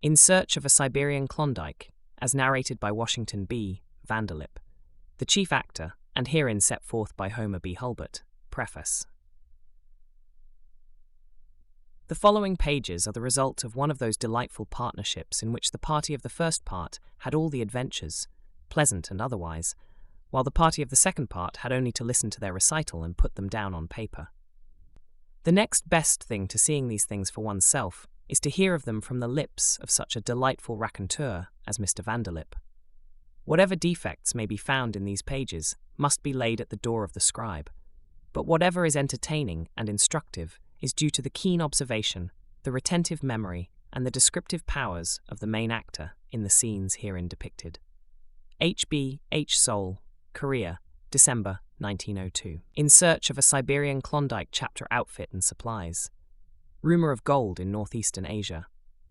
In Search of a Siberian Klondike, as narrated by Washington B. Vanderlip, the chief actor, and herein set forth by Homer B. Hulbert. Preface. The following pages are the result of one of those delightful partnerships in which the party of the first part had all the adventures, pleasant and otherwise, while the party of the second part had only to listen to their recital and put them down on paper. The next best thing to seeing these things for oneself is to hear of them from the lips of such a delightful raconteur as Mr. Vanderlip. Whatever defects may be found in these pages must be laid at the door of the scribe, but whatever is entertaining and instructive is due to the keen observation, the retentive memory, and the descriptive powers of the main actor in the scenes herein depicted. H.B. H. Soule, Korea, December 1902. In Search of a Siberian Klondike chapter outfit and supplies. Rumor of gold in northeastern Asia.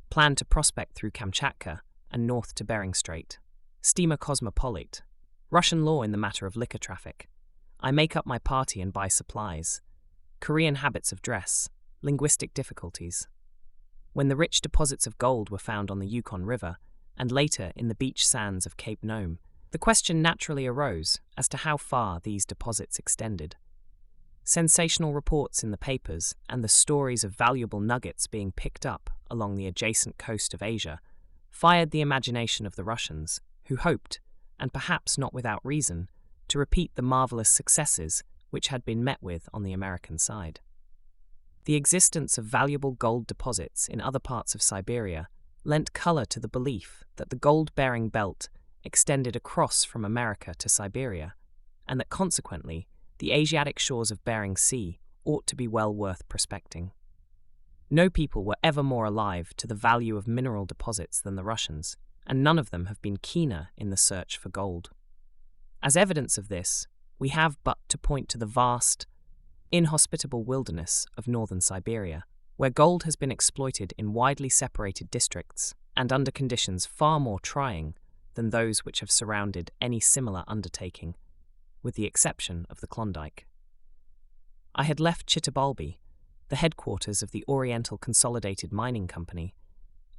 Plan to prospect through Kamchatka and north to Bering Strait. Steamer Cosmopolite. Russian law in the matter of liquor traffic. I make up my party and buy supplies. Korean habits of dress. Linguistic difficulties. When the rich deposits of gold were found on the Yukon River, and later in the beach sands of Cape Nome, the question naturally arose as to how far these deposits extended. Sensational reports in the papers and the stories of valuable nuggets being picked up along the adjacent coast of Asia fired the imagination of the Russians, who hoped, and perhaps not without reason, to repeat the marvelous successes which had been met with on the American side. The existence of valuable gold deposits in other parts of Siberia lent color to the belief that the gold-bearing belt extended across from America to Siberia, and that consequently the Asiatic shores of Bering Sea ought to be well worth prospecting. No people were ever more alive to the value of mineral deposits than the Russians, and none of them have been keener in the search for gold. As evidence of this, we have but to point to the vast, inhospitable wilderness of northern Siberia, where gold has been exploited in widely separated districts and under conditions far more trying than those which have surrounded any similar undertaking, with the exception of the Klondike. I had left Chitabalbi, the headquarters of the Oriental Consolidated Mining Company,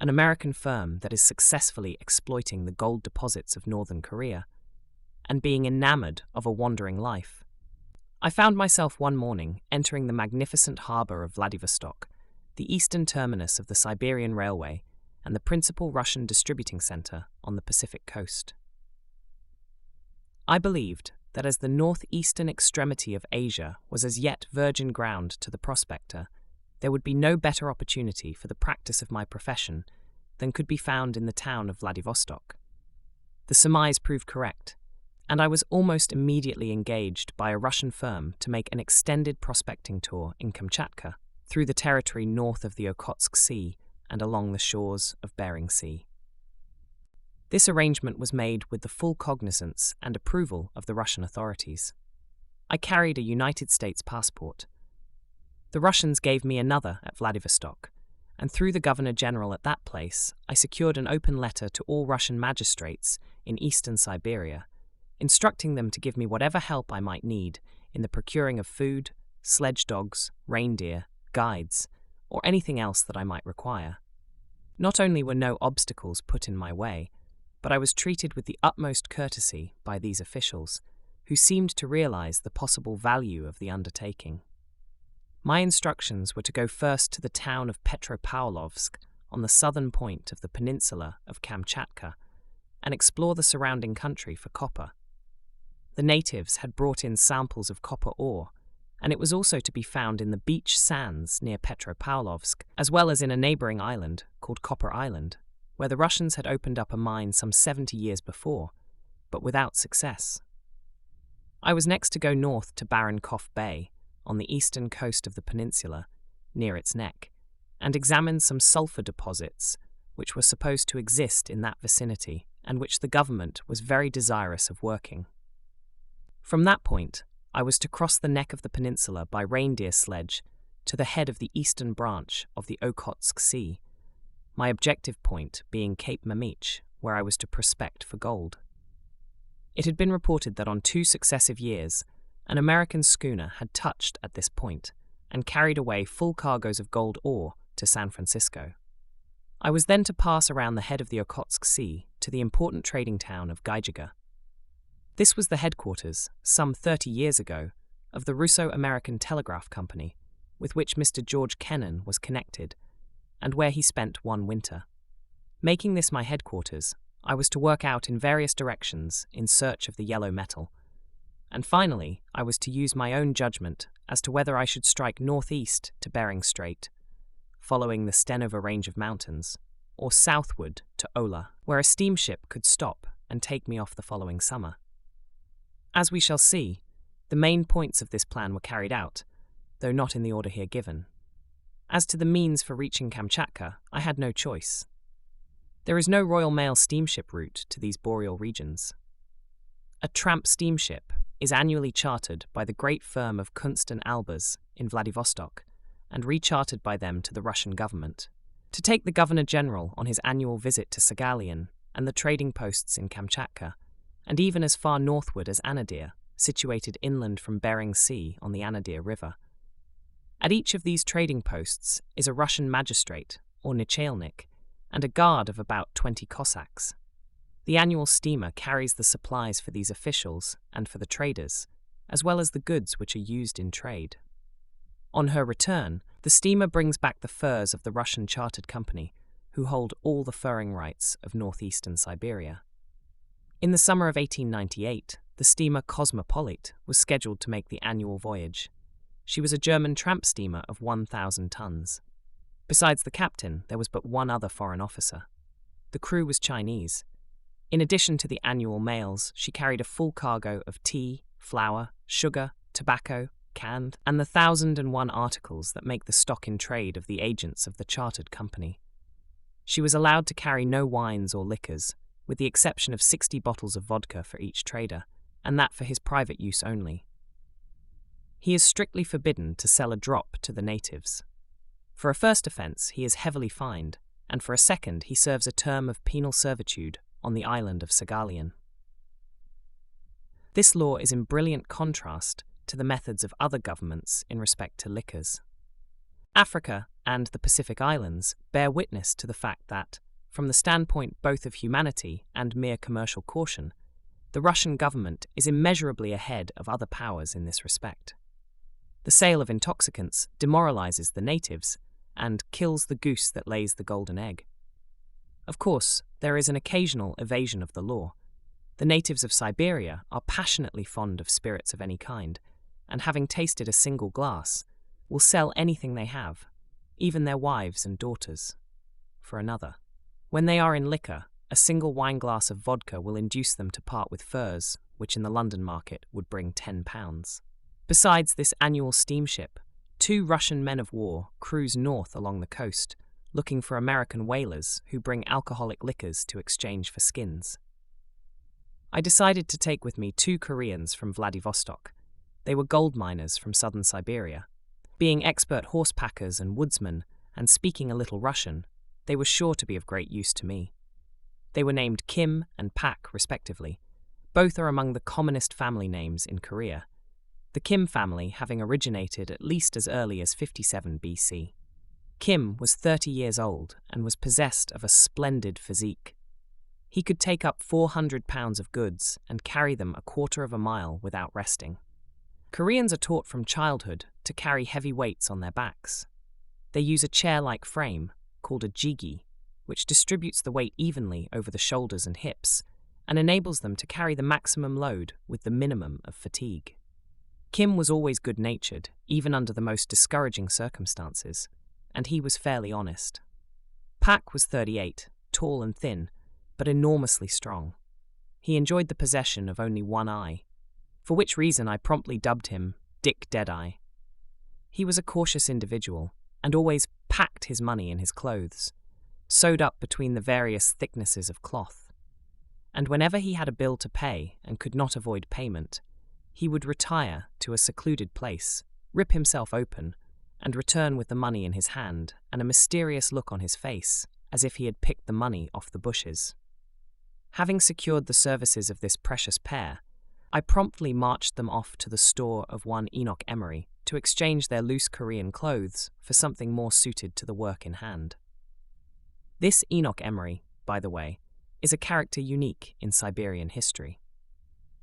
an American firm that is successfully exploiting the gold deposits of northern Korea, and being enamored of a wandering life. I found myself one morning entering the magnificent harbor of Vladivostok, the eastern terminus of the Siberian Railway and the principal Russian distributing center on the Pacific coast. I believed that as the northeastern extremity of Asia was as yet virgin ground to the prospector, there would be no better opportunity for the practice of my profession than could be found in the town of Vladivostok. The surmise proved correct, and I was almost immediately engaged by a Russian firm to make an extended prospecting tour in Kamchatka, through the territory north of the Okhotsk Sea and along the shores of Bering Sea. This arrangement was made with the full cognizance and approval of the Russian authorities. I carried a United States passport. The Russians gave me another at Vladivostok, and through the Governor-General at that place, I secured an open letter to all Russian magistrates in eastern Siberia, instructing them to give me whatever help I might need in the procuring of food, sledge dogs, reindeer, guides, or anything else that I might require. Not only were no obstacles put in my way, but I was treated with the utmost courtesy by these officials, who seemed to realize the possible value of the undertaking. My instructions were to go first to the town of Petropaulovsk on the southern point of the peninsula of Kamchatka and explore the surrounding country for copper. The natives had brought in samples of copper ore, and it was also to be found in the beach sands near Petropaulovsk, as well as in a neighboring island called Copper Island, where the Russians had opened up a mine some 70 years before, but without success. I was next to go north to Barenkoff Bay, on the eastern coast of the peninsula, near its neck, and examine some sulfur deposits which were supposed to exist in that vicinity and which the government was very desirous of working. From that point, I was to cross the neck of the peninsula by reindeer sledge to the head of the eastern branch of the Okhotsk Sea, my objective point being Cape Mamich, where I was to prospect for gold. It had been reported that on 2 successive years, an American schooner had touched at this point and carried away full cargoes of gold ore to San Francisco. I was then to pass around the head of the Okhotsk Sea to the important trading town of Ghijiga. This was the headquarters, some 30 years ago, of the Russo-American Telegraph Company, with which Mr. George Kennan was connected, and where he spent one winter. Making this my headquarters, I was to work out in various directions in search of the yellow metal, and finally I was to use my own judgment as to whether I should strike northeast to Bering Strait, following the Stenova range of mountains, or southward to Ola, where a steamship could stop and take me off the following summer. As we shall see, the main points of this plan were carried out, though not in the order here given. As to the means for reaching Kamchatka, I had no choice. There is no Royal Mail steamship route to these boreal regions. A tramp steamship is annually chartered by the great firm of Kunst and Albers in Vladivostok, and rechartered by them to the Russian government, to take the Governor-General on his annual visit to Saghalien and the trading posts in Kamchatka, and even as far northward as Anadyr, situated inland from Bering Sea on the Anadyr River. At each of these trading posts is a Russian magistrate, or nachalnik, and a guard of about 20 Cossacks. The annual steamer carries the supplies for these officials and for the traders, as well as the goods which are used in trade. On her return, the steamer brings back the furs of the Russian chartered company, who hold all the furring rights of northeastern Siberia. In the summer of 1898, the steamer Cosmopolite was scheduled to make the annual voyage. She was a German tramp steamer of 1,000 tons. Besides the captain, there was but one other foreign officer. The crew was Chinese. In addition to the annual mails, she carried a full cargo of tea, flour, sugar, tobacco, canned, and the 1,001 articles that make the stock in trade of the agents of the chartered company. She was allowed to carry no wines or liquors, with the exception of 60 bottles of vodka for each trader, and that for his private use only. He is strictly forbidden to sell a drop to the natives. For a first offence, he is heavily fined, and for a second, he serves a term of penal servitude on the island of Saghalien. This law is in brilliant contrast to the methods of other governments in respect to liquors. Africa and the Pacific Islands bear witness to the fact that, from the standpoint both of humanity and mere commercial caution, the Russian government is immeasurably ahead of other powers in this respect. The sale of intoxicants demoralizes the natives and kills the goose that lays the golden egg. Of course, there is an occasional evasion of the law. The natives of Siberia are passionately fond of spirits of any kind, and having tasted a single glass, will sell anything they have, even their wives and daughters, for another. When they are in liquor, a single wineglass of vodka will induce them to part with furs, which in the London market would bring £10. Besides this annual steamship, 2 Russian men of war cruise north along the coast, looking for American whalers who bring alcoholic liquors to exchange for skins. I decided to take with me 2 Koreans from Vladivostok. They were gold miners from southern Siberia. Being expert horse packers and woodsmen, and speaking a little Russian, they were sure to be of great use to me. They were named Kim and Pak, respectively. Both are among the commonest family names in Korea, the Kim family having originated at least as early as 57 BC. Kim was 30 years old and was possessed of a splendid physique. He could take up 400 pounds of goods and carry them a quarter of a mile without resting. Koreans are taught from childhood to carry heavy weights on their backs. They use a chair-like frame, called a jigi, which distributes the weight evenly over the shoulders and hips, and enables them to carry the maximum load with the minimum of fatigue. Kim was always good-natured, even under the most discouraging circumstances, and he was fairly honest. Pak was 38, tall and thin, but enormously strong. He enjoyed the possession of only one eye, for which reason I promptly dubbed him Dick Deadeye. He was a cautious individual, and always packed his money in his clothes, sewed up between the various thicknesses of cloth. And whenever he had a bill to pay and could not avoid payment, he would retire to a secluded place, rip himself open, and return with the money in his hand and a mysterious look on his face, as if he had picked the money off the bushes. Having secured the services of this precious pair, I promptly marched them off to the store of one Enoch Emery to exchange their loose Korean clothes for something more suited to the work in hand. This Enoch Emery, by the way, is a character unique in Siberian history.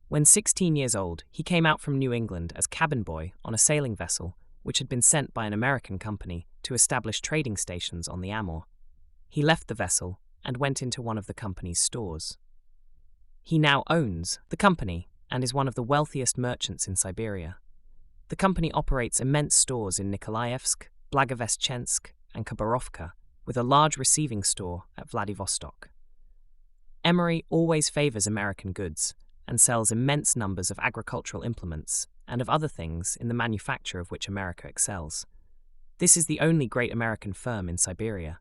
When 16 years old, he came out from New England as cabin boy on a sailing vessel which had been sent by an American company to establish trading stations on the Amur. He left the vessel and went into one of the company's stores. He now owns the company and is one of the wealthiest merchants in Siberia. The company operates immense stores in Nikolaevsk, Blagoveshchensk, and Khabarovka, with a large receiving store at Vladivostok. Emery always favors American goods and sells immense numbers of agricultural implements and of other things in the manufacture of which America excels. This is the only great American firm in Siberia.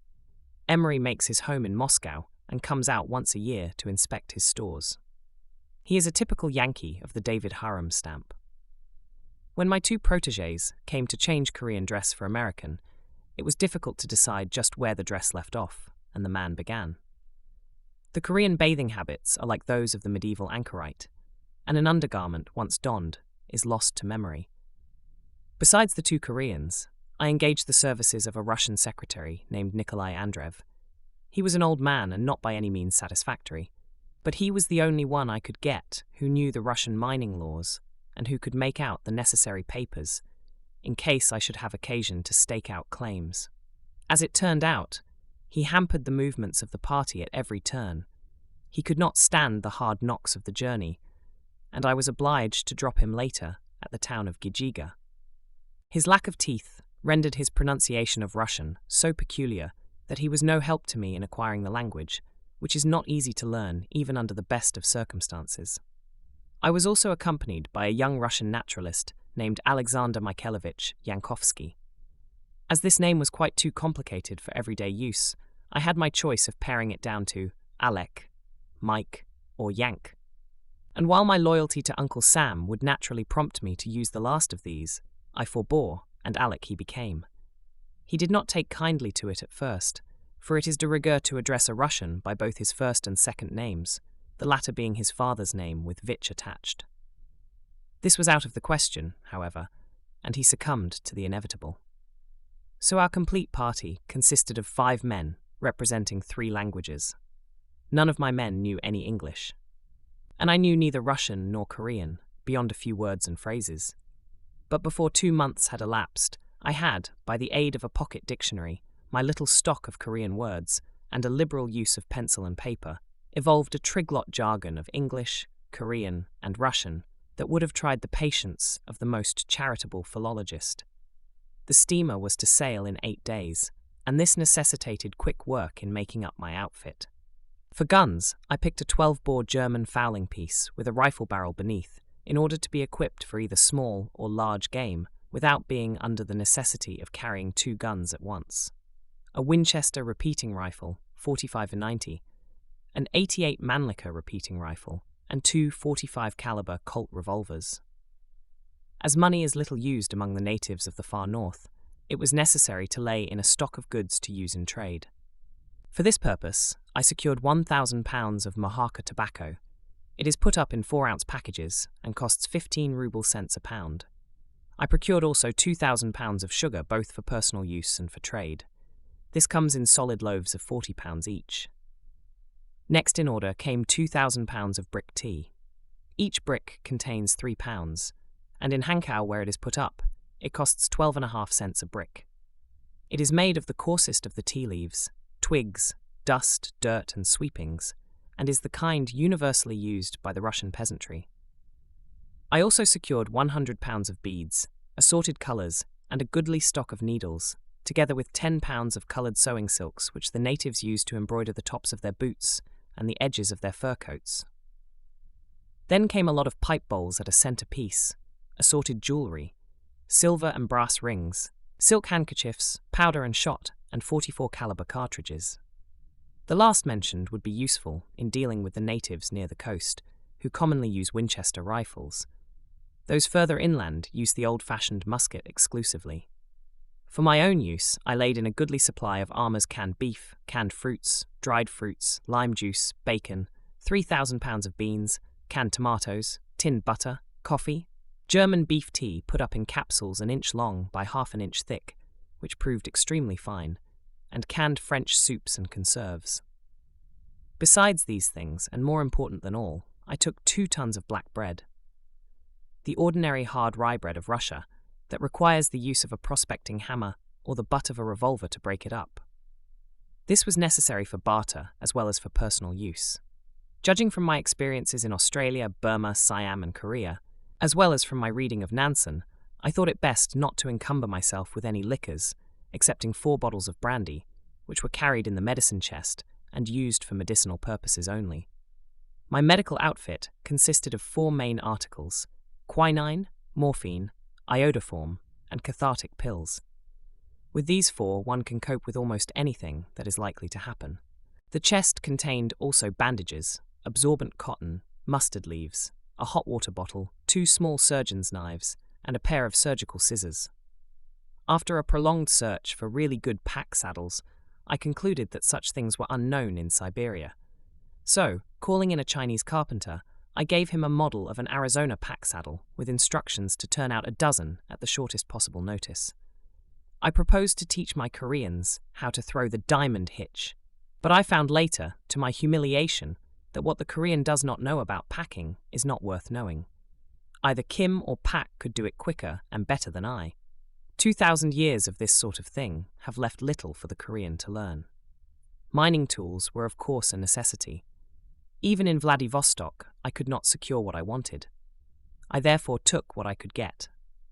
Emery makes his home in Moscow and comes out once a year to inspect his stores. He is a typical Yankee of the David Harum stamp. When my two protégés came to change Korean dress for American, it was difficult to decide just where the dress left off and the man began. The Korean bathing habits are like those of the medieval anchorite, and an undergarment once donned is lost to memory. Besides the two Koreans, I engaged the services of a Russian secretary named Nikolai Andreev. He was an old man and not by any means satisfactory, but he was the only one I could get who knew the Russian mining laws and who could make out the necessary papers in case I should have occasion to stake out claims. As it turned out, he hampered the movements of the party at every turn. He could not stand the hard knocks of the journey, and I was obliged to drop him later at the town of Ghijiga. His lack of teeth rendered his pronunciation of Russian so peculiar that he was no help to me in acquiring the language, which is not easy to learn even under the best of circumstances. I was also accompanied by a young Russian naturalist named Alexander Mikhailovich Yankovsky. As this name was quite too complicated for everyday use, I had my choice of paring it down to Alek, Mike, or Yank. And while my loyalty to Uncle Sam would naturally prompt me to use the last of these, I forbore, and Alec he became. He did not take kindly to it at first, for it is de rigueur to address a Russian by both his first and second names, the latter being his father's name with Vich attached. This was out of the question, however, and he succumbed to the inevitable. So our complete party consisted of 5 men, representing 3 languages. None of my men knew any English, and I knew neither Russian nor Korean, beyond a few words and phrases. But before 2 months had elapsed, I had, by the aid of a pocket dictionary, my little stock of Korean words, and a liberal use of pencil and paper, evolved a triglot jargon of English, Korean, and Russian that would have tried the patience of the most charitable philologist. The steamer was to sail in 8 days, and this necessitated quick work in making up my outfit. For guns, I picked a 12-bore German fowling piece with a rifle barrel beneath, in order to be equipped for either small or large game without being under the necessity of carrying 2 guns at once. A Winchester repeating rifle, 45-90, an 88 Mannlicher repeating rifle, and 2 45 caliber Colt revolvers. As money is little used among the natives of the far north, it was necessary to lay in a stock of goods to use in trade. For this purpose, I secured 1,000 pounds of Mahaka tobacco. It is put up in 4-ounce packages and costs 15 ruble cents a pound. I procured also 2,000 pounds of sugar, both for personal use and for trade. This comes in solid loaves of 40 pounds each. Next in order came 2,000 pounds of brick tea. Each brick contains 3 pounds, and in Hankow, where it is put up, it costs 12.5 cents a brick. It is made of the coarsest of the tea leaves, twigs, dust, dirt, and sweepings, and is the kind universally used by the Russian peasantry. I also secured 100 pounds of beads, assorted colours, and a goodly stock of needles, together with 10 pounds of coloured sewing silks which the natives use to embroider the tops of their boots and the edges of their fur coats. Then came a lot of pipe bowls at a centre piece, assorted jewellery, silver and brass rings, silk handkerchiefs, powder and shot, and 44 caliber cartridges. The last mentioned would be useful in dealing with the natives near the coast, who commonly use Winchester rifles. Those further inland use the old-fashioned musket exclusively. For my own use, I laid in a goodly supply of Armour's canned beef, canned fruits, dried fruits, lime juice, bacon, 3,000 pounds of beans, canned tomatoes, tinned butter, coffee, German beef tea put up in capsules 1 inch long by 1/2 inch thick, which proved extremely fine, and canned French soups and conserves. Besides these things, and more important than all, I took 2 tons of black bread. The ordinary hard rye bread of Russia that requires the use of a prospecting hammer or the butt of a revolver to break it up. This was necessary for barter as well as for personal use. Judging from my experiences in Australia, Burma, Siam, and Korea, as well as from my reading of Nansen, I thought it best not to encumber myself with any liquors, excepting 4 bottles of brandy, which were carried in the medicine chest and used for medicinal purposes only. My medical outfit consisted of 4 main articles: quinine, morphine, iodoform, and cathartic pills. With these 4, one can cope with almost anything that is likely to happen. The chest contained also bandages, absorbent cotton, mustard leaves, a hot water bottle, 2 small surgeon's knives, and a pair of surgical scissors. After a prolonged search for really good pack saddles, I concluded that such things were unknown in Siberia. So, calling in a Chinese carpenter, I gave him a model of an Arizona pack saddle with instructions to turn out a dozen at the shortest possible notice. I proposed to teach my Koreans how to throw the diamond hitch, but I found later, to my humiliation, that what the Korean does not know about packing is not worth knowing. Either Kim or Pak could do it quicker and better than I. 2,000 years of this sort of thing have left little for the Korean to learn. Mining tools were of course a necessity. Even in Vladivostok, I could not secure what I wanted. I therefore took what I could get.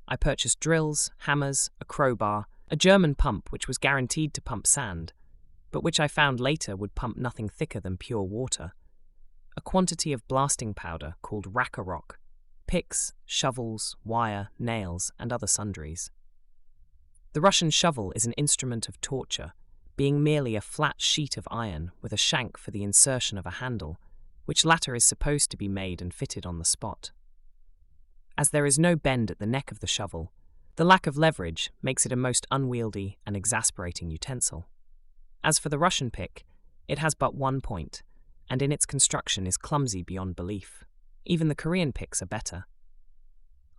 I purchased drills, hammers, a crowbar, a German pump which was guaranteed to pump sand, but which I found later would pump nothing thicker than pure water, a quantity of blasting powder called rakarok, picks, shovels, wire, nails, and other sundries. The Russian shovel is an instrument of torture, being merely a flat sheet of iron with a shank for the insertion of a handle, which latter is supposed to be made and fitted on the spot. As there is no bend at the neck of the shovel, the lack of leverage makes it a most unwieldy and exasperating utensil. As for the Russian pick, it has but 1 point, and in its construction is clumsy beyond belief. Even the Korean picks are better.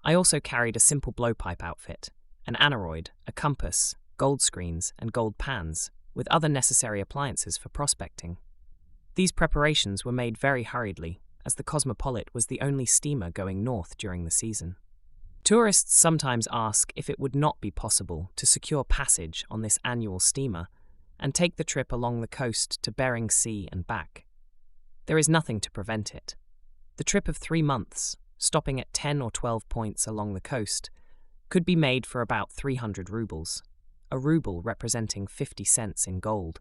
I also carried a simple blowpipe outfit, an aneroid, a compass, gold screens, and gold pans, with other necessary appliances for prospecting. These preparations were made very hurriedly, as the Cosmopolit was the only steamer going north during the season. Tourists sometimes ask if it would not be possible to secure passage on this annual steamer and take the trip along the coast to Bering Sea and back. There is nothing to prevent it. The trip of 3 months, stopping at 10 or 12 points along the coast, could be made for about 300 rubles, a ruble representing 50 cents in gold.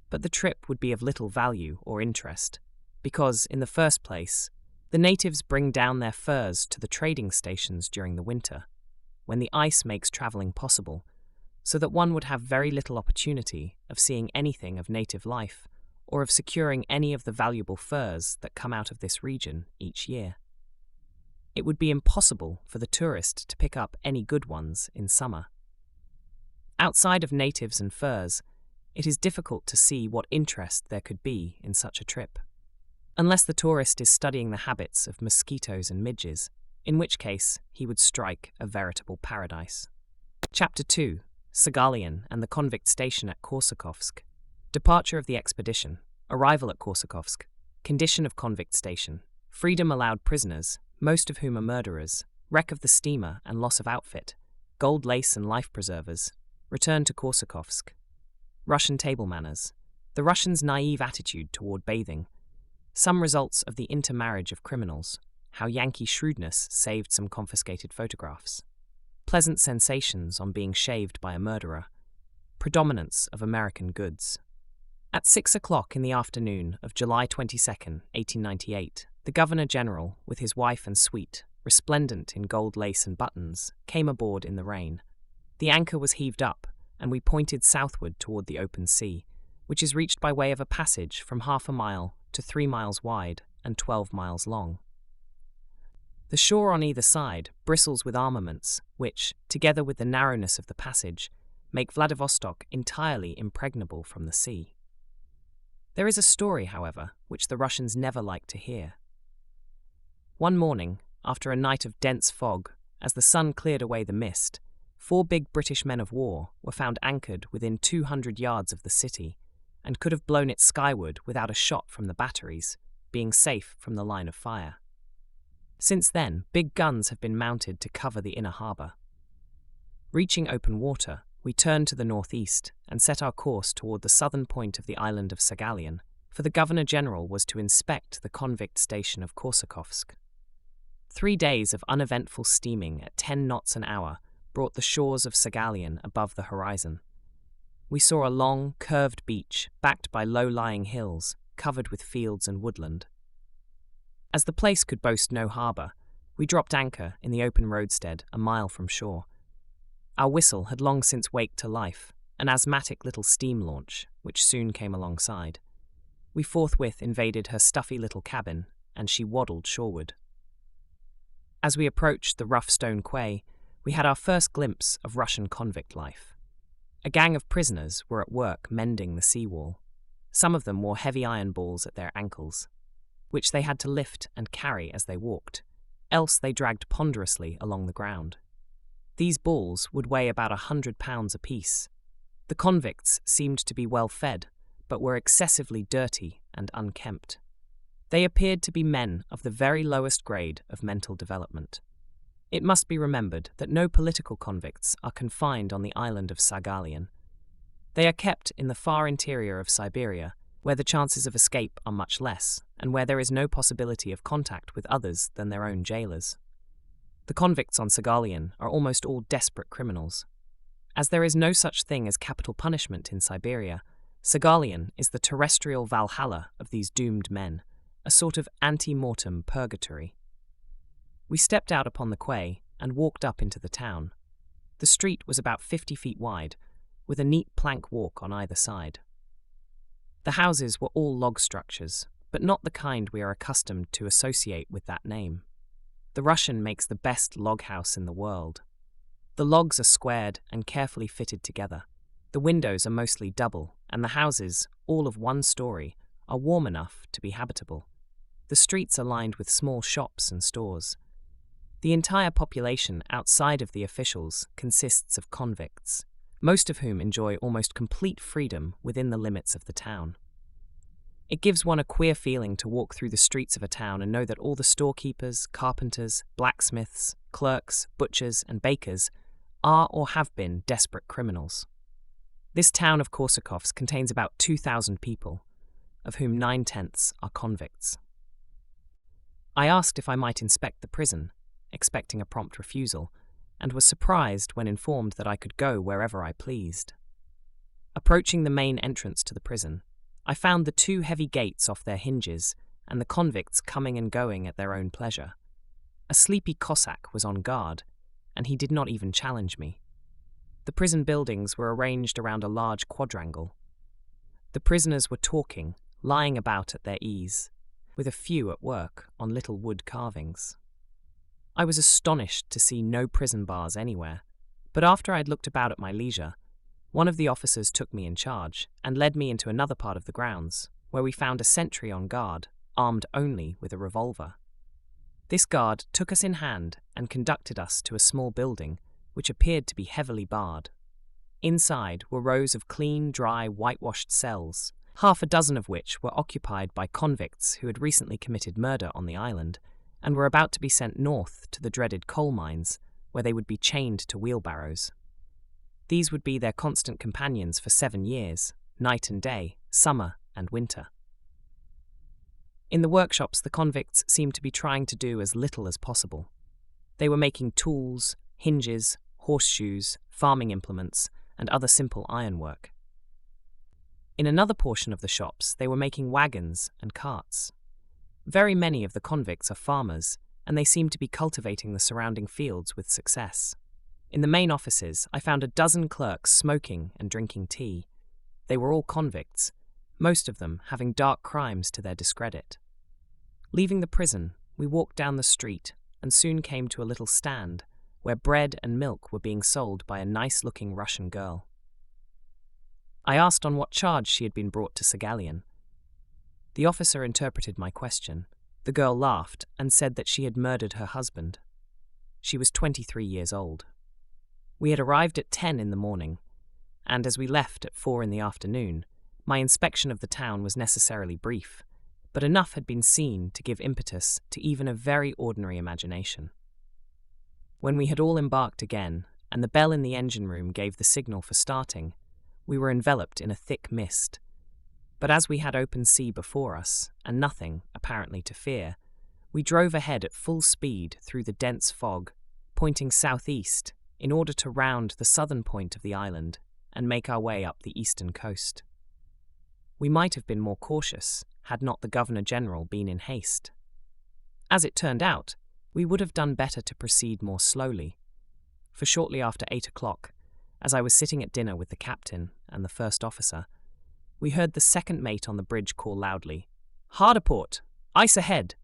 But the trip would be of little value or interest, because, in the first place, the natives bring down their furs to the trading stations during the winter, when the ice makes travelling possible, so that one would have very little opportunity of seeing anything of native life or of securing any of the valuable furs that come out of this region each year. It would be impossible for the tourist to pick up any good ones in summer. Outside of natives and furs, it is difficult to see what interest there could be in such a trip, unless the tourist is studying the habits of mosquitoes and midges, in which case he would strike a veritable paradise. Chapter 2. Saghalien and the Convict Station at Korsakovsk. Departure of the expedition. Arrival at Korsakovsk. Condition of Convict Station. Freedom allowed prisoners, most of whom are murderers. Wreck of the steamer and loss of outfit. Gold lace and life preservers. Return to Korsakovsk. Russian table manners. The Russians' naive attitude toward bathing. Some results of the intermarriage of criminals. How Yankee shrewdness saved some confiscated photographs. Pleasant sensations on being shaved by a murderer. Predominance of American goods. At 6 o'clock in the afternoon of July 22nd, 1898, the Governor-General, with his wife and suite, resplendent in gold lace and buttons, came aboard in the rain. The anchor was heaved up, and we pointed southward toward the open sea, which is reached by way of a passage from 1/2 mile to 3 miles wide and 12 miles long. The shore on either side bristles with armaments which, together with the narrowness of the passage, make Vladivostok entirely impregnable from the sea. There is a story, however, which the Russians never like to hear. One morning, after a night of dense fog, as the sun cleared away the mist, 4 big British men of war were found anchored within 200 yards of the city and could have blown it skyward without a shot from the batteries, being safe from the line of fire. Since then, big guns have been mounted to cover the inner harbour. Reaching open water, we turned to the northeast and set our course toward the southern point of the island of Saghalien, for the Governor-General was to inspect the convict station of Korsakovsk. 3 days of uneventful steaming at 10 knots an hour brought the shores of Saghalien above the horizon. We saw a long, curved beach backed by low-lying hills covered with fields and woodland. As the place could boast no harbour, we dropped anchor in the open roadstead a mile from shore. Our whistle had long since waked to life, an asthmatic little steam launch, which soon came alongside. We forthwith invaded her stuffy little cabin, and she waddled shoreward. As we approached the rough stone quay, we had our first glimpse of Russian convict life. A gang of prisoners were at work mending the seawall. Some of them wore heavy iron balls at their ankles, which they had to lift and carry as they walked, else they dragged ponderously along the ground. These balls would weigh about 100 pounds apiece. The convicts seemed to be well fed, but were excessively dirty and unkempt. They appeared to be men of the very lowest grade of mental development. It must be remembered that no political convicts are confined on the island of Saghalien. They are kept in the far interior of Siberia, where the chances of escape are much less, and where there is no possibility of contact with others than their own jailers. The convicts on Saghalien are almost all desperate criminals. As there is no such thing as capital punishment in Siberia, Saghalien is the terrestrial Valhalla of these doomed men, a sort of ante-mortem purgatory. We stepped out upon the quay and walked up into the town. The street was about 50 feet wide, with a neat plank walk on either side. The houses were all log structures, but not the kind we are accustomed to associate with that name. The Russian makes the best log house in the world. The logs are squared and carefully fitted together. The windows are mostly double, and the houses, all of 1 story, are warm enough to be habitable. The streets are lined with small shops and stores. The entire population outside of the officials consists of convicts, most of whom enjoy almost complete freedom within the limits of the town. It gives one a queer feeling to walk through the streets of a town and know that all the storekeepers, carpenters, blacksmiths, clerks, butchers, and bakers are or have been desperate criminals. This town of Korsakovsk contains about 2,000 people, of whom 9/10 are convicts. I asked if I might inspect the prison, expecting a prompt refusal, and was surprised when informed that I could go wherever I pleased. Approaching the main entrance to the prison, I found the 2 heavy gates off their hinges and the convicts coming and going at their own pleasure. A sleepy Cossack was on guard, and he did not even challenge me. The prison buildings were arranged around a large quadrangle. The prisoners were talking, lying about at their ease, with a few at work on little wood carvings. I was astonished to see no prison bars anywhere, but after I had looked about at my leisure, one of the officers took me in charge and led me into another part of the grounds, where we found a sentry on guard, armed only with a revolver. This guard took us in hand and conducted us to a small building, which appeared to be heavily barred. Inside were rows of clean, dry, whitewashed cells, half a dozen of which were occupied by convicts who had recently committed murder on the island and were about to be sent north to the dreaded coal mines, where they would be chained to wheelbarrows. These would be their constant companions for 7 years, night and day, summer and winter. In the workshops, the convicts seemed to be trying to do as little as possible. They were making tools, hinges, horseshoes, farming implements, and other simple ironwork. In another portion of the shops, they were making wagons and carts. Very many of the convicts are farmers, and they seem to be cultivating the surrounding fields with success. In the main offices, I found a dozen clerks smoking and drinking tea. They were all convicts, most of them having dark crimes to their discredit. Leaving the prison, we walked down the street and soon came to a little stand where bread and milk were being sold by a nice-looking Russian girl. I asked on what charge she had been brought to Saghalien. The officer interpreted my question. The girl laughed and said that she had murdered her husband. She was 23 years old. We had arrived at 10 in the morning, and as we left at 4 in the afternoon, my inspection of the town was necessarily brief, but enough had been seen to give impetus to even a very ordinary imagination. When we had all embarked again, and the bell in the engine room gave the signal for starting, we were enveloped in a thick mist. But as we had open sea before us, and nothing, apparently, to fear, we drove ahead at full speed through the dense fog, pointing southeast in order to round the southern point of the island and make our way up the eastern coast. We might have been more cautious had not the Governor-General been in haste. As it turned out, we would have done better to proceed more slowly, for shortly after 8 o'clock, as I was sitting at dinner with the captain and the first officer, we heard the second mate on the bridge call loudly, "Hard a port! Ice ahead!"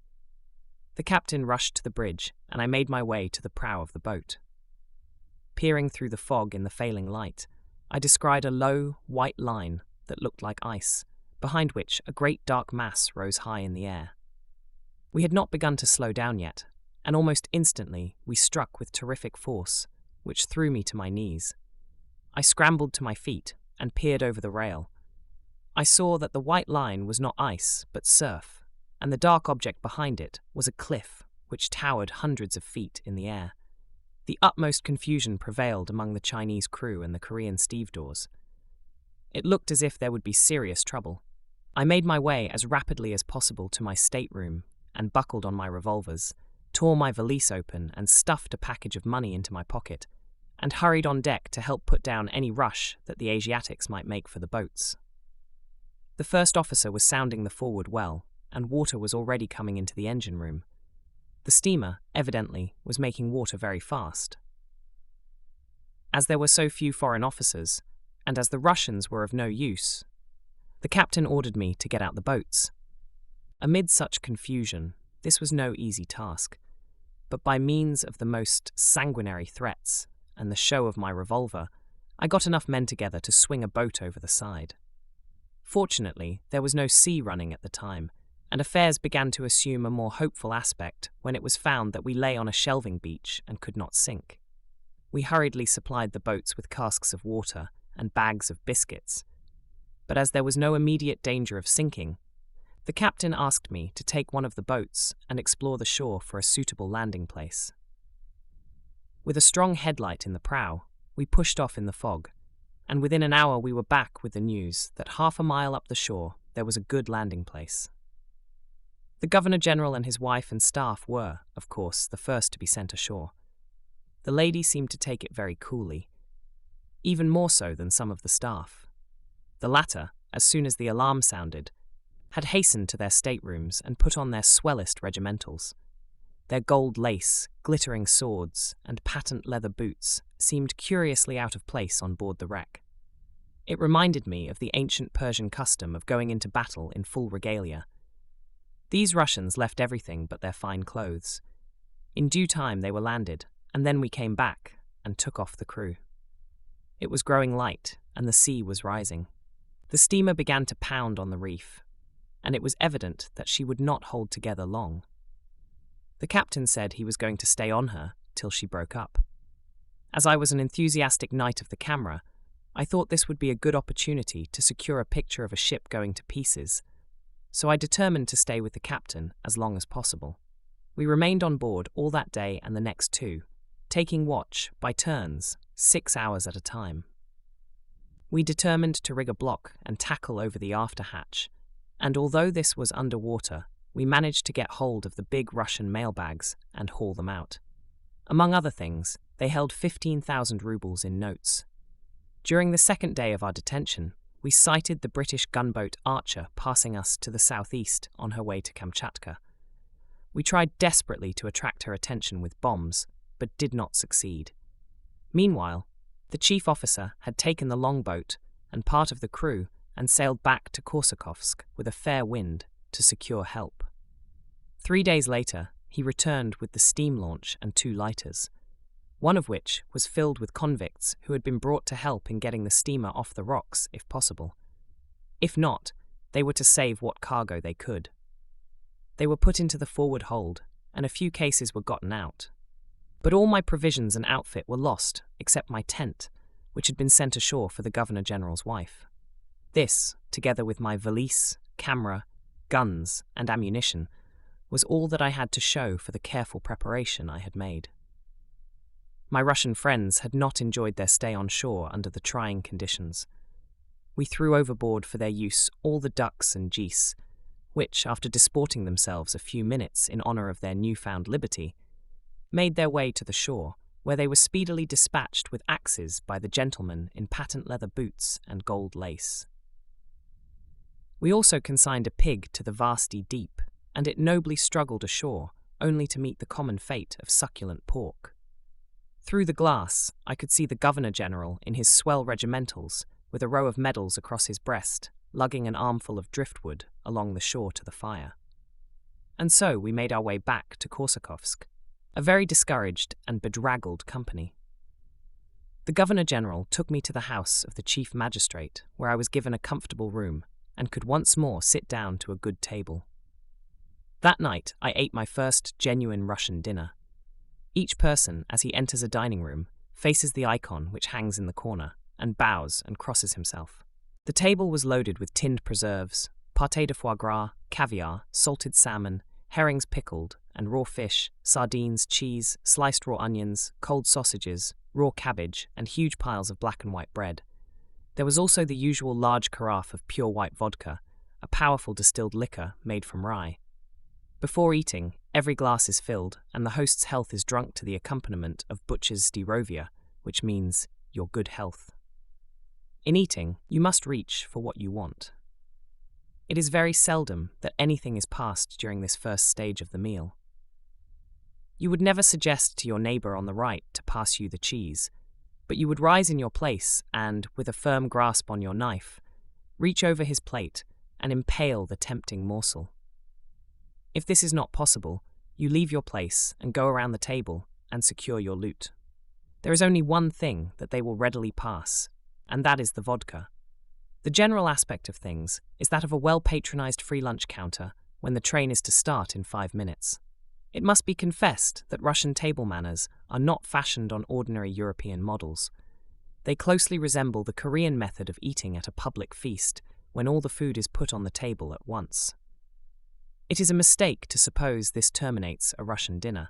The captain rushed to the bridge, and I made my way to the prow of the boat. Peering through the fog in the failing light, I descried a low, white line that looked like ice, behind which a great dark mass rose high in the air. We had not begun to slow down yet, and almost instantly we struck with terrific force, which threw me to my knees. I scrambled to my feet and peered over the rail. I saw that the white line was not ice, but surf, and the dark object behind it was a cliff which towered hundreds of feet in the air. The utmost confusion prevailed among the Chinese crew and the Korean stevedores. It looked as if there would be serious trouble. I made my way as rapidly as possible to my stateroom and buckled on my revolvers, tore my valise open and stuffed a package of money into my pocket, and hurried on deck to help put down any rush that the Asiatics might make for the boats. The first officer was sounding the forward well, and water was already coming into the engine room. The steamer, evidently, was making water very fast. As there were so few foreign officers, and as the Russians were of no use, the captain ordered me to get out the boats. Amid such confusion, this was no easy task, but by means of the most sanguinary threats and the show of my revolver, I got enough men together to swing a boat over the side. Fortunately, there was no sea running at the time, and affairs began to assume a more hopeful aspect when it was found that we lay on a shelving beach and could not sink. We hurriedly supplied the boats with casks of water and bags of biscuits, but as there was no immediate danger of sinking, the captain asked me to take one of the boats and explore the shore for a suitable landing place. With a strong headlight in the prow, we pushed off in the fog, and within an hour we were back with the news that 1/2 mile up the shore there was a good landing place. The Governor-General and his wife and staff were, of course, the first to be sent ashore. The lady seemed to take it very coolly, even more so than some of the staff. The latter, as soon as the alarm sounded, had hastened to their staterooms and put on their swellest regimentals. Their gold lace, glittering swords, and patent leather boots seemed curiously out of place on board the wreck. It reminded me of the ancient Persian custom of going into battle in full regalia. These Russians left everything but their fine clothes. In due time they were landed, and then we came back and took off the crew. It was growing light, and the sea was rising. The steamer began to pound on the reef, and it was evident that she would not hold together long. The captain said he was going to stay on her till she broke up. As I was an enthusiastic knight of the camera, I thought this would be a good opportunity to secure a picture of a ship going to pieces, so I determined to stay with the captain as long as possible. We remained on board all that day and the next 2, taking watch, by turns, 6 hours at a time. We determined to rig a block and tackle over the after hatch, and although this was underwater, we managed to get hold of the big Russian mailbags and haul them out. Among other things, they held 15,000 rubles in notes. During the second day of our detention, we sighted the British gunboat Archer passing us to the southeast on her way to Kamchatka. We tried desperately to attract her attention with bombs, but did not succeed. Meanwhile, the chief officer had taken the longboat and part of the crew and sailed back to Korsakovsk with a fair wind to secure help. 3 days later, he returned with the steam launch and 2 lighters, one of which was filled with convicts who had been brought to help in getting the steamer off the rocks if possible. If not, they were to save what cargo they could. They were put into the forward hold, and a few cases were gotten out. But all my provisions and outfit were lost, except my tent, which had been sent ashore for the Governor-General's wife. This, together with my valise, camera, guns, and ammunition, was all that I had to show for the careful preparation I had made. My Russian friends had not enjoyed their stay on shore under the trying conditions. We threw overboard for their use all the ducks and geese, which, after disporting themselves a few minutes in honour of their newfound liberty, made their way to the shore, where they were speedily dispatched with axes by the gentlemen in patent leather boots and gold lace. We also consigned a pig to the vasty deep, and it nobly struggled ashore, only to meet the common fate of succulent pork. Through the glass, I could see the Governor-General in his swell regimentals, with a row of medals across his breast, lugging an armful of driftwood along the shore to the fire. And so we made our way back to Korsakovsk, a very discouraged and bedraggled company. The Governor-General took me to the house of the Chief Magistrate, where I was given a comfortable room, and could once more sit down to a good table. That night I ate my first genuine Russian dinner. Each person, as he enters a dining room, faces the icon which hangs in the corner, and bows and crosses himself. The table was loaded with tinned preserves, pâté de foie gras, caviar, salted salmon, herrings pickled, and raw fish, sardines, cheese, sliced raw onions, cold sausages, raw cabbage, and huge piles of black and white bread. There was also the usual large carafe of pure white vodka, a powerful distilled liquor made from rye. Before eating, every glass is filled, and the host's health is drunk to the accompaniment of butcher's zdrovia, which means your good health. In eating, you must reach for what you want. It is very seldom that anything is passed during this first stage of the meal. You would never suggest to your neighbour on the right to pass you the cheese, but you would rise in your place and, with a firm grasp on your knife, reach over his plate and impale the tempting morsel. If this is not possible, you leave your place and go around the table and secure your loot. There is only one thing that they will readily pass, and that is the vodka. The general aspect of things is that of a well-patronized free lunch counter when the train is to start in 5 minutes. It must be confessed that Russian table manners are not fashioned on ordinary European models. They closely resemble the Korean method of eating at a public feast, when all the food is put on the table at once. It is a mistake to suppose this terminates a Russian dinner.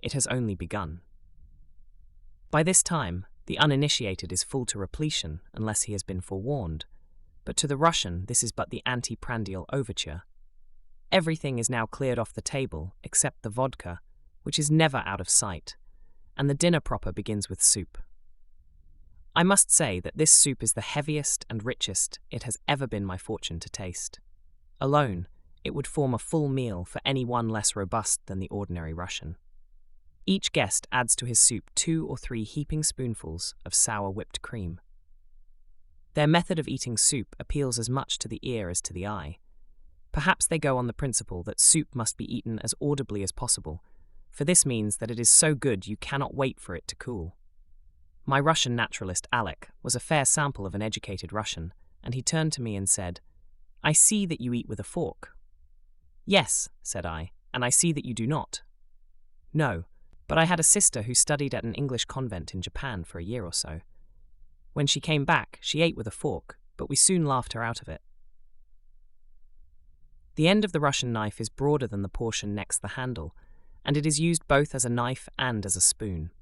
It has only begun. By this time, the uninitiated is full to repletion unless he has been forewarned, but to the Russian this is but the anteprandial overture. Everything is now cleared off the table except the vodka, which is never out of sight, and the dinner proper begins with soup. I must say that this soup is the heaviest and richest it has ever been my fortune to taste. Alone, it would form a full meal for any one less robust than the ordinary Russian. Each guest adds to his soup 2 or 3 heaping spoonfuls of sour whipped cream. Their method of eating soup appeals as much to the ear as to the eye. Perhaps they go on the principle that soup must be eaten as audibly as possible, for this means that it is so good you cannot wait for it to cool. My Russian naturalist, Alec, was a fair sample of an educated Russian, and he turned to me and said, "I see that you eat with a fork." "Yes," said I, "and I see that you do not." "No, but I had a sister who studied at an English convent in Japan for a year or so. When she came back, she ate with a fork, but we soon laughed her out of it." The end of the Russian knife is broader than the portion next the handle, and it is used both as a knife and as a spoon.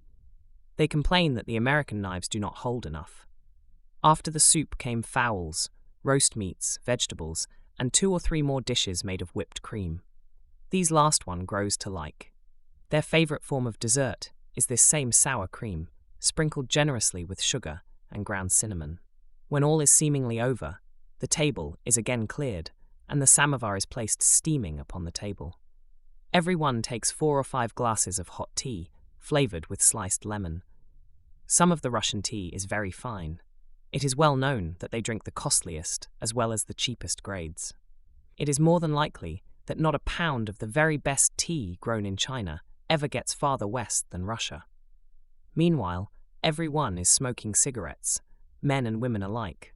They complain that the American knives do not hold enough. After the soup came fowls, roast meats, vegetables, and 2 or 3 more dishes made of whipped cream. These last one grows to like. Their favourite form of dessert is this same sour cream, sprinkled generously with sugar and ground cinnamon. When all is seemingly over, the table is again cleared, and the samovar is placed steaming upon the table. Every one takes 4 or 5 glasses of hot tea, flavoured with sliced lemon. Some of the Russian tea is very fine. It is well known that they drink the costliest as well as the cheapest grades. It is more than likely that not a pound of the very best tea grown in China ever gets farther west than Russia. Meanwhile, every one is smoking cigarettes, men and women alike,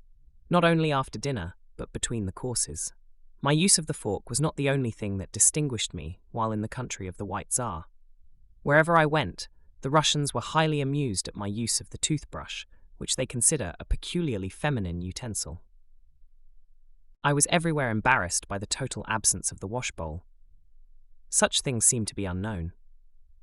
not only after dinner, but between the courses. My use of the fork was not the only thing that distinguished me while in the country of the White Tsar. Wherever I went, The Russians were highly amused at my use of the toothbrush, which they consider a peculiarly feminine utensil. I was everywhere embarrassed by the total absence of the washbowl. Such things seem to be unknown.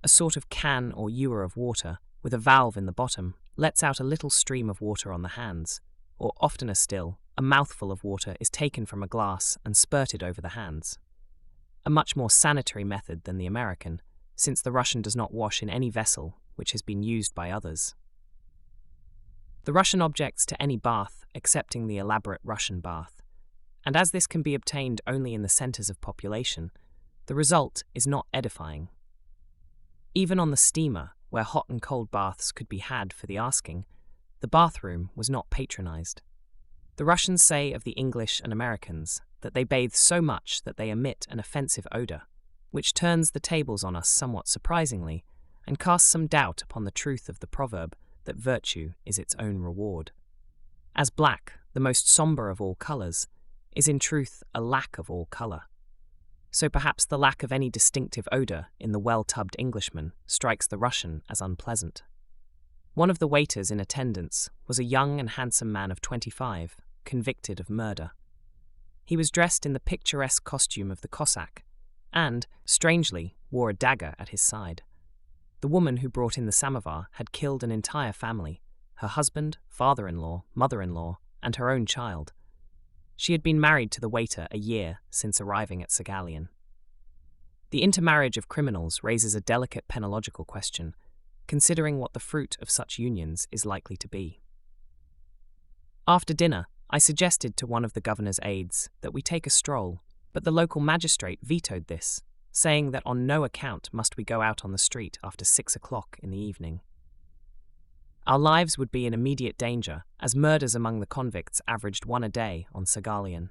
A sort of can or ewer of water, with a valve in the bottom, lets out a little stream of water on the hands, or oftener still, a mouthful of water is taken from a glass and spurted over the hands. A much more sanitary method than the American, since the Russian does not wash in any vessel which has been used by others. The Russian objects to any bath, excepting the elaborate Russian bath, and as this can be obtained only in the centres of population, the result is not edifying. Even on the steamer, where hot and cold baths could be had for the asking, the bathroom was not patronized. The Russians say of the English and Americans that they bathe so much that they emit an offensive odor, which turns the tables on us somewhat surprisingly and casts some doubt upon the truth of the proverb that virtue is its own reward. As black, the most sombre of all colours, is in truth a lack of all colour. So perhaps the lack of any distinctive odour in the well-tubbed Englishman strikes the Russian as unpleasant. One of the waiters in attendance was a young and handsome man of 25, convicted of murder. He was dressed in the picturesque costume of the Cossack, and, strangely, wore a dagger at his side. The woman who brought in the samovar had killed an entire family, her husband, father-in-law, mother-in-law, and her own child. She had been married to the waiter a year since arriving at Saghalien. The intermarriage of criminals raises a delicate penological question, considering what the fruit of such unions is likely to be. After dinner, I suggested to one of the governor's aides that we take a stroll, but the local magistrate vetoed this, saying that on no account must we go out on the street after 6 o'clock in the evening. Our lives would be in immediate danger, as murders among the convicts averaged 1 a day on Saghalien.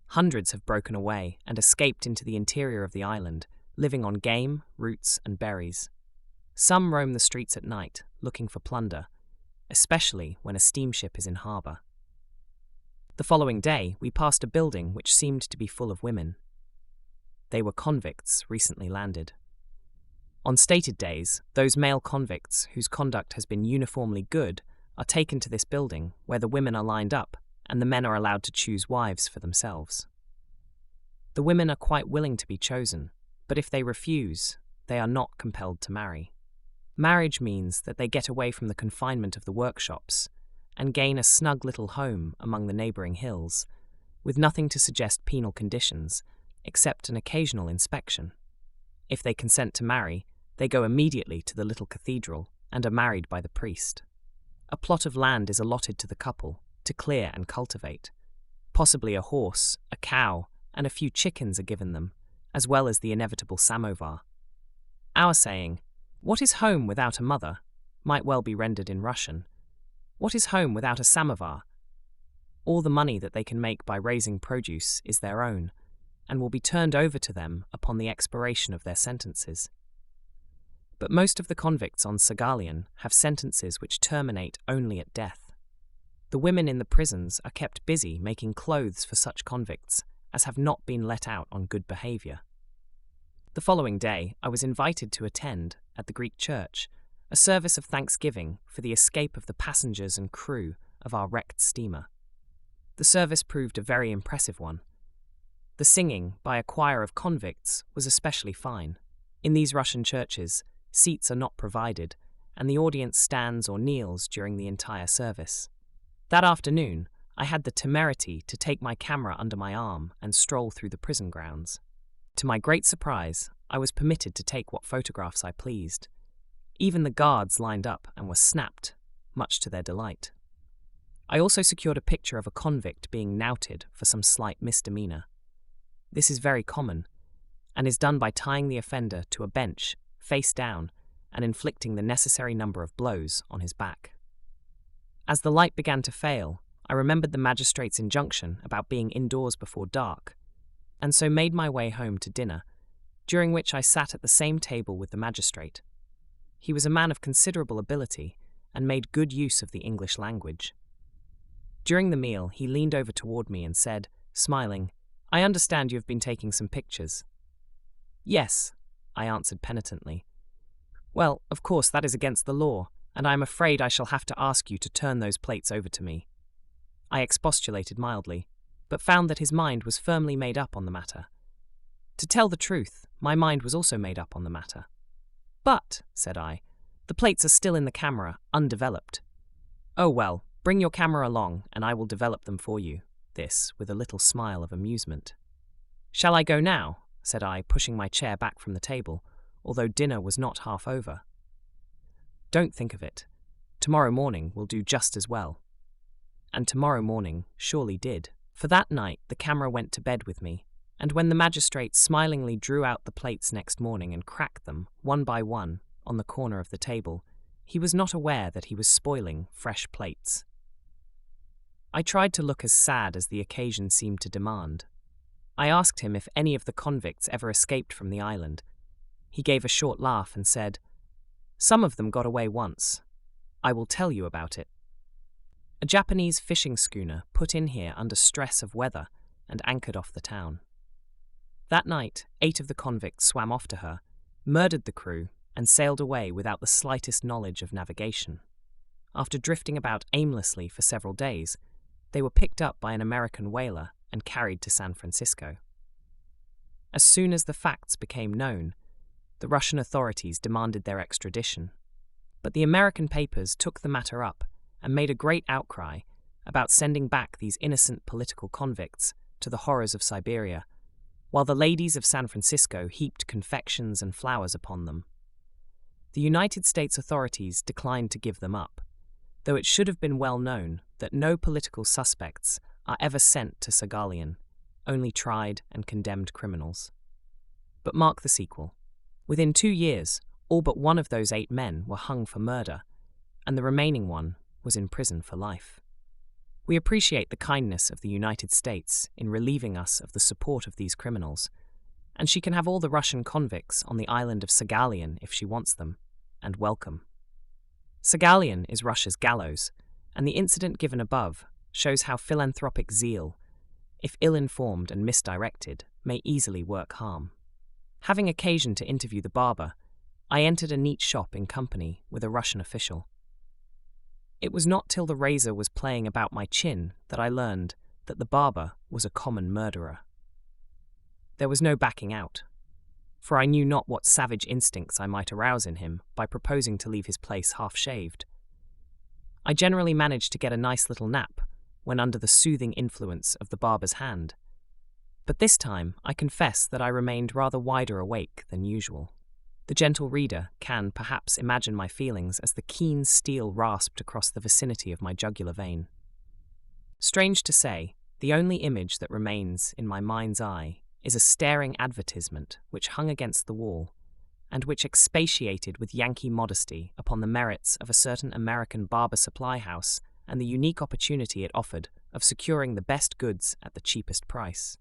Hundreds have broken away and escaped into the interior of the island, living on game, roots, and berries. Some roam the streets at night, looking for plunder, especially when a steamship is in harbour. The following day, we passed a building which seemed to be full of women. They were convicts recently landed. On stated days, those male convicts whose conduct has been uniformly good are taken to this building where the women are lined up and the men are allowed to choose wives for themselves. The women are quite willing to be chosen, but if they refuse, they are not compelled to marry. Marriage means that they get away from the confinement of the workshops and gain a snug little home among the neighbouring hills, with nothing to suggest penal conditions except an occasional inspection. If they consent to marry, they go immediately to the little cathedral and are married by the priest. A plot of land is allotted to the couple to clear and cultivate. Possibly a horse, a cow, and a few chickens are given them, as well as the inevitable samovar. Our saying, "What is home without a mother?" might well be rendered in Russian, "What is home without a samovar?" All the money that they can make by raising produce is their own, and will be turned over to them upon the expiration of their sentences. But most of the convicts on Saghalien have sentences which terminate only at death. The women in the prisons are kept busy making clothes for such convicts as have not been let out on good behaviour. The following day, I was invited to attend, at the Greek church, a service of thanksgiving for the escape of the passengers and crew of our wrecked steamer. The service proved a very impressive one. The singing by a choir of convicts was especially fine. In these Russian churches, seats are not provided, and the audience stands or kneels during the entire service. That afternoon, I had the temerity to take my camera under my arm and stroll through the prison grounds. To my great surprise, I was permitted to take what photographs I pleased. Even the guards lined up and were snapped, much to their delight. I also secured a picture of a convict being knouted for some slight misdemeanour. This is very common, and is done by tying the offender to a bench, face down, and inflicting the necessary number of blows on his back. As the light began to fail, I remembered the magistrate's injunction about being indoors before dark, and so made my way home to dinner, during which I sat at the same table with the magistrate. He was a man of considerable ability, and made good use of the English language. During the meal, he leaned over toward me and said, smiling, "I understand you have been taking some pictures." "Yes," I answered penitently. Well, of course that is against the law, and I am afraid I shall have to ask you to turn those plates over to me. I expostulated mildly, but found that his mind was firmly made up on the matter. To tell the truth, my mind was also made up on the matter. But, said I, the plates are still in the camera, undeveloped. Oh well, bring your camera along, and I will develop them for you. This with a little smile of amusement. Shall I go now? Said I, pushing my chair back from the table, although dinner was not half over. Don't think of it. Tomorrow morning will do just as well. And tomorrow morning surely did, for that night the camera went to bed with me, and when the magistrate smilingly drew out the plates next morning and cracked them, one by one, on the corner of the table, he was not aware that he was spoiling fresh plates. I tried to look as sad as the occasion seemed to demand. I asked him if any of the convicts ever escaped from the island. He gave a short laugh and said, "Some of them got away once. I will tell you about it. A Japanese fishing schooner put in here under stress of weather and anchored off the town. That night, 8 of the convicts swam off to her, murdered the crew, and sailed away without the slightest knowledge of navigation. After drifting about aimlessly for several days, they were picked up by an American whaler and carried to San Francisco. As soon as the facts became known, the Russian authorities demanded their extradition. But the American papers took the matter up and made a great outcry about sending back these innocent political convicts to the horrors of Siberia, while the ladies of San Francisco heaped confections and flowers upon them. The United States authorities declined to give them up, though it should have been well known that no political suspects are ever sent to Saghalien, only tried and condemned criminals. But mark the sequel. Within 2 years, all but one of those 8 men were hung for murder, and the remaining one was in prison for life. We appreciate the kindness of the United States in relieving us of the support of these criminals, and she can have all the Russian convicts on the island of Saghalien if she wants them, and welcome. Saghalien is Russia's gallows, and the incident given above shows how philanthropic zeal, if ill-informed and misdirected, may easily work harm. Having occasion to interview the barber, I entered a neat shop in company with a Russian official. It was not till the razor was playing about my chin that I learned that the barber was a common murderer. There was no backing out, for I knew not what savage instincts I might arouse in him by proposing to leave his place half-shaved. I generally managed to get a nice little nap when under the soothing influence of the barber's hand, but this time I confess that I remained rather wider awake than usual. The gentle reader can perhaps imagine my feelings as the keen steel rasped across the vicinity of my jugular vein. Strange to say, the only image that remains in my mind's eye is a staring advertisement which hung against the wall, and which expatiated with Yankee modesty upon the merits of a certain American barber supply house and the unique opportunity it offered of securing the best goods at the cheapest price.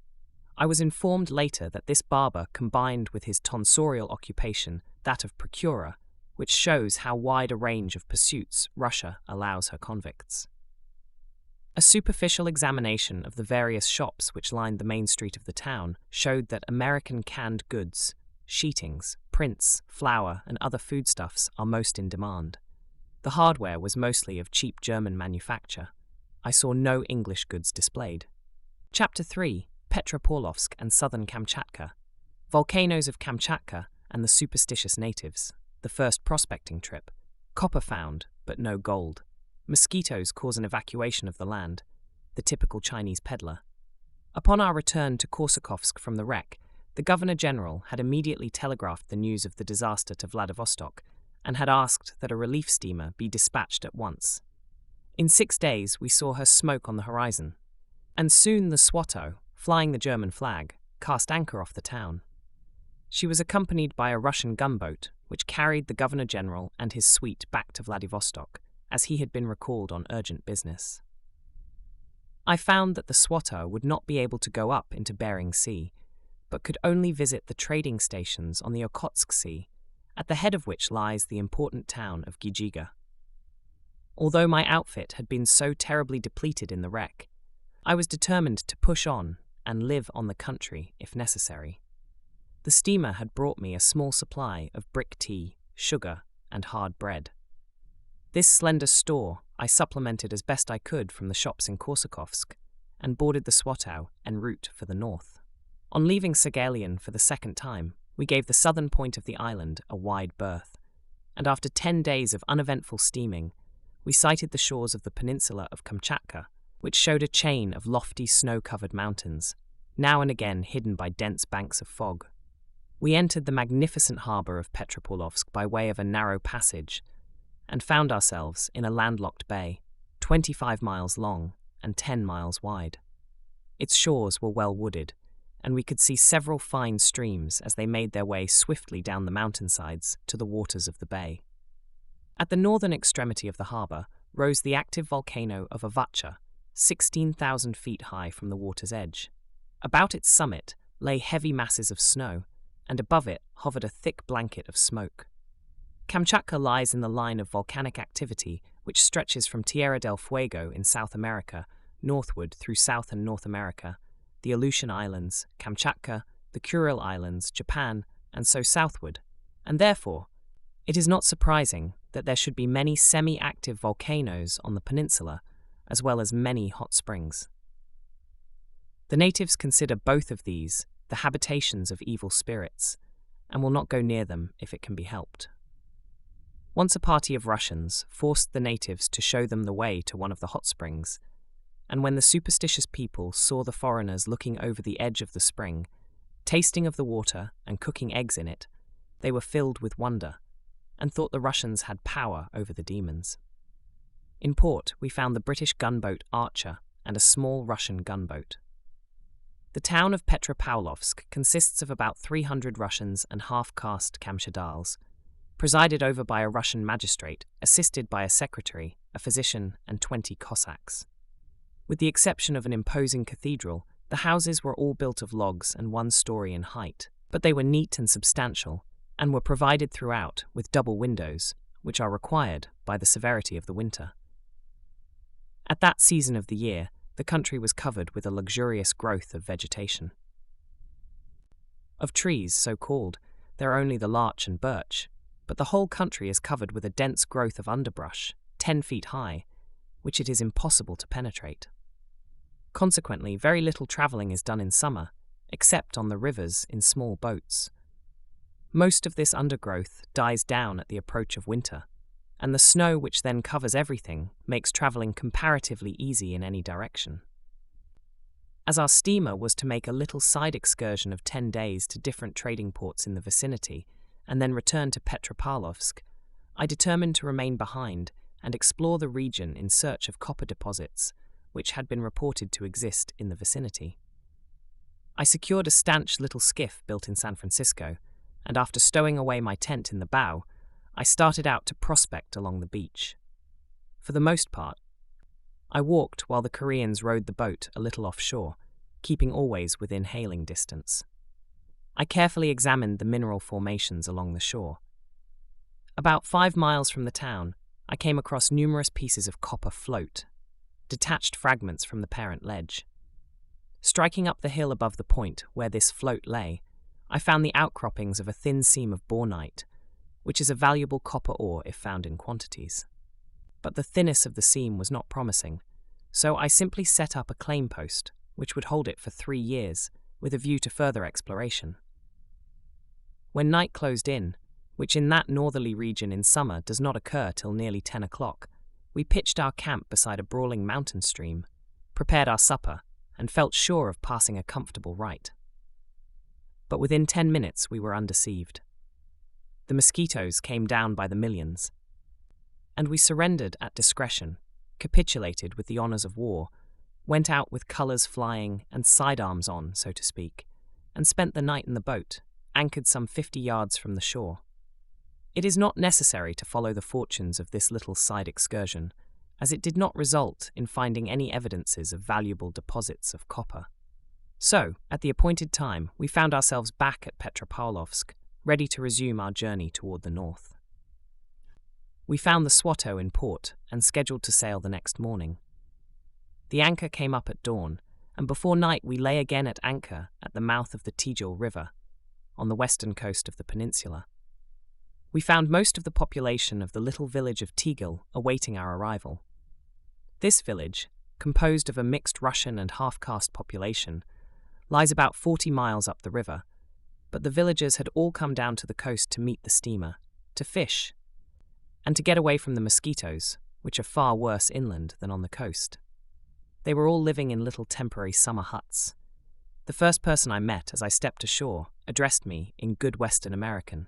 I was informed later that this barber combined with his tonsorial occupation that of procurer, which shows how wide a range of pursuits Russia allows her convicts. A superficial examination of the various shops which lined the main street of the town showed that American canned goods, sheetings, prints, flour, and other foodstuffs are most in demand. The hardware was mostly of cheap German manufacture. I saw no English goods displayed. Chapter 3. Petropaulovsk and southern Kamchatka. Volcanoes of Kamchatka and the superstitious natives. The first prospecting trip. Copper found, but no gold. Mosquitoes cause an evacuation of the land. The typical Chinese peddler. Upon our return to Korsakovsk from the wreck, the Governor-General had immediately telegraphed the news of the disaster to Vladivostok and had asked that a relief steamer be dispatched at once. In 6 days we saw her smoke on the horizon, and soon the Swatow, flying the German flag, cast anchor off the town. She was accompanied by a Russian gunboat, which carried the Governor-General and his suite back to Vladivostok, as he had been recalled on urgent business. I found that the Swatow would not be able to go up into Bering Sea, but could only visit the trading stations on the Okhotsk Sea, at the head of which lies the important town of Ghijiga. Although my outfit had been so terribly depleted in the wreck, I was determined to push on and live on the country if necessary. The steamer had brought me a small supply of brick tea, sugar, and hard bread. This slender store I supplemented as best I could from the shops in Korsakovsk, and boarded the Swatow en route for the north. On leaving Saghalien for the second time, we gave the southern point of the island a wide berth, and after 10 days of uneventful steaming, we sighted the shores of the peninsula of Kamchatka, which showed a chain of lofty snow-covered mountains, now and again hidden by dense banks of fog. We entered the magnificent harbour of Petropaulovsk by way of a narrow passage, and found ourselves in a landlocked bay, 25 miles long and 10 miles wide. Its shores were well wooded, and we could see several fine streams as they made their way swiftly down the mountainsides to the waters of the bay. At the northern extremity of the harbour rose the active volcano of Okhotsk, 16,000 feet high from the water's edge. About its summit lay heavy masses of snow, and above it hovered a thick blanket of smoke. Kamchatka lies in the line of volcanic activity which stretches from Tierra del Fuego in South America northward through South and North America, the Aleutian Islands, Kamchatka, the Kuril Islands, Japan, and so southward, and therefore it is not surprising that there should be many semi-active volcanoes on the peninsula, as well as many hot springs. The natives consider both of these the habitations of evil spirits, and will not go near them if it can be helped. Once a party of Russians forced the natives to show them the way to one of the hot springs, and when the superstitious people saw the foreigners looking over the edge of the spring, tasting of the water and cooking eggs in it, they were filled with wonder, and thought the Russians had power over the demons. In port, we found the British gunboat Archer and a small Russian gunboat. The town of Petropaulovsk consists of about 300 Russians and half-caste Kamchadals, presided over by a Russian magistrate, assisted by a secretary, a physician, and 20 Cossacks. With the exception of an imposing cathedral, the houses were all built of logs and 1 story in height, but they were neat and substantial, and were provided throughout with double windows, which are required by the severity of the winter. At that season of the year, the country was covered with a luxurious growth of vegetation. Of trees, so called, there are only the larch and birch, but the whole country is covered with a dense growth of underbrush, 10 feet high, which it is impossible to penetrate. Consequently, very little travelling is done in summer, except on the rivers in small boats. Most of this undergrowth dies down at the approach of winter, and the snow which then covers everything makes travelling comparatively easy in any direction. As our steamer was to make a little side excursion of 10 days to different trading ports in the vicinity, and then return to Petropaulovsk, I determined to remain behind and explore the region in search of copper deposits, which had been reported to exist in the vicinity. I secured a stanch little skiff built in San Francisco, and after stowing away my tent in the bow, I started out to prospect along the beach. For the most part, I walked while the Koreans rowed the boat a little offshore, keeping always within hailing distance. I carefully examined the mineral formations along the shore. About 5 miles from the town, I came across numerous pieces of copper float, detached fragments from the parent ledge. Striking up the hill above the point where this float lay, I found the outcroppings of a thin seam of bornite, which is a valuable copper ore if found in quantities. But the thinness of the seam was not promising, so I simply set up a claim post, which would hold it for 3 years, with a view to further exploration. When night closed in, which in that northerly region in summer does not occur till nearly 10 o'clock, we pitched our camp beside a brawling mountain stream, prepared our supper, and felt sure of passing a comfortable night. But within 10 minutes we were undeceived. The mosquitoes came down by the millions, and we surrendered at discretion, capitulated with the honours of war, went out with colours flying and sidearms on, so to speak, and spent the night in the boat, anchored some 50 yards from the shore. It is not necessary to follow the fortunes of this little side excursion, as it did not result in finding any evidences of valuable deposits of copper. So, at the appointed time, we found ourselves back at Petropaulovsk, ready to resume our journey toward the north. We found the Swatow in port and scheduled to sail the next morning. The anchor came up at dawn, and before night we lay again at anchor at the mouth of the Tijul River, on the western coast of the peninsula. we found most of the population of the little village of Tegel awaiting our arrival. This village, composed of a mixed Russian and half-caste population, lies about 40 miles up the river, but the villagers had all come down to the coast to meet the steamer, to fish, and to get away from the mosquitoes, which are far worse inland than on the coast. They were all living in little temporary summer huts. The first person I met as I stepped ashore addressed me in good Western American.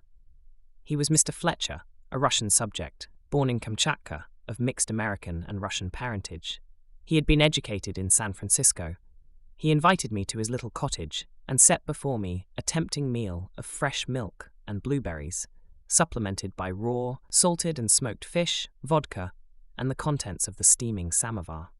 He was Mr. Fletcher, a Russian subject, born in Kamchatka, of mixed American and Russian parentage. He had been educated in San Francisco. He invited me to his little cottage and set before me a tempting meal of fresh milk and blueberries, supplemented by raw, salted and smoked fish, vodka, and the contents of the steaming samovar.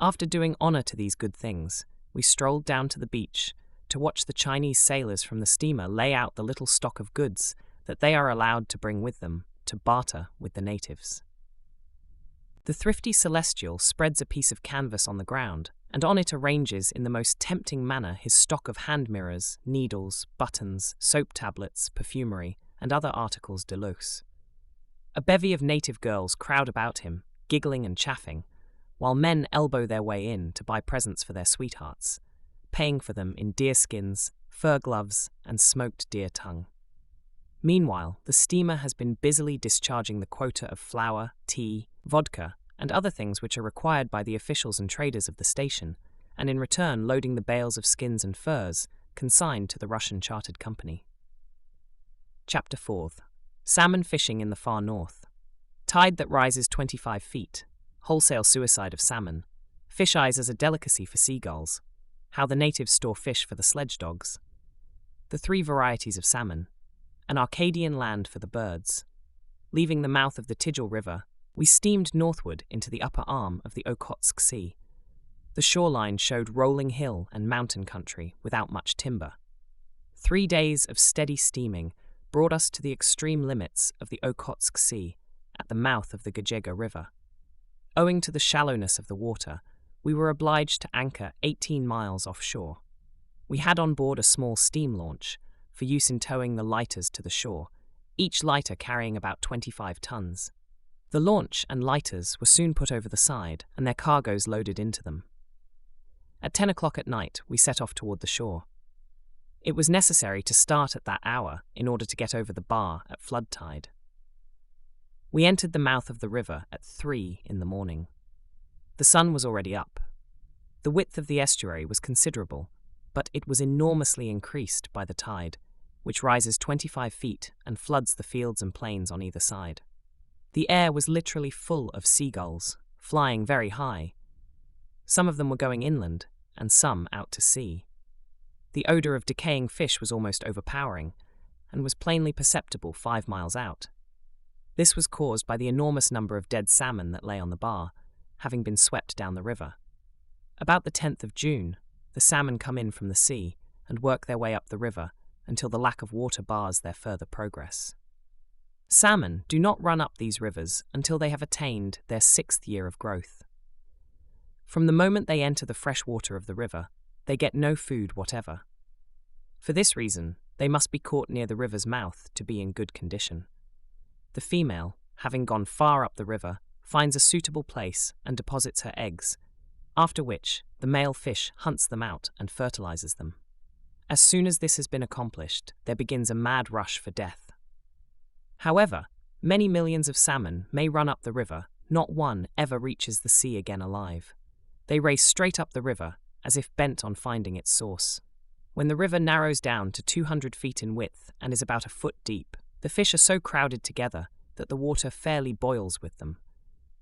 After doing honor to these good things, we strolled down to the beach to watch the Chinese sailors from the steamer lay out the little stock of goods that they are allowed to bring with them to barter with the natives. The thrifty Celestial spreads a piece of canvas on the ground, and on it arranges in the most tempting manner his stock of hand mirrors, needles, buttons, soap tablets, perfumery, and other articles de luxe. A bevy of native girls crowd about him, giggling and chaffing, while men elbow their way in to buy presents for their sweethearts, paying for them in deerskins, fur gloves, and smoked deer tongue. Meanwhile, the steamer has been busily discharging the quota of flour, tea, vodka, and other things which are required by the officials and traders of the station, and in return loading the bales of skins and furs consigned to the Russian chartered company. Chapter 4. Salmon-Fishing in the far north. Tide that rises 25 feet. Wholesale suicide of salmon. Fish eyes as a delicacy for seagulls. How the natives store fish for the sledge dogs. The 3 varieties of salmon. An Arcadian land for the birds. Leaving the mouth of the Tigel River, we steamed northward into the upper arm of the Okhotsk Sea. The shoreline showed rolling hill and mountain country without much timber. 3 days of steady steaming brought us to the extreme limits of the Okhotsk Sea at the mouth of the Ghijiga River. Owing to the shallowness of the water, we were obliged to anchor 18 miles offshore. We had on board a small steam launch for use in towing the lighters to the shore, each lighter carrying about 25 tons. The launch and lighters were soon put over the side and their cargoes loaded into them. At 10 o'clock at night, we set off toward the shore. It was necessary to start at that hour in order to get over the bar at flood tide. We entered the mouth of the river at 3 in the morning. The sun was already up. The width of the estuary was considerable, but it was enormously increased by the tide, which rises 25 feet and floods the fields and plains on either side. The air was literally full of seagulls, flying very high. Some of them were going inland, and some out to sea. The odor of decaying fish was almost overpowering, and was plainly perceptible 5 miles out. This was caused by the enormous number of dead salmon that lay on the bar, having been swept down the river. About the 10th of June, the salmon come in from the sea and work their way up the river until the lack of water bars their further progress. Salmon do not run up these rivers until they have attained their 6th year of growth. From the moment they enter the fresh water of the river, they get no food whatever. For this reason, they must be caught near the river's mouth to be in good condition. The female, having gone far up the river, finds a suitable place and deposits her eggs, after which the male fish hunts them out and fertilizes them. As soon as this has been accomplished, there begins a mad rush for death. However, many millions of salmon may run up the river, not one ever reaches the sea again alive. They race straight up the river, as if bent on finding its source. When the river narrows down to 200 feet in width and is about a foot deep, the fish are so crowded together that the water fairly boils with them.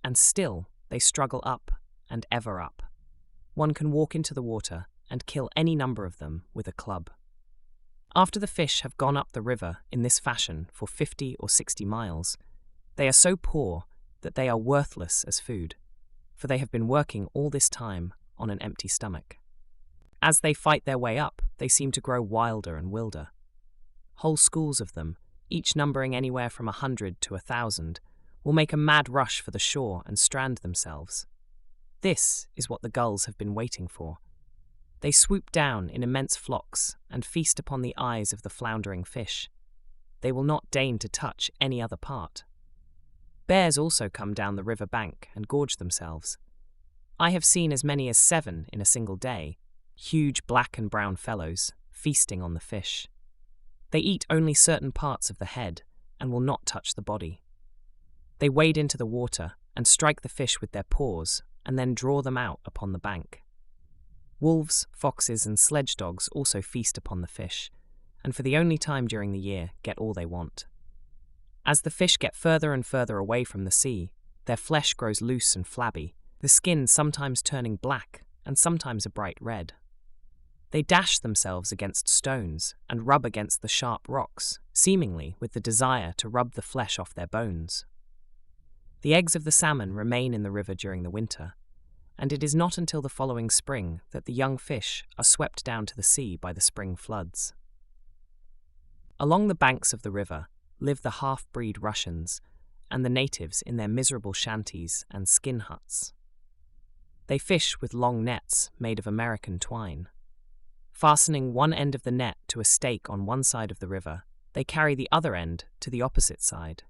And still, they struggle up and ever up. One can walk into the water and kill any number of them with a club. After the fish have gone up the river in this fashion for 50 or 60 miles, they are so poor that they are worthless as food, for they have been working all this time on an empty stomach. As they fight their way up, they seem to grow wilder and wilder. Whole schools of them, each numbering anywhere from 100 to 1,000, will make a mad rush for the shore and strand themselves. This is what the gulls have been waiting for. They swoop down in immense flocks and feast upon the eyes of the floundering fish. they will not deign to touch any other part. Bears also come down the river bank and gorge themselves. I have seen as many as 7 in a single day, huge black and brown fellows, feasting on the fish. They eat only certain parts of the head and will not touch the body. They wade into the water and strike the fish with their paws and then draw them out upon the bank. Wolves, foxes, and sledge dogs also feast upon the fish, and for the only time during the year get all they want. As the fish get further and further away from the sea, their flesh grows loose and flabby, the skin sometimes turning black and sometimes a bright red. They dash themselves against stones and rub against the sharp rocks, seemingly with the desire to rub the flesh off their bones. The eggs of the salmon remain in the river during the winter, and it is not until the following spring that the young fish are swept down to the sea by the spring floods. Along the banks of the river live the half-breed Russians and the natives in their miserable shanties and skin huts. They fish with long nets made of American twine. Fastening one end of the net to a stake on one side of the river, they carry the other end to the opposite side.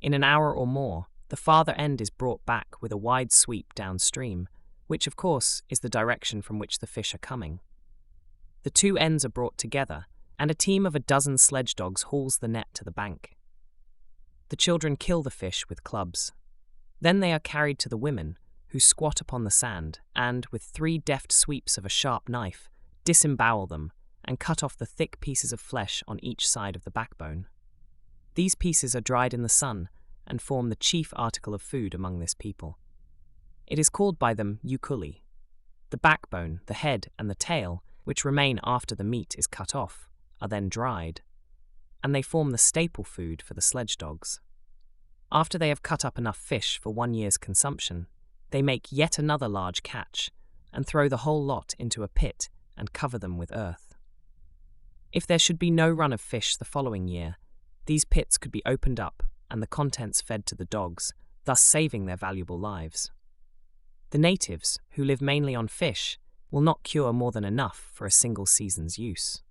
In an hour or more, the farther end is brought back with a wide sweep downstream, which of course is the direction from which the fish are coming. The two ends are brought together, and a team of 12 sledge dogs hauls the net to the bank. The children kill the fish with clubs. Then they are carried to the women, who squat upon the sand and, with 3 deft sweeps of a sharp knife, disembowel them and cut off the thick pieces of flesh on each side of the backbone. These pieces are dried in the sun and form the chief article of food among this people. It is called by them ukuli. The backbone, the head, and the tail, which remain after the meat is cut off, are then dried, and they form the staple food for the sledge dogs. After they have cut up enough fish for 1 year's consumption, they make yet another large catch and throw the whole lot into a pit and cover them with earth. If there should be no run of fish the following year, these pits could be opened up and the contents fed to the dogs, thus saving their valuable lives. The natives, who live mainly on fish, will not cure more than enough for a single season's use.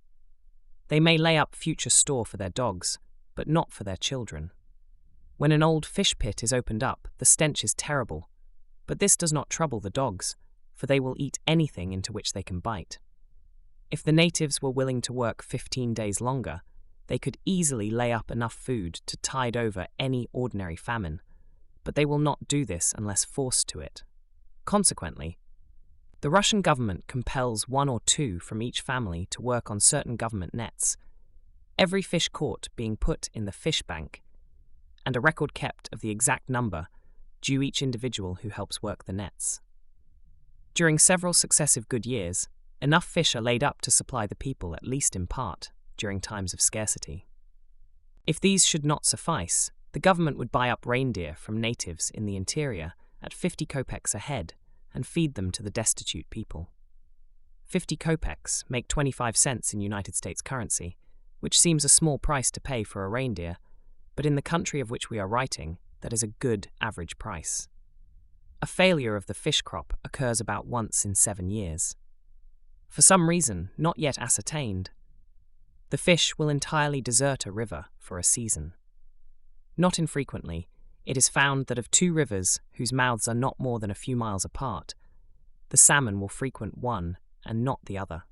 They may lay up future store for their dogs, but not for their children. When an old fish pit is opened up, the stench is terrible, but this does not trouble the dogs, for they will eat anything into which they can bite. If the natives were willing to work 15 days longer, they could easily lay up enough food to tide over any ordinary famine, but they will not do this unless forced to it. Consequently, the Russian government compels 1 or 2 from each family to work on certain government nets, every fish caught being put in the fish bank, and a record kept of the exact number due each individual who helps work the nets. During several successive good years, enough fish are laid up to supply the people, at least in part, during times of scarcity. If these should not suffice, the government would buy up reindeer from natives in the interior at 50 kopecks a head and feed them to the destitute people. 50 kopecks make 25 cents in United States currency, which seems a small price to pay for a reindeer, but in the country of which we are writing, that is a good average price. A failure of the fish crop occurs about once in 7 years. For some reason not yet ascertained, the fish will entirely desert a river for a season. Not infrequently, it is found that of 2 rivers whose mouths are not more than a few miles apart, the salmon will frequent one and not the other.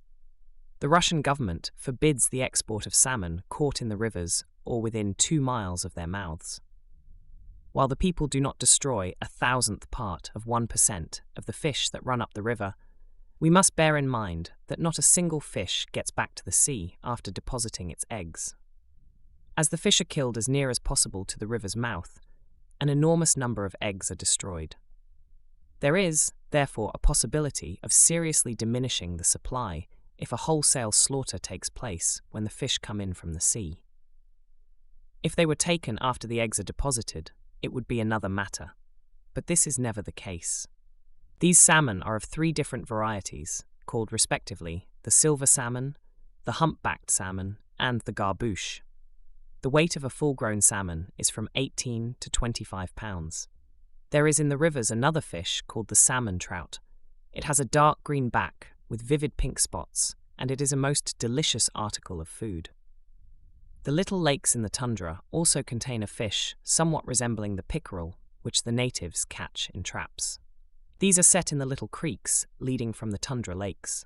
The Russian government forbids the export of salmon caught in the rivers or within 2 miles of their mouths. While the people do not destroy 1,000th part of 1% of the fish that run up the river, we must bear in mind that not a single fish gets back to the sea after depositing its eggs. As the fish are killed as near as possible to the river's mouth, an enormous number of eggs are destroyed. There is, therefore, a possibility of seriously diminishing the supply if a wholesale slaughter takes place when the fish come in from the sea. If they were taken after the eggs are deposited, it would be another matter, but this is never the case. These salmon are of 3 different varieties, called respectively the silver salmon, the humpbacked salmon, and the garbouche. The weight of a full-grown salmon is from 18 to 25 pounds. There is in the rivers another fish called the salmon trout. It has a dark green back with vivid pink spots, and it is a most delicious article of food. The little lakes in the tundra also contain a fish somewhat resembling the pickerel, which the natives catch in traps. These are set in the little creeks leading from the tundra lakes.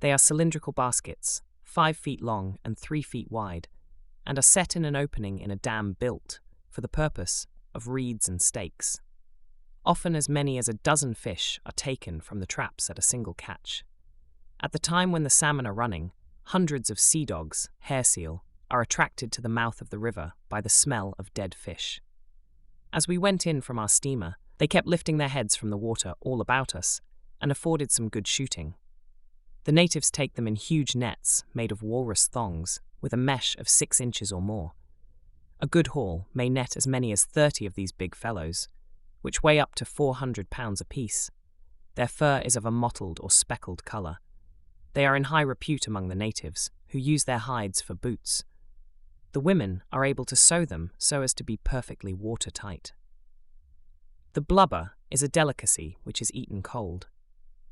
They are cylindrical baskets, 5 feet long and 3 feet wide, and are set in an opening in a dam built for the purpose of reeds and stakes. Often as many as a dozen fish are taken from the traps at a single catch. At the time when the salmon are running, hundreds of sea dogs, hair seal, are attracted to the mouth of the river by the smell of dead fish. As we went in from our steamer, they kept lifting their heads from the water all about us and afforded some good shooting. The natives take them in huge nets made of walrus thongs with a mesh of 6 inches or more. A good haul may net as many as 30 of these big fellows, which weigh up to 400 pounds apiece. Their fur is of a mottled or speckled colour. They are in high repute among the natives, who use their hides for boots. The women are able to sew them so as to be perfectly watertight. The blubber is a delicacy which is eaten cold.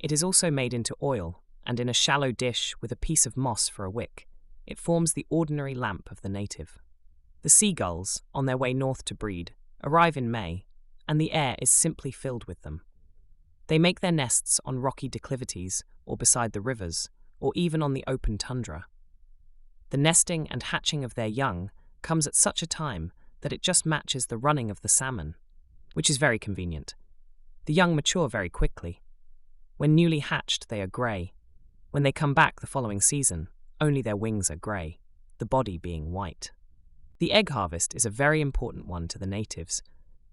It is also made into oil, and in a shallow dish with a piece of moss for a wick, it forms the ordinary lamp of the native. The seagulls, on their way north to breed, arrive in May, and the air is simply filled with them. They make their nests on rocky declivities, or beside the rivers, or even on the open tundra. The nesting and hatching of their young comes at such a time that it just matches the running of the salmon, which is very convenient. The young mature very quickly. When newly hatched, they are grey. When they come back the following season, only their wings are grey, the body being white. The egg harvest is a very important one to the natives,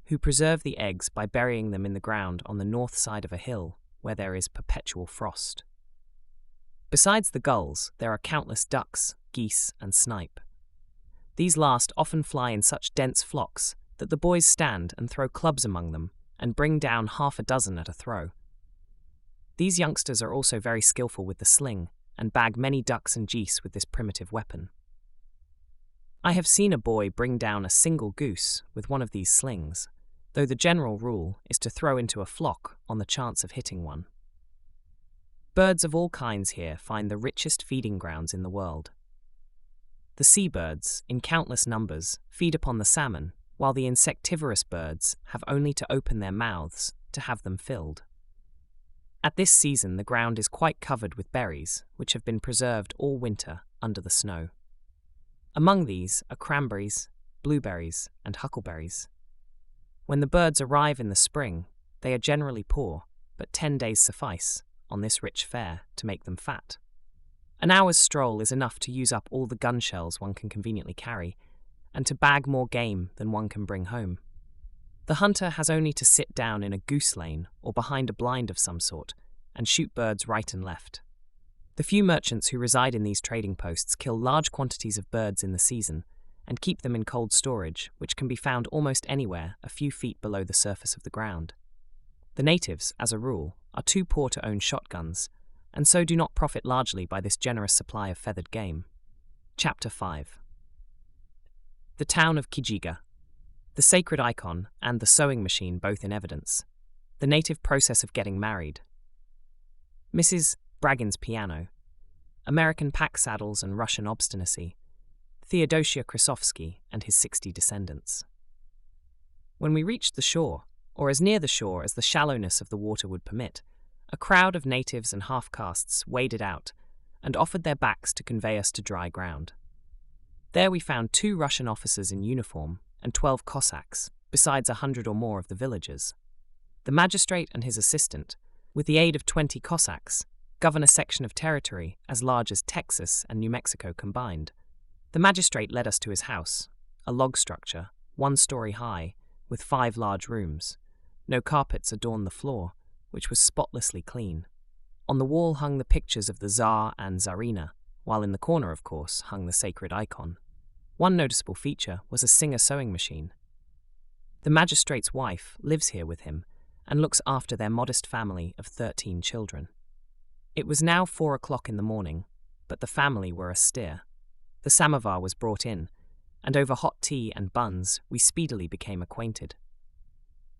who preserve the eggs by burying them in the ground on the north side of a hill where there is perpetual frost. Besides the gulls, there are countless ducks, geese, and snipe. These last often fly in such dense flocks that the boys stand and throw clubs among them and bring down half a dozen at a throw. These youngsters are also very skillful with the sling and bag many ducks and geese with this primitive weapon. I have seen a boy bring down a single goose with one of these slings, though the general rule is to throw into a flock on the chance of hitting one. Birds of all kinds here find the richest feeding grounds in the world. The seabirds, in countless numbers, feed upon the salmon, while the insectivorous birds have only to open their mouths to have them filled. At this season the ground is quite covered with berries, which have been preserved all winter under the snow. Among these are cranberries, blueberries, and huckleberries. When the birds arrive in the spring, they are generally poor, but 10 days suffice on this rich fare to make them fat. An hour's stroll is enough to use up all the gun shells one can conveniently carry, and to bag more game than one can bring home. The hunter has only to sit down in a goose lane or behind a blind of some sort and shoot birds right and left. The few merchants who reside in these trading posts kill large quantities of birds in the season and keep them in cold storage, which can be found almost anywhere a few feet below the surface of the ground. The natives, as a rule, are too poor to own shotguns, and so do not profit largely by this generous supply of feathered game. Chapter 5. The Town of Ghijiga. The sacred icon and the sewing machine both in evidence. The native process of getting married. Mrs. Bragin's piano. American pack saddles and Russian obstinacy. Theodosia Krasovsky and his 60 descendants. When we reached the shore, or as near the shore as the shallowness of the water would permit, a crowd of natives and half-castes waded out and offered their backs to convey us to dry ground. There we found 2 Russian officers in uniform and 12 Cossacks, besides 100 or more of the villagers. The magistrate and his assistant, with the aid of 20 Cossacks, govern a section of territory as large as Texas and New Mexico combined. The magistrate led us to his house, a log structure, 1 story high, with 5 large rooms. No carpets adorned the floor, which was spotlessly clean. On the wall hung the pictures of the Tsar and Tsarina, while in the corner, of course, hung the sacred icon. One noticeable feature was a Singer sewing machine. The magistrate's wife lives here with him and looks after their modest family of 13 children. It was now 4 o'clock in the morning, but the family were astir. The samovar was brought in, and over hot tea and buns we speedily became acquainted.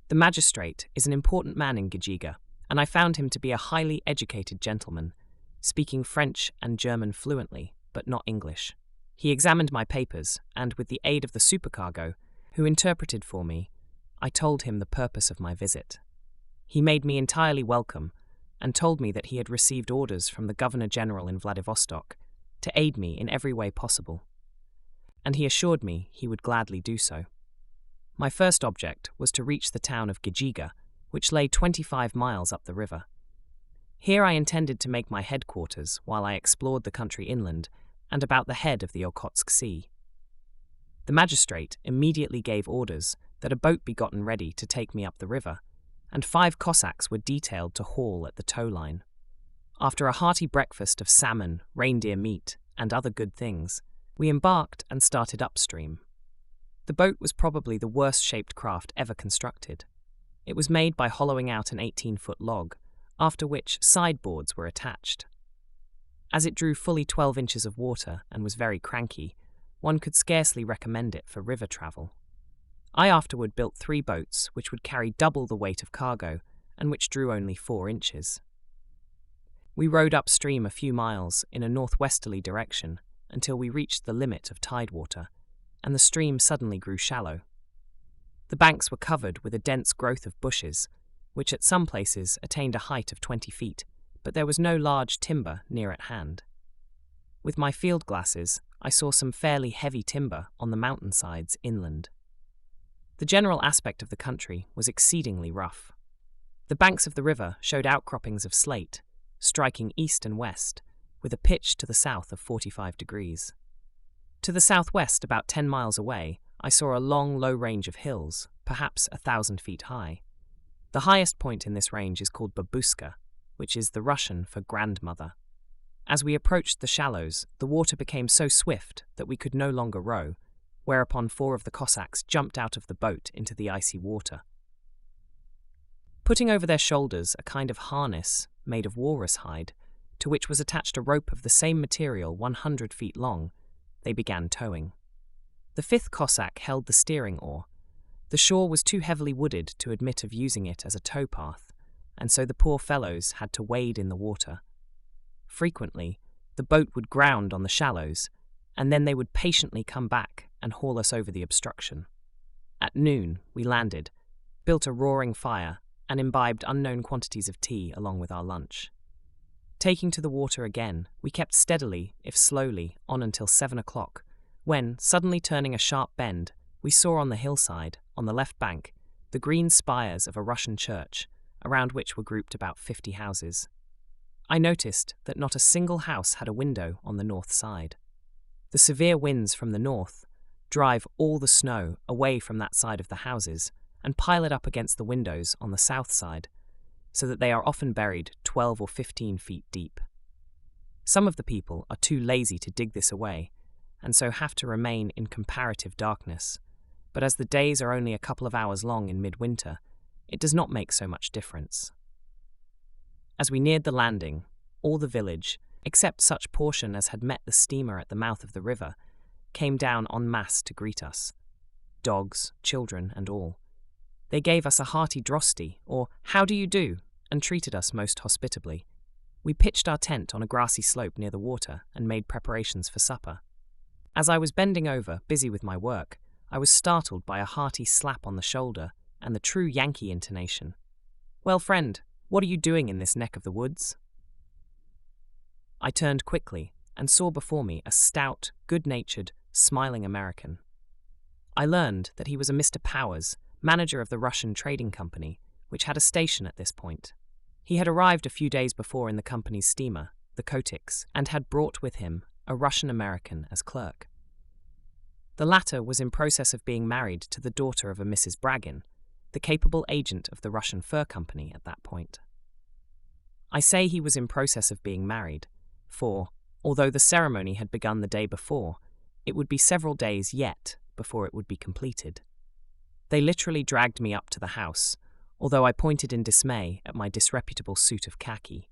The magistrate is an important man in Ghijiga, and I found him to be a highly educated gentleman, speaking French and German fluently, but not English. He examined my papers, and with the aid of the supercargo, who interpreted for me, I told him the purpose of my visit. He made me entirely welcome, and told me that he had received orders from the Governor-General in Vladivostok to aid me in every way possible, and he assured me he would gladly do so. My first object was to reach the town of Ghijiga, which lay 25 miles up the river. Here I intended to make my headquarters while I explored the country inland and about the head of the Okhotsk Sea. The magistrate immediately gave orders that a boat be gotten ready to take me up the river, and 5 Cossacks were detailed to haul at the tow line. After a hearty breakfast of salmon, reindeer meat, and other good things, we embarked and started upstream. The boat was probably the worst-shaped craft ever constructed. It was made by hollowing out an 18-foot log, after which sideboards were attached. As it drew fully 12 inches of water and was very cranky, one could scarcely recommend it for river travel. I afterward built 3 boats which would carry double the weight of cargo and which drew only 4 inches. We rowed upstream a few miles in a northwesterly direction until we reached the limit of tidewater, and the stream suddenly grew shallow. The banks were covered with a dense growth of bushes, which at some places attained a height of 20 feet, but there was no large timber near at hand. With my field glasses, I saw some fairly heavy timber on the mountainsides inland. The general aspect of the country was exceedingly rough. The banks of the river showed outcroppings of slate, striking east and west, with a pitch to the south of 45 degrees. To the southwest, about 10 miles away, I saw a long, low range of hills, perhaps 1,000 feet high. The highest point in this range is called Babushka, which is the Russian for grandmother. As we approached the shallows, the water became so swift that we could no longer row, whereupon 4 of the Cossacks jumped out of the boat into the icy water. Putting over their shoulders a kind of harness made of walrus hide, to which was attached a rope of the same material 100 feet long, they began towing. The 5th Cossack held the steering oar. The shore was too heavily wooded to admit of using it as a tow path, and so the poor fellows had to wade in the water. Frequently, the boat would ground on the shallows, and then they would patiently come back and haul us over the obstruction. At noon, we landed, built a roaring fire, and imbibed unknown quantities of tea along with our lunch. Taking to the water again, we kept steadily, if slowly, on until 7 o'clock, when, suddenly turning a sharp bend, we saw on the hillside, on the left bank, the green spires of a Russian church, around which were grouped about 50 houses. I noticed that not a single house had a window on the north side. The severe winds from the north drive all the snow away from that side of the houses and pile it up against the windows on the south side, so that they are often buried 12 or 15 feet deep. Some of the people are too lazy to dig this away, and so have to remain in comparative darkness, but as the days are only a couple of hours long in midwinter, it does not make so much difference. As we neared the landing, all the village, except such portion as had met the steamer at the mouth of the river, came down en masse to greet us. Dogs, children, and all. They gave us a hearty drosti, or how do you do, and treated us most hospitably. We pitched our tent on a grassy slope near the water and made preparations for supper. As I was bending over, busy with my work, I was startled by a hearty slap on the shoulder and the true Yankee intonation. "Well, friend, what are you doing in this neck of the woods?" I turned quickly and saw before me a stout, good-natured, smiling American. I learned that he was a Mr. Powers, manager of the Russian trading company, which had a station at this point. He had arrived a few days before in the company's steamer, the Korak, and had brought with him a Russian-American as clerk. The latter was in process of being married to the daughter of a Mrs. Bragin, the capable agent of the Russian Fur Company at that point. I say he was in process of being married, for, although the ceremony had begun the day before, it would be several days yet before it would be completed. They literally dragged me up to the house, although I pointed in dismay at my disreputable suit of khaki.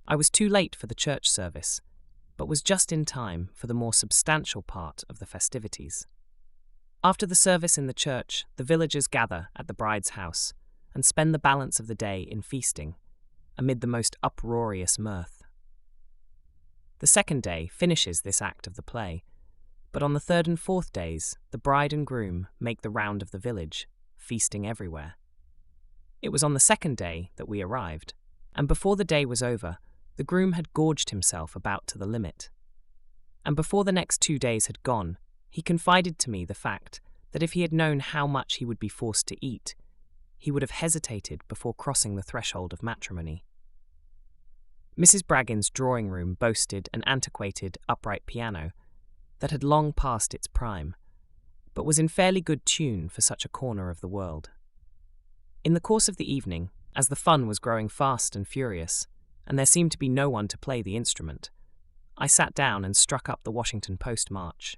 I was too late for the church service, but was just in time for the more substantial part of the festivities. After the service in the church, the villagers gather at the bride's house and spend the balance of the day in feasting, amid the most uproarious mirth. The second day finishes this act of the play, But on the third and fourth days, the bride and groom make the round of the village, feasting everywhere. It was on the second day that we arrived, and before the day was over, the groom had gorged himself about to the limit. And before the next 2 days had gone, he confided to me the fact that if he had known how much he would be forced to eat, he would have hesitated before crossing the threshold of matrimony. Mrs. Braggin's drawing room boasted an antiquated upright piano that had long passed its prime, but was in fairly good tune for such a corner of the world. In the course of the evening, as the fun was growing fast and furious, and there seemed to be no one to play the instrument, I sat down and struck up the Washington Post march.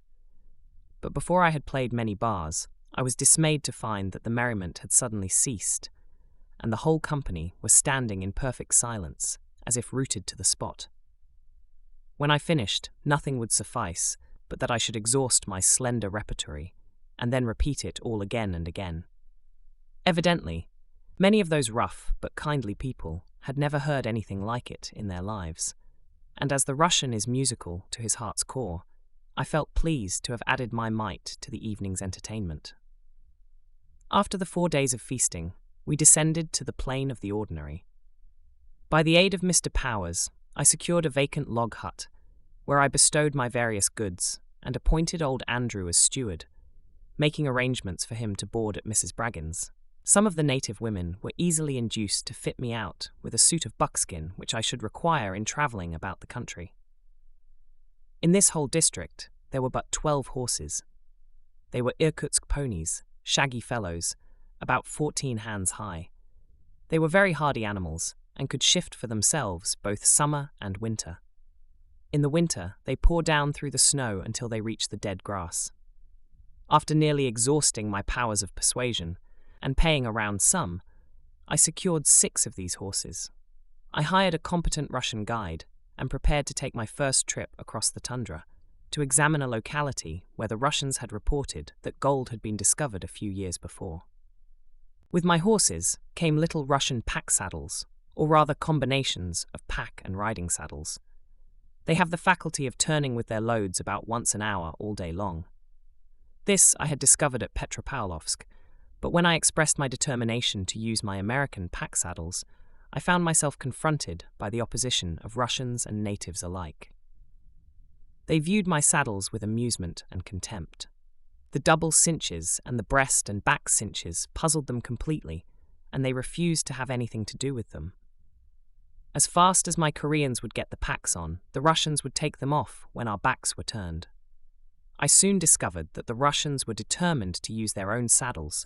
But before I had played many bars, I was dismayed to find that the merriment had suddenly ceased, and the whole company was standing in perfect silence, as if rooted to the spot. When I finished, nothing would suffice but that I should exhaust my slender repertory, and then repeat it all again and again. Evidently, many of those rough but kindly people had never heard anything like it in their lives, and as the Russian is musical to his heart's core, I felt pleased to have added my mite to the evening's entertainment. After the 4 days of feasting, we descended to the plain of the ordinary. By the aid of Mr. Powers, I secured a vacant log hut, where I bestowed my various goods and appointed old Andrew as steward, making arrangements for him to board at Mrs. Braggin's. Some of the native women were easily induced to fit me out with a suit of buckskin which I should require in travelling about the country. In this whole district, there were but 12 horses. They were Irkutsk ponies, shaggy fellows, about 14 hands high. They were very hardy animals and could shift for themselves both summer and winter. In the winter, they pour down through the snow until they reach the dead grass. After nearly exhausting my powers of persuasion and paying a round sum, I secured 6 of these horses. I hired a competent Russian guide and prepared to take my first trip across the tundra to examine a locality where the Russians had reported that gold had been discovered a few years before. With my horses came little Russian pack saddles, or rather combinations of pack and riding saddles. They have the faculty of turning with their loads about once an hour all day long. This I had discovered at Petropaulovsk, but when I expressed my determination to use my American pack saddles, I found myself confronted by the opposition of Russians and natives alike. They viewed my saddles with amusement and contempt. The double cinches and the breast and back cinches puzzled them completely, and they refused to have anything to do with them. As fast as my Koreans would get the packs on, the Russians would take them off when our backs were turned. I soon discovered that the Russians were determined to use their own saddles,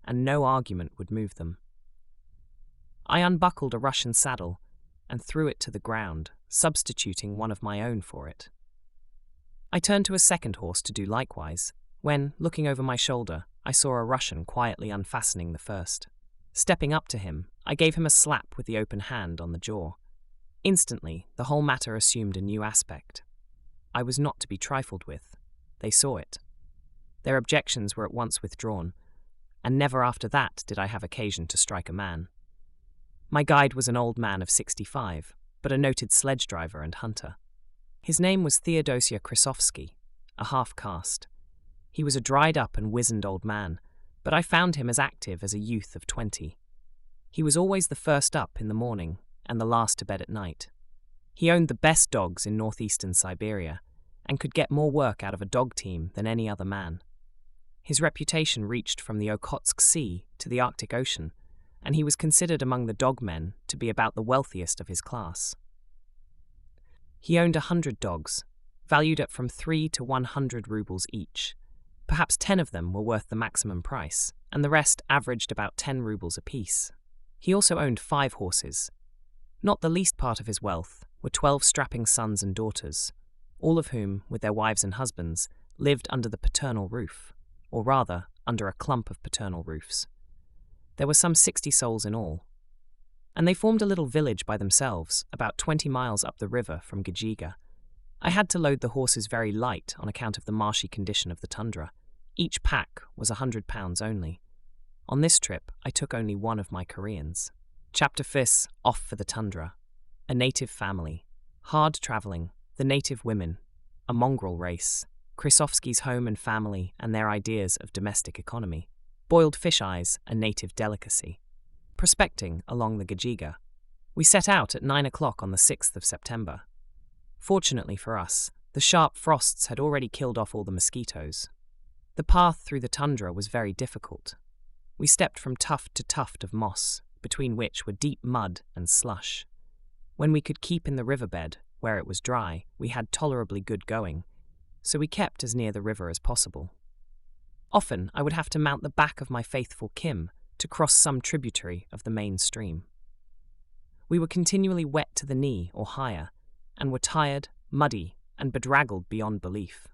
and no argument would move them. I unbuckled a Russian saddle and threw it to the ground, substituting one of my own for it. I turned to a second horse to do likewise, when, looking over my shoulder, I saw a Russian quietly unfastening the first. Stepping up to him, I gave him a slap with the open hand on the jaw. Instantly, the whole matter assumed a new aspect. I was not to be trifled with. They saw it. Their objections were at once withdrawn, and never after that did I have occasion to strike a man. My guide was an old man of 65, but a noted sledge driver and hunter. His name was Theodosia Krasovsky, a half-caste. He was a dried-up and wizened old man, but I found him as active as a youth of 20. He was always the first up in the morning and the last to bed at night. He owned the best dogs in northeastern Siberia and could get more work out of a dog team than any other man. His reputation reached from the Okhotsk Sea to the Arctic Ocean, and he was considered among the dogmen to be about the wealthiest of his class. He owned 100 dogs, valued at from 3 to 100 rubles each. Perhaps 10 of them were worth the maximum price, and the rest averaged about 10 rubles apiece. He also owned 5 horses. Not the least part of his wealth were 12 strapping sons and daughters, all of whom, with their wives and husbands, lived under the paternal roof, or rather, under a clump of paternal roofs. There were some 60 souls in all, and they formed a little village by themselves, about 20 miles up the river from Ghijiga. I had to load the horses very light on account of the marshy condition of the tundra. Each pack was 100 pounds only. On this trip, I took only one of my Koreans. Chapter 5: Off for the Tundra. A native family. Hard travelling. The native women. A mongrel race. Krysovsky's home and family and their ideas of domestic economy. Boiled fish eyes, a native delicacy. Prospecting along the Ghijiga. We set out at 9 o'clock on the 6th of September. Fortunately for us, the sharp frosts had already killed off all the mosquitoes. The path through the tundra was very difficult. We stepped from tuft to tuft of moss, between which were deep mud and slush. When we could keep in the riverbed, where it was dry, we had tolerably good going, so we kept as near the river as possible. Often I would have to mount the back of my faithful Kim to cross some tributary of the main stream. We were continually wet to the knee or higher, and were tired, muddy, and bedraggled beyond belief.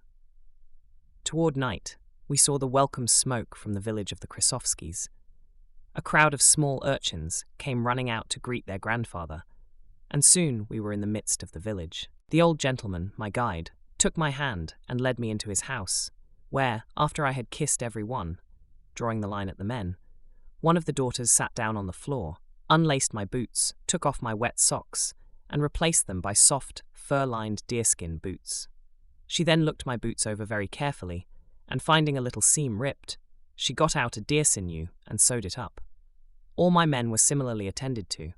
Toward night, we saw the welcome smoke from the village of the Krysovskys. A crowd of small urchins came running out to greet their grandfather, and soon we were in the midst of the village. The old gentleman, my guide, took my hand and led me into his house, where, after I had kissed every one, drawing the line at the men, one of the daughters sat down on the floor, unlaced my boots, took off my wet socks, and replaced them by soft, fur-lined deerskin boots. She then looked my boots over very carefully, and finding a little seam ripped, she got out a deer sinew and sewed it up. All my men were similarly attended to.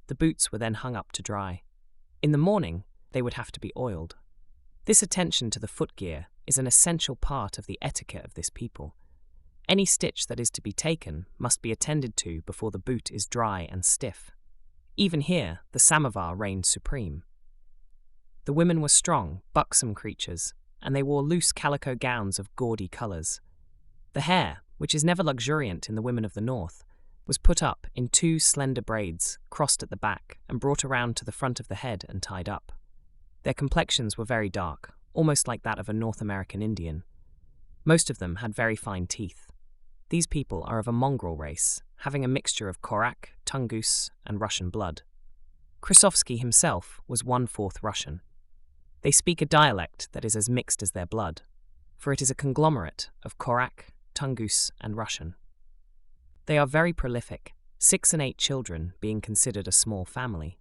The boots were then hung up to dry. In the morning, they would have to be oiled. This attention to the footgear is an essential part of the etiquette of this people. Any stitch that is to be taken must be attended to before the boot is dry and stiff. Even here, the samovar reigned supreme. The women were strong, buxom creatures, and they wore loose calico gowns of gaudy colours. The hair, which is never luxuriant in the women of the north, was put up in 2 slender braids, crossed at the back, and brought around to the front of the head and tied up. Their complexions were very dark, almost like that of a North American Indian. Most of them had very fine teeth. These people are of a mongrel race, having a mixture of Korak, Tunguse, and Russian blood. Krysovsky himself was 1/4 Russian. They speak a dialect that is as mixed as their blood, for it is a conglomerate of Korak, Tunguse, and Russian. They are very prolific, 6 and 8 children being considered a small family.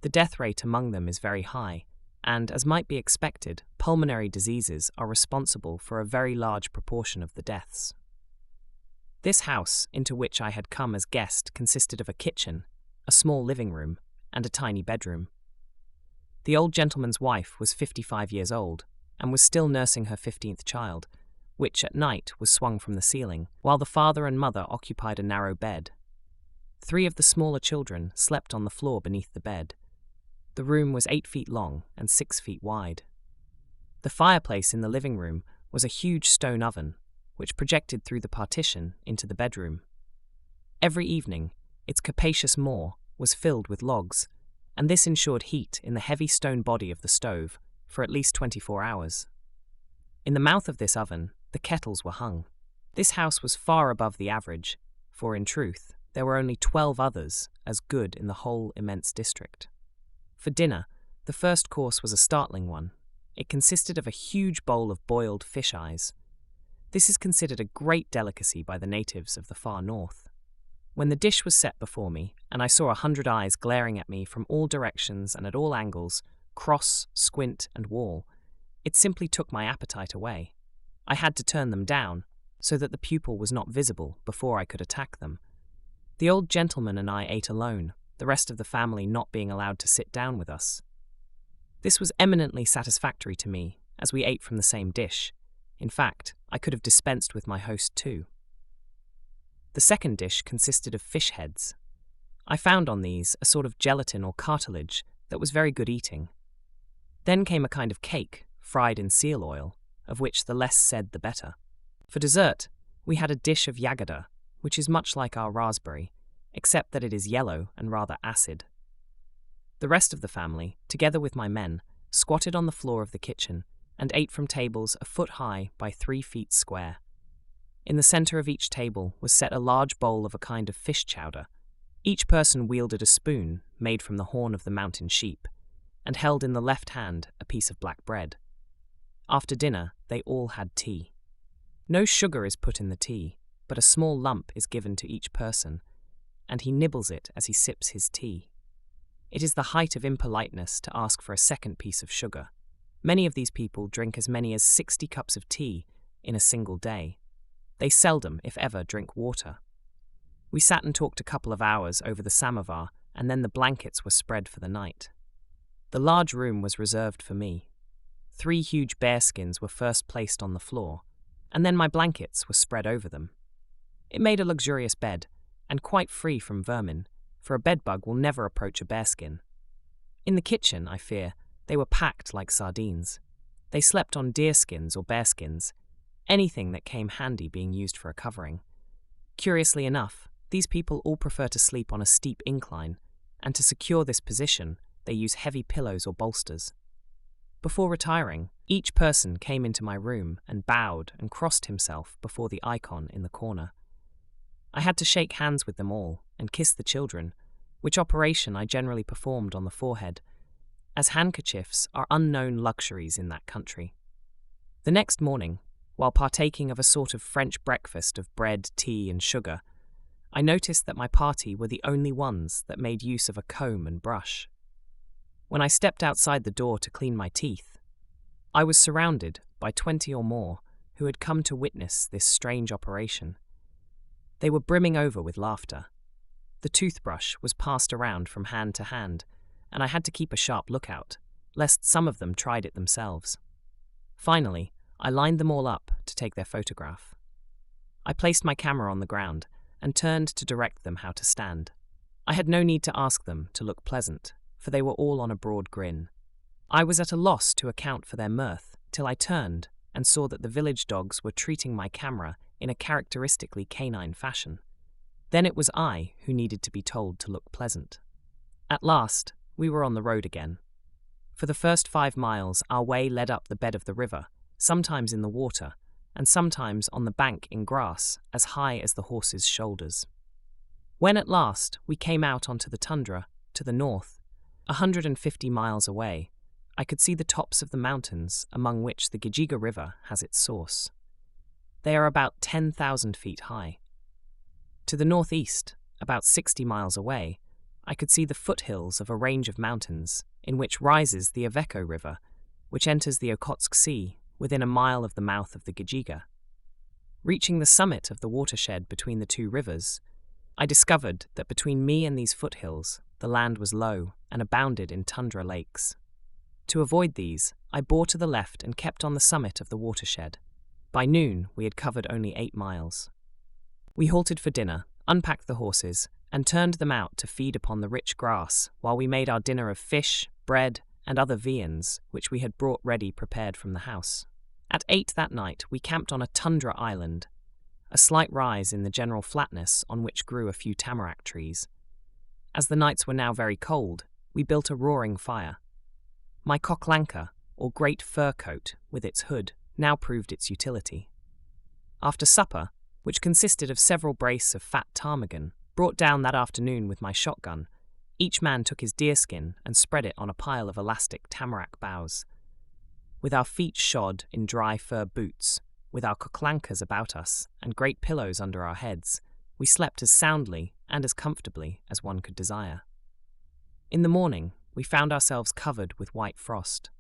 The death rate among them is very high, and, as might be expected, pulmonary diseases are responsible for a very large proportion of the deaths. This house, into which I had come as guest, consisted of a kitchen, a small living room, and a tiny bedroom. The old gentleman's wife was 55 years old, and was still nursing her 15th child, which at night was swung from the ceiling, while the father and mother occupied a narrow bed. 3 of the smaller children slept on the floor beneath the bed. The room was 8 feet long and 6 feet wide. The fireplace in the living room was a huge stone oven, which projected through the partition into the bedroom. Every evening, its capacious maw was filled with logs, and this ensured heat in the heavy stone body of the stove for at least 24 hours. In the mouth of this oven, the kettles were hung. This house was far above the average, for in truth, there were only 12 others as good in the whole immense district. For dinner, the first course was a startling one. It consisted of a huge bowl of boiled fish eyes. This is considered a great delicacy by the natives of the far north. When the dish was set before me, and I saw 100 eyes glaring at me from all directions and at all angles, cross, squint, and wall, it simply took my appetite away. I had to turn them down, so that the pupil was not visible before I could attack them. The old gentleman and I ate alone, the rest of the family not being allowed to sit down with us. This was eminently satisfactory to me, as we ate from the same dish. In fact, I could have dispensed with my host too. The second dish consisted of fish heads. I found on these a sort of gelatin or cartilage that was very good eating. Then came a kind of cake, fried in seal oil, of which the less said the better. For dessert, we had a dish of yagada, which is much like our raspberry, except that it is yellow and rather acid. The rest of the family, together with my men, squatted on the floor of the kitchen and ate from tables a foot high by 3 feet square. In the center of each table was set a large bowl of a kind of fish chowder. Each person wielded a spoon made from the horn of the mountain sheep, and held in the left hand a piece of black bread. After dinner, they all had tea. No sugar is put in the tea, but a small lump is given to each person, and he nibbles it as he sips his tea. It is the height of impoliteness to ask for a second piece of sugar. Many of these people drink as many as 60 cups of tea in a single day. They seldom, if ever, drink water. We sat and talked a couple of hours over the samovar, and then the blankets were spread for the night. The large room was reserved for me. 3 huge bearskins were first placed on the floor, and then my blankets were spread over them. It made a luxurious bed, and quite free from vermin, for a bedbug will never approach a bearskin. In the kitchen, I fear, they were packed like sardines. They slept on deerskins or bearskins, anything that came handy being used for a covering. Curiously enough, these people all prefer to sleep on a steep incline, and to secure this position, they use heavy pillows or bolsters. Before retiring, each person came into my room and bowed and crossed himself before the icon in the corner. I had to shake hands with them all and kiss the children, which operation I generally performed on the forehead, as handkerchiefs are unknown luxuries in that country. The next morning, while partaking of a sort of French breakfast of bread, tea, and sugar, I noticed that my party were the only ones that made use of a comb and brush. When I stepped outside the door to clean my teeth, I was surrounded by 20 or more who had come to witness this strange operation. They were brimming over with laughter. The toothbrush was passed around from hand to hand, and I had to keep a sharp lookout, lest some of them tried it themselves. Finally, I lined them all up to take their photograph. I placed my camera on the ground and turned to direct them how to stand. I had no need to ask them to look pleasant, for they were all on a broad grin. I was at a loss to account for their mirth till I turned and saw that the village dogs were treating my camera in a characteristically canine fashion. Then it was I who needed to be told to look pleasant. At last, we were on the road again. For the first 5 miles, our way led up the bed of the river, sometimes in the water, and sometimes on the bank in grass as high as the horses' shoulders. When at last we came out onto the tundra, to the north, 150 miles away, I could see the tops of the mountains among which the Ghijiga River has its source. They are about 10,000 feet high. To the northeast, about 60 miles away, I could see the foothills of a range of mountains in which rises the Iveco River, which enters the Okhotsk Sea within a mile of the mouth of the Ghijiga. Reaching the summit of the watershed between the 2 rivers, I discovered that between me and these foothills, the land was low and abounded in tundra lakes. To avoid these, I bore to the left and kept on the summit of the watershed. By noon, we had covered only 8 miles. We halted for dinner, unpacked the horses, and turned them out to feed upon the rich grass while we made our dinner of fish, bread, and other viands which we had brought ready prepared from the house. At 8 that night, we camped on a tundra island, a slight rise in the general flatness on which grew a few tamarack trees. As the nights were now very cold, we built a roaring fire. My koklanka, or great fur coat with its hood, now proved its utility. After supper, which consisted of several brace of fat ptarmigan, brought down that afternoon with my shotgun, each man took his deerskin and spread it on a pile of elastic tamarack boughs. With our feet shod in dry fur boots, with our koklankas about us and great pillows under our heads, we slept as soundly and as comfortably as one could desire. In the morning, we found ourselves covered with white frost.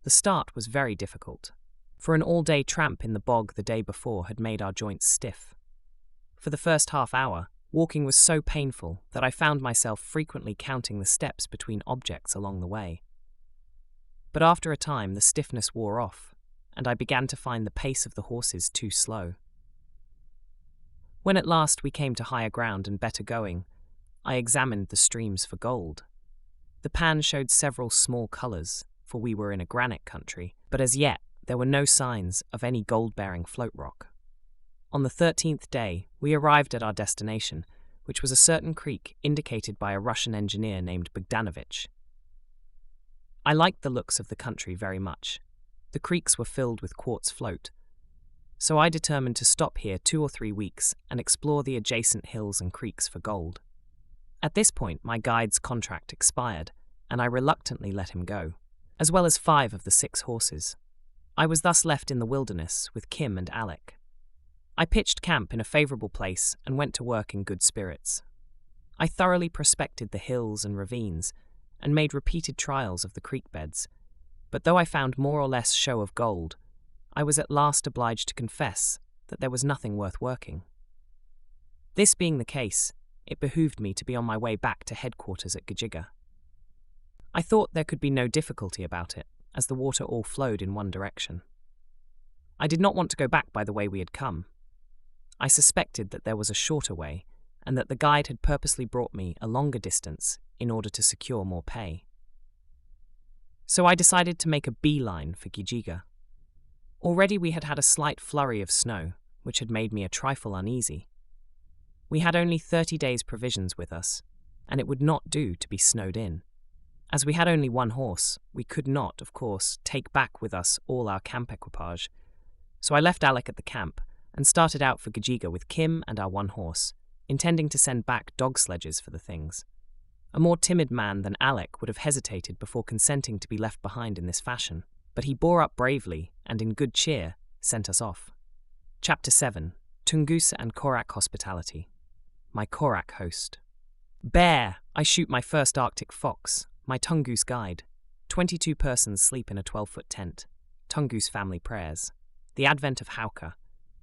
The start was very difficult, for an all-day tramp in the bog the day before had made our joints stiff. For the first half hour, walking was so painful that I found myself frequently counting the steps between objects along the way. But after a time, the stiffness wore off, and I began to find the pace of the horses too slow. When at last we came to higher ground and better going, I examined the streams for gold. The pan showed several small colours, for we were in a granite country, but as yet there were no signs of any gold-bearing float rock. On the 13th day, we arrived at our destination, which was a certain creek indicated by a Russian engineer named Bogdanovich. I liked the looks of the country very much. The creeks were filled with quartz float, so I determined to stop here 2 or 3 weeks and explore the adjacent hills and creeks for gold. At this point, my guide's contract expired, and I reluctantly let him go, as well as 5 of the 6 horses. I was thus left in the wilderness with Kim and Alec. I pitched camp in a favourable place and went to work in good spirits. I thoroughly prospected the hills and ravines and made repeated trials of the creek beds, But though I found more or less show of gold, I was at last obliged to confess that there was nothing worth working. This being the case, it behooved me to be on my way back to headquarters at Ghijiga. I thought there could be no difficulty about it, as the water all flowed in one direction. I did not want to go back by the way we had come. I suspected that there was a shorter way, and that the guide had purposely brought me a longer distance in order to secure more pay. So I decided to make a beeline for Ghijiga. Already we had had a slight flurry of snow, which had made me a trifle uneasy. We had only 30 days' provisions with us, and it would not do to be snowed in. As we had only one horse, we could not, of course, take back with us all our camp equipage, so I left Alec at the camp and started out for Ghijiga with Kim and our one horse, intending to send back dog sledges for the things. A more timid man than Alec would have hesitated before consenting to be left behind in this fashion, but he bore up bravely and in good cheer sent us off. Chapter 7. Tunguse and Korak Hospitality. My Korak host. Bear! I shoot my first Arctic fox, my Tunguse guide. 22 persons sleep in a 12-foot tent. Tunguse family prayers. The advent of Hauka.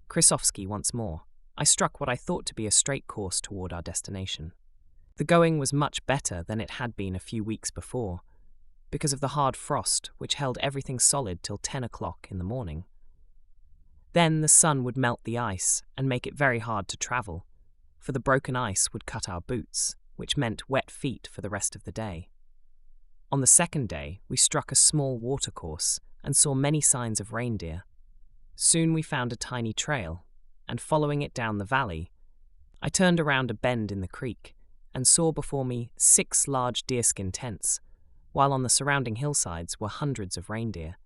Krysovsky once more. I struck what I thought to be a straight course toward our destination. The going was much better than it had been a few weeks before, because of the hard frost which held everything solid till 10 o'clock in the morning. Then the sun would melt the ice and make it very hard to travel, for the broken ice would cut our boots, which meant wet feet for the rest of the day. On the second day, we struck a small watercourse and saw many signs of reindeer. Soon we found a tiny trail, and following it down the valley, I turned around a bend in the creek and saw before me 6 large deerskin tents, while on the surrounding hillsides were hundreds of reindeer.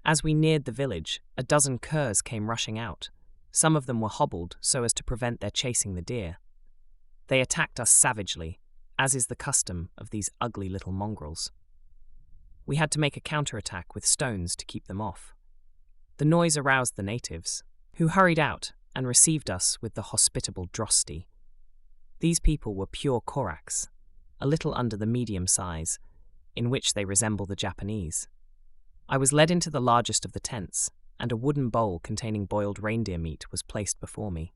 As we neared the village, a dozen curs came rushing out. Some of them were hobbled so as to prevent their chasing the deer. They attacked us savagely, as is the custom of these ugly little mongrels. We had to make a counterattack with stones to keep them off. The noise aroused the natives, who hurried out and received us with the hospitable drosti. These people were pure Koraks, a little under the medium size, in which they resemble the Japanese. I was led into the largest of the tents, and a wooden bowl containing boiled reindeer meat was placed before me.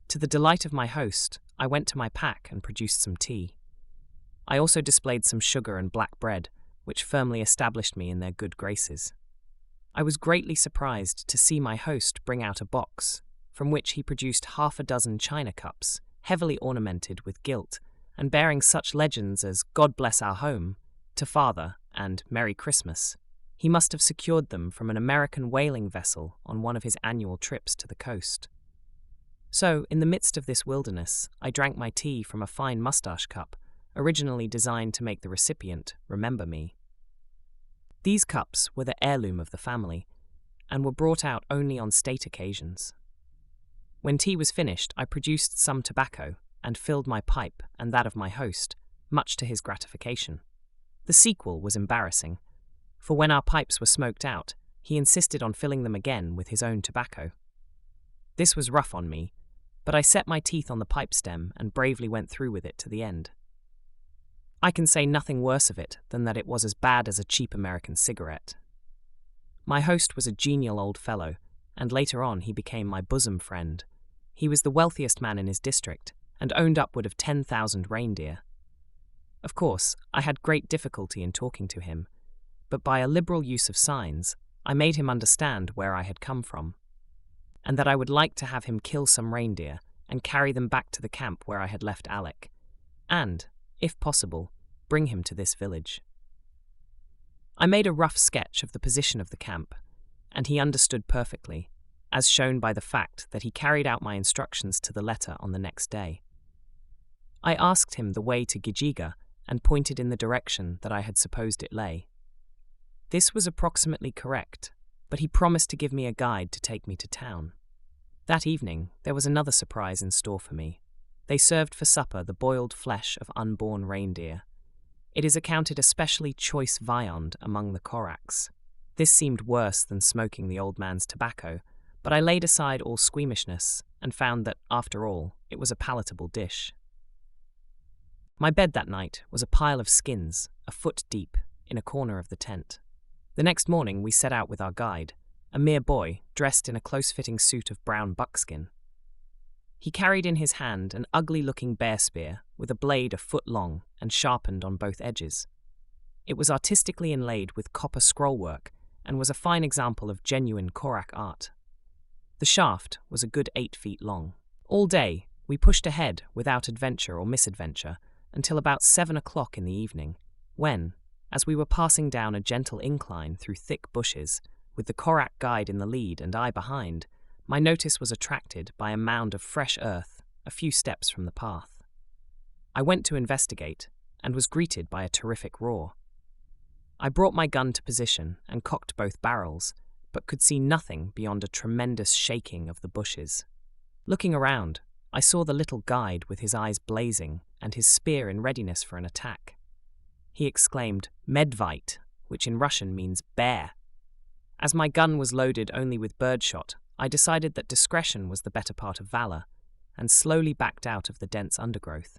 To the delight of my host, I went to my pack and produced some tea. I also displayed some sugar and black bread, which firmly established me in their good graces. I was greatly surprised to see my host bring out a box, from which he produced 6 china cups, heavily ornamented with gilt, and bearing such legends as "God bless our home," "To Father," and "Merry Christmas." He must have secured them from an American whaling vessel on one of his annual trips to the coast. So, in the midst of this wilderness, I drank my tea from a fine moustache cup, originally designed to make the recipient remember me. These cups were the heirloom of the family, and were brought out only on state occasions. When tea was finished, I produced some tobacco, and filled my pipe and that of my host, much to his gratification. The sequel was embarrassing, for when our pipes were smoked out, he insisted on filling them again with his own tobacco. This was rough on me, but I set my teeth on the pipe stem and bravely went through with it to the end. I can say nothing worse of it than that it was as bad as a cheap American cigarette. My host was a genial old fellow, and later on he became my bosom friend. He was the wealthiest man in his district, and owned upward of 10,000 reindeer. Of course, I had great difficulty in talking to him, but by a liberal use of signs, I made him understand where I had come from, and that I would like to have him kill some reindeer and carry them back to the camp where I had left Alec, and, if possible, bring him to this village. I made a rough sketch of the position of the camp, and he understood perfectly, as shown by the fact that he carried out my instructions to the letter on the next day. I asked him the way to Ghijiga and pointed in the direction that I had supposed it lay. This was approximately correct, but he promised to give me a guide to take me to town. That evening, there was another surprise in store for me. They served for supper the boiled flesh of unborn reindeer. It is accounted a specially choice viand among the Koraks. This seemed worse than smoking the old man's tobacco, but I laid aside all squeamishness and found that, after all, it was a palatable dish. My bed that night was a pile of skins, a foot deep, in a corner of the tent. The next morning we set out with our guide, a mere boy dressed in a close-fitting suit of brown buckskin. He carried in his hand an ugly-looking bear spear with a blade a foot long and sharpened on both edges. It was artistically inlaid with copper scrollwork and was a fine example of genuine Korak art. The shaft was a good 8 feet long. All day, we pushed ahead without adventure or misadventure until about 7 o'clock in the evening, when, as we were passing down a gentle incline through thick bushes, with the Korak guide in the lead and I behind, my notice was attracted by a mound of fresh earth a few steps from the path. I went to investigate and was greeted by a terrific roar. I brought my gun to position and cocked both barrels, but could see nothing beyond a tremendous shaking of the bushes. Looking around, I saw the little guide with his eyes blazing and his spear in readiness for an attack. He exclaimed, "Medvite," which in Russian means bear. As my gun was loaded only with birdshot, I decided that discretion was the better part of valor, and slowly backed out of the dense undergrowth.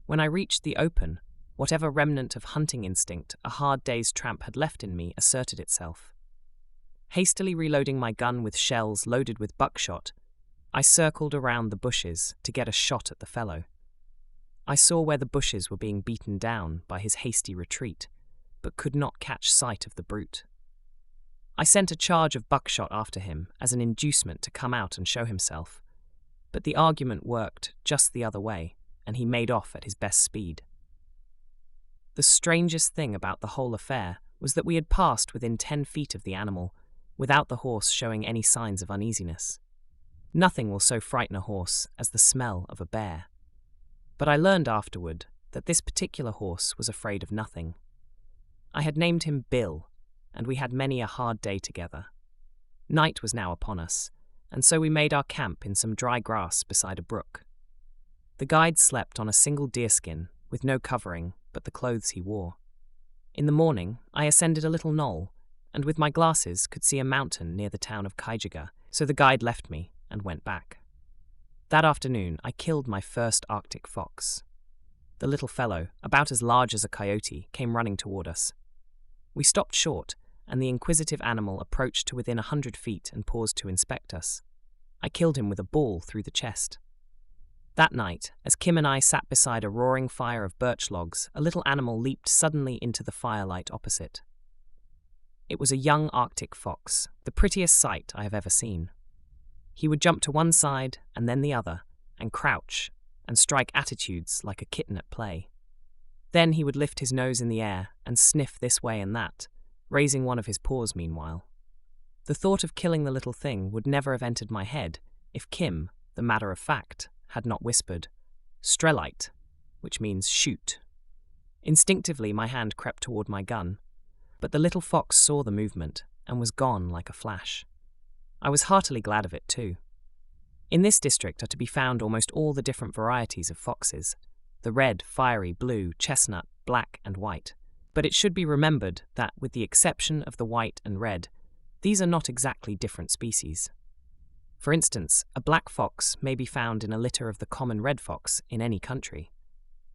When I reached the open, whatever remnant of hunting instinct a hard day's tramp had left in me asserted itself. Hastily reloading my gun with shells loaded with buckshot, I circled around the bushes to get a shot at the fellow. I saw where the bushes were being beaten down by his hasty retreat, but could not catch sight of the brute. I sent a charge of buckshot after him as an inducement to come out and show himself, but the argument worked just the other way, and he made off at his best speed. The strangest thing about the whole affair was that we had passed within 10 feet of the animal, without the horse showing any signs of uneasiness. Nothing will so frighten a horse as the smell of a bear. But I learned afterward that this particular horse was afraid of nothing. I had named him Bill, and we had many a hard day together. Night was now upon us, and so we made our camp in some dry grass beside a brook. The guide slept on a single deerskin, with no covering but the clothes he wore. In the morning, I ascended a little knoll, and with my glasses could see a mountain near the town of Ghijiga, so the guide left me and went back. That afternoon, I killed my first Arctic fox. The little fellow, about as large as a coyote, came running toward us. We stopped short, and the inquisitive animal approached to within 100 feet and paused to inspect us. I killed him with a ball through the chest. That night, as Kim and I sat beside a roaring fire of birch logs, a little animal leaped suddenly into the firelight opposite. It was a young Arctic fox, the prettiest sight I have ever seen. He would jump to one side and then the other, and crouch, and strike attitudes like a kitten at play. Then he would lift his nose in the air and sniff this way and that, raising one of his paws meanwhile. The thought of killing the little thing would never have entered my head if Kim, the matter of fact, had not whispered, "Strelite," which means shoot. Instinctively my hand crept toward my gun, but the little fox saw the movement and was gone like a flash. I was heartily glad of it too. In this district are to be found almost all the different varieties of foxes, the red, fiery, blue, chestnut, black and white. But it should be remembered that, with the exception of the white and red, these are not exactly different species. For instance, a black fox may be found in a litter of the common red fox in any country.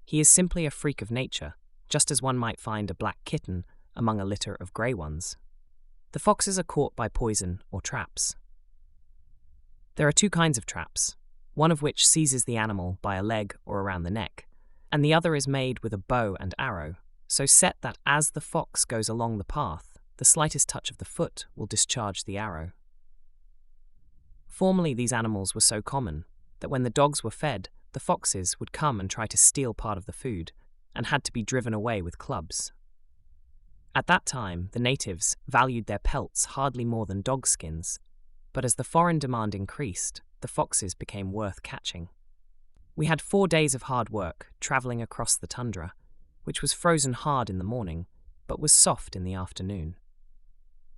He is simply a freak of nature, just as one might find a black kitten among a litter of grey ones. The foxes are caught by poison or traps. There are 2 kinds of traps, one of which seizes the animal by a leg or around the neck, and the other is made with a bow and arrow, so set that as the fox goes along the path, the slightest touch of the foot will discharge the arrow. Formerly these animals were so common that when the dogs were fed, the foxes would come and try to steal part of the food, and had to be driven away with clubs. At that time, the natives valued their pelts hardly more than dog skins, but as the foreign demand increased, the foxes became worth catching. We had 4 days of hard work, travelling across the tundra, which was frozen hard in the morning, but was soft in the afternoon.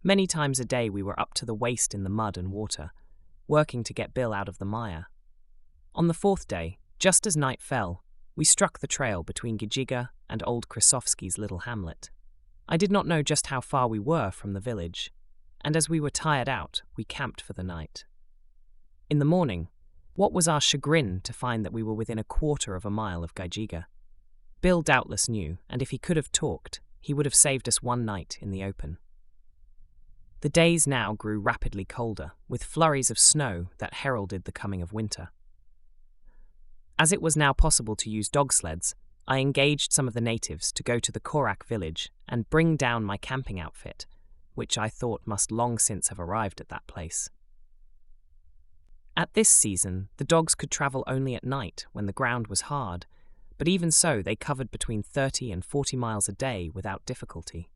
Many times a day we were up to the waist in the mud and water, working to get Bill out of the mire. On the 4th day, just as night fell, we struck the trail between Ghijiga and old Korsakovsk's little hamlet. I did not know just how far we were from the village, and as we were tired out, we camped for the night. In the morning, what was our chagrin to find that we were within a 1/4 of a mile of Ghijiga. Bill doubtless knew, and if he could have talked, he would have saved us one night in the open. The days now grew rapidly colder, with flurries of snow that heralded the coming of winter. As it was now possible to use dog sleds, I engaged some of the natives to go to the Korak village and bring down my camping outfit, which I thought must long since have arrived at that place. At this season, the dogs could travel only at night when the ground was hard, but even so they covered between 30 and 40 miles a day without difficulty.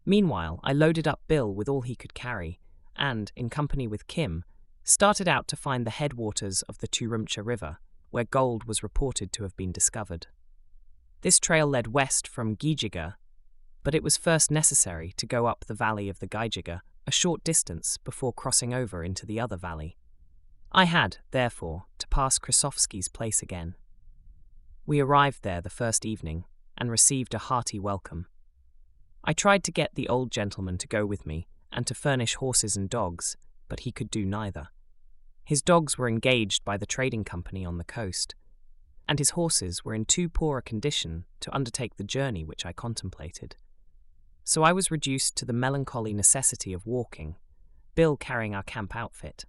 Meanwhile, I loaded up Bill with all he could carry and, in company with Kim, started out to find the headwaters of the Tundra River, where gold was reported to have been discovered. This trail led west from Ghijiga, but it was first necessary to go up the valley of the Ghijiga a short distance before crossing over into the other valley. I had, therefore, to pass Korsakovsk's place again. We arrived there the first evening and received a hearty welcome. I tried to get the old gentleman to go with me and to furnish horses and dogs, but he could do neither. His dogs were engaged by the trading company on the coast, and his horses were in too poor a condition to undertake the journey which I contemplated. So I was reduced to the melancholy necessity of walking, Bill carrying our camp outfit.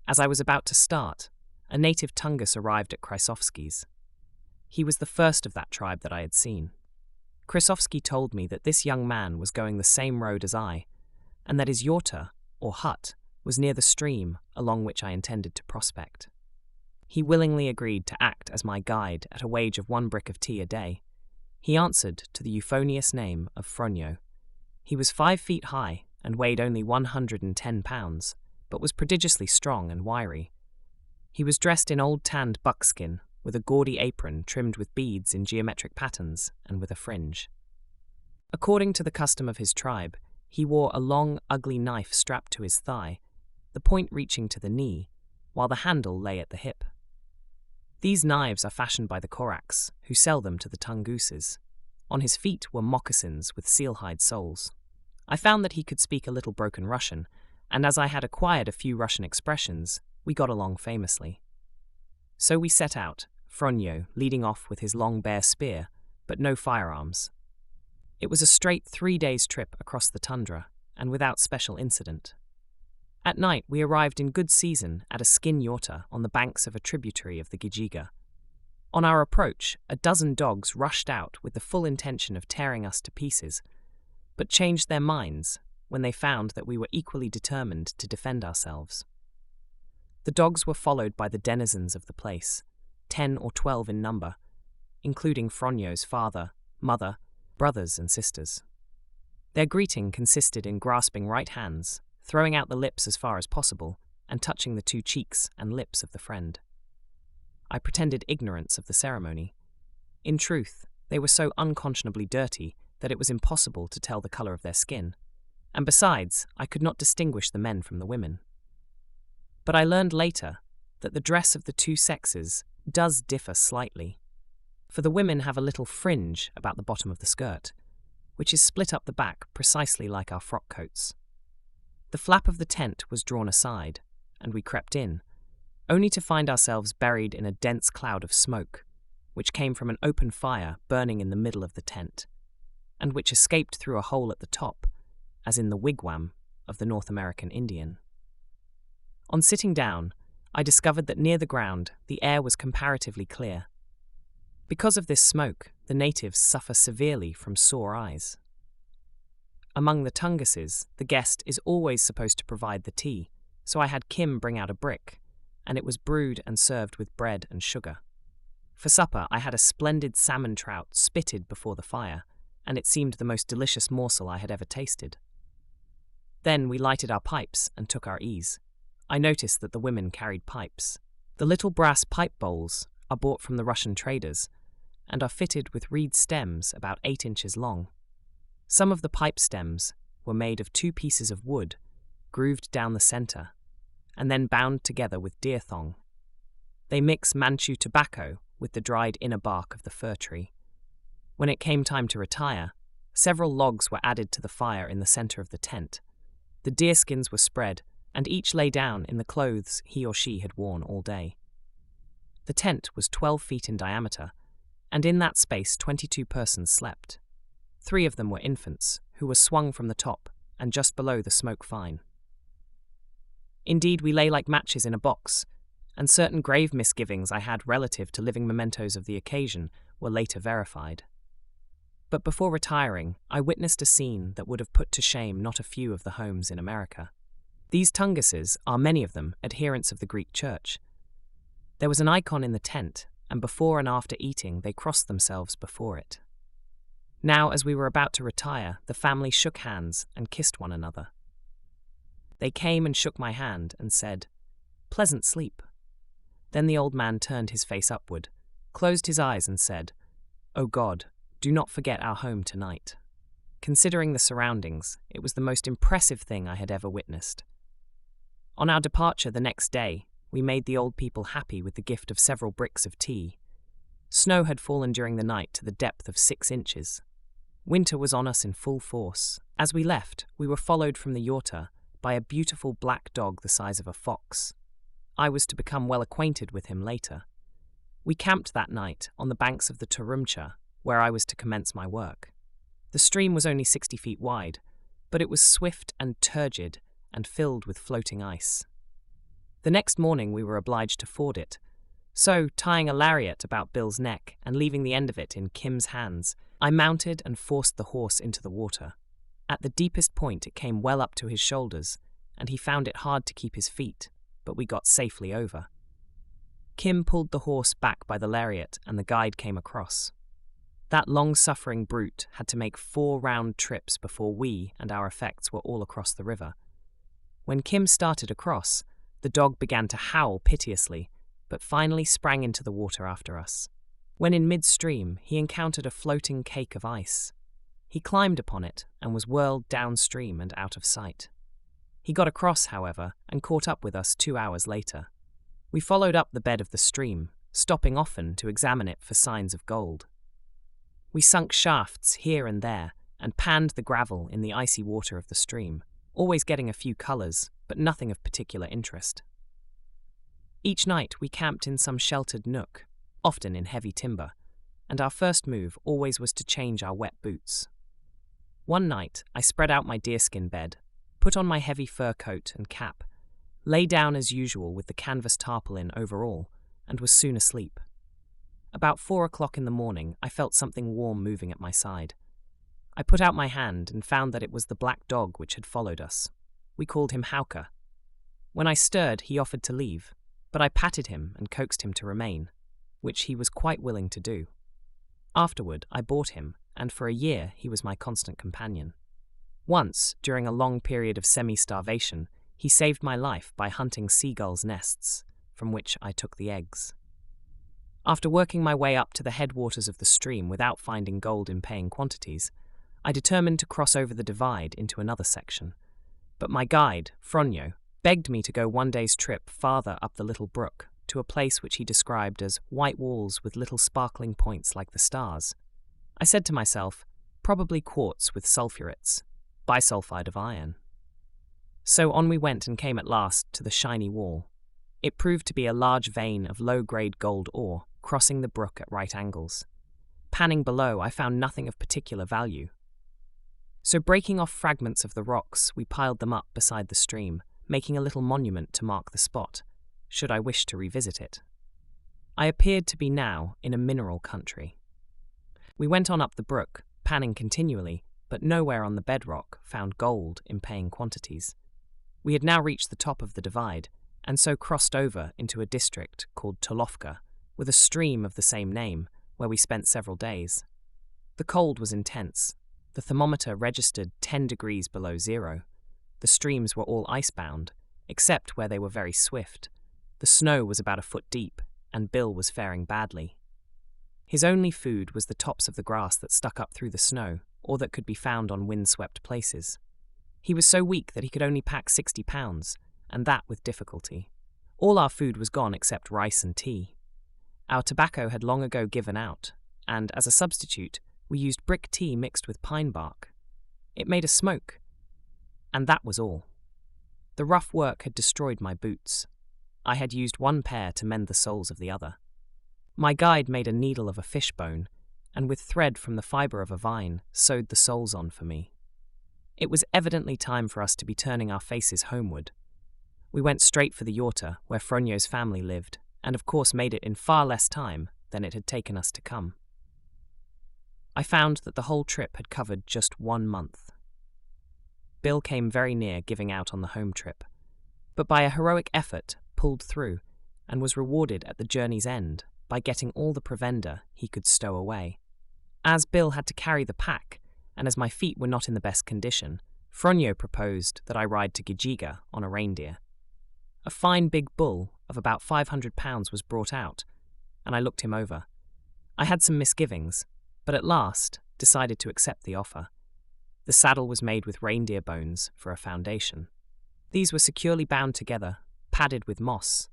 As I was about to start, a native Tunguse arrived at Korsakovsk's. He was the first of that tribe that I had seen. Korsakovski told me that this young man was going the same road as I, and that his yorta, or hut, was near the stream along which I intended to prospect. He willingly agreed to act as my guide at a wage of 1 brick of tea a day. He answered to the euphonious name of Fronyo. He was 5 feet high and weighed only 110 pounds, but was prodigiously strong and wiry. He was dressed in old tanned buckskin, with a gaudy apron trimmed with beads in geometric patterns and with a fringe. According to the custom of his tribe, he wore a long, ugly knife strapped to his thigh, the point reaching to the knee, while the handle lay at the hip. These knives are fashioned by the Koraks, who sell them to the Tunguses. On his feet were moccasins with seal-hide soles. I found that he could speak a little broken Russian, and as I had acquired a few Russian expressions, we got along famously. So we set out, Fronyo leading off with his long bare spear, but no firearms. It was a straight 3 days' trip across the tundra, and without special incident. At night we arrived in good season at a skin yorta on the banks of a tributary of the Ghijiga. On our approach, a dozen dogs rushed out with the full intention of tearing us to pieces, but changed their minds when they found that we were equally determined to defend ourselves. The dogs were followed by the denizens of the place, 10 or 12 in number, including Fronyo's father, mother, brothers and sisters. Their greeting consisted in grasping right hands, throwing out the lips as far as possible, and touching the 2 cheeks and lips of the friend. I pretended ignorance of the ceremony. In truth, they were so unconscionably dirty that it was impossible to tell the colour of their skin, and besides, I could not distinguish the men from the women. But I learned later that the dress of the 2 sexes does differ slightly, for the women have a little fringe about the bottom of the skirt, which is split up the back precisely like our frock coats. The flap of the tent was drawn aside, and we crept in, only to find ourselves buried in a dense cloud of smoke, which came from an open fire burning in the middle of the tent, and which escaped through a hole at the top, as in the wigwam of the North American Indian. On sitting down, I discovered that near the ground the air was comparatively clear. Because of this smoke, the natives suffer severely from sore eyes. Among the Tunguses, the guest is always supposed to provide the tea, so I had Kim bring out a brick, and it was brewed and served with bread and sugar. For supper, I had a splendid salmon trout spitted before the fire, and it seemed the most delicious morsel I had ever tasted. Then we lighted our pipes and took our ease. I noticed that the women carried pipes. The little brass pipe bowls are bought from the Russian traders and are fitted with reed stems about 8 inches long. Some of the pipe stems were made of 2 pieces of wood, grooved down the center, and then bound together with deer thong. They mix Manchu tobacco with the dried inner bark of the fir tree. When it came time to retire, several logs were added to the fire in the center of the tent. The deerskins were spread, and each lay down in the clothes he or she had worn all day. The tent was 12 feet in diameter, and in that space 22 persons slept. 3 of them were infants, who were swung from the top and just below the smoke fine. Indeed, we lay like matches in a box, and certain grave misgivings I had relative to living mementos of the occasion were later verified. But before retiring, I witnessed a scene that would have put to shame not a few of the homes in America. These Tunguses are, many of them, adherents of the Greek church. There was an icon in the tent, and before and after eating they crossed themselves before it. Now, as we were about to retire, the family shook hands and kissed one another. They came and shook my hand and said, "Pleasant sleep." Then the old man turned his face upward, closed his eyes and said, "O God, do not forget our home tonight." Considering the surroundings, it was the most impressive thing I had ever witnessed. On our departure the next day, we made the old people happy with the gift of several bricks of tea. Snow had fallen during the night to the depth of 6 inches. Winter was on us in full force. As we left, we were followed from the yurta by a beautiful black dog the size of a fox. I was to become well acquainted with him later. We camped that night on the banks of the Tundra, where I was to commence my work. The stream was only 60 feet wide, but it was swift and turgid and filled with floating ice. The next morning we were obliged to ford it, so, tying a lariat about Bill's neck and leaving the end of it in Kim's hands, I mounted and forced the horse into the water. At the deepest point it came well up to his shoulders, and he found it hard to keep his feet, but we got safely over. Kim pulled the horse back by the lariat and the guide came across. That long-suffering brute had to make 4 round trips before we and our effects were all across the river. When Kim started across, the dog began to howl piteously, but finally sprang into the water after us. When in midstream, he encountered a floating cake of ice. He climbed upon it and was whirled downstream and out of sight. He got across, however, and caught up with us 2 hours later. We followed up the bed of the stream, stopping often to examine it for signs of gold. We sunk shafts here and there and panned the gravel in the icy water of the stream, always getting a few colours, but nothing of particular interest. Each night we camped in some sheltered nook, often in heavy timber, and our first move always was to change our wet boots. One night I spread out my deerskin bed, put on my heavy fur coat and cap, lay down as usual with the canvas tarpaulin over all, and was soon asleep. About 4 o'clock in the morning I felt something warm moving at my side. I put out my hand and found that it was the black dog which had followed us. We called him Hauke. When I stirred, he offered to leave, but I patted him and coaxed him to remain, which he was quite willing to do. Afterward, I bought him, and for a year he was my constant companion. Once, during a long period of semi-starvation, he saved my life by hunting seagulls' nests, from which I took the eggs. After working my way up to the headwaters of the stream without finding gold in paying quantities, I determined to cross over the divide into another section. But my guide, Fronjo, begged me to go one day's trip farther up the little brook, to a place which he described as white walls with little sparkling points like the stars. I said to myself, probably quartz with sulphurates, bisulfide of iron. So on we went and came at last to the shiny wall. It proved to be a large vein of low-grade gold ore, crossing the brook at right angles. Panning below, I found nothing of particular value. So breaking off fragments of the rocks, we piled them up beside the stream, making a little monument to mark the spot, should I wish to revisit it. I appeared to be now in a mineral country. We went on up the brook, panning continually, but nowhere on the bedrock found gold in paying quantities. We had now reached the top of the divide, and so crossed over into a district called Tolovka, with a stream of the same name, where we spent several days. The cold was intense. The thermometer registered 10 degrees below zero. The streams were all icebound, except where they were very swift. The snow was about a foot deep, and Bill was faring badly. His only food was the tops of the grass that stuck up through the snow, or that could be found on wind-swept places. He was so weak that he could only pack 60 pounds, and that with difficulty. All our food was gone except rice and tea. Our tobacco had long ago given out, and as a substitute, we used brick tea mixed with pine bark. It made a smoke, and that was all. The rough work had destroyed my boots. I had used one pair to mend the soles of the other. My guide made a needle of a fish bone, and with thread from the fibre of a vine, sewed the soles on for me. It was evidently time for us to be turning our faces homeward. We went straight for the Yorta, where Fronjo's family lived, and of course made it in far less time than it had taken us to come. I found that the whole trip had covered just 1 month. Bill came very near giving out on the home trip, but by a heroic effort pulled through and was rewarded at the journey's end by getting all the provender he could stow away. As Bill had to carry the pack, and as my feet were not in the best condition, Fronjo proposed that I ride to Ghijiga on a reindeer. A fine big bull of about 500 pounds was brought out, and I looked him over. I had some misgivings, but at last decided to accept the offer. The saddle was made with reindeer bones for a foundation. These were securely bound together, padded with moss,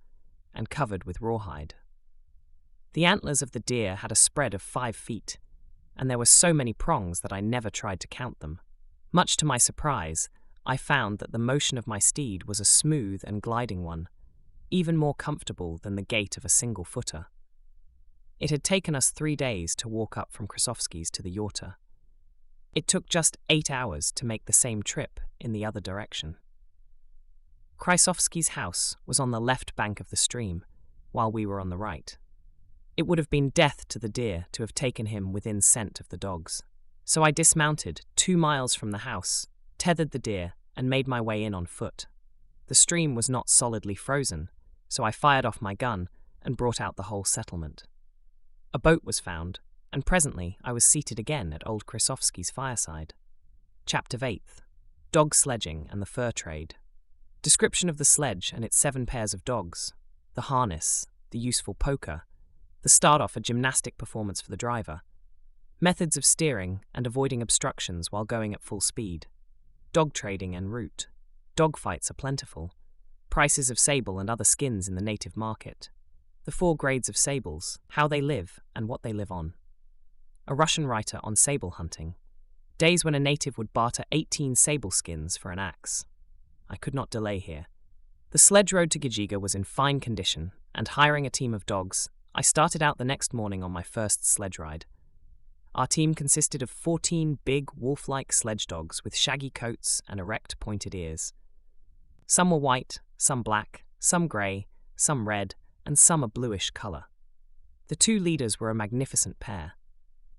and covered with rawhide. The antlers of the deer had a spread of 5 feet, and there were so many prongs that I never tried to count them. Much to my surprise, I found that the motion of my steed was a smooth and gliding one, even more comfortable than the gait of a single-footer. It had taken us 3 days to walk up from Korsakovsk to the Yorta. It took just 8 hours to make the same trip in the other direction. Krysovsky's house was on the left bank of the stream, while we were on the right. It would have been death to the deer to have taken him within scent of the dogs. So I dismounted 2 miles from the house, tethered the deer, and made my way in on foot. The stream was not solidly frozen, so I fired off my gun and brought out the whole settlement. A boat was found, and presently I was seated again at old Krysovsky's fireside. Chapter VIII. Dog-Sledging and the Fur Trade. Description of the sledge and its 7 pairs of dogs, the harness, the useful poker, the start-off a gymnastic performance for the driver, methods of steering and avoiding obstructions while going at full speed, dog trading en route, dog fights are plentiful, prices of sable and other skins in the native market, the 4 grades of sables, how they live and what they live on, a Russian writer on sable hunting, days when a native would barter 18 sable skins for an axe. I could not delay here. The sledge road to Ghijiga was in fine condition, and hiring a team of dogs, I started out the next morning on my first sledge ride. Our team consisted of 14 big, wolf-like sledge dogs with shaggy coats and erect, pointed ears. Some were white, some black, some grey, some red, and some a bluish colour. The 2 leaders were a magnificent pair.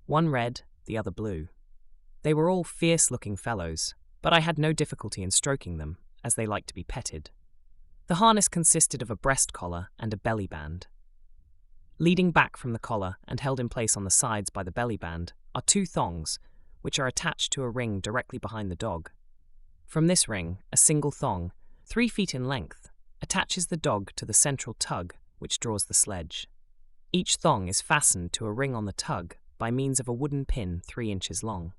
One red, the other blue. They were all fierce-looking fellows, but I had no difficulty in stroking them, as they liked to be petted. The harness consisted of a breast collar and a belly band. Leading back from the collar and held in place on the sides by the belly band are 2 thongs, which are attached to a ring directly behind the dog. From this ring, a single thong, 3 feet in length, attaches the dog to the central tug which draws the sledge. Each thong is fastened to a ring on the tug by means of a wooden pin 3 inches long.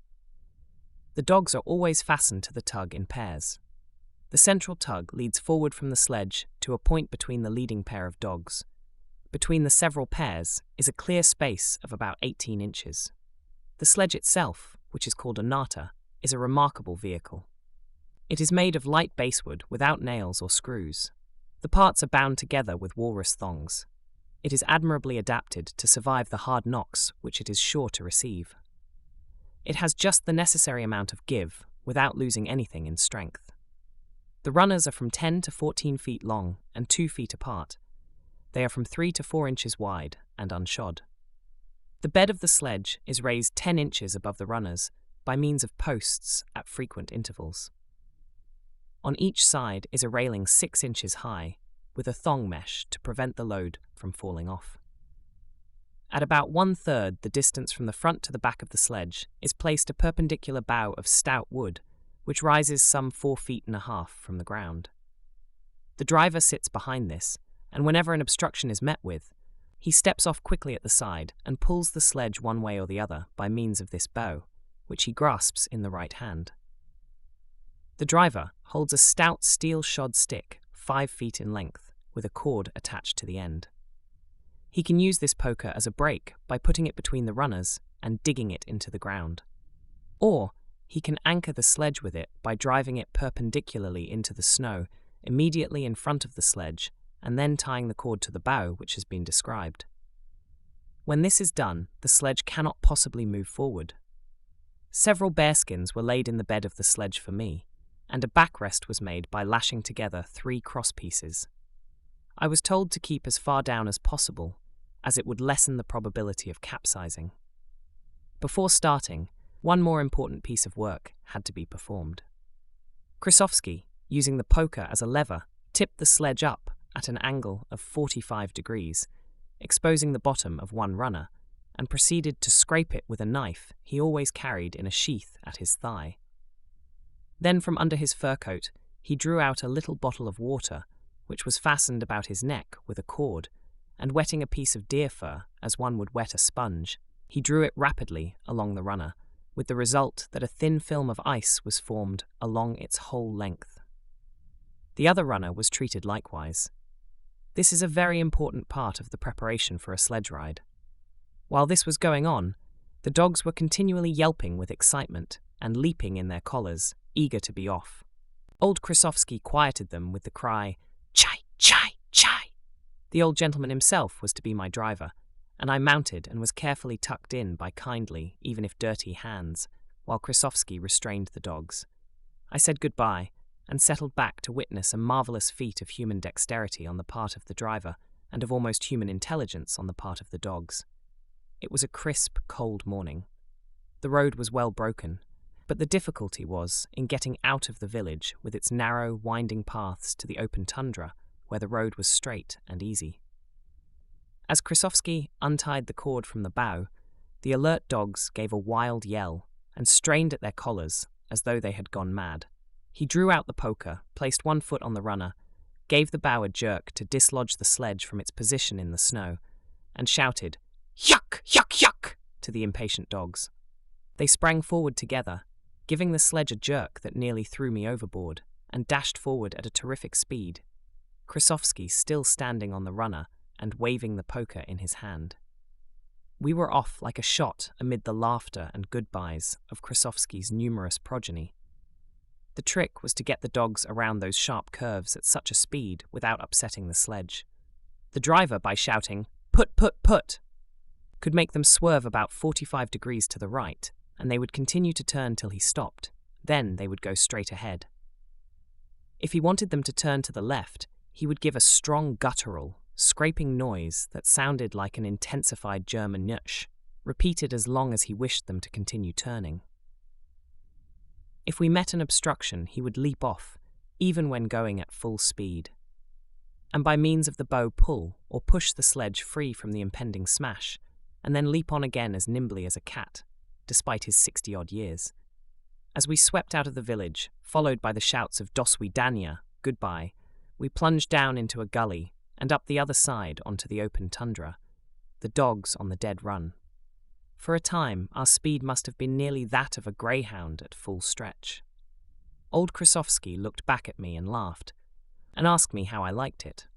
The dogs are always fastened to the tug in pairs. The central tug leads forward from the sledge to a point between the leading pair of dogs. Between the several pairs is a clear space of about 18 inches. The sledge itself, which is called a narta, is a remarkable vehicle. It is made of light basswood without nails or screws. The parts are bound together with walrus thongs. It is admirably adapted to survive the hard knocks which it is sure to receive. It has just the necessary amount of give without losing anything in strength. The runners are from 10 to 14 feet long and 2 feet apart. They are from 3 to 4 inches wide and unshod. The bed of the sledge is raised 10 inches above the runners by means of posts at frequent intervals. On each side is a railing 6 inches high with a thong mesh to prevent the load from falling off. At about 1/3 the distance from the front to the back of the sledge is placed a perpendicular bough of stout wood, which rises some 4.5 feet from the ground. The driver sits behind this, and whenever an obstruction is met with, he steps off quickly at the side and pulls the sledge one way or the other by means of this bow, which he grasps in the right hand. The driver holds a stout steel-shod stick 5 feet in length, with a cord attached to the end. He can use this poker as a brake by putting it between the runners and digging it into the ground. Or he can anchor the sledge with it by driving it perpendicularly into the snow immediately in front of the sledge and then tying the cord to the bow which has been described. When this is done, the sledge cannot possibly move forward. Several bearskins were laid in the bed of the sledge for me, and a backrest was made by lashing together 3 crosspieces. I was told to keep as far down as possible, as it would lessen the probability of capsizing. Before starting, one more important piece of work had to be performed. Korsovsky, using the poker as a lever, tipped the sledge up at an angle of 45 degrees, exposing the bottom of one runner, and proceeded to scrape it with a knife he always carried in a sheath at his thigh. Then from under his fur coat, he drew out a little bottle of water, which was fastened about his neck with a cord, and wetting a piece of deer fur as one would wet a sponge, he drew it rapidly along the runner, with the result that a thin film of ice was formed along its whole length. The other runner was treated likewise. This is a very important part of the preparation for a sledge ride. While this was going on, the dogs were continually yelping with excitement and leaping in their collars, eager to be off. Old Korsovsky quieted them with the cry, "Chai, chai, chai!" The old gentleman himself was to be my driver, and I mounted and was carefully tucked in by kindly, even if dirty, hands, while Korsovsky restrained the dogs. I said goodbye, and settled back to witness a marvellous feat of human dexterity on the part of the driver and of almost human intelligence on the part of the dogs. It was a crisp, cold morning. The road was well broken, but the difficulty was in getting out of the village with its narrow, winding paths to the open tundra, where the road was straight and easy. As Korsovsky untied the cord from the bow, the alert dogs gave a wild yell and strained at their collars as though they had gone mad. He drew out the poker, placed one foot on the runner, gave the bow a jerk to dislodge the sledge from its position in the snow, and shouted, "Yuck, yuck, yuck!" to the impatient dogs. They sprang forward together, giving the sledge a jerk that nearly threw me overboard, and dashed forward at a terrific speed, Korsovsky still standing on the runner and waving the poker in his hand. We were off like a shot amid the laughter and goodbyes of Korsovsky's numerous progeny. The trick was to get the dogs around those sharp curves at such a speed without upsetting the sledge. The driver, by shouting, "Put, put, put!" could make them swerve about 45 degrees to the right, and they would continue to turn till he stopped. Then they would go straight ahead. If he wanted them to turn to the left, he would give a strong guttural, scraping noise that sounded like an intensified German "nutsch," repeated as long as he wished them to continue turning. If we met an obstruction, he would leap off, even when going at full speed, and by means of the bow pull or push the sledge free from the impending smash, and then leap on again as nimbly as a cat, despite his 60-odd years. As we swept out of the village, followed by the shouts of "Do swidania," goodbye, we plunged down into a gully and up the other side onto the open tundra, the dogs on the dead run. For a time, our speed must have been nearly that of a greyhound at full stretch. Old Korsovsky looked back at me and laughed, and asked me how I liked it.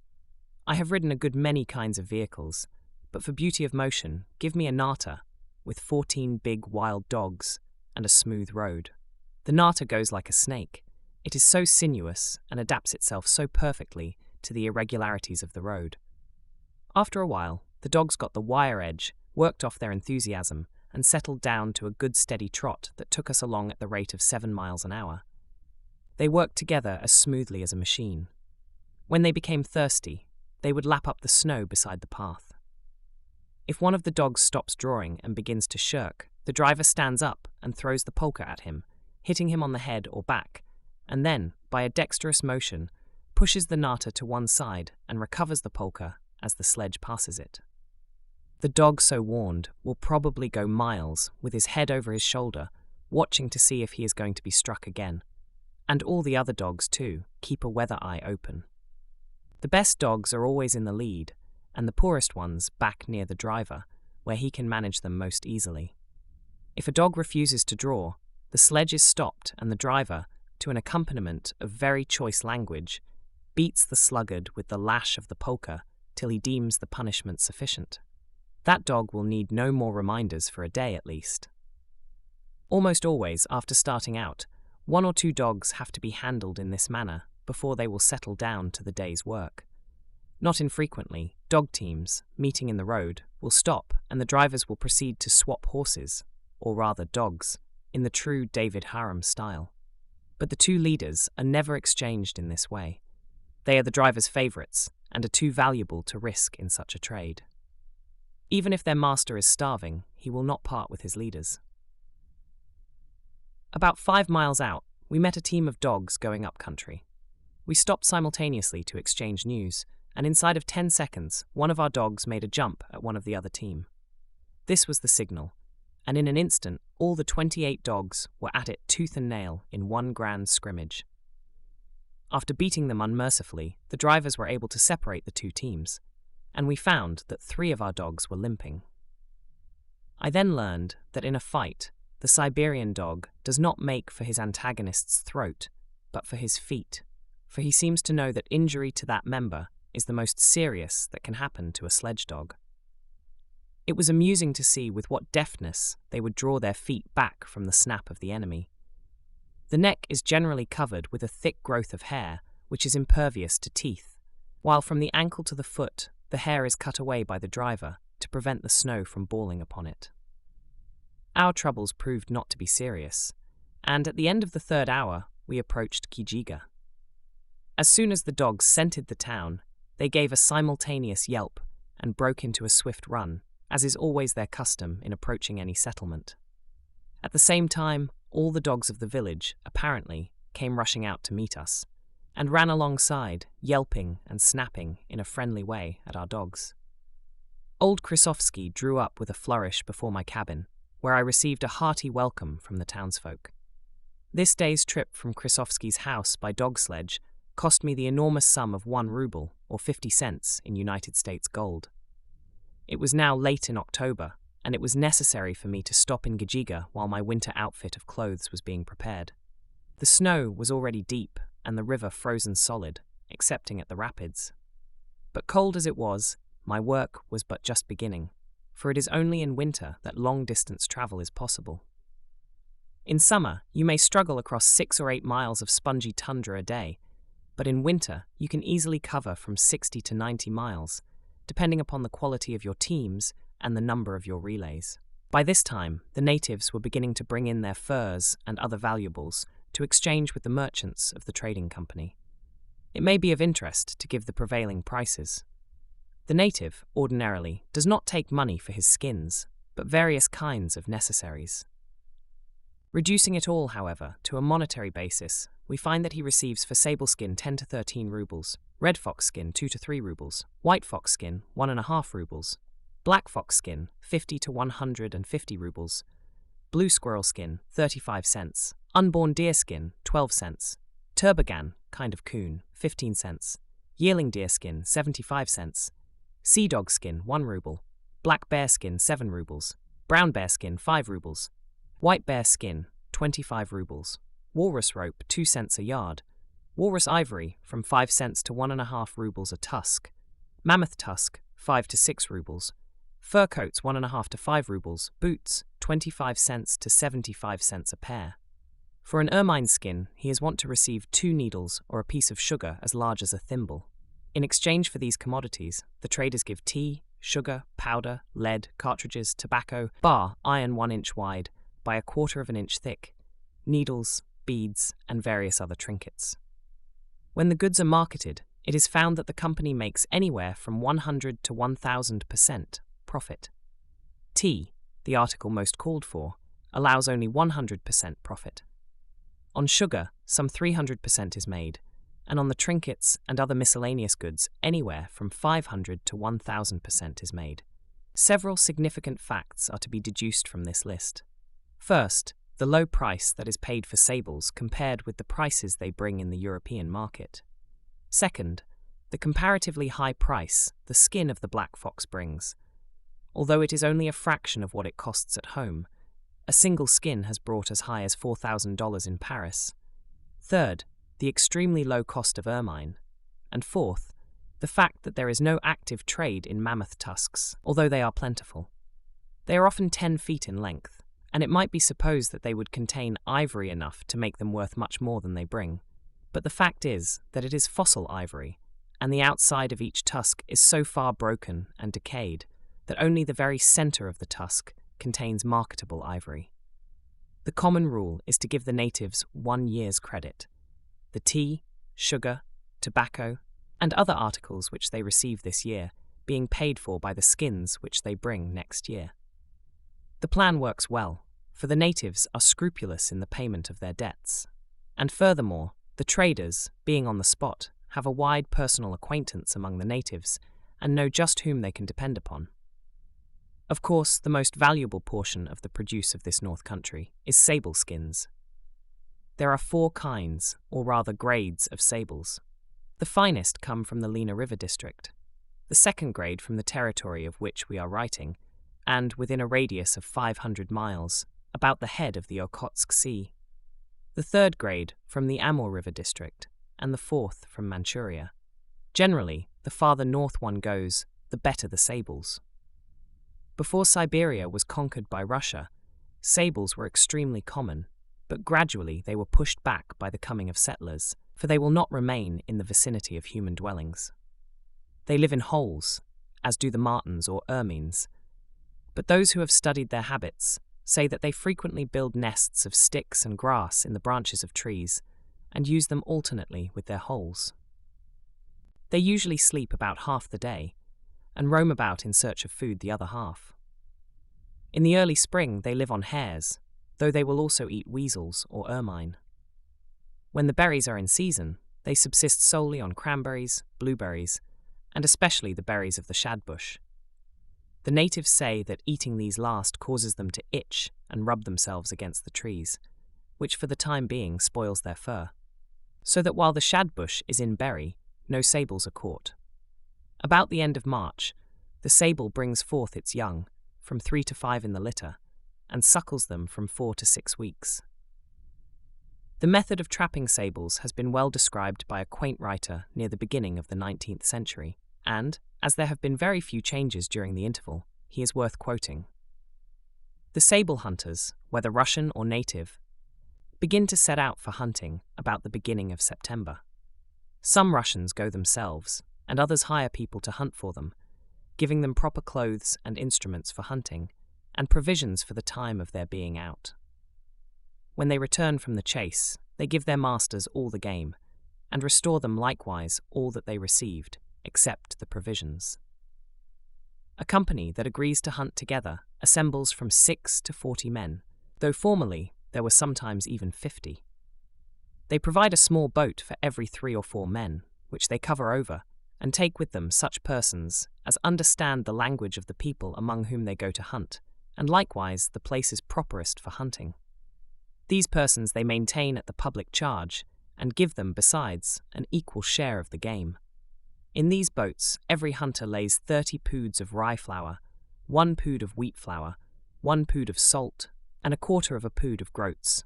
I have ridden a good many kinds of vehicles, but for beauty of motion, give me a narta, with 14 big wild dogs and a smooth road. The narta goes like a snake. It is so sinuous and adapts itself so perfectly to the irregularities of the road. After a while, the dogs got the wire edge, worked off their enthusiasm, and settled down to a good steady trot that took us along at the rate of 7 miles an hour. They worked together as smoothly as a machine. When they became thirsty, they would lap up the snow beside the path. If one of the dogs stops drawing and begins to shirk, the driver stands up and throws the polka at him, hitting him on the head or back, and then, by a dexterous motion, pushes the narta to one side and recovers the polka as the sledge passes it. The dog so warned will probably go miles with his head over his shoulder, watching to see if he is going to be struck again. And all the other dogs, too, keep a weather eye open. The best dogs are always in the lead, and the poorest ones back near the driver, where he can manage them most easily. If a dog refuses to draw, the sledge is stopped and the driver, to an accompaniment of very choice language, beats the sluggard with the lash of the polka till he deems the punishment sufficient. That dog will need no more reminders for a day at least. Almost always, after starting out, 1 or 2 dogs have to be handled in this manner before they will settle down to the day's work. Not infrequently, dog teams, meeting in the road, will stop and the drivers will proceed to swap horses, or rather dogs, in the true David Harum style. But the two leaders are never exchanged in this way. They are the driver's favourites and are too valuable to risk in such a trade. Even if their master is starving, he will not part with his leaders. About 5 miles out, we met a team of dogs going up country. We stopped simultaneously to exchange news, and inside of 10 seconds, one of our dogs made a jump at one of the other team. This was the signal, and in an instant, all the 28 dogs were at it tooth and nail in one grand scrimmage. After beating them unmercifully, the drivers were able to separate the two teams, and we found that 3 of our dogs were limping. I then learned that in a fight, the Siberian dog does not make for his antagonist's throat, but for his feet, for he seems to know that injury to that member is the most serious that can happen to a sledge dog. It was amusing to see with what deftness they would draw their feet back from the snap of the enemy. The neck is generally covered with a thick growth of hair, which is impervious to teeth, while from the ankle to the foot, the hair is cut away by the driver to prevent the snow from balling upon it. Our troubles proved not to be serious, and at the end of the 3rd hour, we approached Ghijiga. As soon as the dogs scented the town, they gave a simultaneous yelp and broke into a swift run, as is always their custom in approaching any settlement. At the same time, all the dogs of the village, apparently, came rushing out to meet us, and ran alongside, yelping and snapping in a friendly way at our dogs. Old Krasovsky drew up with a flourish before my cabin, where I received a hearty welcome from the townsfolk. This day's trip from Krasovsky's house by dog sledge cost me the enormous sum of 1 ruble, or 50 cents, in United States gold. It was now late in October, and it was necessary for me to stop in Ghijiga while my winter outfit of clothes was being prepared. The snow was already deep, and the river frozen solid, excepting at the rapids. But cold as it was, my work was but just beginning, for it is only in winter that long-distance travel is possible. In summer, you may struggle across 6 or 8 miles of spongy tundra a day, but in winter, you can easily cover from 60 to 90 miles, depending upon the quality of your teams and the number of your relays. By this time, the natives were beginning to bring in their furs and other valuables to exchange with the merchants of the trading company. It may be of interest to give the prevailing prices. The native, ordinarily, does not take money for his skins, but various kinds of necessaries. Reducing it all, however, to a monetary basis, we find that he receives for sable skin 10 to 13 rubles, red fox skin 2 to 3 rubles, white fox skin 1.5 rubles, black fox skin 50 to 150 rubles, blue squirrel skin 35 cents, unborn deer skin 12 cents, turbogan, kind of coon, 15 cents, yearling deer skin 75 cents, sea dog skin 1 ruble, black bear skin 7 rubles, brown bear skin 5 rubles, white bear skin 25 rubles, walrus rope 2 cents a yard, walrus ivory from 5 cents to 1.5 rubles a tusk, mammoth tusk 5 to 6 rubles, fur coats 1.5 to 5 rubles, boots 25 cents to 75 cents a pair. For an ermine skin, he is wont to receive 2 needles or a piece of sugar as large as a thimble. In exchange for these commodities, the traders give tea, sugar, powder, lead, cartridges, tobacco, bar, iron 1 inch wide by 1/4 inch thick, needles, beads, and various other trinkets. When the goods are marketed, it is found that the company makes anywhere from 100 to 1,000% profit. Tea, the article most called for, allows only 100% profit. On sugar, some 300% is made, and on the trinkets and other miscellaneous goods, anywhere from 500 to 1,000% is made. Several significant facts are to be deduced from this list. First, the low price that is paid for sables compared with the prices they bring in the European market. Second, the comparatively high price the skin of the black fox brings. Although it is only a fraction of what it costs at home, a single skin has brought as high as $4,000 in Paris. Third, the extremely low cost of ermine. And fourth, the fact that there is no active trade in mammoth tusks, although they are plentiful. They are often 10 feet in length, and it might be supposed that they would contain ivory enough to make them worth much more than they bring. But the fact is that it is fossil ivory, and the outside of each tusk is so far broken and decayed that only the very center of the tusk contains marketable ivory. The common rule is to give the natives 1 year's credit. The tea, sugar, tobacco, and other articles which they receive this year being paid for by the skins which they bring next year. The plan works well, for the natives are scrupulous in the payment of their debts. And furthermore, the traders, being on the spot, have a wide personal acquaintance among the natives and know just whom they can depend upon. Of course, the most valuable portion of the produce of this North Country is sable skins. There are 4 kinds, or rather grades, of sables. The finest come from the Lena River district, the second grade from the territory of which we are writing, and within a radius of 500 miles, about the head of the Okhotsk Sea. The third grade from the Amur River district, and the fourth from Manchuria. Generally, the farther north one goes, the better the sables. Before Siberia was conquered by Russia, sables were extremely common, but gradually they were pushed back by the coming of settlers, for they will not remain in the vicinity of human dwellings. They live in holes, as do the martens or ermines, but those who have studied their habits say that they frequently build nests of sticks and grass in the branches of trees and use them alternately with their holes. They usually sleep about half the day and roam about in search of food the other half. In the early spring they live on hares, though they will also eat weasels or ermine. When the berries are in season, they subsist solely on cranberries, blueberries, and especially the berries of the shadbush. The natives say that eating these last causes them to itch and rub themselves against the trees, which for the time being spoils their fur, so that while the shadbush is in berry, no sables are caught. About the end of March, the sable brings forth its young, from 3 to 5 in the litter, and suckles them from 4 to 6 weeks. The method of trapping sables has been well described by a quaint writer near the beginning of the 19th century, and, as there have been very few changes during the interval, he is worth quoting. The sable hunters, whether Russian or native, begin to set out for hunting about the beginning of September. Some Russians go themselves, and others hire people to hunt for them, giving them proper clothes and instruments for hunting, and provisions for the time of their being out. When they return from the chase, they give their masters all the game, and restore them likewise all that they received, except the provisions. A company that agrees to hunt together assembles from 6 to 40 men, though formerly there were sometimes even 50. They provide a small boat for every 3 or 4 men, which they cover over, and take with them such persons as understand the language of the people among whom they go to hunt, and likewise the places properest for hunting. These persons they maintain at the public charge, and give them, besides, an equal share of the game. In these boats, every hunter lays 30 poods of rye flour, 1 pood of wheat flour, 1 pood of salt, and 1/4 of a pood of groats.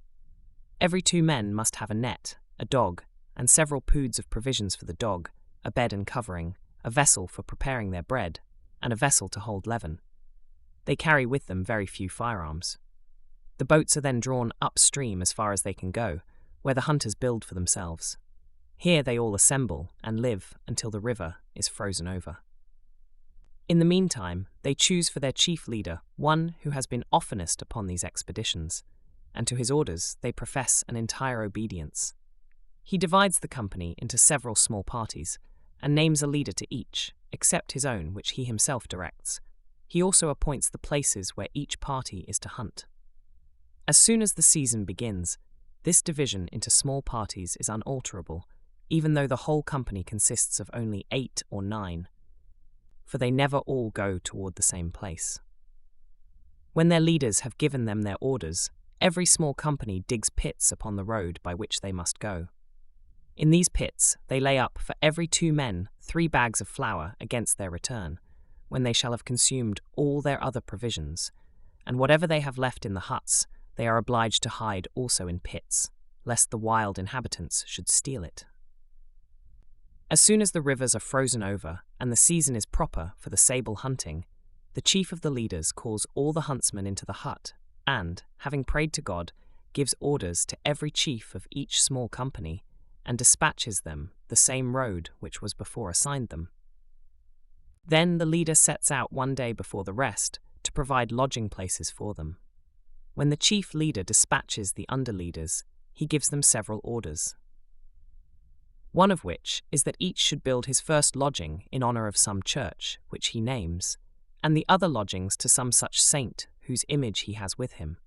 Every 2 men must have a net, a dog, and several poods of provisions for the dog, a bed and covering, a vessel for preparing their bread, and a vessel to hold leaven. They carry with them very few firearms. The boats are then drawn upstream as far as they can go, where the hunters build for themselves. Here they all assemble and live until the river is frozen over. In the meantime, they choose for their chief leader one who has been oftenest upon these expeditions, and to his orders they profess an entire obedience. He divides the company into several small parties, and names a leader to each, except his own, which he himself directs. He also appoints the places where each party is to hunt. As soon as the season begins, this division into small parties is unalterable, even though the whole company consists of only 8 or 9, for they never all go toward the same place. When their leaders have given them their orders, every small company digs pits upon the road by which they must go. In these pits they lay up for every 2 men 3 bags of flour against their return, when they shall have consumed all their other provisions, and whatever they have left in the huts they are obliged to hide also in pits, lest the wild inhabitants should steal it. As soon as the rivers are frozen over and the season is proper for the sable hunting, the chief of the leaders calls all the huntsmen into the hut and, having prayed to God, gives orders to every chief of each small company and dispatches them the same road which was before assigned them. Then the leader sets out one day before the rest to provide lodging places for them. When the chief leader dispatches the underleaders, he gives them several orders. One of which is that each should build his first lodging in honor of some church, which he names, and the other lodgings to some such saint whose image he has with him,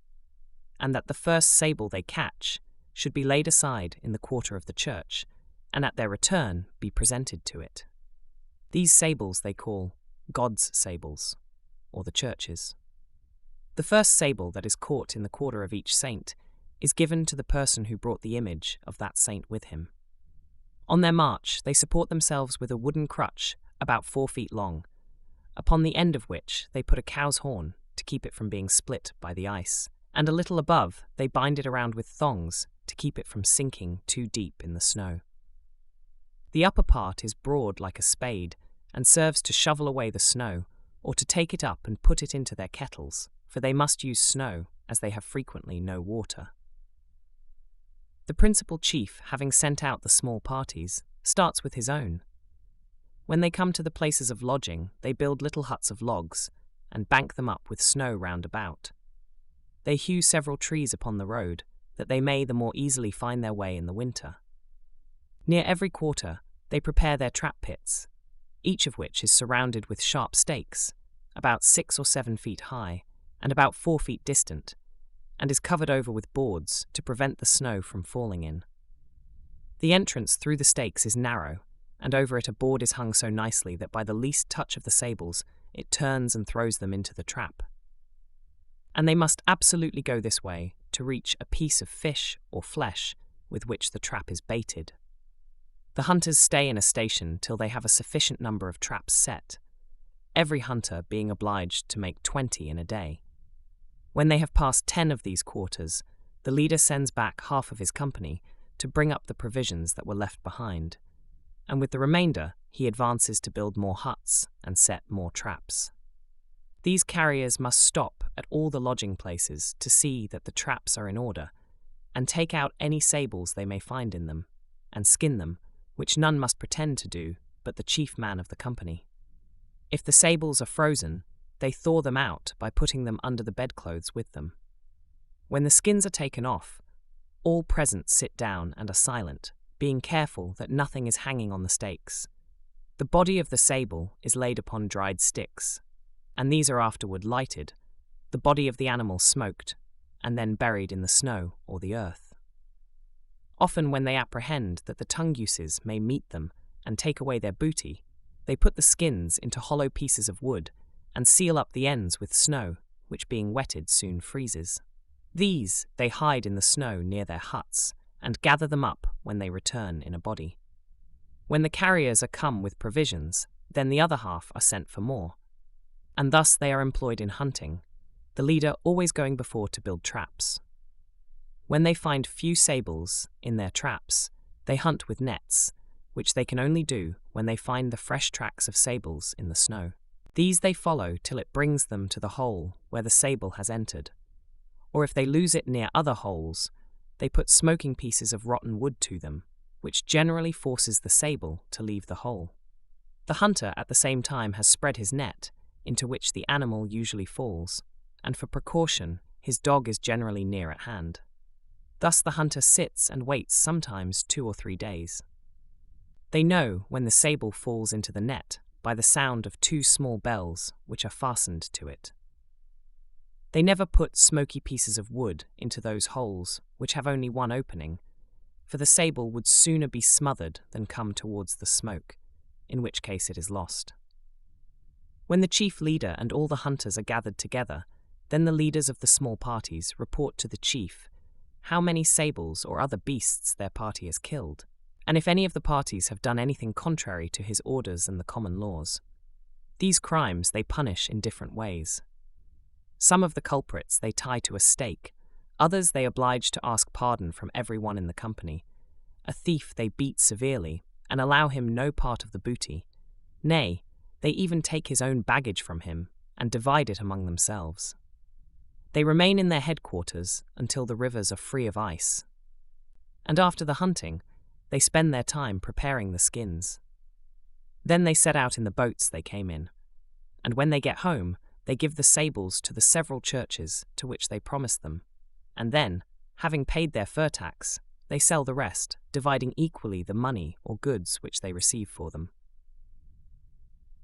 and that the first sable they catch should be laid aside in the quarter of the church, and at their return be presented to it. These sables they call God's sables, or the church's. The first sable that is caught in the quarter of each saint is given to the person who brought the image of that saint with him. On their march, they support themselves with a wooden crutch about 4 feet long, upon the end of which they put a cow's horn to keep it from being split by the ice, and a little above they bind it around with thongs to keep it from sinking too deep in the snow. The upper part is broad like a spade and serves to shovel away the snow or to take it up and put it into their kettles, for they must use snow as they have frequently no water. The principal chief, having sent out the small parties, starts with his own. When they come to the places of lodging, they build little huts of logs and bank them up with snow round about. They hew several trees upon the road, that they may the more easily find their way in the winter. Near every quarter, they prepare their trap pits, each of which is surrounded with sharp stakes, about 6 or 7 feet high and about 4 feet distant, and is covered over with boards to prevent the snow from falling in. The entrance through the stakes is narrow, and over it a board is hung so nicely that by the least touch of the sables it turns and throws them into the trap. And they must absolutely go this way to reach a piece of fish or flesh with which the trap is baited. The hunters stay in a station till they have a sufficient number of traps set, every hunter being obliged to make 20 in a day. When they have passed 10 of these quarters, the leader sends back half of his company to bring up the provisions that were left behind, and with the remainder he advances to build more huts and set more traps. These carriers must stop at all the lodging places to see that the traps are in order, and take out any sables they may find in them, and skin them, which none must pretend to do but the chief man of the company. If the sables are frozen, they thaw them out by putting them under the bedclothes with them. When the skins are taken off, all present sit down and are silent, being careful that nothing is hanging on the stakes. The body of the sable is laid upon dried sticks, and these are afterward lighted, the body of the animal smoked, and then buried in the snow or the earth. Often when they apprehend that the Tunguses may meet them and take away their booty, they put the skins into hollow pieces of wood and seal up the ends with snow, which being wetted soon freezes. These they hide in the snow near their huts, and gather them up when they return in a body. When the carriers are come with provisions, then the other half are sent for more, and thus they are employed in hunting, the leader always going before to build traps. When they find few sables in their traps, they hunt with nets, which they can only do when they find the fresh tracks of sables in the snow. These they follow till it brings them to the hole where the sable has entered, or if they lose it near other holes, they put smoking pieces of rotten wood to them, which generally forces the sable to leave the hole. The hunter at the same time has spread his net, into which the animal usually falls, and for precaution his dog is generally near at hand. Thus the hunter sits and waits sometimes 2 or 3 days. They know when the sable falls into the net by the sound of 2 small bells which are fastened to it. They never put smoky pieces of wood into those holes which have only one opening, for the sable would sooner be smothered than come towards the smoke, in which case it is lost. When the chief leader and all the hunters are gathered together, then the leaders of the small parties report to the chief how many sables or other beasts their party has killed, and if any of the parties have done anything contrary to his orders and the common laws. These crimes they punish in different ways. Some of the culprits they tie to a stake, others they oblige to ask pardon from every one in the company. A thief they beat severely, and allow him no part of the booty. Nay, they even take his own baggage from him, and divide it among themselves. They remain in their headquarters until the rivers are free of ice. And after the hunting, they spend their time preparing the skins. Then they set out in the boats they came in, and when they get home, They give the sables to the several churches to which they promised them, and then, having paid their fur tax, they sell the rest, dividing equally the money or goods which they receive for them.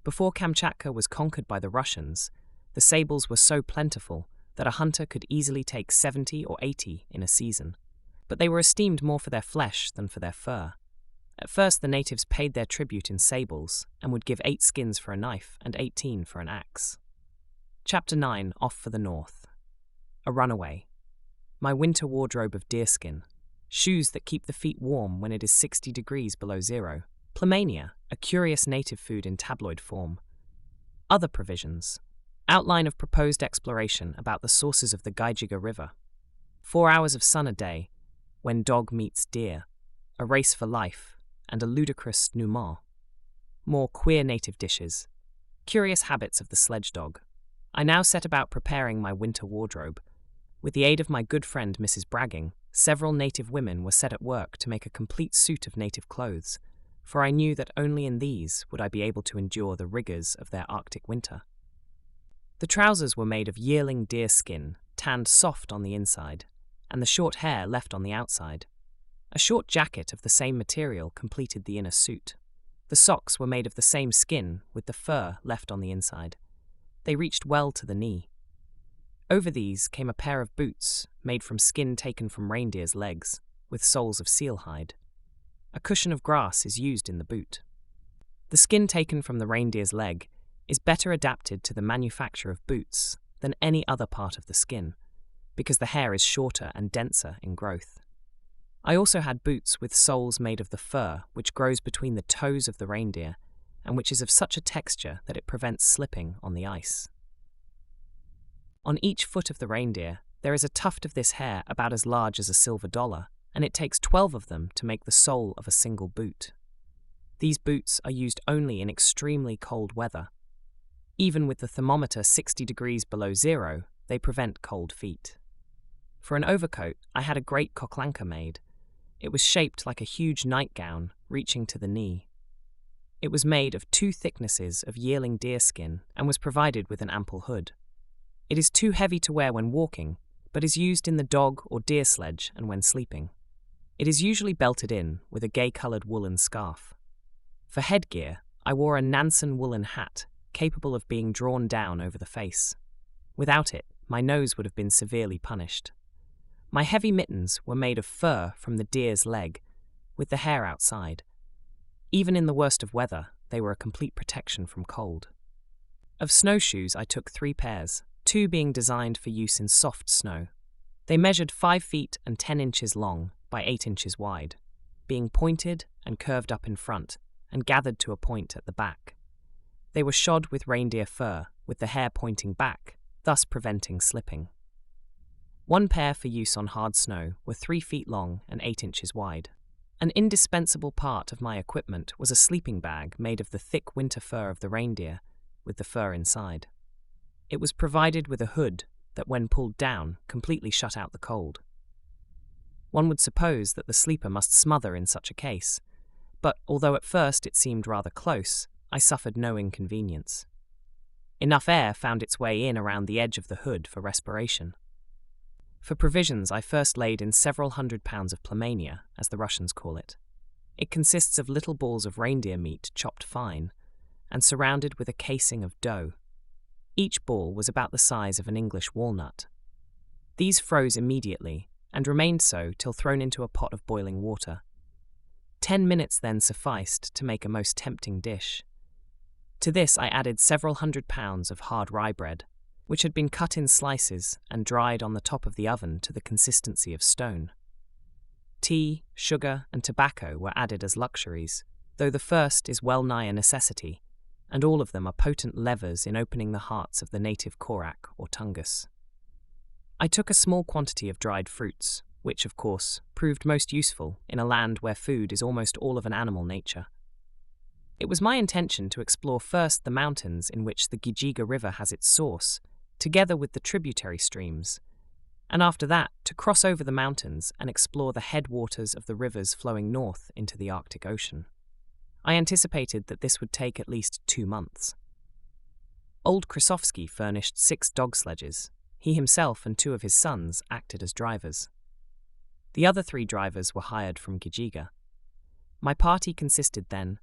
Before Kamchatka was conquered by the Russians, the sables were so plentiful that a hunter could easily take 70 or 80 in a season, but they were esteemed more for their flesh than for their fur. At first the natives paid their tribute in sables and would give 8 skins for a knife and 18 for an axe. Chapter 9. Off for the North. A runaway. My winter wardrobe of deerskin. Shoes that keep the feet warm when it is 60 degrees below zero. Plumania, a curious native food in tabloid form. Other provisions. Outline of proposed exploration about the sources of the Ghijiga River. 4 hours of sun a day, when dog meets deer. A race for life, and a ludicrous denouement. More queer native dishes. Curious habits of the sledge dog. I now set about preparing my winter wardrobe. With the aid of my good friend Mrs. Bragging, several native women were set at work to make a complete suit of native clothes, for I knew that only in these would I be able to endure the rigours of their Arctic winter. The trousers were made of yearling deer skin, tanned soft on the inside, and the short hair left on the outside. A short jacket of the same material completed the inner suit. The socks were made of the same skin, with the fur left on the inside. They reached well to the knee. Over these came a pair of boots, made from skin taken from reindeer's legs, with soles of seal hide. A cushion of grass is used in the boot. The skin taken from the reindeer's leg is better adapted to the manufacture of boots than any other part of the skin, because the hair is shorter and denser in growth. I also had boots with soles made of the fur which grows between the toes of the reindeer, and which is of such a texture that it prevents slipping on the ice. On each foot of the reindeer, there is a tuft of this hair about as large as a silver dollar, and it takes 12 of them to make the sole of a single boot. These boots are used only in extremely cold weather. Even with the thermometer 60 degrees below zero, they prevent cold feet. For an overcoat, I had a great koklanka made. It was shaped like a huge nightgown, reaching to the knee. It was made of 2 thicknesses of yearling deerskin and was provided with an ample hood. It is too heavy to wear when walking, but is used in the dog or deer sledge and when sleeping. It is usually belted in with a gay-coloured woolen scarf. For headgear, I wore a Nansen woolen hat, capable of being drawn down over the face. Without it, my nose would have been severely punished. My heavy mittens were made of fur from the deer's leg, with the hair outside. Even in the worst of weather, they were a complete protection from cold. Of snowshoes I took 3 pairs, 2 being designed for use in soft snow. They measured 5 feet and 10 inches long by 8 inches wide, being pointed and curved up in front and gathered to a point at the back. They were shod with reindeer fur, with the hair pointing back, thus preventing slipping. 1 pair for use on hard snow were 3 feet long and 8 inches wide. An indispensable part of my equipment was a sleeping bag made of the thick winter fur of the reindeer, with the fur inside. It was provided with a hood that, when pulled down, completely shut out the cold. One would suppose that the sleeper must smother in such a case, but although at first it seemed rather close, I suffered no inconvenience. Enough air found its way in around the edge of the hood for respiration. For provisions, I first laid in several hundred pounds of plumania, as the Russians call it. It consists of little balls of reindeer meat chopped fine, and surrounded with a casing of dough. Each ball was about the size of an English walnut. These froze immediately, and remained so till thrown into a pot of boiling water. 10 minutes then sufficed to make a most tempting dish. To this I added several hundred pounds of hard rye bread, which had been cut in slices and dried on the top of the oven to the consistency of stone. Tea, sugar, and tobacco were added as luxuries, though the first is well nigh a necessity, and all of them are potent levers in opening the hearts of the native Korak or Tunguse. I took a small quantity of dried fruits, which, of course, proved most useful in a land where food is almost all of an animal nature. It was my intention to explore first the mountains in which the Ghijiga River has its source, together with the tributary streams, and after that to cross over the mountains and explore the headwaters of the rivers flowing north into the Arctic Ocean. I anticipated that this would take at least 2 months. Old Krasovsky furnished 6 dog sledges. He himself and 2 of his sons acted as drivers. The other 3 drivers were hired from Ghijiga. My party consisted then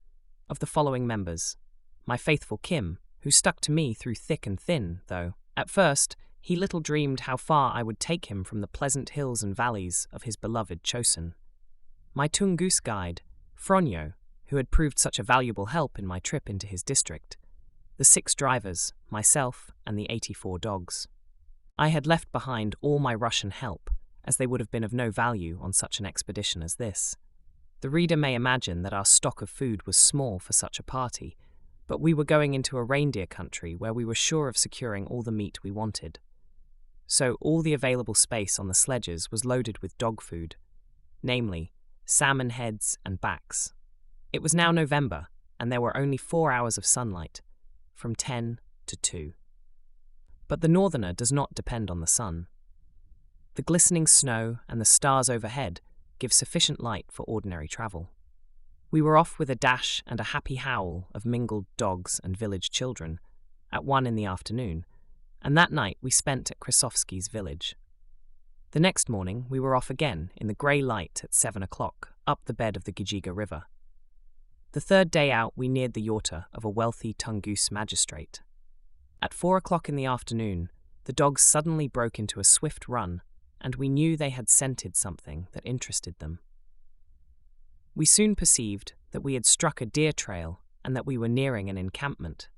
of the following members: my faithful Kim, who stuck to me through thick and thin, though, at first, he little dreamed how far I would take him from the pleasant hills and valleys of his beloved Chosin. My Tunguse guide, Fronyo, who had proved such a valuable help in my trip into his district, the 6 drivers, myself, and the 84 dogs. I had left behind all my Russian help, as they would have been of no value on such an expedition as this. The reader may imagine that our stock of food was small for such a party, but we were going into a reindeer country where we were sure of securing all the meat we wanted. So all the available space on the sledges was loaded with dog food, namely, salmon heads and backs. It was now November, and there were only 4 hours of sunlight, from 10 to 2. But the northerner does not depend on the sun. The glistening snow and the stars overhead give sufficient light for ordinary travel. We were off with a dash and a happy howl of mingled dogs and village children at 1 in the afternoon, and that night we spent at Krasovsky's village. The next morning we were off again in the grey light at 7 o'clock up the bed of the Ghijiga River. The 3rd day out we neared the yorta of a wealthy Tunguse magistrate. At 4 o'clock in the afternoon, the dogs suddenly broke into a swift run, and we knew they had scented something that interested them. We soon perceived that we had struck a deer trail and that we were nearing an encampment.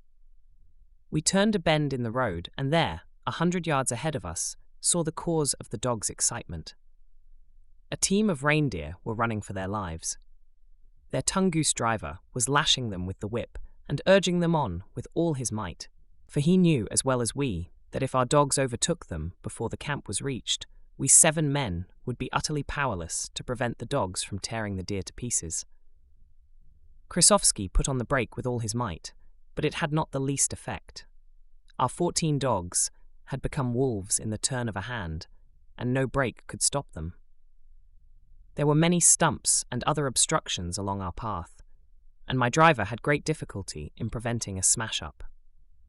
We turned a bend in the road, and there, 100 yards ahead of us, saw the cause of the dogs' excitement. A team of reindeer were running for their lives. Their Tunguse driver was lashing them with the whip and urging them on with all his might, for he knew as well as we that if our dogs overtook them before the camp was reached, we 7 men would be utterly powerless to prevent the dogs from tearing the deer to pieces. Krasovsky put on the brake with all his might, but it had not the least effect. Our 14 dogs had become wolves in the turn of a hand, and no brake could stop them. There were many stumps and other obstructions along our path, and my driver had great difficulty in preventing a smash-up.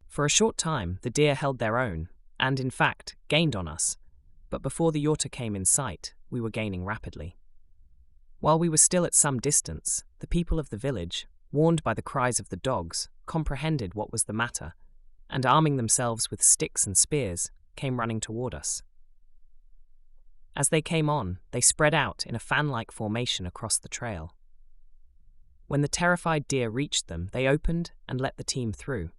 For a short time the deer held their own, and in fact gained on us, but before the yorta came in sight, we were gaining rapidly. While we were still at some distance, the people of the village, warned by the cries of the dogs, comprehended what was the matter, and arming themselves with sticks and spears, came running toward us. As they came on, they spread out in a fan-like formation across the trail. When the terrified deer reached them, they opened and let the team through,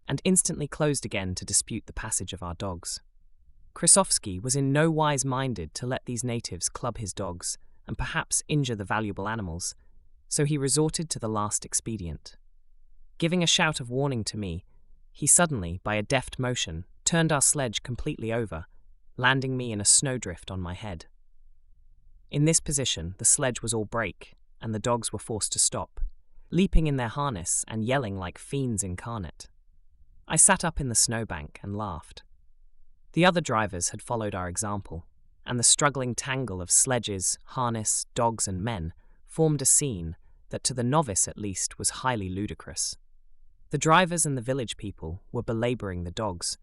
and instantly closed again to dispute the passage of our dogs. Krasovsky was in no wise minded to let these natives club his dogs and perhaps injure the valuable animals, so he resorted to the last expedient. Giving a shout of warning to me, he suddenly, by a deft motion, turned our sledge completely over, landing me in a snowdrift on my head. In this position, the sledge was all brake, and the dogs were forced to stop, leaping in their harness and yelling like fiends incarnate. I sat up in the snowbank and laughed. The other drivers had followed our example, and the struggling tangle of sledges, harness, dogs, and men formed a scene that to the novice at least was highly ludicrous. The drivers and the village people were belabouring the dogs,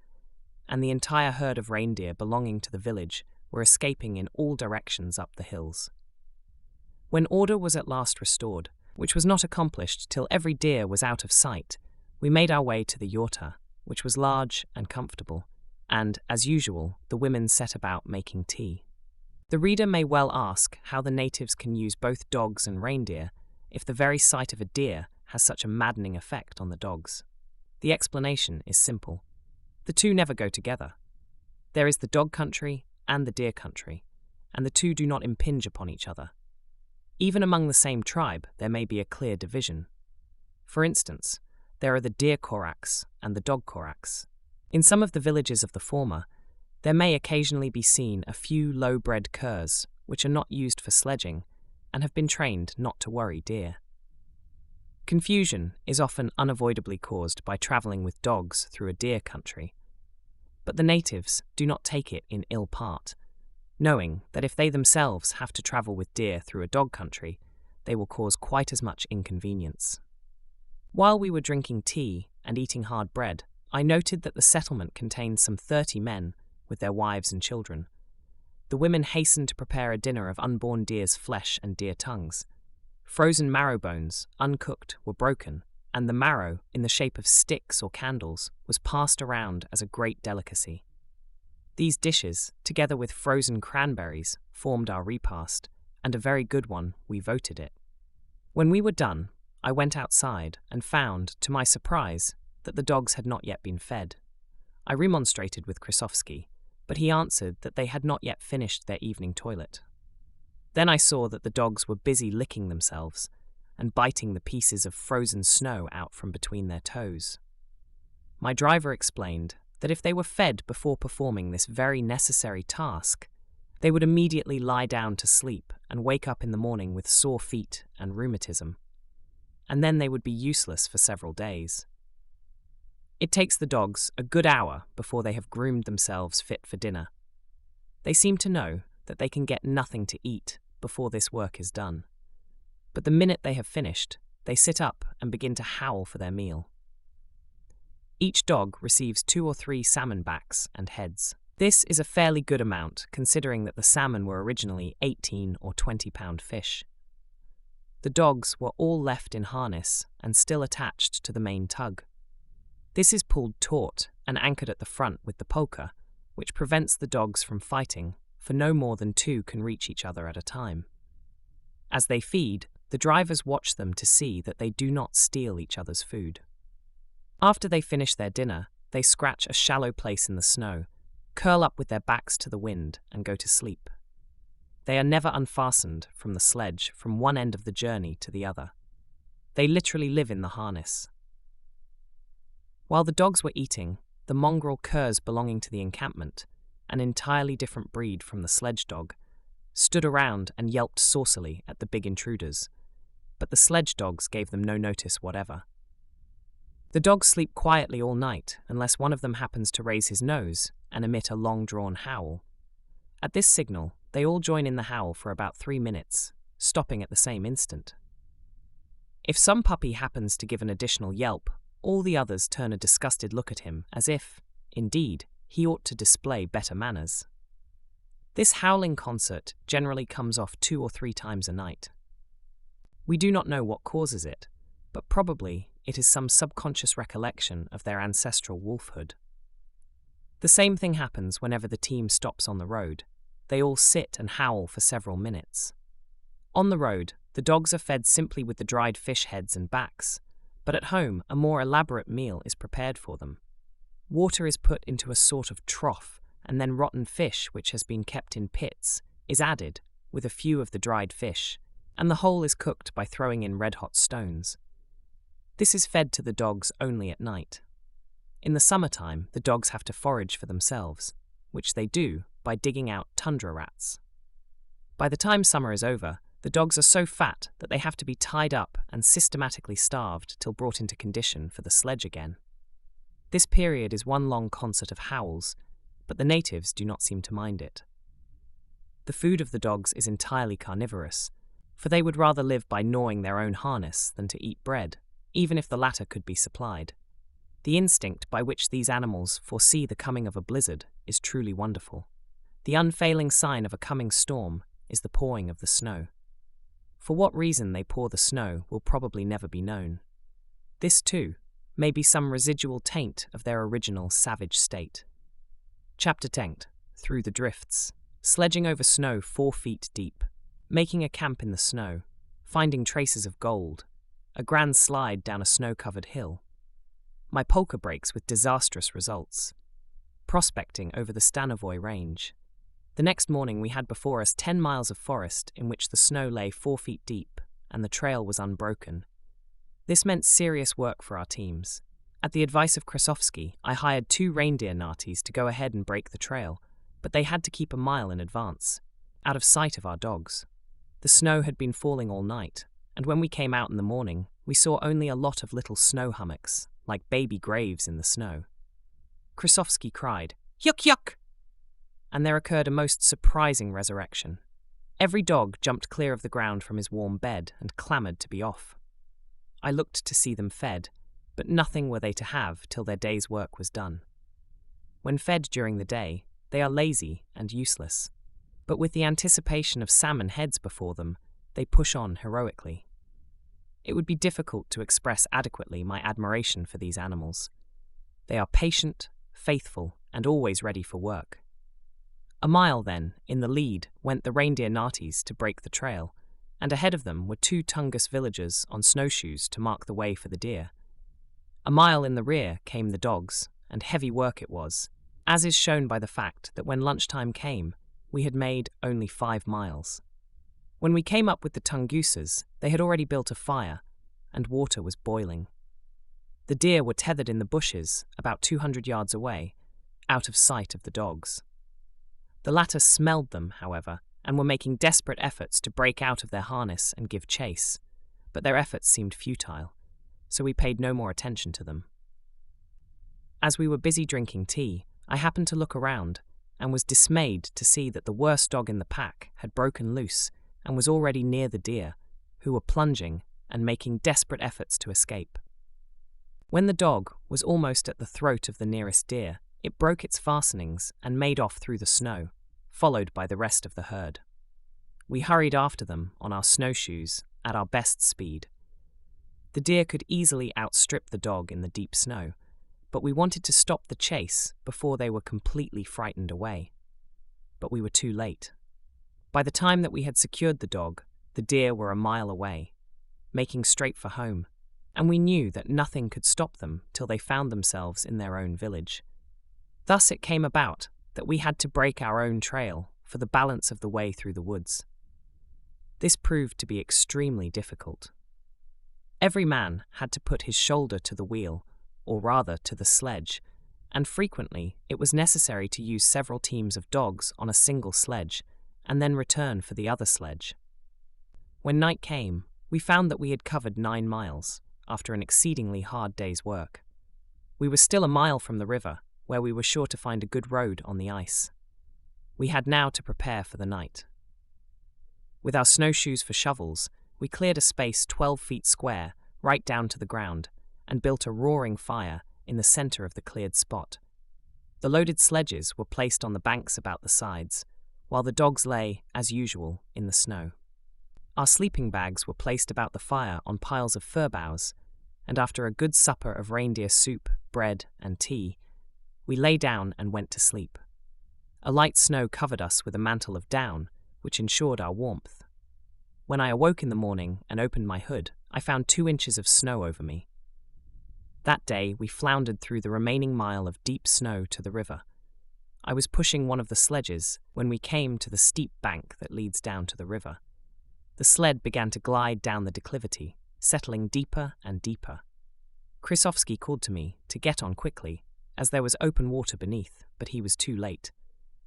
and the entire herd of reindeer belonging to the village were escaping in all directions up the hills. When order was at last restored, which was not accomplished till every deer was out of sight, we made our way to the yorta, which was large and comfortable, and, as usual, the women set about making tea. The reader may well ask how the natives can use both dogs and reindeer if the very sight of a deer has such a maddening effect on the dogs. The explanation is simple. The two never go together. There is the dog country and the deer country, and the two do not impinge upon each other. Even among the same tribe, there may be a clear division. For instance, there are the deer Koraks and the dog Koraks. In some of the villages of the former, there may occasionally be seen a few low-bred curs which are not used for sledging and have been trained not to worry deer. Confusion is often unavoidably caused by travelling with dogs through a deer country, but the natives do not take it in ill part, knowing that if they themselves have to travel with deer through a dog country, they will cause quite as much inconvenience. While we were drinking tea and eating hard bread, I noted that the settlement contained some 30 men with their wives and children. The women hastened to prepare a dinner of unborn deer's flesh and deer tongues. Frozen marrow bones, uncooked, were broken, and the marrow, in the shape of sticks or candles, was passed around as a great delicacy. These dishes, together with frozen cranberries, formed our repast, and a very good one, we voted it. When we were done, I went outside and found, to my surprise, that the dogs had not yet been fed. I remonstrated with Korsakovsk, but he answered that they had not yet finished their evening toilet. Then I saw that the dogs were busy licking themselves and biting the pieces of frozen snow out from between their toes. My driver explained that if they were fed before performing this very necessary task, they would immediately lie down to sleep and wake up in the morning with sore feet and rheumatism, and then they would be useless for several days. It takes the dogs a good hour before they have groomed themselves fit for dinner. They seem to know that they can get nothing to eat before this work is done. But the minute they have finished, they sit up and begin to howl for their meal. Each dog receives 2 or 3 salmon backs and heads. This is a fairly good amount, considering that the salmon were originally 18 or 20-pound fish. The dogs were all left in harness and still attached to the main tug. This is pulled taut and anchored at the front with the polka, which prevents the dogs from fighting, for no more than 2 can reach each other at a time. As they feed, the drivers watch them to see that they do not steal each other's food. After they finish their dinner, they scratch a shallow place in the snow, curl up with their backs to the wind, and go to sleep. They are never unfastened from the sledge from one end of the journey to the other. They literally live in the harness. While the dogs were eating, the mongrel curs belonging to the encampment, an entirely different breed from the sledge dog, stood around and yelped saucily at the big intruders, but the sledge dogs gave them no notice whatever. The dogs sleep quietly all night unless one of them happens to raise his nose and emit a long-drawn howl. At this signal, they all join in the howl for about 3 minutes, stopping at the same instant. If some puppy happens to give an additional yelp, all the others turn a disgusted look at him as if, indeed, he ought to display better manners. This howling concert generally comes off 2 or 3 times a night. We do not know what causes it, but probably it is some subconscious recollection of their ancestral wolfhood. The same thing happens whenever the team stops on the road. They all sit and howl for several minutes. On the road, the dogs are fed simply with the dried fish heads and backs, but at home a more elaborate meal is prepared for them. Water is put into a sort of trough, and then rotten fish, which has been kept in pits, is added, with a few of the dried fish, and the whole is cooked by throwing in red-hot stones. This is fed to the dogs only at night. In the summertime, the dogs have to forage for themselves, which they do by digging out tundra rats. By the time summer is over, the dogs are so fat that they have to be tied up and systematically starved till brought into condition for the sledge again. This period is one long concert of howls, but the natives do not seem to mind it. The food of the dogs is entirely carnivorous, for they would rather live by gnawing their own harness than to eat bread, even if the latter could be supplied. The instinct by which these animals foresee the coming of a blizzard is truly wonderful. The unfailing sign of a coming storm is the pouring of the snow. For what reason they pour the snow will probably never be known. This, too, may be some residual taint of their original savage state. Chapter 10. Through the drifts. Sledging over snow 4 feet deep. Making a camp in the snow. Finding traces of gold. A grand slide down a snow-covered hill. My polka breaks with disastrous results. Prospecting over the Stanovoy range. The next morning we had before us 10 miles of forest in which the snow lay 4 feet deep, and the trail was unbroken. This meant serious work for our teams. At the advice of Korsakovsk, I hired 2 reindeer narties to go ahead and break the trail, but they had to keep a mile in advance, out of sight of our dogs. The snow had been falling all night, and when we came out in the morning, we saw only a lot of little snow hummocks, like baby graves in the snow. Korsakovsk cried, "Yuk yuk!" And there occurred a most surprising resurrection. Every dog jumped clear of the ground from his warm bed and clamoured to be off. I looked to see them fed, but nothing were they to have till their day's work was done. When fed during the day, they are lazy and useless, but with the anticipation of salmon heads before them, they push on heroically. It would be difficult to express adequately my admiration for these animals. They are patient, faithful, and always ready for work. A mile, then, in the lead went the reindeer narties to break the trail, and ahead of them were 2 Tunguse villagers on snowshoes to mark the way for the deer. A mile in the rear came the dogs, and heavy work it was, as is shown by the fact that when lunchtime came, we had made only 5 miles. When we came up with the Tunguses, they had already built a fire, and water was boiling. The deer were tethered in the bushes about 200 yards away, out of sight of the dogs. The latter smelled them, however, and were making desperate efforts to break out of their harness and give chase, but their efforts seemed futile, so we paid no more attention to them. As we were busy drinking tea, I happened to look around, and was dismayed to see that the worst dog in the pack had broken loose and was already near the deer, who were plunging and making desperate efforts to escape. When the dog was almost at the throat of the nearest deer, it broke its fastenings and made off through the snow, followed by the rest of the herd. We hurried after them on our snowshoes at our best speed. The deer could easily outstrip the dog in the deep snow, but we wanted to stop the chase before they were completely frightened away. But we were too late. By the time that we had secured the dog, the deer were a mile away, making straight for home, and we knew that nothing could stop them till they found themselves in their own village. Thus it came about that we had to break our own trail for the balance of the way through the woods. This proved to be extremely difficult. Every man had to put his shoulder to the wheel, or rather to the sledge, and frequently it was necessary to use several teams of dogs on a single sledge, and then return for the other sledge. When night came, we found that we had covered 9 miles, after an exceedingly hard day's work. We were still a mile from the river, where we were sure to find a good road on the ice. We had now to prepare for the night. With our snowshoes for shovels, we cleared a space 12 feet square, right down to the ground, and built a roaring fire in the center of the cleared spot. The loaded sledges were placed on the banks about the sides, while the dogs lay, as usual, in the snow. Our sleeping bags were placed about the fire on piles of fir boughs, and after a good supper of reindeer soup, bread, and tea, we lay down and went to sleep. A light snow covered us with a mantle of down, which ensured our warmth. When I awoke in the morning and opened my hood, I found 2 inches of snow over me. That day we floundered through the remaining mile of deep snow to the river. I was pushing one of the sledges when we came to the steep bank that leads down to the river. The sled began to glide down the declivity, settling deeper and deeper. Korsovsky called to me to get on quickly, as there was open water beneath, but he was too late.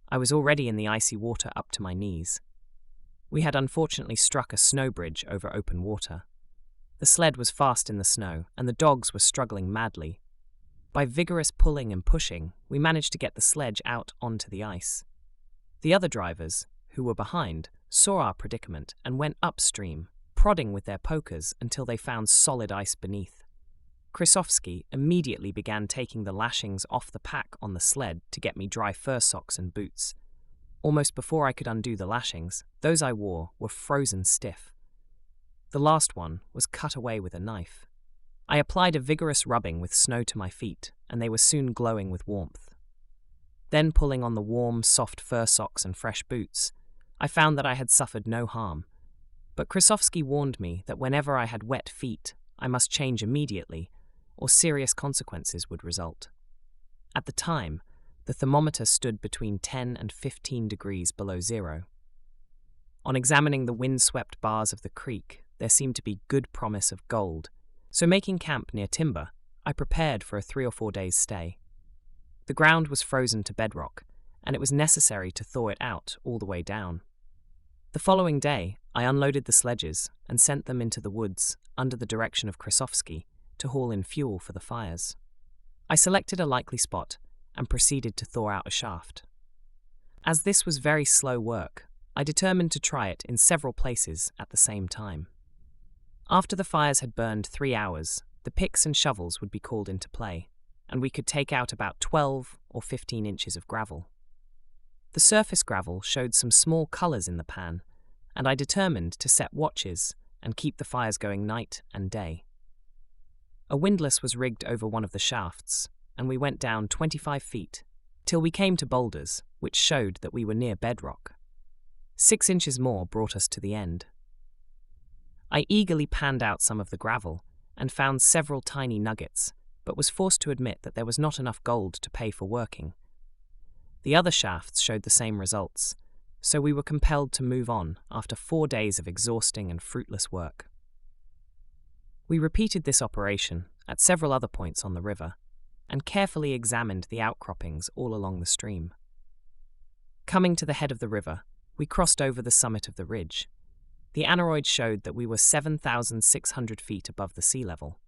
I was already in the icy water up to my knees. We had unfortunately struck a snow bridge over open water. The sled was fast in the snow, and the dogs were struggling madly. By vigorous pulling and pushing, we managed to get the sledge out onto the ice. The other drivers, who were behind, saw our predicament and went upstream, prodding with their pokers until they found solid ice beneath. Korsovsky immediately began taking the lashings off the pack on the sled to get me dry fur socks and boots. Almost before I could undo the lashings, those I wore were frozen stiff. The last one was cut away with a knife. I applied a vigorous rubbing with snow to my feet, and they were soon glowing with warmth. Then, pulling on the warm, soft fur socks and fresh boots, I found that I had suffered no harm. But Korsovsky warned me that whenever I had wet feet, I must change immediately, or serious consequences would result. At the time, the thermometer stood between 10 and 15 degrees below zero. On examining the wind-swept bars of the creek, there seemed to be good promise of gold, so making camp near timber, I prepared for a 3 or 4 days' stay. The ground was frozen to bedrock, and it was necessary to thaw it out all the way down. The following day, I unloaded the sledges and sent them into the woods under the direction of Korsovsky to haul in fuel for the fires. I selected a likely spot and proceeded to thaw out a shaft. As this was very slow work, I determined to try it in several places at the same time. After the fires had burned 3 hours, the picks and shovels would be called into play, and we could take out about 12 or 15 inches of gravel. The surface gravel showed some small colours in the pan, and I determined to set watches and keep the fires going night and day. A windlass was rigged over one of the shafts, and we went down 25 feet, till we came to boulders, which showed that we were near bedrock. 6 inches more brought us to the end. I eagerly panned out some of the gravel and found several tiny nuggets, but was forced to admit that there was not enough gold to pay for working. The other shafts showed the same results, so we were compelled to move on after 4 days of exhausting and fruitless work. We repeated this operation at several other points on the river, and carefully examined the outcroppings all along the stream. Coming to the head of the river, we crossed over the summit of the ridge. The aneroid showed that we were 7,600 feet above the sea level.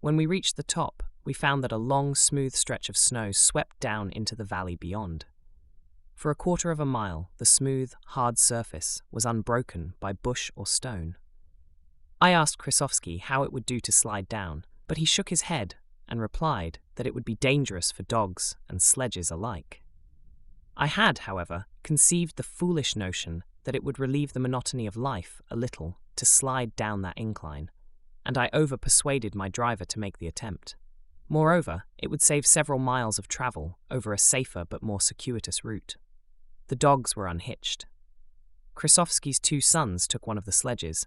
When we reached the top, we found that a long, smooth stretch of snow swept down into the valley beyond. For a quarter of a mile, the smooth, hard surface was unbroken by bush or stone. I asked Korsakovsk how it would do to slide down, but he shook his head and replied that it would be dangerous for dogs and sledges alike. I had, however, conceived the foolish notion that it would relieve the monotony of life a little to slide down that incline, and I over-persuaded my driver to make the attempt. Moreover, it would save several miles of travel over a safer but more circuitous route. The dogs were unhitched. Korsakovsk's 2 sons took one of the sledges,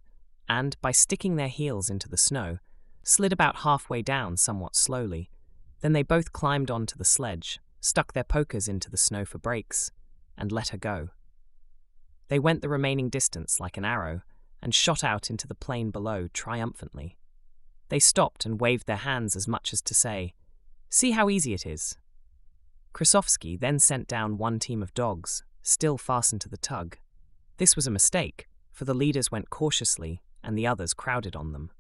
and, by sticking their heels into the snow, slid about halfway down somewhat slowly. Then they both climbed onto the sledge, stuck their pokers into the snow for brakes, and let her go. They went the remaining distance like an arrow, and shot out into the plain below triumphantly. They stopped and waved their hands as much as to say, "See how easy it is." Korsakovsk then sent down one team of dogs, still fastened to the tug. This was a mistake, for the leaders went cautiously and the others crowded on them.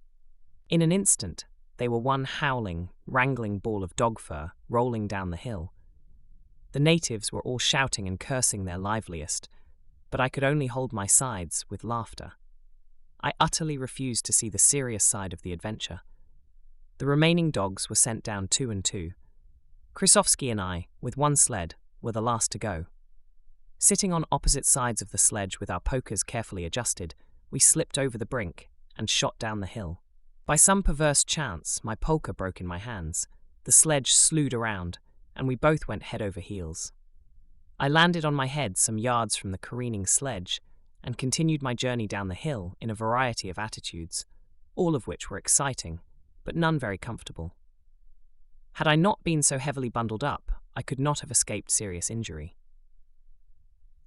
In an instant, they were one howling, wrangling ball of dog fur rolling down the hill. The natives were all shouting and cursing their liveliest, but I could only hold my sides with laughter. I utterly refused to see the serious side of the adventure. The remaining dogs were sent down 2 and 2. Korsakovsk and I, with one sled, were the last to go. Sitting on opposite sides of the sledge with our pokers carefully adjusted, we slipped over the brink and shot down the hill. By some perverse chance, my polka broke in my hands. The sledge slewed around, and we both went head over heels. I landed on my head some yards from the careening sledge and continued my journey down the hill in a variety of attitudes, all of which were exciting, but none very comfortable. Had I not been so heavily bundled up, I could not have escaped serious injury.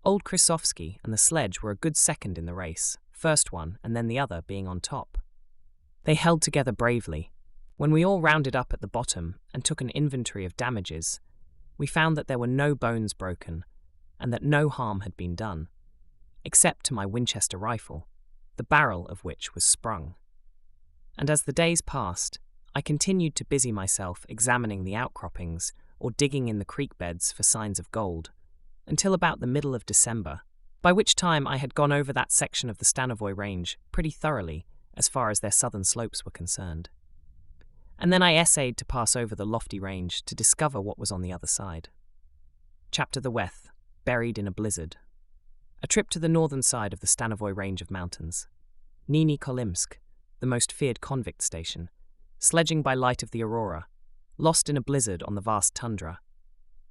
Old Korsakovsk and the sledge were a good second in the race, first one and then the other being on top. They held together bravely. When we all rounded up at the bottom and took an inventory of damages, we found that there were no bones broken and that no harm had been done, except to my Winchester rifle, the barrel of which was sprung. And as the days passed, I continued to busy myself examining the outcroppings or digging in the creek beds for signs of gold, until about the middle of December, by which time I had gone over that section of the Stanovoy Range pretty thoroughly as far as their southern slopes were concerned. And then I essayed to pass over the lofty range to discover what was on the other side. Chapter the VIII, Buried in a Blizzard. A trip to the northern side of the Stanovoy Range of mountains. Nini Kolimsk, the most feared convict station. Sledging by light of the aurora. Lost in a blizzard on the vast tundra.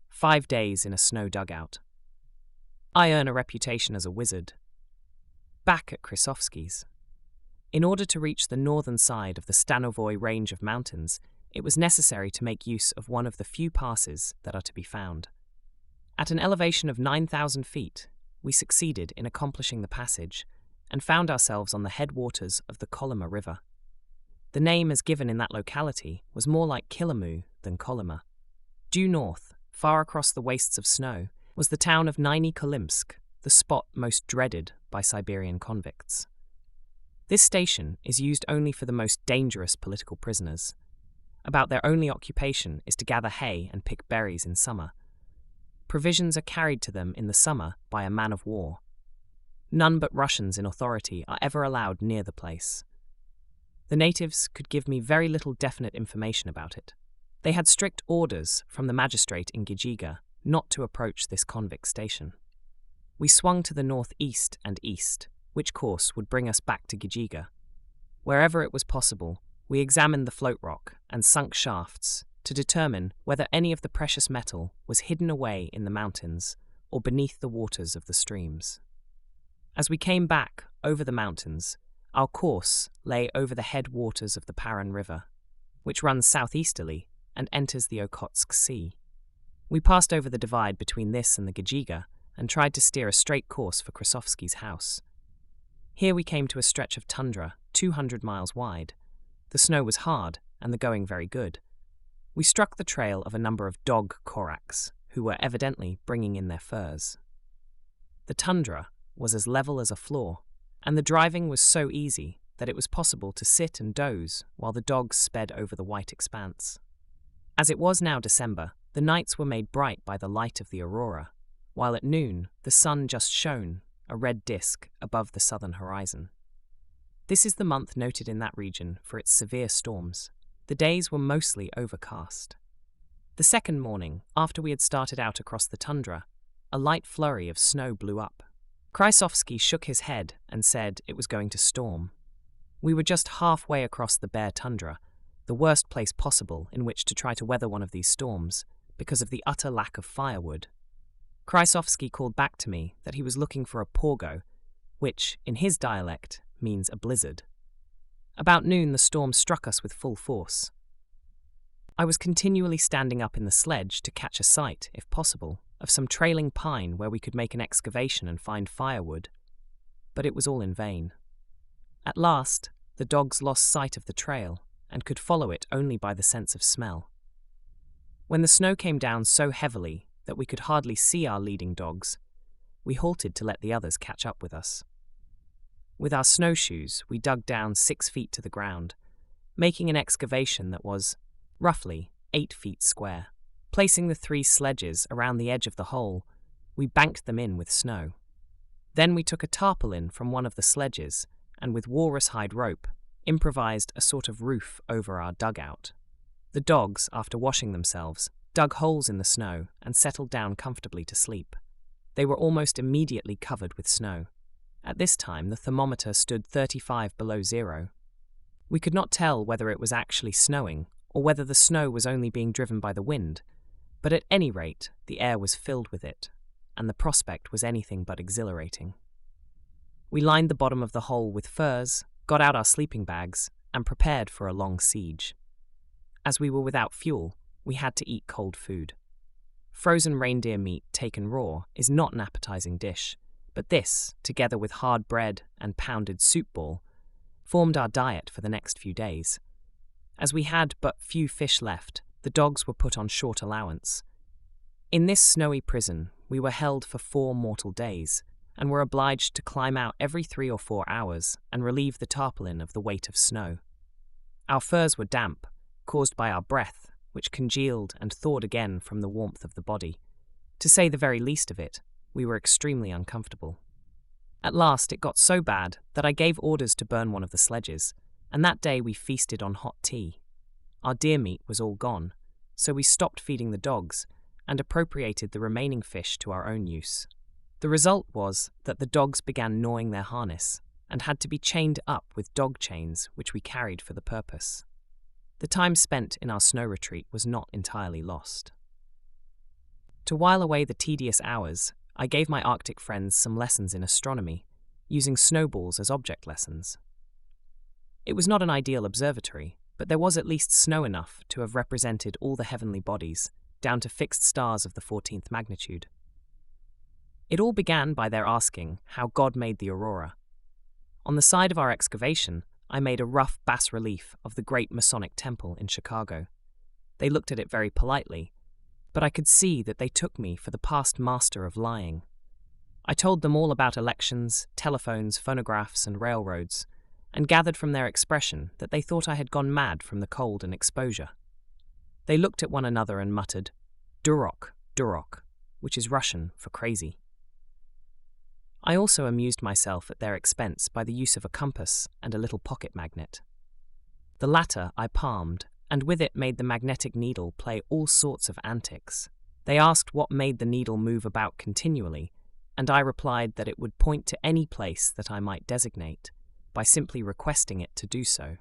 5 days in a snow dugout. I earn a reputation as a wizard. Back at Korsakovsk's. In order to reach the northern side of the Stanovoy Range of mountains, it was necessary to make use of one of the few passes that are to be found. At an elevation of 9,000 feet, we succeeded in accomplishing the passage and found ourselves on the headwaters of the Kolyma River. The name as given in that locality was more like Kilamu than Kolyma. Due north, far across the wastes of snow, was the town of Nini Kolimsk, the spot most dreaded by Siberian convicts. This station is used only for the most dangerous political prisoners. About their only occupation is to gather hay and pick berries in summer. Provisions are carried to them in the summer by a man of war. None but Russians in authority are ever allowed near the place. The natives could give me very little definite information about it. They had strict orders from the magistrate in Ghijiga not to approach this convict station. We swung to the northeast and east, which course would bring us back to Ghijiga. Wherever it was possible, we examined the float rock and sunk shafts to determine whether any of the precious metal was hidden away in the mountains or beneath the waters of the streams. As we came back over the mountains, our course lay over the headwaters of the Paran River, which runs southeasterly and enters the Okhotsk Sea. We passed over the divide between this and the Ghijiga and tried to steer a straight course for Krasovsky's house. Here we came to a stretch of tundra 200 miles wide. The snow was hard and the going very good. We struck the trail of a number of dog Koraks, who were evidently bringing in their furs. The tundra was as level as a floor, and the driving was so easy that it was possible to sit and doze while the dogs sped over the white expanse. As it was now December, the nights were made bright by the light of the aurora, while at noon the sun just shone, a red disk, above the southern horizon. This is the month noted in that region for its severe storms. The days were mostly overcast. The second morning, after we had started out across the tundra, a light flurry of snow blew up. Krasovsky shook his head and said it was going to storm. We were just halfway across the bare tundra, the worst place possible in which to try to weather one of these storms, because of the utter lack of firewood. Krasovsky called back to me that he was looking for a porgo, which, in his dialect, means a blizzard. About noon the storm struck us with full force. I was continually standing up in the sledge to catch a sight, if possible, of some trailing pine where we could make an excavation and find firewood, but it was all in vain. At last, the dogs lost sight of the trail and could follow it only by the sense of smell. When the snow came down so heavily that we could hardly see our leading dogs, we halted to let the others catch up with us. With our snowshoes, we dug down 6 feet to the ground, making an excavation that was, roughly, 8 feet square. Placing the 3 sledges around the edge of the hole, we banked them in with snow. Then we took a tarpaulin from one of the sledges and with walrus hide rope, improvised a sort of roof over our dugout. The dogs, after washing themselves, dug holes in the snow and settled down comfortably to sleep. They were almost immediately covered with snow. At this time, the thermometer stood 35 below zero. We could not tell whether it was actually snowing or whether the snow was only being driven by the wind, but at any rate, the air was filled with it, and the prospect was anything but exhilarating. We lined the bottom of the hole with furs, got out our sleeping bags, and prepared for a long siege. As we were without fuel, we had to eat cold food. Frozen reindeer meat taken raw is not an appetizing dish, but this, together with hard bread and pounded soup ball, formed our diet for the next few days. As we had but few fish left, the dogs were put on short allowance. In this snowy prison, we were held for 4 mortal days, and were obliged to climb out every 3 or 4 hours and relieve the tarpaulin of the weight of snow. Our furs were damp, caused by our breath, which congealed and thawed again from the warmth of the body. To say the very least of it, we were extremely uncomfortable. At last it got so bad that I gave orders to burn one of the sledges, and that day we feasted on hot tea. Our deer meat was all gone, so we stopped feeding the dogs and appropriated the remaining fish to our own use. The result was that the dogs began gnawing their harness and had to be chained up with dog chains which we carried for the purpose. The time spent in our snow retreat was not entirely lost. To while away the tedious hours, I gave my Arctic friends some lessons in astronomy, using snowballs as object lessons. It was not an ideal observatory, but there was at least snow enough to have represented all the heavenly bodies, down to fixed stars of the 14th magnitude. It all began by their asking how God made the aurora. On the side of our excavation, I made a rough bas-relief of the great Masonic temple in Chicago. They looked at it very politely, but I could see that they took me for the past master of lying. I told them all about elections, telephones, phonographs, and railroads, and gathered from their expression that they thought I had gone mad from the cold and exposure. They looked at one another and muttered, "Durok, Durok," which is Russian for crazy. I also amused myself at their expense by the use of a compass and a little pocket magnet. The latter I palmed, and with it made the magnetic needle play all sorts of antics. They asked what made the needle move about continually, and I replied that it would point to any place that I might designate, by simply requesting it to do so.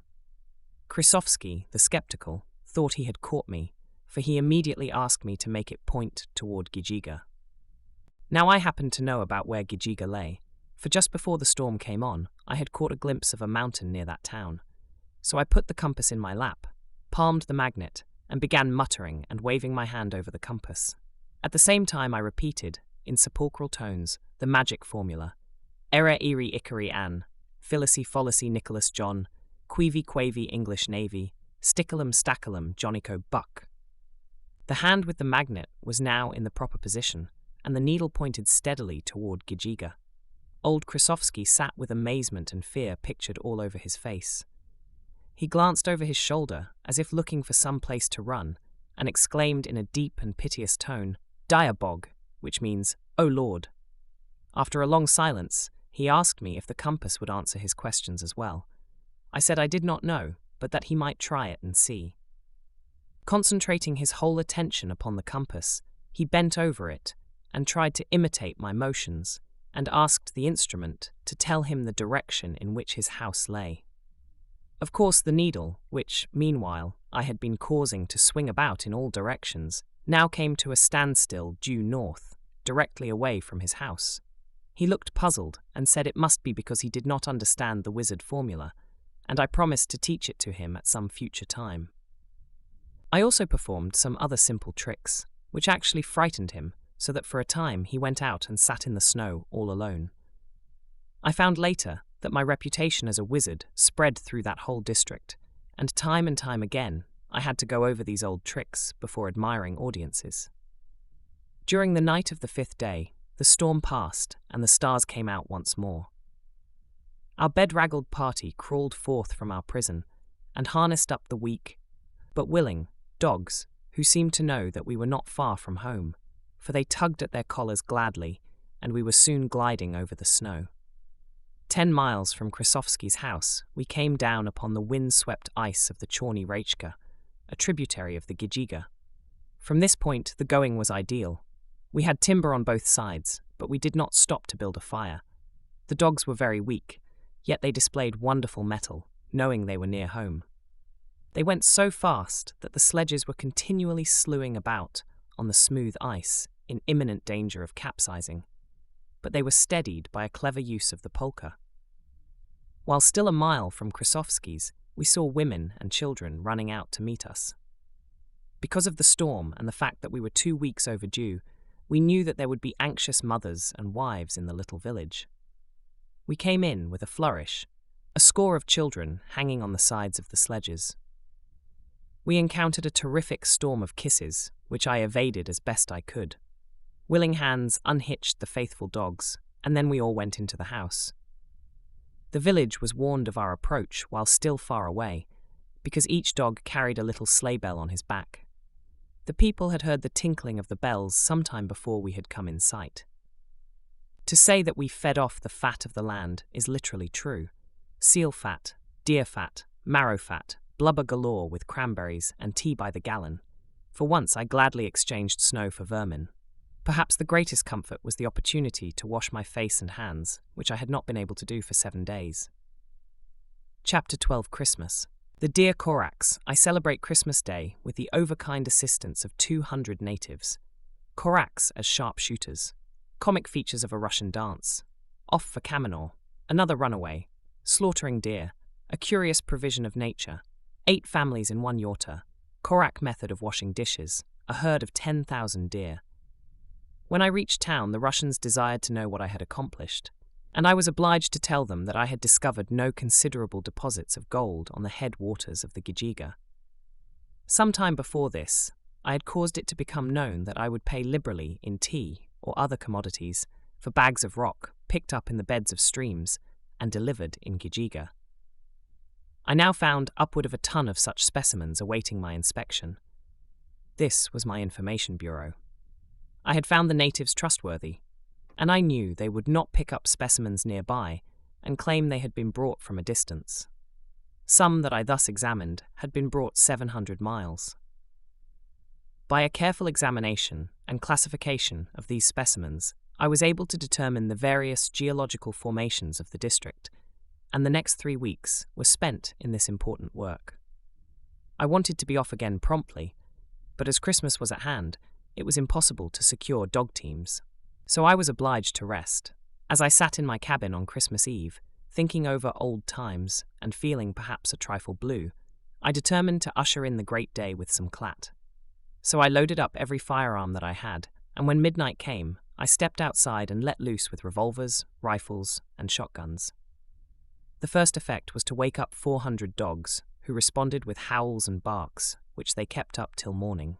Krysovsky, the skeptical, thought he had caught me, for he immediately asked me to make it point toward Ghijiga. Now I happened to know about where Ghijiga lay, for just before the storm came on, I had caught a glimpse of a mountain near that town. So I put the compass in my lap, palmed the magnet, and began muttering and waving my hand over the compass. At the same time I repeated, in sepulchral tones, the magic formula: Era iri Ikari an, Philisi Folisi Nicholas John, Quivi Quavi English Navy, Stickalum Stackalum Johnico Buck. The hand with the magnet was now in the proper position, and the needle pointed steadily toward Ghijiga. Old Krysovsky sat with amazement and fear pictured all over his face. He glanced over his shoulder, as if looking for some place to run, and exclaimed in a deep and piteous tone, "Diabog," which means, "O Lord." After a long silence, he asked me if the compass would answer his questions as well. I said I did not know, but that he might try it and see. Concentrating his whole attention upon the compass, he bent over it and tried to imitate my motions, and asked the instrument to tell him the direction in which his house lay. Of course, the needle, which, meanwhile, I had been causing to swing about in all directions, now came to a standstill due north, directly away from his house. He looked puzzled and said it must be because he did not understand the wizard formula, and I promised to teach it to him at some future time. I also performed some other simple tricks, which actually frightened him, so that for a time he went out and sat in the snow all alone. I found later that my reputation as a wizard spread through that whole district, and time again I had to go over these old tricks before admiring audiences. During the night of the 5th day, the storm passed and the stars came out once more. Our bedraggled party crawled forth from our prison and harnessed up the weak, but willing, dogs, who seemed to know that we were not far from home, for they tugged at their collars gladly, and we were soon gliding over the snow. 10 miles from Krysovsky's house, we came down upon the wind-swept ice of the Chorny Rechka, a tributary of the Ghijiga. From this point, the going was ideal. We had timber on both sides, but we did not stop to build a fire. The dogs were very weak, yet they displayed wonderful mettle, knowing they were near home. They went so fast that the sledges were continually slewing about on the smooth ice, in imminent danger of capsizing, but they were steadied by a clever use of the polka. While still a mile from Krysovsky's, we saw women and children running out to meet us. Because of the storm and the fact that we were 2 weeks overdue, we knew that there would be anxious mothers and wives in the little village. We came in with a flourish, a score of children hanging on the sides of the sledges. We encountered a terrific storm of kisses, which I evaded as best I could. Willing hands unhitched the faithful dogs, and then we all went into the house. The village was warned of our approach while still far away, because each dog carried a little sleigh bell on his back. The people had heard the tinkling of the bells some time before we had come in sight. To say that we fed off the fat of the land is literally true. Seal fat, deer fat, marrow fat, blubber galore with cranberries and tea by the gallon. For once I gladly exchanged snow for vermin. Perhaps the greatest comfort was the opportunity to wash my face and hands, which I had not been able to do for 7 days. Chapter 12 Christmas. The dear Koraks, I celebrate Christmas Day with the overkind assistance of 200 natives. Koraks as sharpshooters. Comic features of a Russian dance. Off for Kamenor. Another runaway. Slaughtering deer. A curious provision of nature. 8 families in one yorta. Korak method of washing dishes. A herd of 10,000 deer. When I reached town, the Russians desired to know what I had accomplished, and I was obliged to tell them that I had discovered no considerable deposits of gold on the headwaters of the Ghijiga. Some time before this, I had caused it to become known that I would pay liberally in tea or other commodities for bags of rock picked up in the beds of streams and delivered in Ghijiga. I now found upward of a ton of such specimens awaiting my inspection. This was my information bureau. I had found the natives trustworthy, and I knew they would not pick up specimens nearby and claim they had been brought from a distance. Some that I thus examined had been brought 700 miles. By a careful examination and classification of these specimens, I was able to determine the various geological formations of the district, and the next 3 weeks were spent in this important work. I wanted to be off again promptly, but as Christmas was at hand, it was impossible to secure dog teams. So I was obliged to rest. As I sat in my cabin on Christmas Eve, thinking over old times and feeling perhaps a trifle blue, I determined to usher in the great day with some clat. So I loaded up every firearm that I had, and when midnight came, I stepped outside and let loose with revolvers, rifles, and shotguns. The first effect was to wake up 400 dogs, who responded with howls and barks, which they kept up till morning.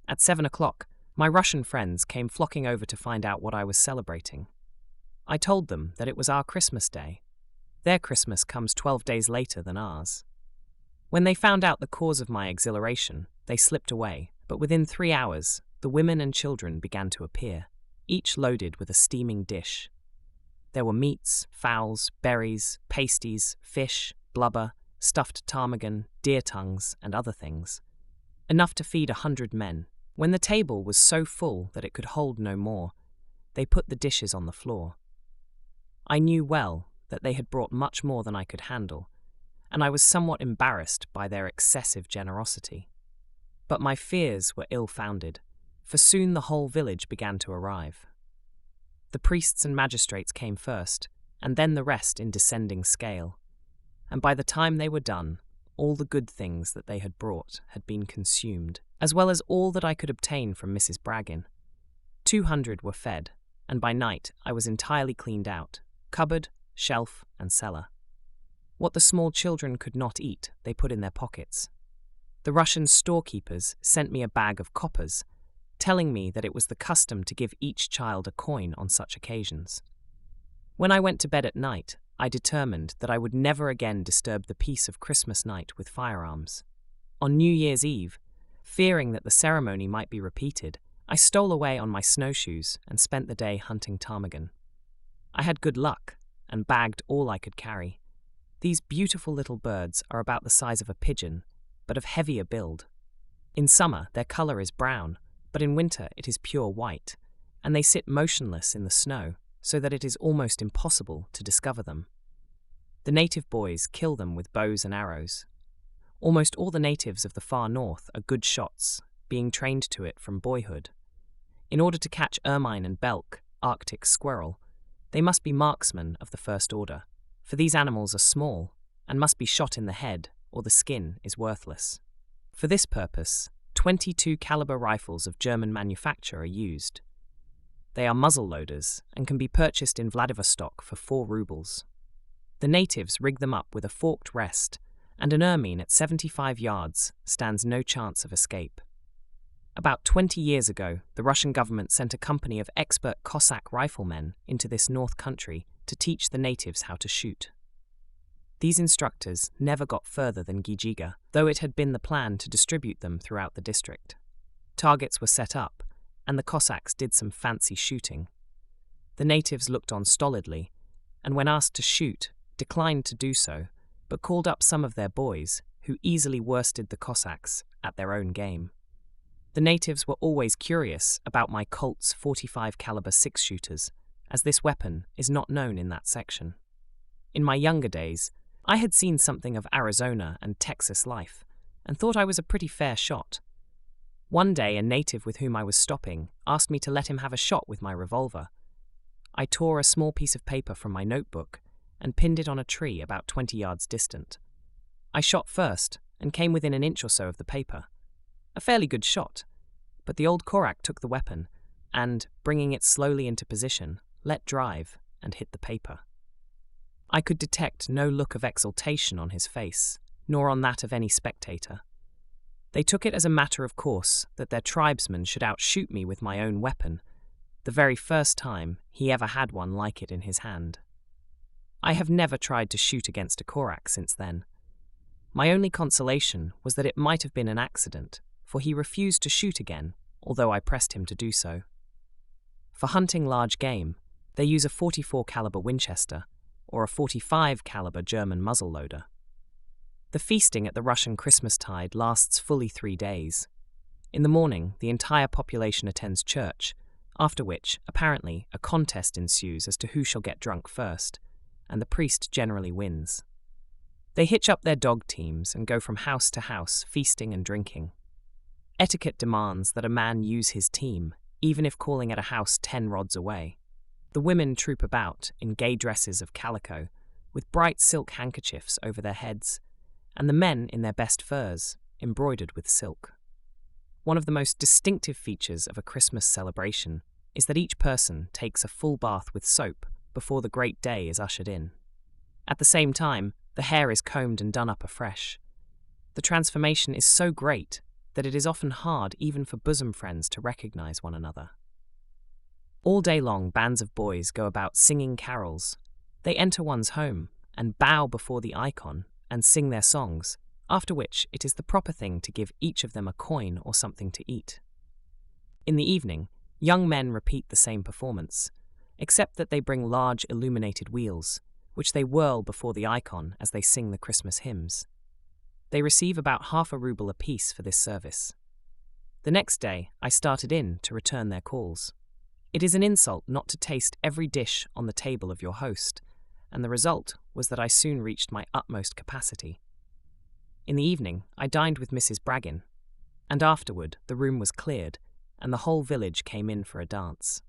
At 7 o'clock, my Russian friends came flocking over to find out what I was celebrating. I told them that it was our Christmas day. Their Christmas comes 12 days later than ours. When they found out the cause of my exhilaration, they slipped away, but within 3 hours, the women and children began to appear, each loaded with a steaming dish. There were meats, fowls, berries, pasties, fish, blubber, stuffed ptarmigan, deer tongues, and other things. Enough to feed 100 men. When the table was so full that it could hold no more, they put the dishes on the floor. I knew well that they had brought much more than I could handle, and I was somewhat embarrassed by their excessive generosity. But my fears were ill-founded, for soon the whole village began to arrive. The priests and magistrates came first, and then the rest in descending scale, and by the time they were done, all the good things that they had brought had been consumed, as well as all that I could obtain from Mrs. Braggin. 200 were fed, and by night I was entirely cleaned out, cupboard, shelf, and cellar. What the small children could not eat, they put in their pockets. The Russian storekeepers sent me a bag of coppers, telling me that it was the custom to give each child a coin on such occasions. When I went to bed at night, I determined that I would never again disturb the peace of Christmas night with firearms. On New Year's Eve, fearing that the ceremony might be repeated, I stole away on my snowshoes and spent the day hunting ptarmigan. I had good luck and bagged all I could carry. These beautiful little birds are about the size of a pigeon, but of heavier build. In summer, their color is brown, but in winter it is pure white, and they sit motionless in the snow, so that it is almost impossible to discover them. The native boys kill them with bows and arrows. Almost all the natives of the far north are good shots, being trained to it from boyhood. In order to catch ermine and belk, Arctic squirrel, they must be marksmen of the first order, for these animals are small and must be shot in the head or the skin is worthless. For this purpose, 22 caliber rifles of German manufacture are used. They are muzzle loaders and can be purchased in Vladivostok for 4 rubles. The natives rig them up with a forked rest, and an ermine at 75 yards stands no chance of escape. About 20 years ago, the Russian government sent a company of expert Cossack riflemen into this north country to teach the natives how to shoot. These instructors never got further than Ghijiga, though it had been the plan to distribute them throughout the district. Targets were set up, and the Cossacks did some fancy shooting. The natives looked on stolidly, and when asked to shoot, declined to do so, but called up some of their boys, who easily worsted the Cossacks at their own game. The natives were always curious about my Colt's 45 caliber 6-shooters, as this weapon is not known in that section. In my younger days, I had seen something of Arizona and Texas life, and thought I was a pretty fair shot. One day, a native with whom I was stopping asked me to let him have a shot with my revolver. I tore a small piece of paper from my notebook and pinned it on a tree about 20 yards distant. I shot first and came within an inch or so of the paper. A fairly good shot, but the old Korak took the weapon and, bringing it slowly into position, let drive and hit the paper. I could detect no look of exultation on his face, nor on that of any spectator. They took it as a matter of course that their tribesman should outshoot me with my own weapon, the very first time he ever had one like it in his hand. I have never tried to shoot against a Korak since then. My only consolation was that it might have been an accident, for he refused to shoot again, although I pressed him to do so. For hunting large game, they use a 44 caliber Winchester or a 45 caliber German muzzle loader. The feasting at the Russian Christmastide lasts fully 3 days. In the morning, the entire population attends church, after which, apparently, a contest ensues as to who shall get drunk first, and the priest generally wins. They hitch up their dog teams and go from house to house, feasting and drinking. Etiquette demands that a man use his team, even if calling at a house 10 rods away. The women troop about in gay dresses of calico, with bright silk handkerchiefs over their heads, and the men in their best furs, embroidered with silk. One of the most distinctive features of a Christmas celebration is that each person takes a full bath with soap before the great day is ushered in. At the same time, the hair is combed and done up afresh. The transformation is so great that it is often hard even for bosom friends to recognize one another. All day long, bands of boys go about singing carols. They enter one's home and bow before the icon and sing their songs, after which it is the proper thing to give each of them a coin or something to eat. In the evening, young men repeat the same performance, except that they bring large illuminated wheels, which they whirl before the icon as they sing the Christmas hymns. They receive about half a ruble apiece for this service. The next day, I started in to return their calls. It is an insult not to taste every dish on the table of your host, and the result was that I soon reached my utmost capacity. In the evening, I dined with Mrs. Braggin, and afterward the room was cleared, and the whole village came in for a dance.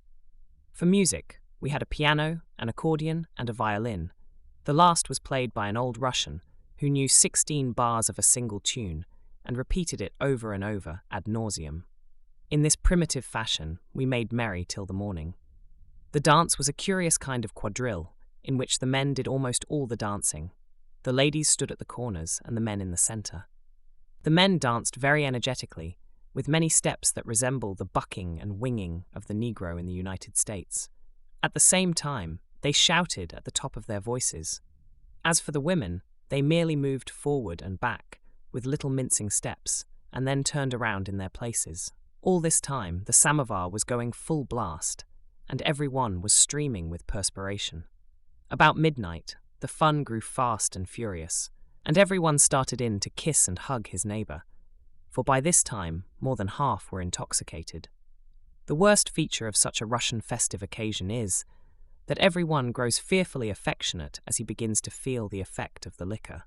For music, we had a piano, an accordion, and a violin. The last was played by an old Russian who knew 16 bars of a single tune and repeated it over and over ad nauseum. In this primitive fashion, we made merry till the morning. The dance was a curious kind of quadrille, in which the men did almost all the dancing. The ladies stood at the corners and the men in the centre. The men danced very energetically, with many steps that resemble the bucking and winging of the Negro in the United States. At the same time, they shouted at the top of their voices. As for the women, they merely moved forward and back, with little mincing steps, and then turned around in their places. All this time, the samovar was going full blast, and every one was streaming with perspiration. About midnight, the fun grew fast and furious, and everyone started in to kiss and hug his neighbour, for by this time more than half were intoxicated. The worst feature of such a Russian festive occasion is that everyone grows fearfully affectionate as he begins to feel the effect of the liquor.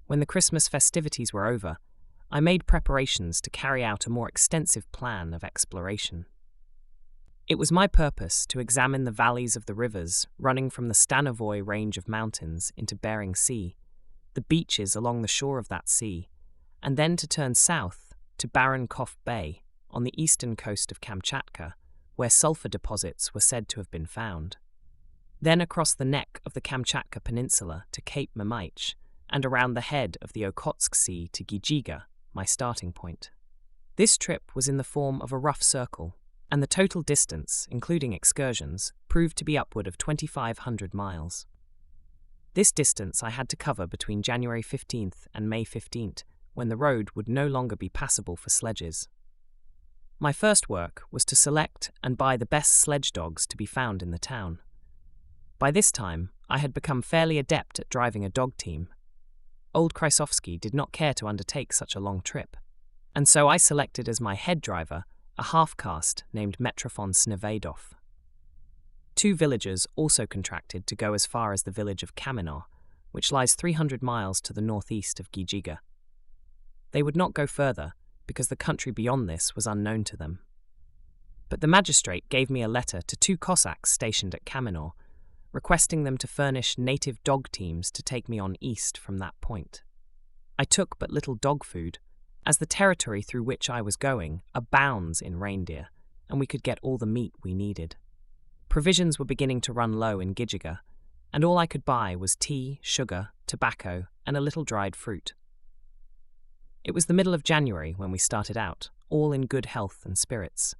When the Christmas festivities were over, I made preparations to carry out a more extensive plan of exploration. It was my purpose to examine the valleys of the rivers running from the Stanovoy range of mountains into Bering Sea, the beaches along the shore of that sea, and then to turn south to Barenkov Bay on the eastern coast of Kamchatka, where sulfur deposits were said to have been found. Then across the neck of the Kamchatka Peninsula to Cape Mamaich, and around the head of the Okhotsk Sea to Ghijiga, my starting point. This trip was in the form of a rough circle, and the total distance, including excursions, proved to be upward of 2,500 miles. This distance I had to cover between January 15th and May 15th, when the road would no longer be passable for sledges. My first work was to select and buy the best sledge dogs to be found in the town. By this time, I had become fairly adept at driving a dog team. Old Krysovsky did not care to undertake such a long trip, and so I selected as my head driver a half-caste named Mitrofan Snevedov. 2 villagers also contracted to go as far as the village of Kamenor, which lies 300 miles to the northeast of Ghijiga. They would not go further, because the country beyond this was unknown to them. But the magistrate gave me a letter to 2 Cossacks stationed at Kamenor, requesting them to furnish native dog teams to take me on east from that point. I took but little dog food, as the territory through which I was going abounds in reindeer, and we could get all the meat we needed. Provisions were beginning to run low in Ghijiga, and all I could buy was tea, sugar, tobacco, and a little dried fruit. It was the middle of January when we started out, all in good health and spirits.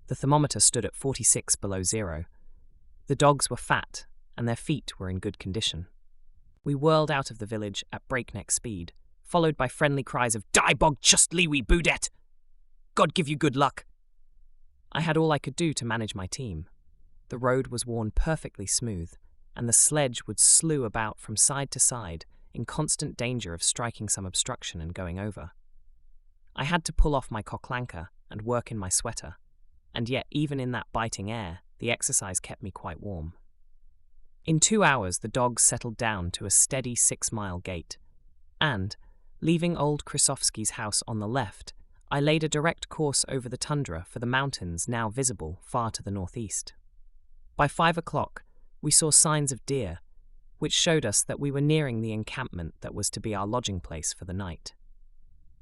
The thermometer stood at 46 below zero. The dogs were fat, and their feet were in good condition. We whirled out of the village at breakneck speed, followed by friendly cries of "Die bog chustliwi budet! God give you good luck!" I had all I could do to manage my team. The road was worn perfectly smooth, and the sledge would slew about from side to side in constant danger of striking some obstruction and going over. I had to pull off my koklanka and work in my sweater, and yet even in that biting air, the exercise kept me quite warm. In 2 hours, the dogs settled down to a steady 6-mile gait, and, leaving old Krasovsky's house on the left, I laid a direct course over the tundra for the mountains now visible far to the northeast. By 5 o'clock, we saw signs of deer, which showed us that we were nearing the encampment that was to be our lodging place for the night.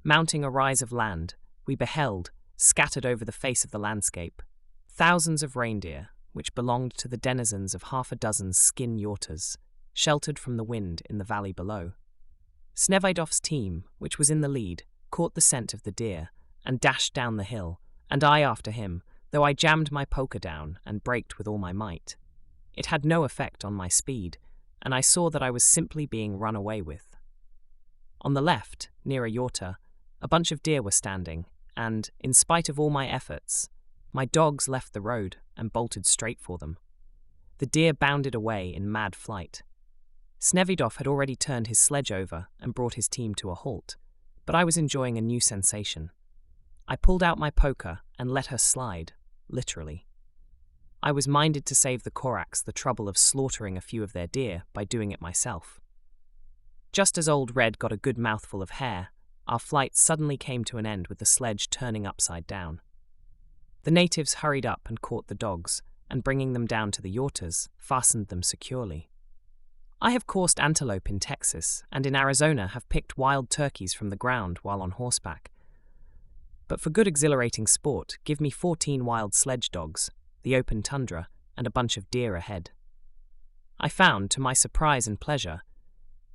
Mounting a rise of land, we beheld, scattered over the face of the landscape, thousands of reindeer, which belonged to the denizens of 6 skin yortas, sheltered from the wind in the valley below. Snevidov's team, which was in the lead, caught the scent of the deer and dashed down the hill, and I after him, though I jammed my poker down and braked with all my might. It had no effect on my speed, and I saw that I was simply being run away with. On the left, near a yorta, a bunch of deer were standing, and, in spite of all my efforts, my dogs left the road and bolted straight for them. The deer bounded away in mad flight. Snevidov had already turned his sledge over and brought his team to a halt, but I was enjoying a new sensation. I pulled out my poker and let her slide, literally. I was minded to save the Koraks the trouble of slaughtering a few of their deer by doing it myself. Just as Old Red got a good mouthful of hair, our flight suddenly came to an end with the sledge turning upside down. The natives hurried up and caught the dogs, and bringing them down to the yortas, fastened them securely. I have coursed antelope in Texas, and in Arizona have picked wild turkeys from the ground while on horseback. But for good exhilarating sport, give me 14 wild sledge dogs, the open tundra, and a bunch of deer ahead. I found, to my surprise and pleasure,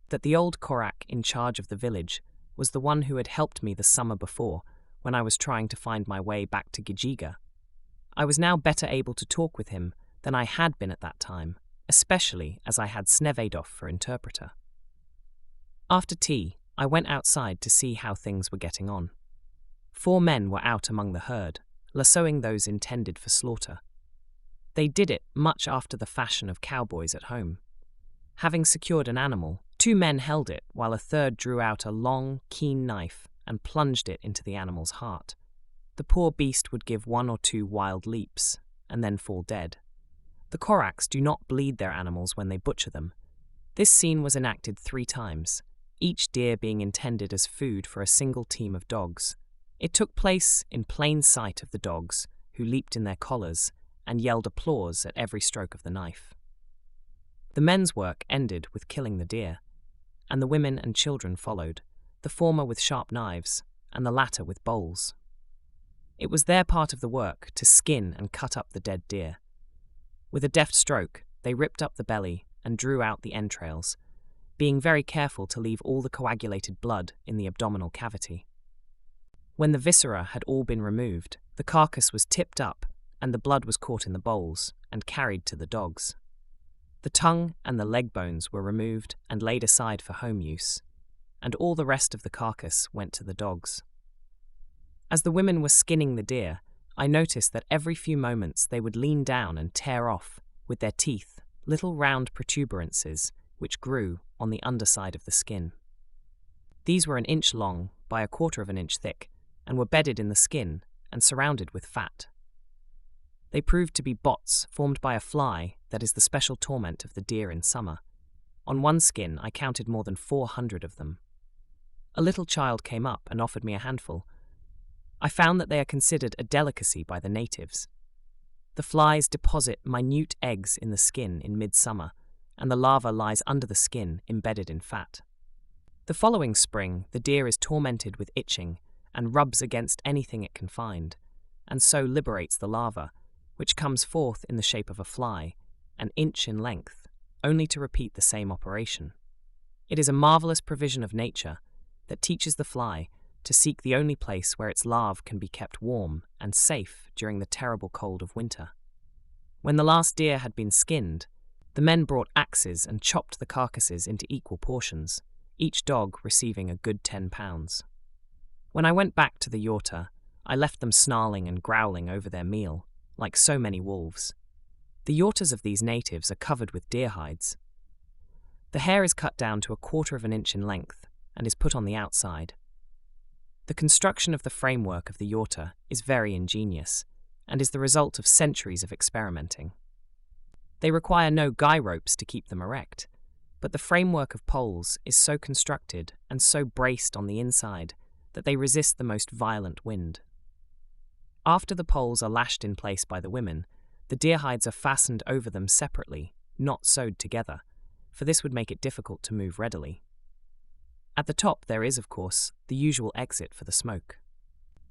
that the old Korak in charge of the village was the one who had helped me the summer before when I was trying to find my way back to Ghijiga. I was now better able to talk with him than I had been at that time, especially as I had Snevedov for interpreter. After tea, I went outside to see how things were getting on. 4 men were out among the herd, lassoing those intended for slaughter. They did it much after the fashion of cowboys at home. Having secured an animal, 2 men held it while a third drew out a long, keen knife and plunged it into the animal's heart. The poor beast would give 1 or 2 wild leaps and then fall dead. The Koraks do not bleed their animals when they butcher them. This scene was enacted 3 times, each deer being intended as food for a single team of dogs. It took place in plain sight of the dogs, who leaped in their collars and yelled applause at every stroke of the knife. The men's work ended with killing the deer, and the women and children followed, the former with sharp knives and the latter with bowls. It was their part of the work to skin and cut up the dead deer. With a deft stroke, they ripped up the belly and drew out the entrails, being very careful to leave all the coagulated blood in the abdominal cavity. When the viscera had all been removed, the carcass was tipped up and the blood was caught in the bowls and carried to the dogs. The tongue and the leg bones were removed and laid aside for home use, and all the rest of the carcass went to the dogs. As the women were skinning the deer, I noticed that every few moments they would lean down and tear off, with their teeth, little round protuberances which grew on the underside of the skin. These were 1 inch long by 1/4 of an inch thick, and were bedded in the skin and surrounded with fat. They proved to be bots formed by a fly that is the special torment of the deer in summer. On one skin I counted more than 400 of them. A little child came up and offered me a handful. I found that they are considered a delicacy by the natives. The flies deposit minute eggs in the skin in midsummer, and the larva lies under the skin embedded in fat. The following spring, the deer is tormented with itching and rubs against anything it can find, and so liberates the larva, which comes forth in the shape of a fly, 1 inch in length, only to repeat the same operation. It is a marvelous provision of nature that teaches the fly to seek the only place where its larvae can be kept warm and safe during the terrible cold of winter. When the last deer had been skinned, the men brought axes and chopped the carcasses into equal portions, each dog receiving a good 10 pounds. When I went back to the yorta, I left them snarling and growling over their meal, like so many wolves. The yortas of these natives are covered with deer hides. The hair is cut down to 1/4 of an inch in length and is put on the outside. The construction of the framework of the yurta is very ingenious and is the result of centuries of experimenting. They require no guy ropes to keep them erect, but the framework of poles is so constructed and so braced on the inside that they resist the most violent wind. After the poles are lashed in place by the women, the deer hides are fastened over them separately, not sewed together, for this would make it difficult to move readily. At the top there is, of course, the usual exit for the smoke.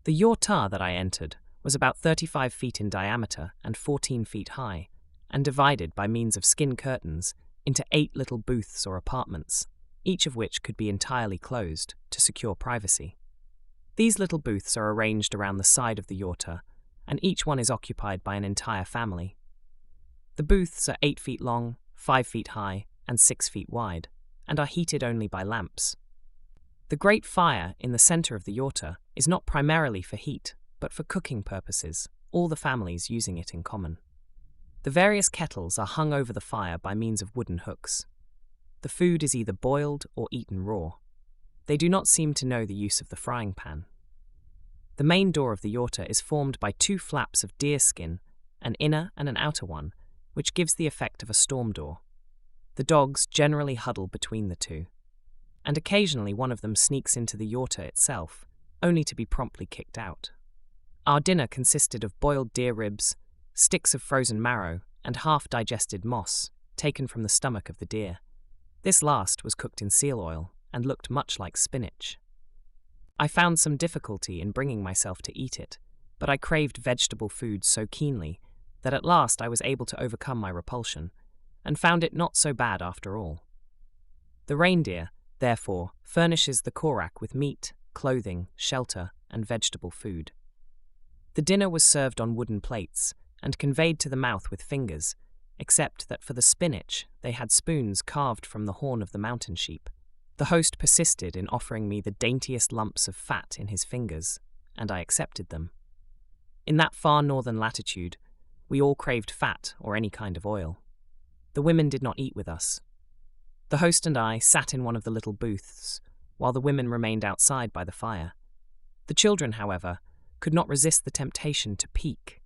The yurta that I entered was about 35 feet in diameter and 14 feet high, and divided by means of skin curtains into 8 little booths or apartments, each of which could be entirely closed to secure privacy. These little booths are arranged around the side of the yurta, and each one is occupied by an entire family. The booths are 8 feet long, 5 feet high, and 6 feet wide, and are heated only by lamps. The great fire in the center of the yurta is not primarily for heat, but for cooking purposes, all the families using it in common. The various kettles are hung over the fire by means of wooden hooks. The food is either boiled or eaten raw. They do not seem to know the use of the frying pan. The main door of the yurta is formed by 2 flaps of deer skin, an inner and an outer one, which gives the effect of a storm door. The dogs generally huddle between the two, and occasionally one of them sneaks into the yurta itself, only to be promptly kicked out. Our dinner consisted of boiled deer ribs, sticks of frozen marrow, and half-digested moss, taken from the stomach of the deer. This last was cooked in seal oil and looked much like spinach. I found some difficulty in bringing myself to eat it, but I craved vegetable food so keenly that at last I was able to overcome my repulsion, and found it not so bad after all. The reindeer, therefore, furnishes the Korak with meat, clothing, shelter, and vegetable food. The dinner was served on wooden plates, and conveyed to the mouth with fingers, except that for the spinach they had spoons carved from the horn of the mountain sheep. The host persisted in offering me the daintiest lumps of fat in his fingers, and I accepted them. In that far northern latitude, we all craved fat or any kind of oil. The women did not eat with us. The host and I sat in one of the little booths, while the women remained outside by the fire. The children, however, could not resist the temptation to peek,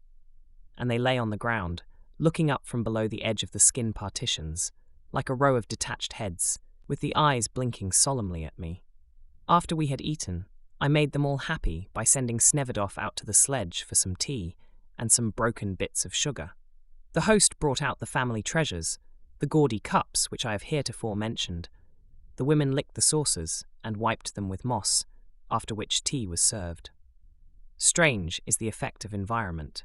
and they lay on the ground, looking up from below the edge of the skin partitions, like a row of detached heads, with the eyes blinking solemnly at me. After we had eaten, I made them all happy by sending Sneverdoff out to the sledge for some tea and some broken bits of sugar. The host brought out the family treasures, the gaudy cups which I have heretofore mentioned. The women licked the saucers and wiped them with moss, after which tea was served. Strange is the effect of environment.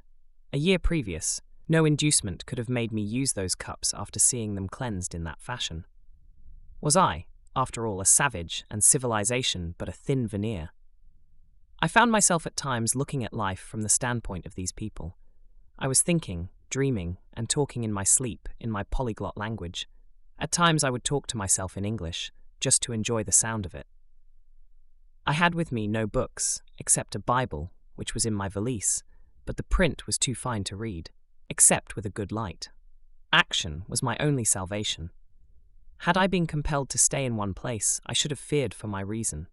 A year previous, no inducement could have made me use those cups after seeing them cleansed in that fashion. Was I, after all, a savage and civilization but a thin veneer? I found myself at times looking at life from the standpoint of these people. I was thinking, dreaming, and talking in my sleep in my polyglot language. At times I would talk to myself in English, just to enjoy the sound of it. I had with me no books, except a Bible, which was in my valise, but the print was too fine to read, except with a good light. Action was my only salvation. Had I been compelled to stay in one place, I should have feared for my reason.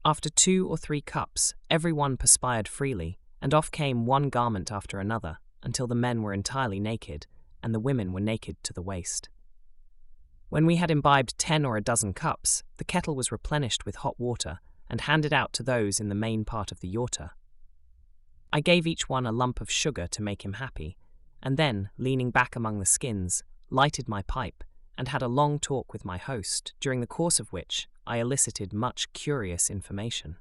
After 2 or 3 cups, every one perspired freely, and off came one garment after another, until the men were entirely naked, and the women were naked to the waist. When we had imbibed 10 or a dozen cups, the kettle was replenished with hot water, and handed out to those in the main part of the yurta. I gave each one a lump of sugar to make him happy, and then, leaning back among the skins, lighted my pipe, and had a long talk with my host, during the course of which I elicited much curious information.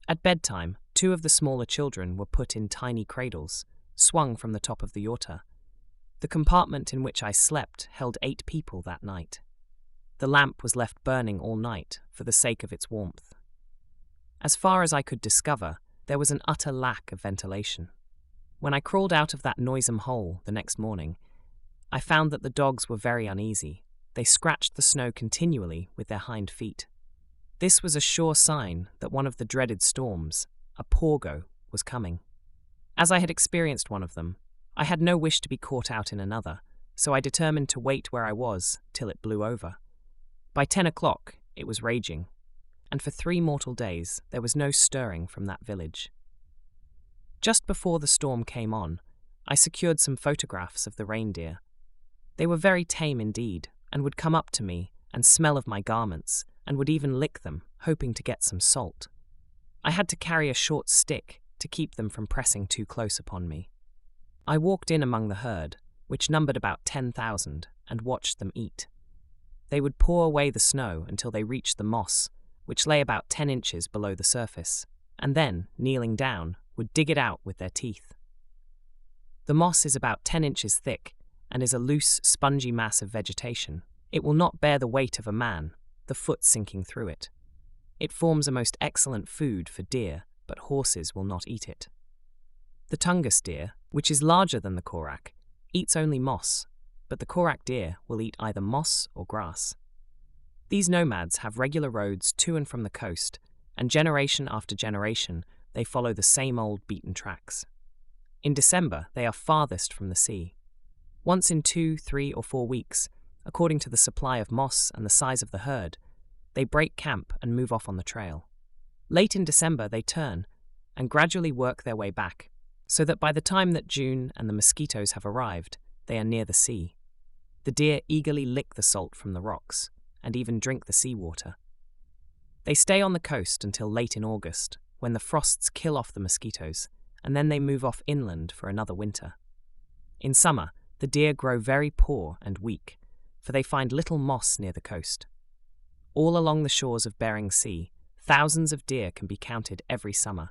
At bedtime, 2 of the smaller children were put in tiny cradles, swung from the top of the yurta. The compartment in which I slept held 8 people that night. The lamp was left burning all night for the sake of its warmth. As far as I could discover, there was an utter lack of ventilation. When I crawled out of that noisome hole the next morning, I found that the dogs were very uneasy. They scratched the snow continually with their hind feet. This was a sure sign that one of the dreaded storms, a porgo, was coming. As I had experienced one of them, I had no wish to be caught out in another, so I determined to wait where I was till it blew over. By 10 o'clock, it was raging, and for 3 mortal days there was no stirring from that village. Just before the storm came on, I secured some photographs of the reindeer. They were very tame indeed, and would come up to me and smell of my garments, and would even lick them, hoping to get some salt. I had to carry a short stick to keep them from pressing too close upon me. I walked in among the herd, which numbered about 10,000, and watched them eat. They would paw away the snow until they reached the moss, which lay about 10 inches below the surface, and then, kneeling down, would dig it out with their teeth. The moss is about 10 inches thick and is a loose, spongy mass of vegetation. It will not bear the weight of a man, the foot sinking through it. It forms a most excellent food for deer, but horses will not eat it. The Tunguse deer, which is larger than the Korak, eats only moss, but the Korak deer will eat either moss or grass. These nomads have regular roads to and from the coast, and generation after generation they follow the same old beaten tracks. In December they are farthest from the sea. Once in 2, 3, or 4 weeks, according to the supply of moss and the size of the herd, they break camp and move off on the trail. Late in December they turn and gradually work their way back, so that by the time that June and the mosquitoes have arrived, they are near the sea. The deer eagerly lick the salt from the rocks, and even drink the seawater. They stay on the coast until late in August, when the frosts kill off the mosquitoes, and then they move off inland for another winter. In summer, the deer grow very poor and weak, for they find little moss near the coast. All along the shores of Bering Sea, thousands of deer can be counted every summer.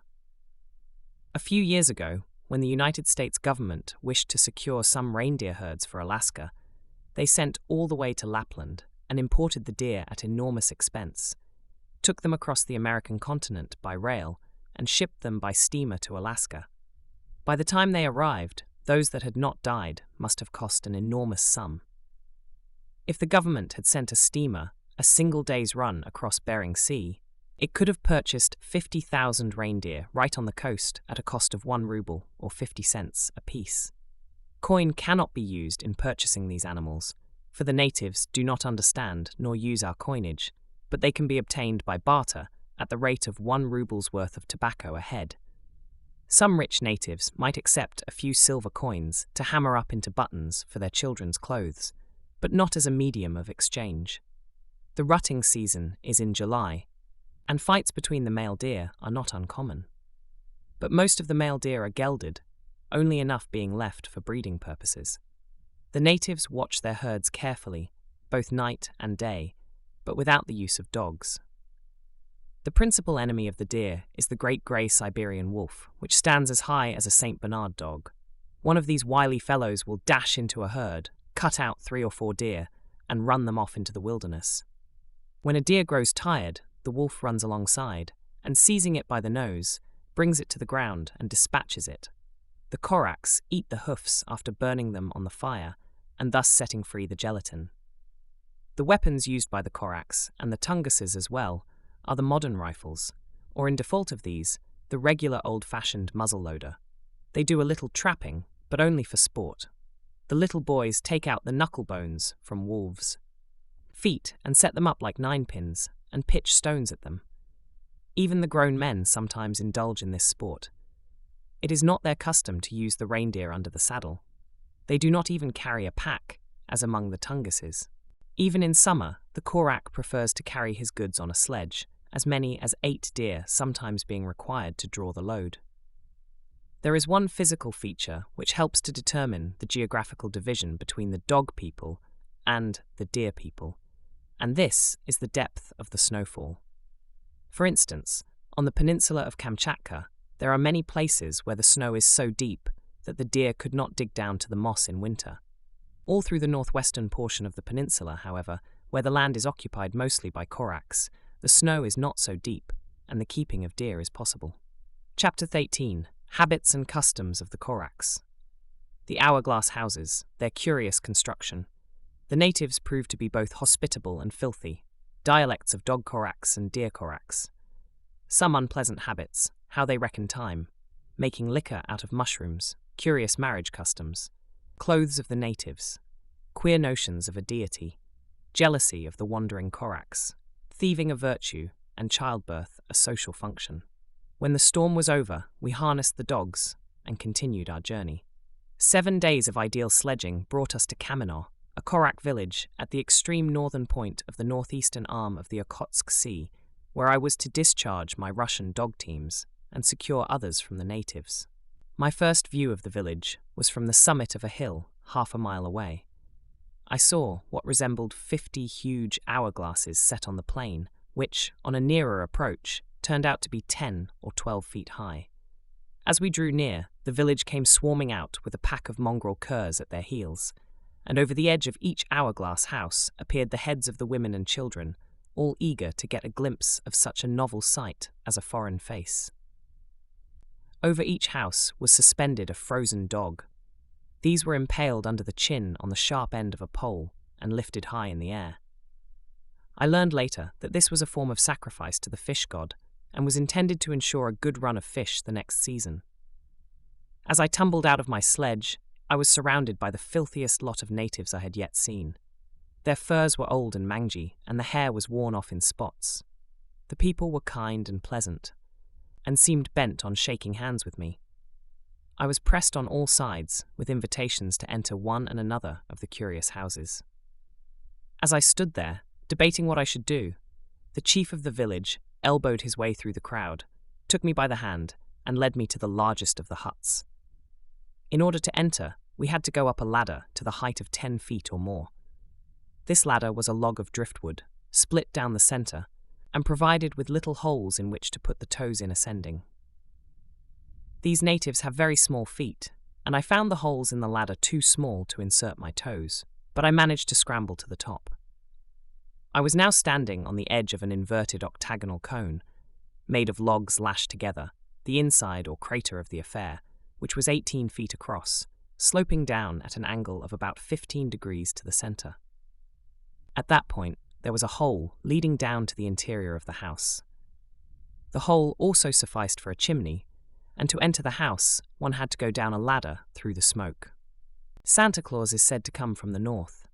A few years ago, when the United States government wished to secure some reindeer herds for Alaska, they sent all the way to Lapland and imported the deer at enormous expense, took them across the American continent by rail, and shipped them by steamer to Alaska. By the time they arrived, those that had not died must have cost an enormous sum. If the government had sent a steamer a single day's run across Bering Sea, it could have purchased 50,000 reindeer right on the coast at a cost of 1 ruble or 50 cents apiece. Coin cannot be used in purchasing these animals, for the natives do not understand nor use our coinage, but they can be obtained by barter at the rate of 1 ruble's worth of tobacco a head. Some rich natives might accept a few silver coins to hammer up into buttons for their children's clothes, but not as a medium of exchange. The rutting season is in July, and fights between the male deer are not uncommon. But most of the male deer are gelded, only enough being left for breeding purposes. The natives watch their herds carefully, both night and day, but without the use of dogs. The principal enemy of the deer is the great grey Siberian wolf, which stands as high as a St. Bernard dog. One of these wily fellows will dash into a herd, cut out 3 or 4 deer, and run them off into the wilderness. When a deer grows tired, the wolf runs alongside, and seizing it by the nose, brings it to the ground and dispatches it. The Koraks eat the hoofs after burning them on the fire, and thus setting free the gelatin. The weapons used by the Koraks, and the Tunguses as well, are the modern rifles, or in default of these, the regular old-fashioned muzzle-loader. They do a little trapping, but only for sport. The little boys take out the knuckle bones from wolves' feet and set them up like 9-pins, and pitch stones at them. Even the grown men sometimes indulge in this sport. It is not their custom to use the reindeer under the saddle. They do not even carry a pack, as among the Tunguses. Even in summer, the Korak prefers to carry his goods on a sledge, as many as 8 deer sometimes being required to draw the load. There is one physical feature which helps to determine the geographical division between the dog people and the deer people, and this is the depth of the snowfall. For instance, on the peninsula of Kamchatka, there are many places where the snow is so deep that the deer could not dig down to the moss in winter. All through the northwestern portion of the peninsula, however, where the land is occupied mostly by Koraks, the snow is not so deep, and the keeping of deer is possible. Chapter 18. Habits and Customs of the Koraks. The hourglass houses, their curious construction. The natives prove to be both hospitable and filthy, dialects of dog Koraks and deer Koraks. Some unpleasant habits, how they reckon time, making liquor out of mushrooms, curious marriage customs, clothes of the natives, queer notions of a deity, jealousy of the wandering Koraks, thieving a virtue, and childbirth a social function. When the storm was over, we harnessed the dogs and continued our journey. 7 days of ideal sledging brought us to Kamenor, a Korak village at the extreme northern point of the northeastern arm of the Okhotsk Sea, where I was to discharge my Russian dog teams and secure others from the natives. My first view of the village was from the summit of a hill half a mile away. I saw what resembled 50 huge hourglasses set on the plain, which, on a nearer approach, turned out to be 10 or 12 feet high. As we drew near, the village came swarming out with a pack of mongrel curs at their heels, and over the edge of each hourglass house appeared the heads of the women and children, all eager to get a glimpse of such a novel sight as a foreign face. Over each house was suspended a frozen dog. These were impaled under the chin on the sharp end of a pole and lifted high in the air. I learned later that this was a form of sacrifice to the fish god and was intended to ensure a good run of fish the next season. As I tumbled out of my sledge, I was surrounded by the filthiest lot of natives I had yet seen. Their furs were old and mangy, and the hair was worn off in spots. The people were kind and pleasant, and seemed bent on shaking hands with me. I was pressed on all sides with invitations to enter one and another of the curious houses. As I stood there, debating what I should do, the chief of the village elbowed his way through the crowd, took me by the hand, and led me to the largest of the huts. In order to enter, we had to go up a ladder to the height of 10 feet or more. This ladder was a log of driftwood, split down the center, and provided with little holes in which to put the toes in ascending. These natives have very small feet, and I found the holes in the ladder too small to insert my toes, but I managed to scramble to the top. I was now standing on the edge of an inverted octagonal cone, made of logs lashed together, the inside or crater of the affair, which was 18 feet across, sloping down at an angle of about 15 degrees to the center. At that point, there was a hole leading down to the interior of the house. The hole also sufficed for a chimney, and to enter the house, one had to go down a ladder through the smoke. Santa Claus is said to come from the north,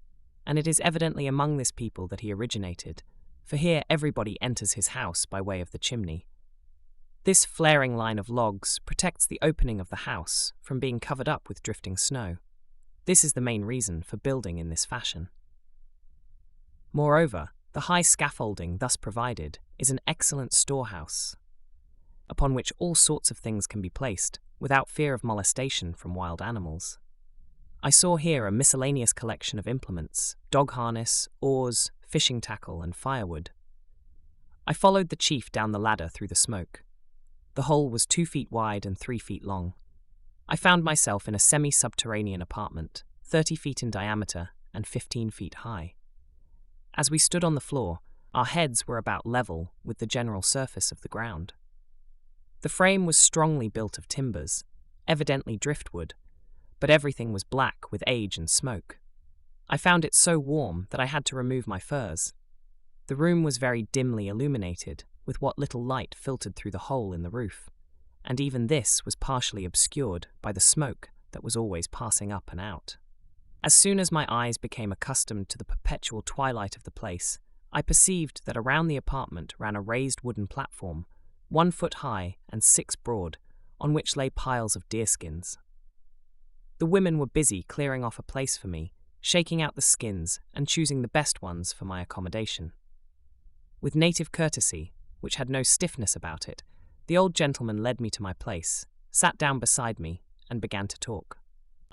and it is evidently among this people that he originated, for here everybody enters his house by way of the chimney. This flaring line of logs protects the opening of the house from being covered up with drifting snow. This is the main reason for building in this fashion. Moreover, the high scaffolding thus provided is an excellent storehouse, upon which all sorts of things can be placed without fear of molestation from wild animals. I saw here a miscellaneous collection of implements, dog harness, oars, fishing tackle, and firewood. I followed the chief down the ladder through the smoke. The hole was 2 feet wide and 3 feet long. I found myself in a semi-subterranean apartment, 30 feet in diameter and 15 feet high. As we stood on the floor, our heads were about level with the general surface of the ground. The frame was strongly built of timbers, evidently driftwood, but everything was black with age and smoke. I found it so warm that I had to remove my furs. The room was very dimly illuminated, with what little light filtered through the hole in the roof, and even this was partially obscured by the smoke that was always passing up and out. As soon as my eyes became accustomed to the perpetual twilight of the place, I perceived that around the apartment ran a raised wooden platform, 1 foot high and 6 broad, on which lay piles of deerskins. The women were busy clearing off a place for me, shaking out the skins and choosing the best ones for my accommodation. With native courtesy, which had no stiffness about it, the old gentleman led me to my place, sat down beside me, and began to talk.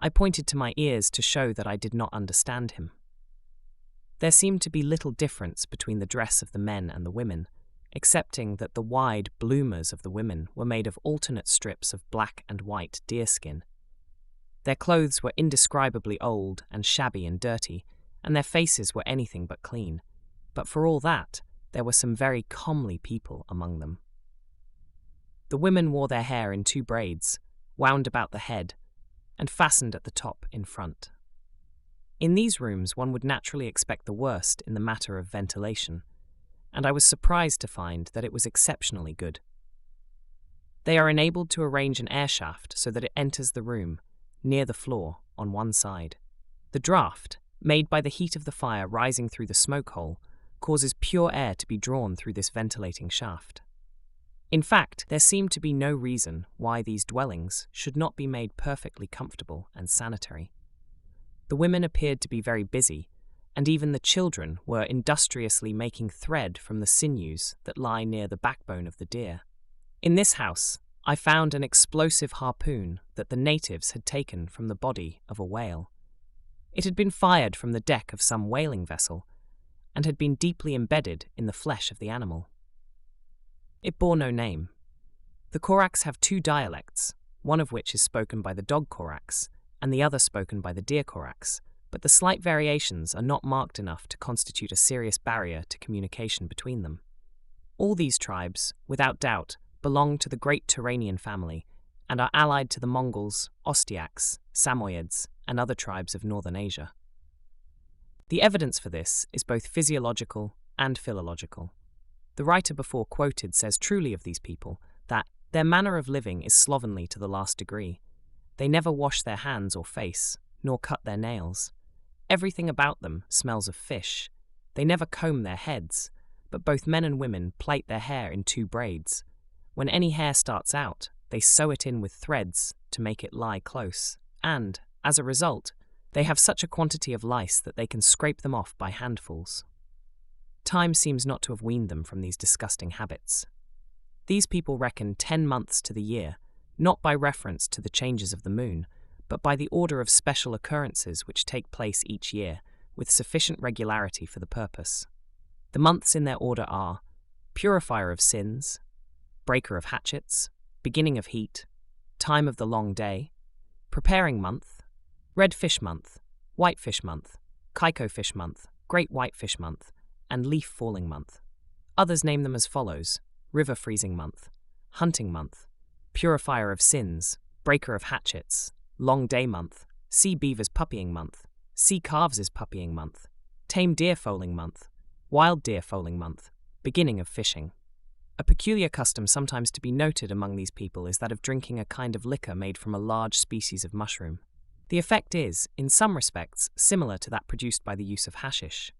I pointed to my ears to show that I did not understand him. There seemed to be little difference between the dress of the men and the women, excepting that the wide bloomers of the women were made of alternate strips of black and white deerskin. Their clothes were indescribably old and shabby and dirty, and their faces were anything but clean, but for all that, there were some very comely people among them. The women wore their hair in 2 braids, wound about the head, and fastened at the top in front. In these rooms one would naturally expect the worst in the matter of ventilation, and I was surprised to find that it was exceptionally good. They are enabled to arrange an air shaft so that it enters the room, near the floor, on one side. The draught, made by the heat of the fire rising through the smoke hole, causes pure air to be drawn through this ventilating shaft. In fact, there seemed to be no reason why these dwellings should not be made perfectly comfortable and sanitary. The women appeared to be very busy, and even the children were industriously making thread from the sinews that lie near the backbone of the deer. In this house, I found an explosive harpoon that the natives had taken from the body of a whale. It had been fired from the deck of some whaling vessel, and had been deeply embedded in the flesh of the animal. It bore no name. The Koraks have two dialects, one of which is spoken by the dog Koraks, and the other spoken by the deer Koraks, but the slight variations are not marked enough to constitute a serious barrier to communication between them. All these tribes, without doubt, belong to the great Turanian family, and are allied to the Mongols, Ostyaks, Samoyeds, and other tribes of northern Asia. The evidence for this is both physiological and philological. The writer before quoted says truly of these people that their manner of living is slovenly to the last degree. They never wash their hands or face, nor cut their nails. Everything about them smells of fish. They never comb their heads, but both men and women plait their hair in two braids. When any hair starts out, they sew it in with threads to make it lie close, and, as a result, they have such a quantity of lice that they can scrape them off by handfuls. Time seems not to have weaned them from these disgusting habits. These people reckon 10 months to the year, not by reference to the changes of the moon, but by the order of special occurrences which take place each year, with sufficient regularity for the purpose. The months in their order are Purifier of Sins, Breaker of Hatchets, Beginning of Heat, Time of the Long Day, Preparing Month, Red Fish Month, White Fish Month, Kaiko Fish Month, Great White Fish Month, and Leaf Falling Month. Others name them as follows: River Freezing Month, Hunting Month, Purifier of Sins, Breaker of Hatchets, Long Day Month, Sea Beavers Puppying Month, Sea Calves' Puppying Month, Tame Deer Foaling Month, Wild Deer Foaling Month, Beginning of Fishing. A peculiar custom sometimes to be noted among these people is that of drinking a kind of liquor made from a large species of mushroom. The effect is, in some respects, similar to that produced by the use of hashish.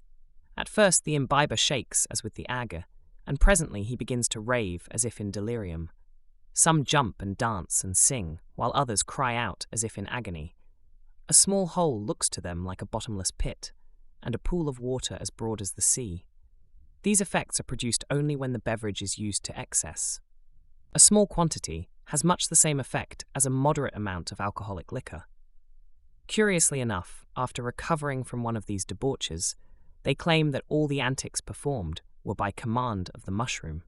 At first the imbiber shakes as with the agar, and presently he begins to rave as if in delirium. Some jump and dance and sing, while others cry out as if in agony. A small hole looks to them like a bottomless pit, and a pool of water as broad as the sea. These effects are produced only when the beverage is used to excess. A small quantity has much the same effect as a moderate amount of alcoholic liquor. Curiously enough, after recovering from one of these debauches, they claim that all the antics performed were by command of the mushroom.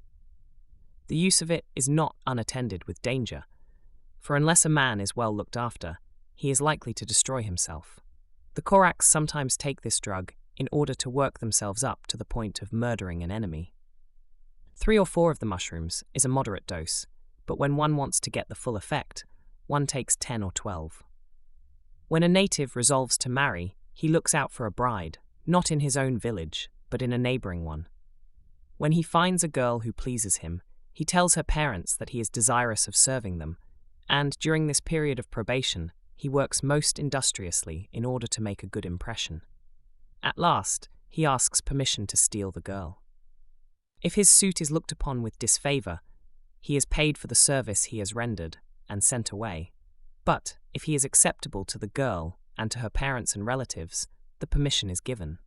The use of it is not unattended with danger, for unless a man is well looked after, he is likely to destroy himself. The Koraks sometimes take this drug in order to work themselves up to the point of murdering an enemy. 3 or 4 of the mushrooms is a moderate dose, but when one wants to get the full effect, one takes 10 or 12. When a native resolves to marry, he looks out for a bride, not in his own village, but in a neighboring one. When he finds a girl who pleases him, he tells her parents that he is desirous of serving them, and during this period of probation, he works most industriously in order to make a good impression. At last, he asks permission to steal the girl. If his suit is looked upon with disfavour, he is paid for the service he has rendered and sent away. But if he is acceptable to the girl and to her parents and relatives, the permission is given.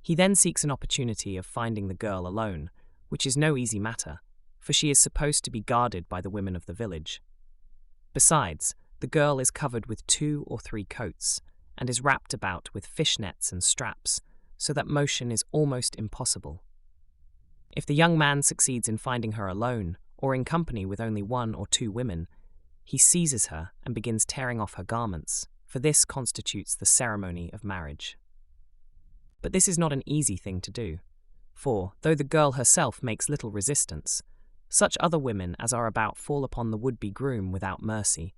He then seeks an opportunity of finding the girl alone, which is no easy matter, for she is supposed to be guarded by the women of the village. Besides, the girl is covered with 2 or 3 coats, and is wrapped about with fishnets and straps, so that motion is almost impossible. If the young man succeeds in finding her alone, or in company with only 1 or 2 women, he seizes her and begins tearing off her garments, for this constitutes the ceremony of marriage. But this is not an easy thing to do, for, though the girl herself makes little resistance, such other women as are about fall upon the would-be groom without mercy,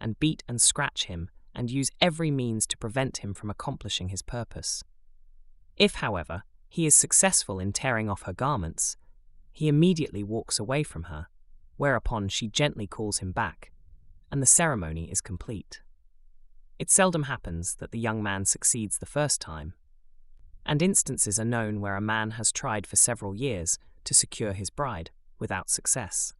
and beat and scratch him, and use every means to prevent him from accomplishing his purpose. If, however, he is successful in tearing off her garments, he immediately walks away from her, whereupon she gently calls him back, and the ceremony is complete. It seldom happens that the young man succeeds the first time, and instances are known where a man has tried for several years to secure his bride, without success.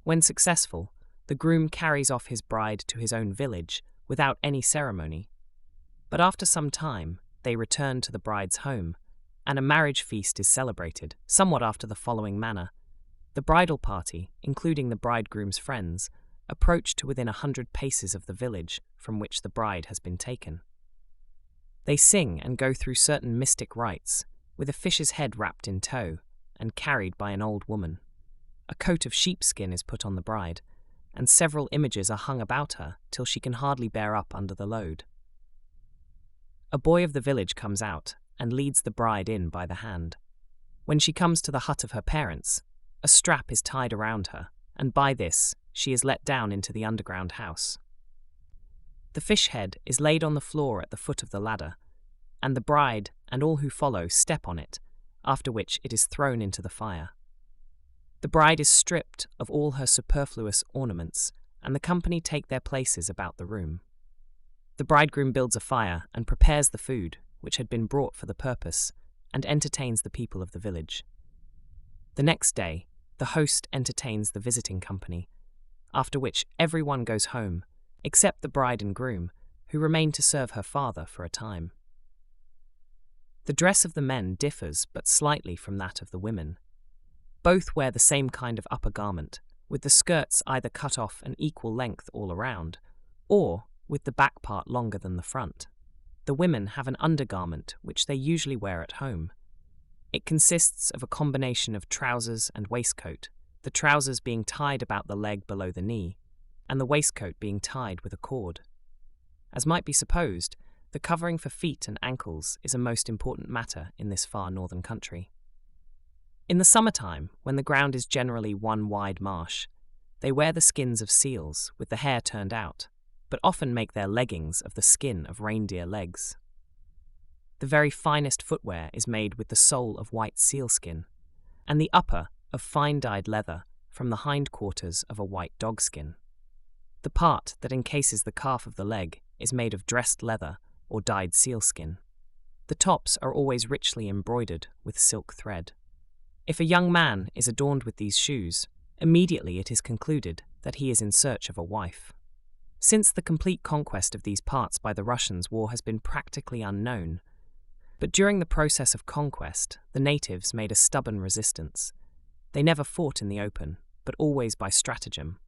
When successful, the groom carries off his bride to his own village without any ceremony. But after some time, they return to the bride's home, and a marriage feast is celebrated, somewhat after the following manner. The bridal party, including the bridegroom's friends, approach to within 100 paces of the village from which the bride has been taken. They sing and go through certain mystic rites, with a fish's head wrapped in tow and carried by an old woman. A coat of sheepskin is put on the bride, and several images are hung about her till she can hardly bear up under the load. A boy of the village comes out and leads the bride in by the hand. When she comes to the hut of her parents, a strap is tied around her, and by this she is let down into the underground house. The fish head is laid on the floor at the foot of the ladder, and the bride and all who follow step on it, after which it is thrown into the fire. The bride is stripped of all her superfluous ornaments, and the company take their places about the room. The bridegroom builds a fire and prepares the food, which had been brought for the purpose, and entertains the people of the village. The next day, the host entertains the visiting company, after which everyone goes home, except the bride and groom, who remain to serve her father for a time. The dress of the men differs but slightly from that of the women. Both wear the same kind of upper garment, with the skirts either cut off an equal length all around, or with the back part longer than the front. The women have an undergarment which they usually wear at home. It consists of a combination of trousers and waistcoat, the trousers being tied about the leg below the knee, and the waistcoat being tied with a cord. As might be supposed, the covering for feet and ankles is a most important matter in this far northern country. In the summertime, when the ground is generally one wide marsh, they wear the skins of seals with the hair turned out, but often make their leggings of the skin of reindeer legs. The very finest footwear is made with the sole of white sealskin, and the upper of fine-dyed leather from the hindquarters of a white dogskin. The part that encases the calf of the leg is made of dressed leather or dyed sealskin. The tops are always richly embroidered with silk thread. If a young man is adorned with these shoes, immediately it is concluded that he is in search of a wife. Since the complete conquest of these parts by the Russians, war has been practically unknown. But during the process of conquest, the natives made a stubborn resistance. They never fought in the open, but always by stratagem.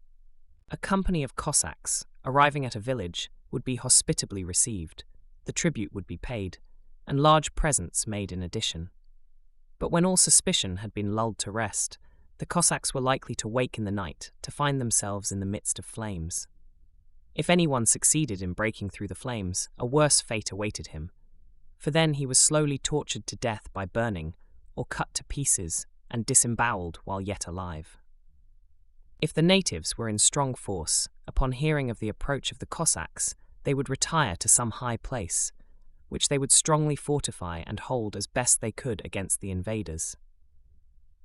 A company of Cossacks, arriving at a village, would be hospitably received, the tribute would be paid, and large presents made in addition. But when all suspicion had been lulled to rest, the Cossacks were likely to wake in the night to find themselves in the midst of flames. If anyone succeeded in breaking through the flames, a worse fate awaited him, for then he was slowly tortured to death by burning, or cut to pieces and disemboweled while yet alive. If the natives were in strong force, upon hearing of the approach of the Cossacks, they would retire to some high place, which they would strongly fortify and hold as best they could against the invaders.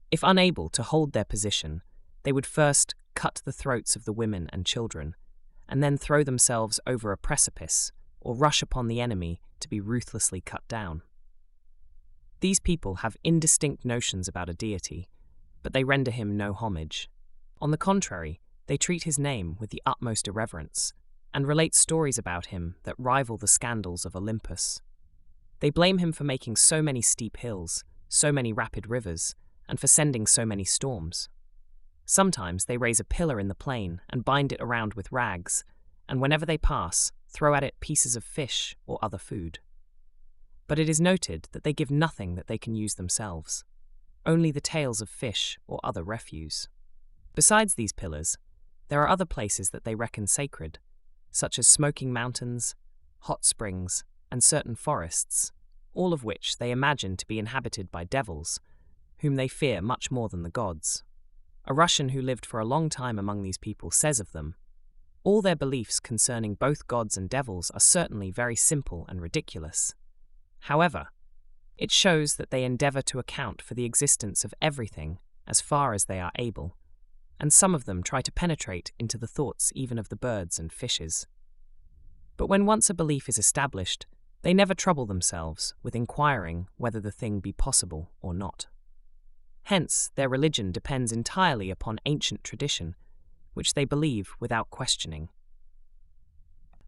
If unable to hold their position, they would first cut the throats of the women and children, and then throw themselves over a precipice, or rush upon the enemy to be ruthlessly cut down. These people have indistinct notions about a deity, but they render him no homage. On the contrary, they treat his name with the utmost irreverence, and relate stories about him that rival the scandals of Olympus. They blame him for making so many steep hills, so many rapid rivers, and for sending so many storms. Sometimes they raise a pillar in the plain and bind it around with rags, and whenever they pass, throw at it pieces of fish or other food. But it is noted that they give nothing that they can use themselves, only the tails of fish or other refuse. Besides these pillars, there are other places that they reckon sacred, such as smoking mountains, hot springs, and certain forests, all of which they imagine to be inhabited by devils, whom they fear much more than the gods. A Russian who lived for a long time among these people says of them, "All their beliefs concerning both gods and devils are certainly very simple and ridiculous. However, it shows that they endeavor to account for the existence of everything as far as they are able, and some of them try to penetrate into the thoughts even of the birds and fishes. But when once a belief is established, They never trouble themselves with inquiring whether the thing be possible or not. Hence, their religion depends entirely upon ancient tradition, which they believe without questioning.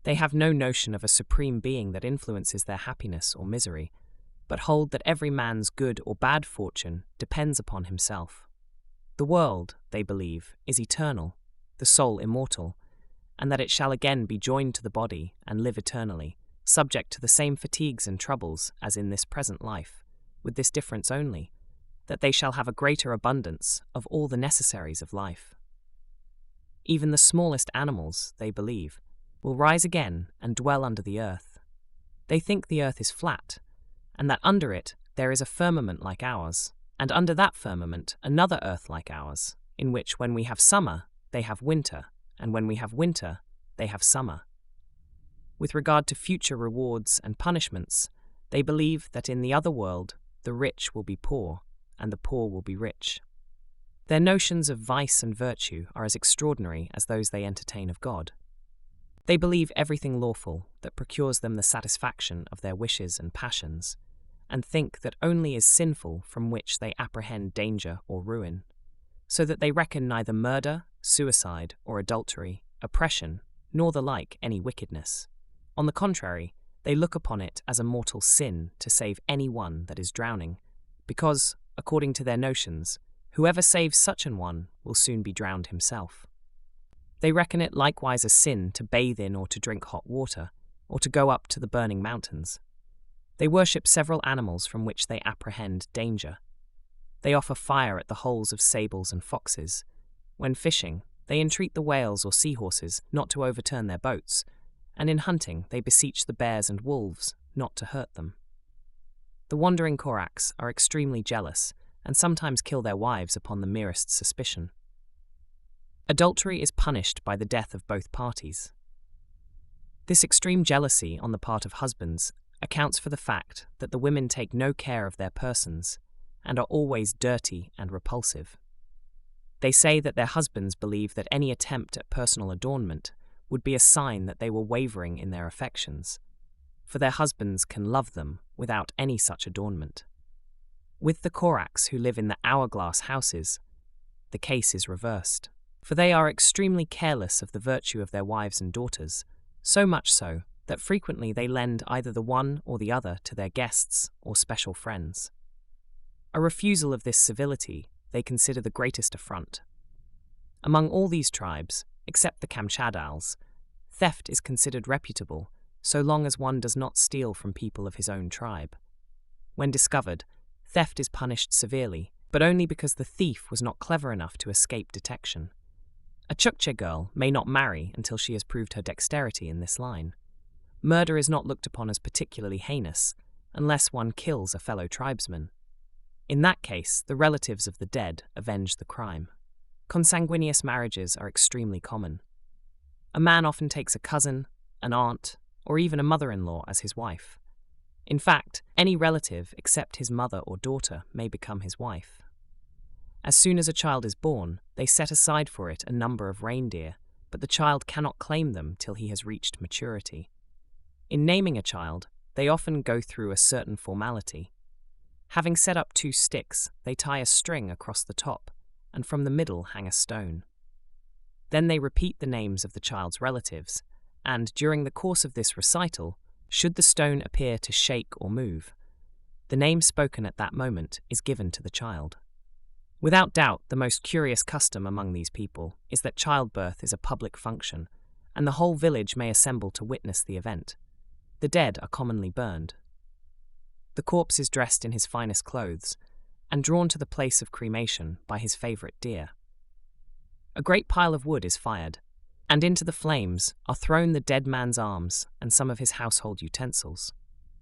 They have no notion of a supreme being that influences their happiness or misery, but hold that every man's good or bad fortune depends upon himself. The world, they believe, is eternal, the soul immortal, and that it shall again be joined to the body and live eternally, subject to the same fatigues and troubles as in this present life, with this difference only, that they shall have a greater abundance of all the necessaries of life. Even the smallest animals, they believe, will rise again and dwell under the earth. They think the earth is flat, and that under it there is a firmament like ours, and under that firmament another earth like ours, in which when we have summer, they have winter, and when we have winter, they have summer. With regard to future rewards and punishments, they believe that in the other world the rich will be poor, and the poor will be rich. Their notions of vice and virtue are as extraordinary as those they entertain of God. They believe everything lawful that procures them the satisfaction of their wishes and passions, and think that only is sinful from which they apprehend danger or ruin, so that they reckon neither murder, suicide, or adultery, oppression, nor the like any wickedness. On the contrary, they look upon it as a mortal sin to save any one that is drowning, because, according to their notions, whoever saves such an one will soon be drowned himself. They reckon it likewise a sin to bathe in or to drink hot water, or to go up to the burning mountains. They worship several animals from which they apprehend danger. They offer fire at the holes of sables and foxes. When fishing, they entreat the whales or seahorses not to overturn their boats, and in hunting they beseech the bears and wolves not to hurt them. The wandering Koraks are extremely jealous, and sometimes kill their wives upon the merest suspicion. Adultery is punished by the death of both parties. This extreme jealousy on the part of husbands accounts for the fact that the women take no care of their persons and are always dirty and repulsive. They say that their husbands believe that any attempt at personal adornment would be a sign that they were wavering in their affections, for their husbands can love them without any such adornment. With the Koraks who live in the hourglass houses, the case is reversed, for they are extremely careless of the virtue of their wives and daughters, so much so that frequently they lend either the one or the other to their guests or special friends. A refusal of this civility they consider the greatest affront. Among all these tribes, except the Kamchatkals, theft is considered reputable so long as one does not steal from people of his own tribe. When discovered, theft is punished severely, but only because the thief was not clever enough to escape detection. A Tchuktche girl may not marry until she has proved her dexterity in this line. Murder is not looked upon as particularly heinous unless one kills a fellow tribesman. In that case, the relatives of the dead avenge the crime. Consanguineous marriages are extremely common. A man often takes a cousin, an aunt, or even a mother-in-law as his wife. In fact, any relative except his mother or daughter may become his wife. As soon as a child is born, they set aside for it a number of reindeer, but the child cannot claim them till he has reached maturity. In naming a child, they often go through a certain formality. Having set up 2 sticks, they tie a string across the top, and from the middle hang a stone. Then they repeat the names of the child's relatives, and during the course of this recital, should the stone appear to shake or move, the name spoken at that moment is given to the child. Without doubt, the most curious custom among these people is that childbirth is a public function, and the whole village may assemble to witness the event. The dead are commonly burned. The corpse is dressed in his finest clothes, and drawn to the place of cremation by his favourite deer. A great pile of wood is fired, and into the flames are thrown the dead man's arms and some of his household utensils.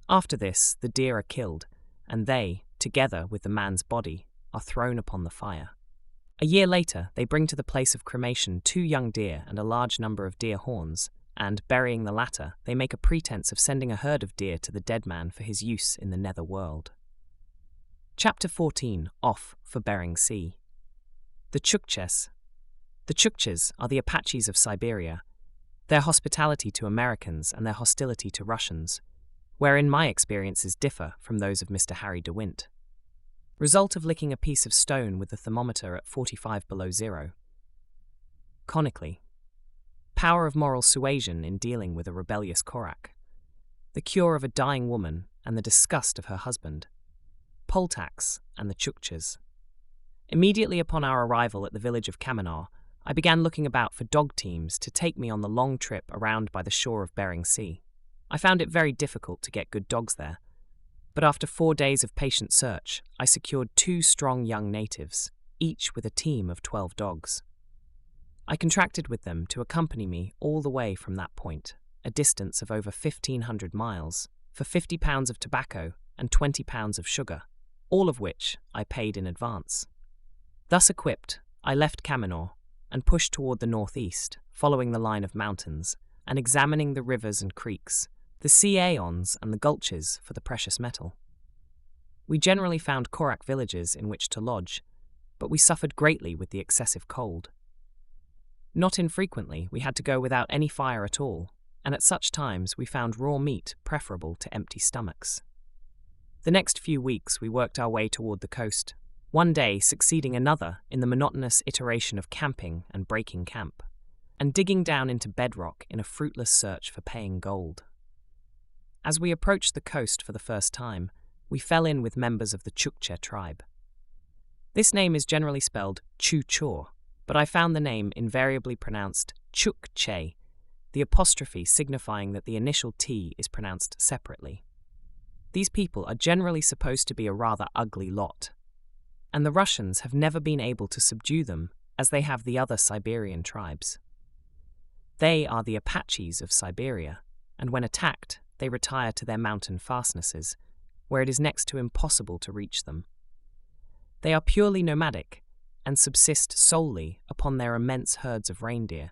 After this, the deer are killed, and they, together with the man's body, are thrown upon the fire. A year later, they bring to the place of cremation 2 young deer and a large number of deer horns, and, burying the latter, they make a pretense of sending a herd of deer to the dead man for his use in the nether world. Chapter 14. Off for Bering Sea. The Tchuktches. The Tchuktches are the Apaches of Siberia. Their hospitality to Americans and their hostility to Russians, wherein my experiences differ from those of Mr. Harry de Wint. Result of licking a piece of stone with the thermometer at 45 below zero. Conically. Power of moral suasion in dealing with a rebellious Korak. The cure of a dying woman and the disgust of her husband. Poll tax and the Tchuktches. Immediately upon our arrival at the village of Kamenar, I began looking about for dog teams to take me on the long trip around by the shore of Bering Sea. I found it very difficult to get good dogs there, but after 4 days of patient search, I secured 2 strong young natives, each with a team of 12 dogs. I contracted with them to accompany me all the way from that point, a distance of over 1,500 miles, for £50 of tobacco and £20 of sugar, all of which I paid in advance. Thus equipped, I left Kamenar and pushed toward the northeast, following the line of mountains and examining the rivers and creeks, the sea aeons and the gulches for the precious metal. We generally found Korak villages in which to lodge, but we suffered greatly with the excessive cold. Not infrequently, we had to go without any fire at all, and at such times we found raw meat preferable to empty stomachs. The next few weeks we worked our way toward the coast, one day succeeding another in the monotonous iteration of camping and breaking camp, and digging down into bedrock in a fruitless search for paying gold. As we approached the coast for the first time, we fell in with members of the Tchuktche tribe. This name is generally spelled Chu-Chor, but I found the name invariably pronounced Tchuktche, the apostrophe signifying that the initial T is pronounced separately. These people are generally supposed to be a rather ugly lot, and the Russians have never been able to subdue them as they have the other Siberian tribes. They are the Apaches of Siberia, and when attacked, they retire to their mountain fastnesses, where it is next to impossible to reach them. They are purely nomadic, and subsist solely upon their immense herds of reindeer.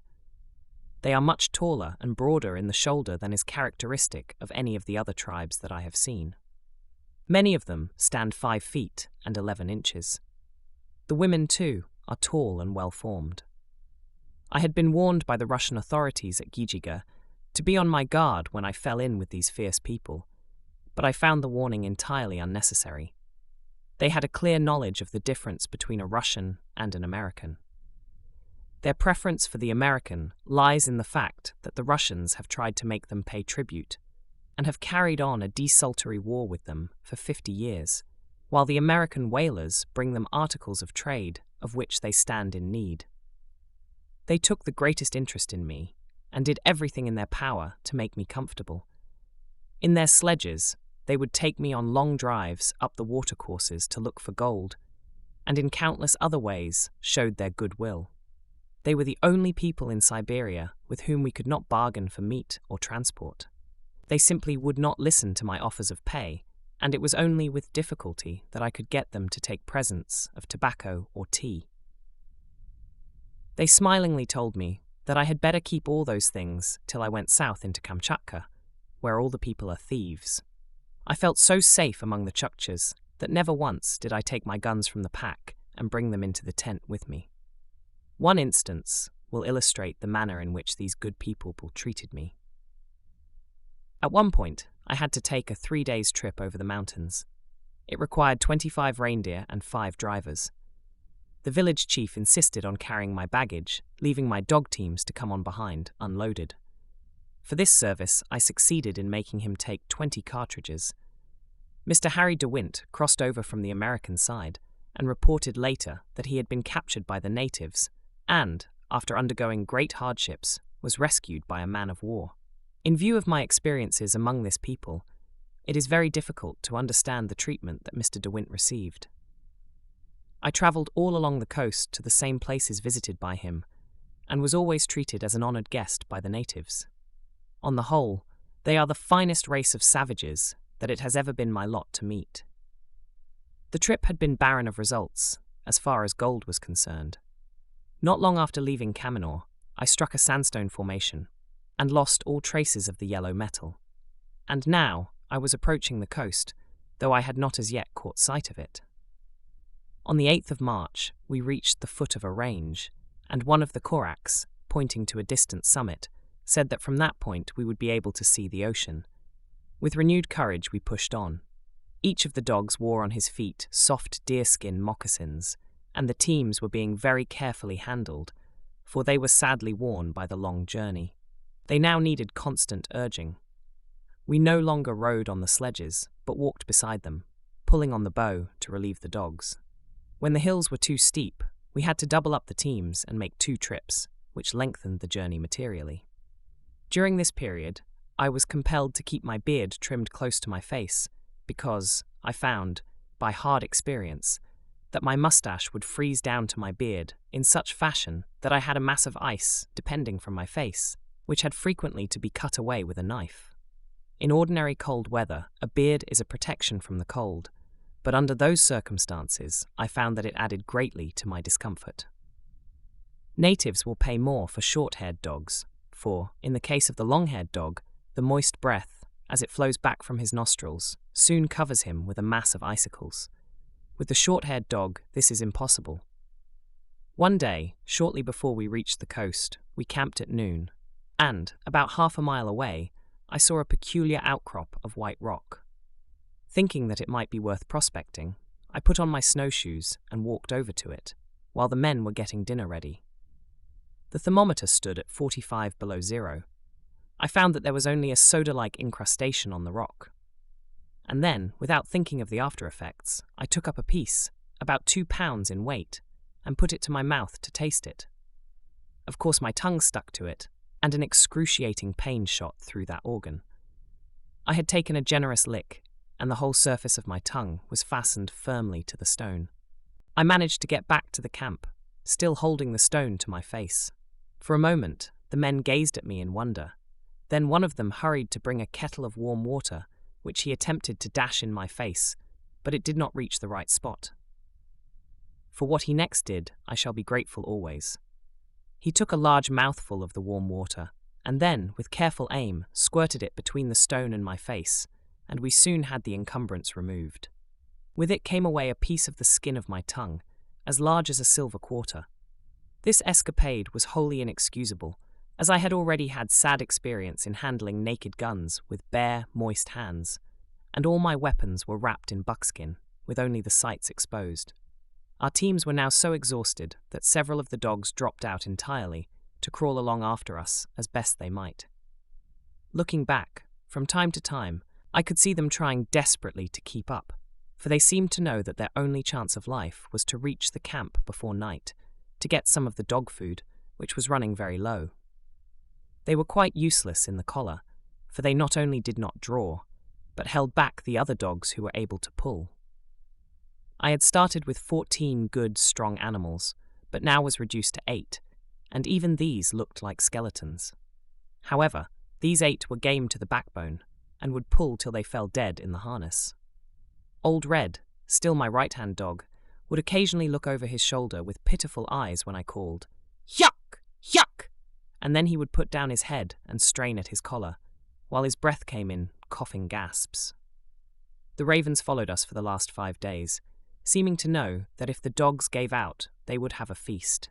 They are much taller and broader in the shoulder than is characteristic of any of the other tribes that I have seen. Many of them stand 5 feet and 11 inches. The women, too, are tall and well-formed. I had been warned by the Russian authorities at Ghijiga to be on my guard when I fell in with these fierce people, but I found the warning entirely unnecessary. They had a clear knowledge of the difference between a Russian and an American. Their preference for the American lies in the fact that the Russians have tried to make them pay tribute, and have carried on a desultory war with them for 50 years, while the American whalers bring them articles of trade of which they stand in need. They took the greatest interest in me, and did everything in their power to make me comfortable. In their sledges, they would take me on long drives up the watercourses to look for gold, and in countless other ways showed their goodwill. They were the only people in Siberia with whom we could not bargain for meat or transport. They simply would not listen to my offers of pay, and it was only with difficulty that I could get them to take presents of tobacco or tea. They smilingly told me that I had better keep all those things till I went south into Kamchatka, where all the people are thieves. I felt so safe among the Tchuktches that never once did I take my guns from the pack and bring them into the tent with me. One instance will illustrate the manner in which these good people treated me. At one point, I had to take a 3 days trip over the mountains. It required 25 reindeer and 5 drivers. The village chief insisted on carrying my baggage, leaving my dog teams to come on behind, unloaded. For this service, I succeeded in making him take 20 cartridges. Mr. Harry de Wint crossed over from the American side and reported later that he had been captured by the natives and, after undergoing great hardships, was rescued by a man of war. In view of my experiences among this people, it is very difficult to understand the treatment that Mr. de Wint received. I travelled all along the coast to the same places visited by him, and was always treated as an honoured guest by the natives. On the whole, they are the finest race of savages that it has ever been my lot to meet. The trip had been barren of results, as far as gold was concerned. Not long after leaving Kamenar, I struck a sandstone formation, and lost all traces of the yellow metal. And now I was approaching the coast, though I had not as yet caught sight of it. On the 8th of March, we reached the foot of a range, and one of the Koraks, pointing to a distant summit, said that from that point we would be able to see the ocean. With renewed courage, we pushed on. Each of the dogs wore on his feet soft deerskin moccasins, and the teams were being very carefully handled, for they were sadly worn by the long journey. They now needed constant urging. We no longer rode on the sledges, but walked beside them, pulling on the bow to relieve the dogs. When the hills were too steep, we had to double up the teams and make 2 trips, which lengthened the journey materially. During this period, I was compelled to keep my beard trimmed close to my face, because I found, by hard experience, that my mustache would freeze down to my beard in such fashion that I had a mass of ice depending from my face, which had frequently to be cut away with a knife. In ordinary cold weather, a beard is a protection from the cold, but under those circumstances, I found that it added greatly to my discomfort. Natives will pay more for short-haired dogs, for, in the case of the long-haired dog, the moist breath, as it flows back from his nostrils, soon covers him with a mass of icicles. With the short-haired dog, this is impossible. One day, shortly before we reached the coast, we camped at noon, and, about half a mile away, I saw a peculiar outcrop of white rock. Thinking that it might be worth prospecting, I put on my snowshoes and walked over to it, while the men were getting dinner ready. The thermometer stood at 45 below zero. I found that there was only a soda-like incrustation on the rock. And then, without thinking of the after-effects, I took up a piece, about 2 pounds in weight, and put it to my mouth to taste it. Of course, my tongue stuck to it, and an excruciating pain shot through that organ. I had taken a generous lick, and the whole surface of my tongue was fastened firmly to the stone. I managed to get back to the camp, still holding the stone to my face. For a moment, the men gazed at me in wonder. Then one of them hurried to bring a kettle of warm water, which he attempted to dash in my face, but it did not reach the right spot. For what he next did, I shall be grateful always. He took a large mouthful of the warm water, and then, with careful aim, squirted it between the stone and my face, and we soon had the encumbrance removed. With it came away a piece of the skin of my tongue, as large as a silver quarter. This escapade was wholly inexcusable, as I had already had sad experience in handling naked guns with bare, moist hands, and all my weapons were wrapped in buckskin, with only the sights exposed. Our teams were now so exhausted that several of the dogs dropped out entirely to crawl along after us as best they might. Looking back, from time to time, I could see them trying desperately to keep up, for they seemed to know that their only chance of life was to reach the camp before night, to get some of the dog food, which was running very low. They were quite useless in the collar, for they not only did not draw, but held back the other dogs who were able to pull. I had started with 14 good, strong animals, but now was reduced to 8, and even these looked like skeletons. However, these 8 were game to the backbone, and would pull till they fell dead in the harness. Old Red, still my right-hand dog, would occasionally look over his shoulder with pitiful eyes when I called, "Yuck! Yuck!" and then he would put down his head and strain at his collar, while his breath came in coughing gasps. The ravens followed us for the last 5 days, seeming to know that if the dogs gave out, they would have a feast.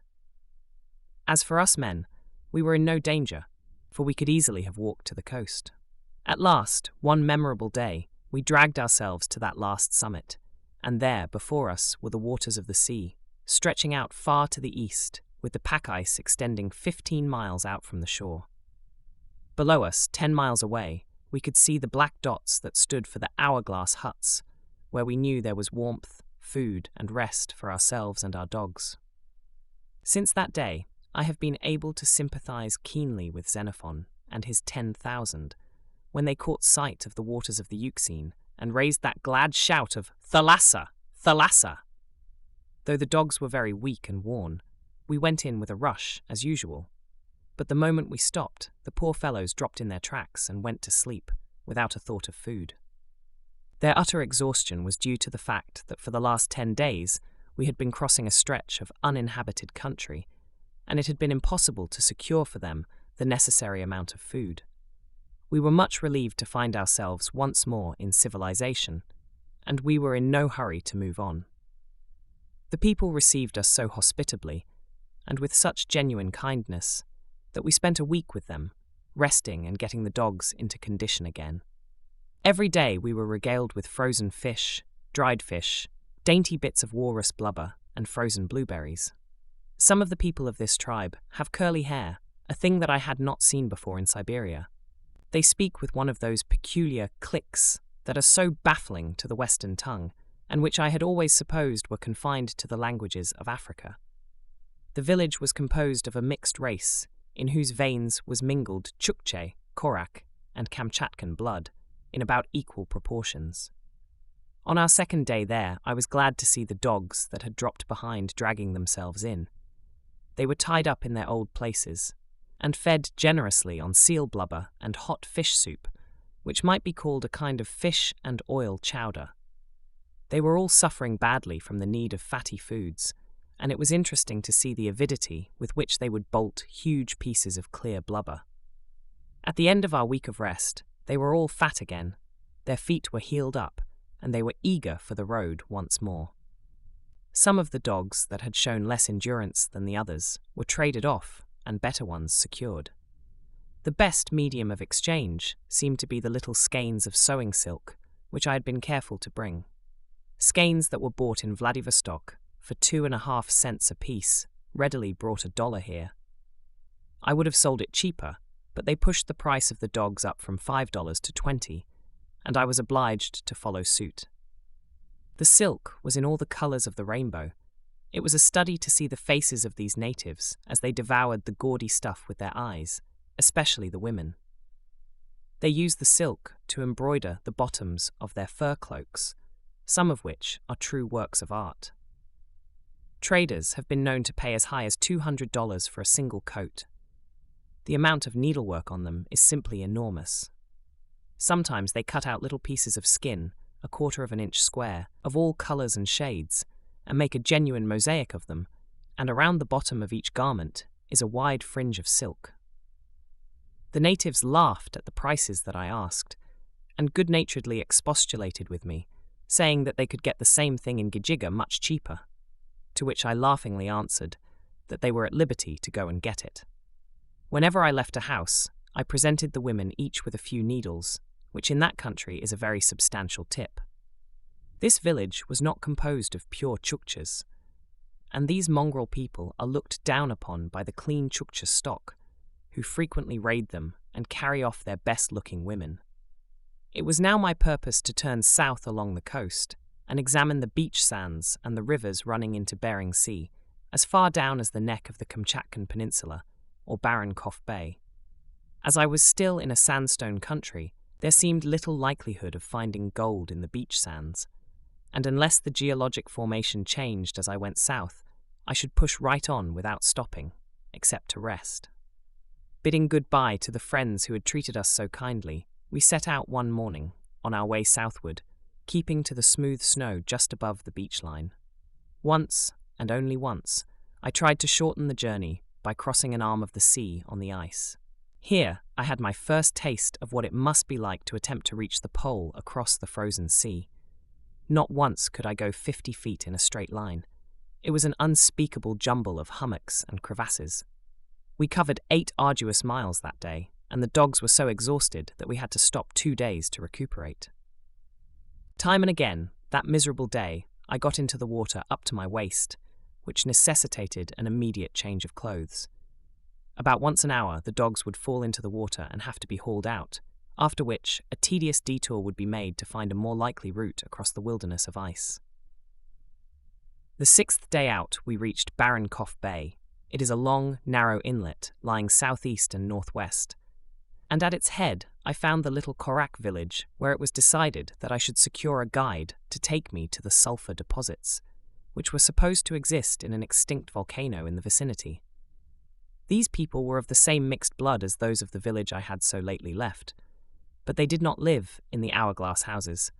As for us men, we were in no danger, for we could easily have walked to the coast. At last, one memorable day, we dragged ourselves to that last summit, and there, before us, were the waters of the sea, stretching out far to the east, with the pack ice extending 15 miles out from the shore. Below us, 10 miles away, we could see the black dots that stood for the hourglass huts, where we knew there was warmth, food, and rest for ourselves and our dogs. Since that day, I have been able to sympathize keenly with Xenophon and his 10,000, when they caught sight of the waters of the Euxine and raised that glad shout of "Thalassa! Thalassa!" Though the dogs were very weak and worn, we went in with a rush, as usual. But the moment we stopped, the poor fellows dropped in their tracks and went to sleep, without a thought of food. Their utter exhaustion was due to the fact that for the last 10 days we had been crossing a stretch of uninhabited country, and it had been impossible to secure for them the necessary amount of food. We were much relieved to find ourselves once more in civilization, and we were in no hurry to move on. The people received us so hospitably, and with such genuine kindness, that we spent a week with them, resting and getting the dogs into condition again. Every day we were regaled with frozen fish, dried fish, dainty bits of walrus blubber, and frozen blueberries. Some of the people of this tribe have curly hair, a thing that I had not seen before in Siberia. They speak with one of those peculiar clicks that are so baffling to the Western tongue, and which I had always supposed were confined to the languages of Africa. The village was composed of a mixed race, in whose veins was mingled Tchuktche, Korak, and Kamchatkan blood, in about equal proportions. On our second day there, I was glad to see the dogs that had dropped behind dragging themselves in. They were tied up in their old places, and fed generously on seal blubber and hot fish soup, which might be called a kind of fish and oil chowder. They were all suffering badly from the need of fatty foods, and it was interesting to see the avidity with which they would bolt huge pieces of clear blubber. At the end of our week of rest, they were all fat again, their feet were healed up, and they were eager for the road once more. Some of the dogs that had shown less endurance than the others were traded off and better ones secured. The best medium of exchange seemed to be the little skeins of sewing silk, which I had been careful to bring. Skeins that were bought in Vladivostok for 2.5 cents apiece readily brought $1 here. I would have sold it cheaper, but they pushed the price of the dogs up from $5 to $20, and I was obliged to follow suit. The silk was in all the colours of the rainbow. It was a study to see the faces of these natives as they devoured the gaudy stuff with their eyes, especially the women. They used the silk to embroider the bottoms of their fur cloaks, some of which are true works of art. Traders have been known to pay as high as $200 for a single coat. The amount of needlework on them is simply enormous. Sometimes they cut out little pieces of skin, 1/4 of an inch square, of all colours and shades, and make a genuine mosaic of them, and around the bottom of each garment is a wide fringe of silk. The natives laughed at the prices that I asked, and good-naturedly expostulated with me, saying that they could get the same thing in Ghijiga much cheaper, to which I laughingly answered that they were at liberty to go and get it. Whenever I left a house, I presented the women each with a few needles, which in that country is a very substantial tip. This village was not composed of pure Tchuktches, and these mongrel people are looked down upon by the clean Tchuktche stock, who frequently raid them and carry off their best-looking women. It was now my purpose to turn south along the coast and examine the beach sands and the rivers running into Bering Sea, as far down as the neck of the Kamchatkan Peninsula, or Barenkov Bay. As I was still in a sandstone country, there seemed little likelihood of finding gold in the beach sands, and unless the geologic formation changed as I went south, I should push right on without stopping, except to rest. Bidding goodbye to the friends who had treated us so kindly, we set out one morning, on our way southward, keeping to the smooth snow just above the beach line. Once, and only once, I tried to shorten the journey by crossing an arm of the sea on the ice. Here, I had my first taste of what it must be like to attempt to reach the pole across the frozen sea. Not once could I go 50 feet in a straight line. It was an unspeakable jumble of hummocks and crevasses. We covered 8 arduous miles that day, and the dogs were so exhausted that we had to stop 2 days to recuperate. Time and again, that miserable day, I got into the water up to my waist, which necessitated an immediate change of clothes. About once an hour, the dogs would fall into the water and have to be hauled out, after which a tedious detour would be made to find a more likely route across the wilderness of ice. The 6th day out, we reached Barenkov Bay. It is a long, narrow inlet lying southeast and northwest, and at its head I found the little Korak village where it was decided that I should secure a guide to take me to the sulfur deposits, which were supposed to exist in an extinct volcano in the vicinity. These people were of the same mixed blood as those of the village I had so lately left, but they did not live in the hourglass houses.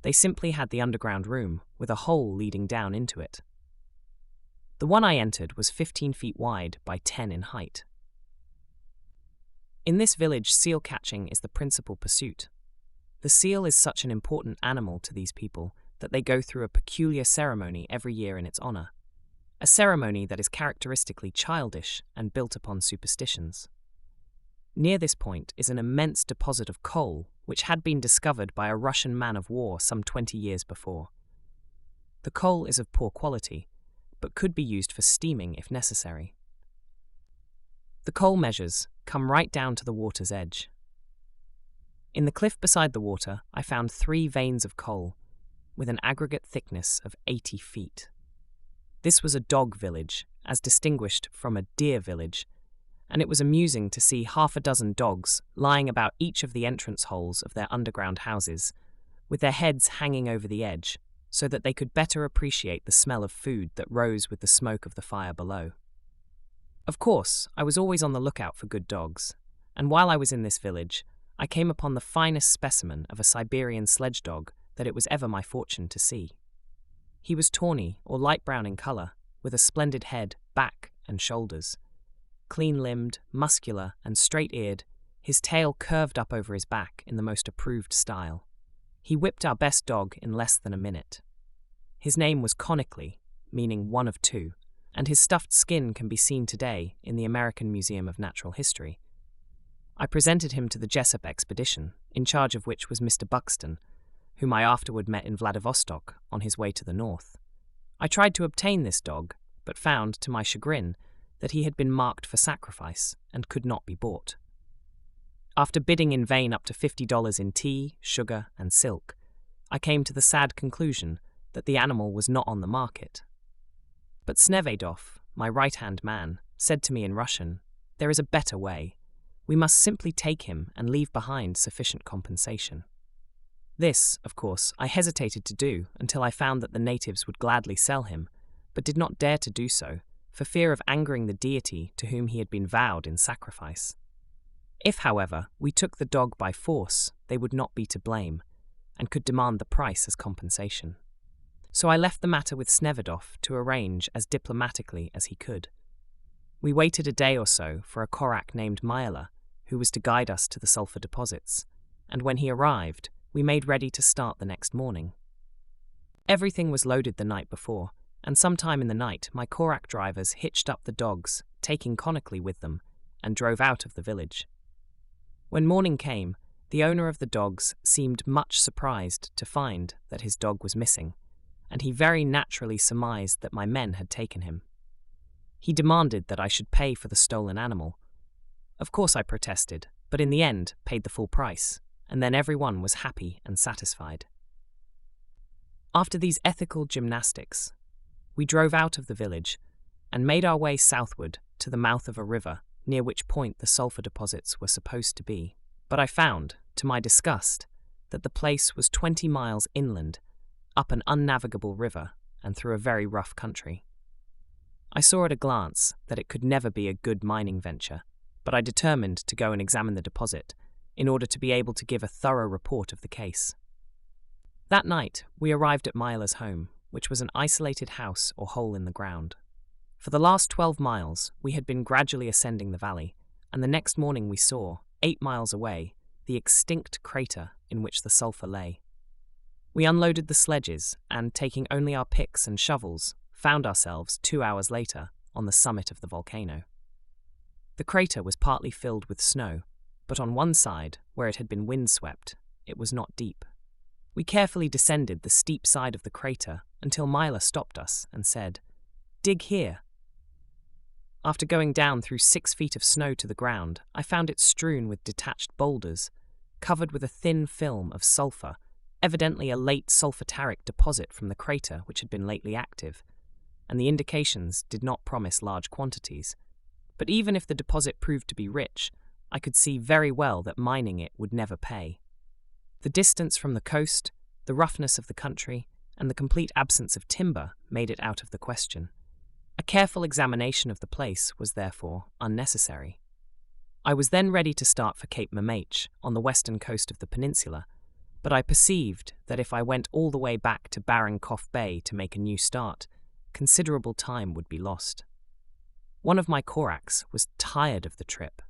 They simply had the underground room, with a hole leading down into it. The one I entered was 15 feet wide by 10 in height. In this village, seal catching is the principal pursuit. The seal is such an important animal to these people that they go through a peculiar ceremony every year in its honor, a ceremony that is characteristically childish and built upon superstitions. Near this point is an immense deposit of coal, which had been discovered by a Russian man-of-war some 20 years before. The coal is of poor quality, but could be used for steaming if necessary. The coal measures come right down to the water's edge. In the cliff beside the water, I found 3 veins of coal, with an aggregate thickness of 80 feet. This was a dog village, as distinguished from a deer village, and it was amusing to see half a dozen dogs lying about each of the entrance holes of their underground houses, with their heads hanging over the edge, so that they could better appreciate the smell of food that rose with the smoke of the fire below. Of course, I was always on the lookout for good dogs, and while I was in this village, I came upon the finest specimen of a Siberian sledge dog that it was ever my fortune to see. He was tawny or light brown in colour, with a splendid head, back, and shoulders. Clean-limbed, muscular, and straight-eared, his tail curved up over his back in the most approved style. He whipped our best dog in less than a minute. His name was Konikli, meaning one of two, and his stuffed skin can be seen today in the American Museum of Natural History. I presented him to the Jessup expedition, in charge of which was Mr. Buxton, whom I afterward met in Vladivostok on his way to the north. I tried to obtain this dog, but found, to my chagrin, that he had been marked for sacrifice and could not be bought. After bidding in vain up to $50 in tea, sugar, and silk, I came to the sad conclusion that the animal was not on the market. But Snevedov, my right-hand man, said to me in Russian, "There is a better way. We must simply take him and leave behind sufficient compensation." This, of course, I hesitated to do until I found that the natives would gladly sell him, but did not dare to do so, for fear of angering the deity to whom he had been vowed in sacrifice. If, however, we took the dog by force, they would not be to blame, and could demand the price as compensation. So I left the matter with Snevedov to arrange as diplomatically as he could. We waited a day or so for a Korak named Myla, who was to guide us to the sulphur deposits, and when he arrived, we made ready to start the next morning. Everything was loaded the night before, and sometime in the night my Korak drivers hitched up the dogs, taking Konikli with them, and drove out of the village. When morning came, the owner of the dogs seemed much surprised to find that his dog was missing, and he very naturally surmised that my men had taken him. He demanded that I should pay for the stolen animal. Of course I protested, but in the end paid the full price, and then everyone was happy and satisfied. After these ethical gymnastics, we drove out of the village and made our way southward to the mouth of a river near which point the sulphur deposits were supposed to be. But I found, to my disgust, that the place was 20 miles inland, up an unnavigable river and through a very rough country. I saw at a glance that it could never be a good mining venture, but I determined to go and examine the deposit in order to be able to give a thorough report of the case. That night, we arrived at Myla's home, which was an isolated house or hole in the ground. For the last 12 miles, we had been gradually ascending the valley, and the next morning we saw, 8 miles away, the extinct crater in which the sulphur lay. We unloaded the sledges and, taking only our picks and shovels, found ourselves 2 hours later on the summit of the volcano. The crater was partly filled with snow, but on one side, where it had been windswept, it was not deep. We carefully descended the steep side of the crater until Myla stopped us and said, "Dig here." After going down through 6 feet of snow to the ground, I found it strewn with detached boulders, covered with a thin film of sulphur, evidently a late sulphurtaric deposit from the crater which had been lately active, and the indications did not promise large quantities. But even if the deposit proved to be rich, I could see very well that mining it would never pay. The distance from the coast, the roughness of the country, and the complete absence of timber made it out of the question. A careful examination of the place was therefore unnecessary. I was then ready to start for Cape Mamach on the western coast of the peninsula, but I perceived that if I went all the way back to Baringkov Bay to make a new start, considerable time would be lost. One of my Koraks was tired of the trip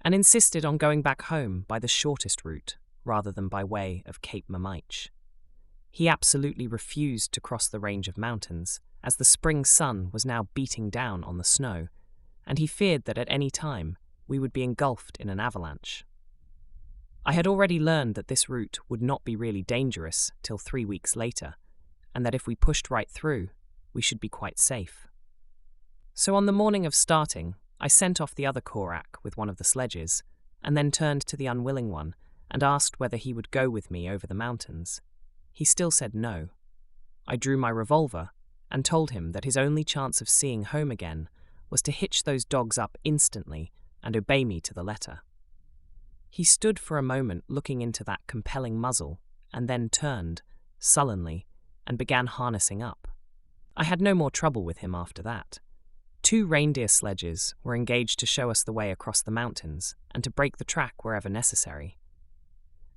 and insisted on going back home by the shortest route rather than by way of Cape Mamach. He absolutely refused to cross the range of mountains, as the spring sun was now beating down on the snow, and he feared that at any time we would be engulfed in an avalanche. I had already learned that this route would not be really dangerous till 3 weeks later, and that if we pushed right through, we should be quite safe. So on the morning of starting, I sent off the other Korak with one of the sledges, and then turned to the unwilling one and asked whether he would go with me over the mountains. He still said no. I drew my revolver and told him that his only chance of seeing home again was to hitch those dogs up instantly and obey me to the letter. He stood for a moment looking into that compelling muzzle and then turned, sullenly, and began harnessing up. I had no more trouble with him after that. 2 reindeer sledges were engaged to show us the way across the mountains and to break the track wherever necessary.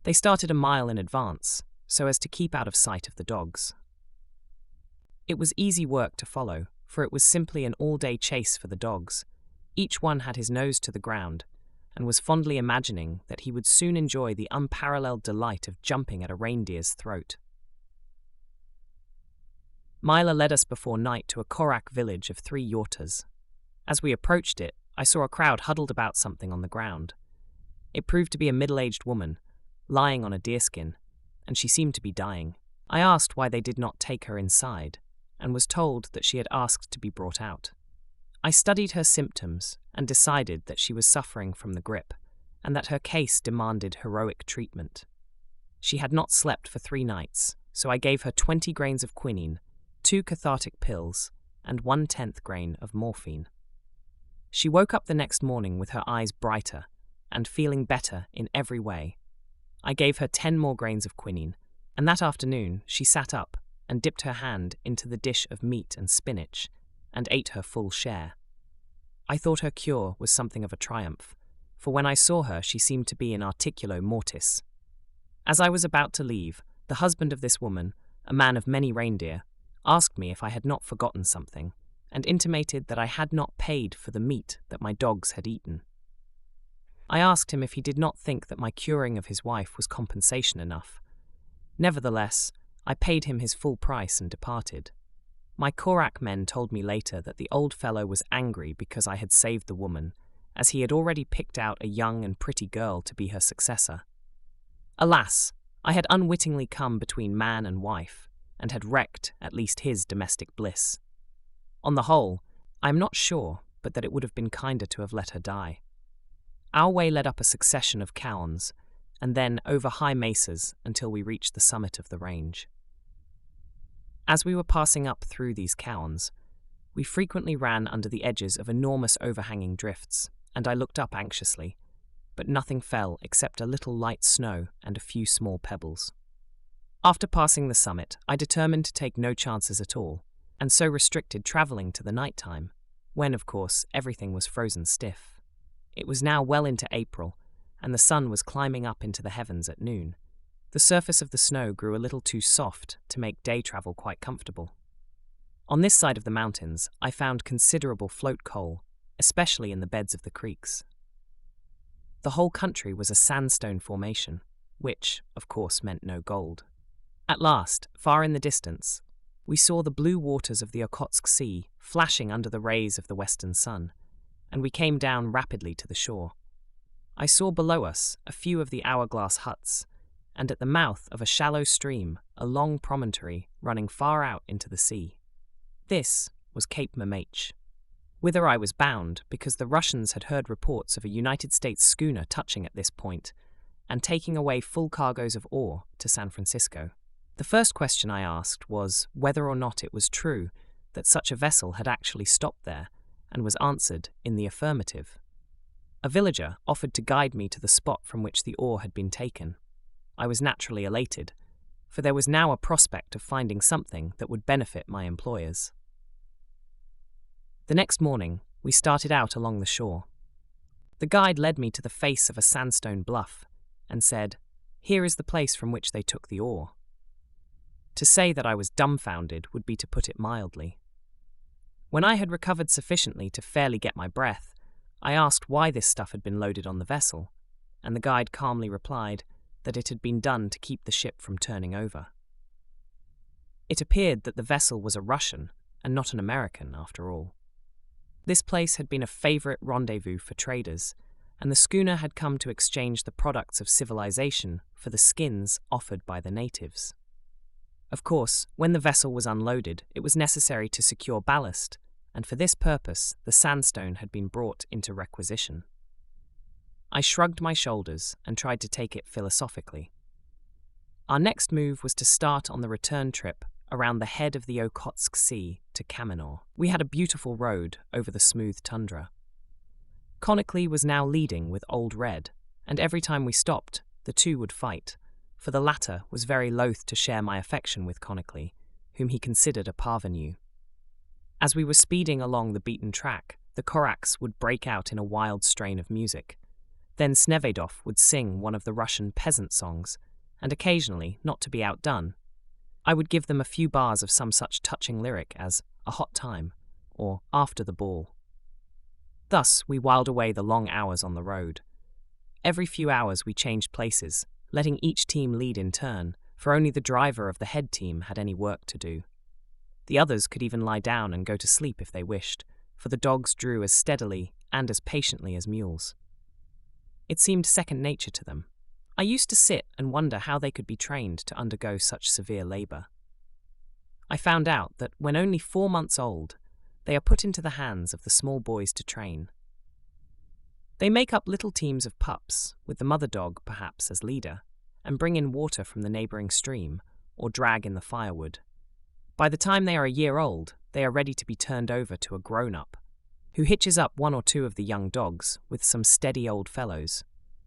They started a mile in advance, so as to keep out of sight of the dogs. It was easy work to follow, for it was simply an all-day chase for the dogs. Each one had his nose to the ground, and was fondly imagining that he would soon enjoy the unparalleled delight of jumping at a reindeer's throat. Mila led us before night to a Korak village of 3 yortas. As we approached it, I saw a crowd huddled about something on the ground. It proved to be a middle-aged woman, lying on a deerskin, and she seemed to be dying. I asked why they did not take her inside, and was told that she had asked to be brought out. I studied her symptoms and decided that she was suffering from the grip, and that her case demanded heroic treatment. She had not slept for 3 nights, so I gave her 20 grains of quinine, 2 cathartic pills, and 1/10 grain of morphine. She woke up the next morning with her eyes brighter and feeling better in every way. I gave her 10 more grains of quinine, and that afternoon she sat up and dipped her hand into the dish of meat and spinach and ate her full share. I thought her cure was something of a triumph, for when I saw her she seemed to be in articulo mortis. As I was about to leave, the husband of this woman, a man of many reindeer, asked me if I had not forgotten something, and intimated that I had not paid for the meat that my dogs had eaten. I asked him if he did not think that my curing of his wife was compensation enough. Nevertheless, I paid him his full price and departed. My Korak men told me later that the old fellow was angry because I had saved the woman, as he had already picked out a young and pretty girl to be her successor. Alas, I had unwittingly come between man and wife, and had wrecked at least his domestic bliss. On the whole, I am not sure but that it would have been kinder to have let her die. Our way led up a succession of cowns, and then over high mesas until we reached the summit of the range. As we were passing up through these cowns, we frequently ran under the edges of enormous overhanging drifts, and I looked up anxiously, but nothing fell except a little light snow and a few small pebbles. After passing the summit, I determined to take no chances at all, and so restricted travelling to the night time, when, of course, everything was frozen stiff. It was now well into April, and the sun was climbing up into the heavens at noon. The surface of the snow grew a little too soft to make day travel quite comfortable. On this side of the mountains, I found considerable float coal, especially in the beds of the creeks. The whole country was a sandstone formation, which, of course, meant no gold. At last, far in the distance, we saw the blue waters of the Okhotsk Sea flashing under the rays of the western sun, and we came down rapidly to the shore. I saw below us a few of the hourglass huts, and at the mouth of a shallow stream a long promontory running far out into the sea. This was Cape Mamach, whither I was bound because the Russians had heard reports of a United States schooner touching at this point and taking away full cargoes of ore to San Francisco. The first question I asked was whether or not it was true that such a vessel had actually stopped there, and was answered in the affirmative. A villager offered to guide me to the spot from which the ore had been taken. I was naturally elated, for there was now a prospect of finding something that would benefit my employers. The next morning, we started out along the shore. The guide led me to the face of a sandstone bluff and said, "Here is the place from which they took the ore." To say that I was dumbfounded would be to put it mildly. When I had recovered sufficiently to fairly get my breath, I asked why this stuff had been loaded on the vessel, and the guide calmly replied that it had been done to keep the ship from turning over. It appeared that the vessel was a Russian and not an American, after all. This place had been a favourite rendezvous for traders, and the schooner had come to exchange the products of civilization for the skins offered by the natives. Of course, when the vessel was unloaded, it was necessary to secure ballast, and for this purpose the sandstone had been brought into requisition. I shrugged my shoulders and tried to take it philosophically. Our next move was to start on the return trip around the head of the Okhotsk Sea to Kamenor. We had a beautiful road over the smooth tundra. Konecki was now leading with Old Red, and every time we stopped, the two would fight, for the latter was very loath to share my affection with Konecki, whom he considered a parvenu. As we were speeding along the beaten track, the Koraks would break out in a wild strain of music. Then Snevedov would sing one of the Russian peasant songs, and occasionally, not to be outdone, I would give them a few bars of some such touching lyric as "A Hot Time" or "After the Ball." Thus we whiled away the long hours on the road. Every few hours we changed places, letting each team lead in turn, for only the driver of the head team had any work to do. The others could even lie down and go to sleep if they wished, for the dogs drew as steadily and as patiently as mules. It seemed second nature to them. I used to sit and wonder how they could be trained to undergo such severe labour. I found out that when only 4 months old, they are put into the hands of the small boys to train. They make up little teams of pups, with the mother dog perhaps as leader, and bring in water from the neighbouring stream, or drag in the firewood. By the time they are a year old, they are ready to be turned over to a grown-up, who hitches up 1 or 2 of the young dogs with some steady old fellows,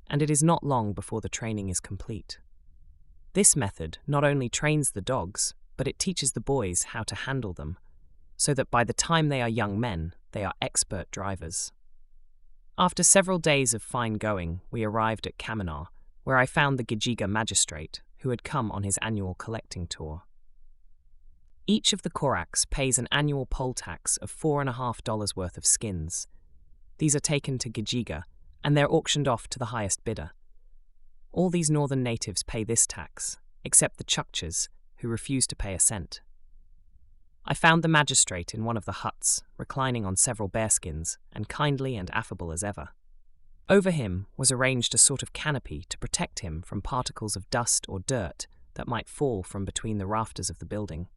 and it is not long before the training is complete. This method not only trains the dogs, but it teaches the boys how to handle them, so that by the time they are young men, they are expert drivers. After several days of fine going, we arrived at Kamenor, where I found the Ghijiga magistrate, who had come on his annual collecting tour. Each of the Koraks pays an annual poll tax of $4.50 worth of skins. These are taken to Ghijiga, and they're auctioned off to the highest bidder. All these northern natives pay this tax, except the Tchuktches, who refuse to pay a cent. I found the magistrate in one of the huts, reclining on several bearskins, and kindly and affable as ever. Over him was arranged a sort of canopy to protect him from particles of dust or dirt that might fall from between the rafters of the building.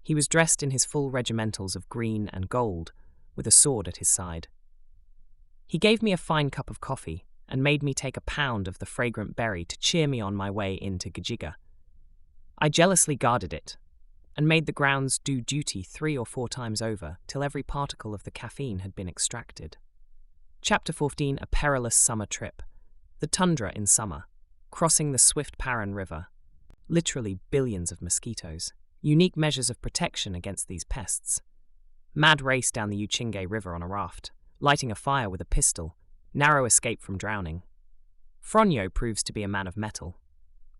He was dressed in his full regimentals of green and gold, with a sword at his side. He gave me a fine cup of coffee, and made me take a pound of the fragrant berry to cheer me on my way into Ghijiga. I jealously guarded it, and made the grounds do duty 3 or 4 times over, till every particle of the caffeine had been extracted. Chapter 14. A Perilous Summer Trip. The Tundra in summer. Crossing the swift Paran River. Literally billions of mosquitoes. Unique measures of protection against these pests. Mad race down the Uchinge River on a raft. Lighting a fire with a pistol. Narrow escape from drowning. Fronyo proves to be a man of metal.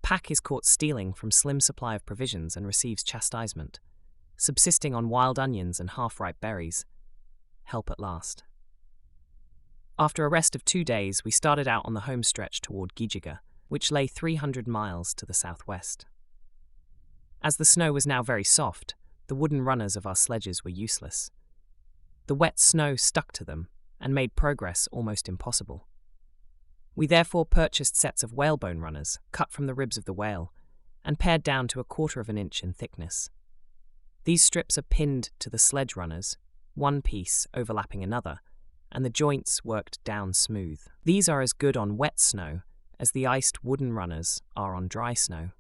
Pack is caught stealing from slim supply of provisions and receives chastisement. Subsisting on wild onions and half-ripe berries. Help at last. After a rest of 2 days, we started out on the home stretch toward Ghijiga, which lay 300 miles to the southwest. As the snow was now very soft, the wooden runners of our sledges were useless. The wet snow stuck to them and made progress almost impossible. We therefore purchased sets of whalebone runners, cut from the ribs of the whale, and pared down to 1/4 inch in thickness. These strips are pinned to the sledge runners, one piece overlapping another, and the joints worked down smooth. These are as good on wet snow as the iced wooden runners are on dry snow.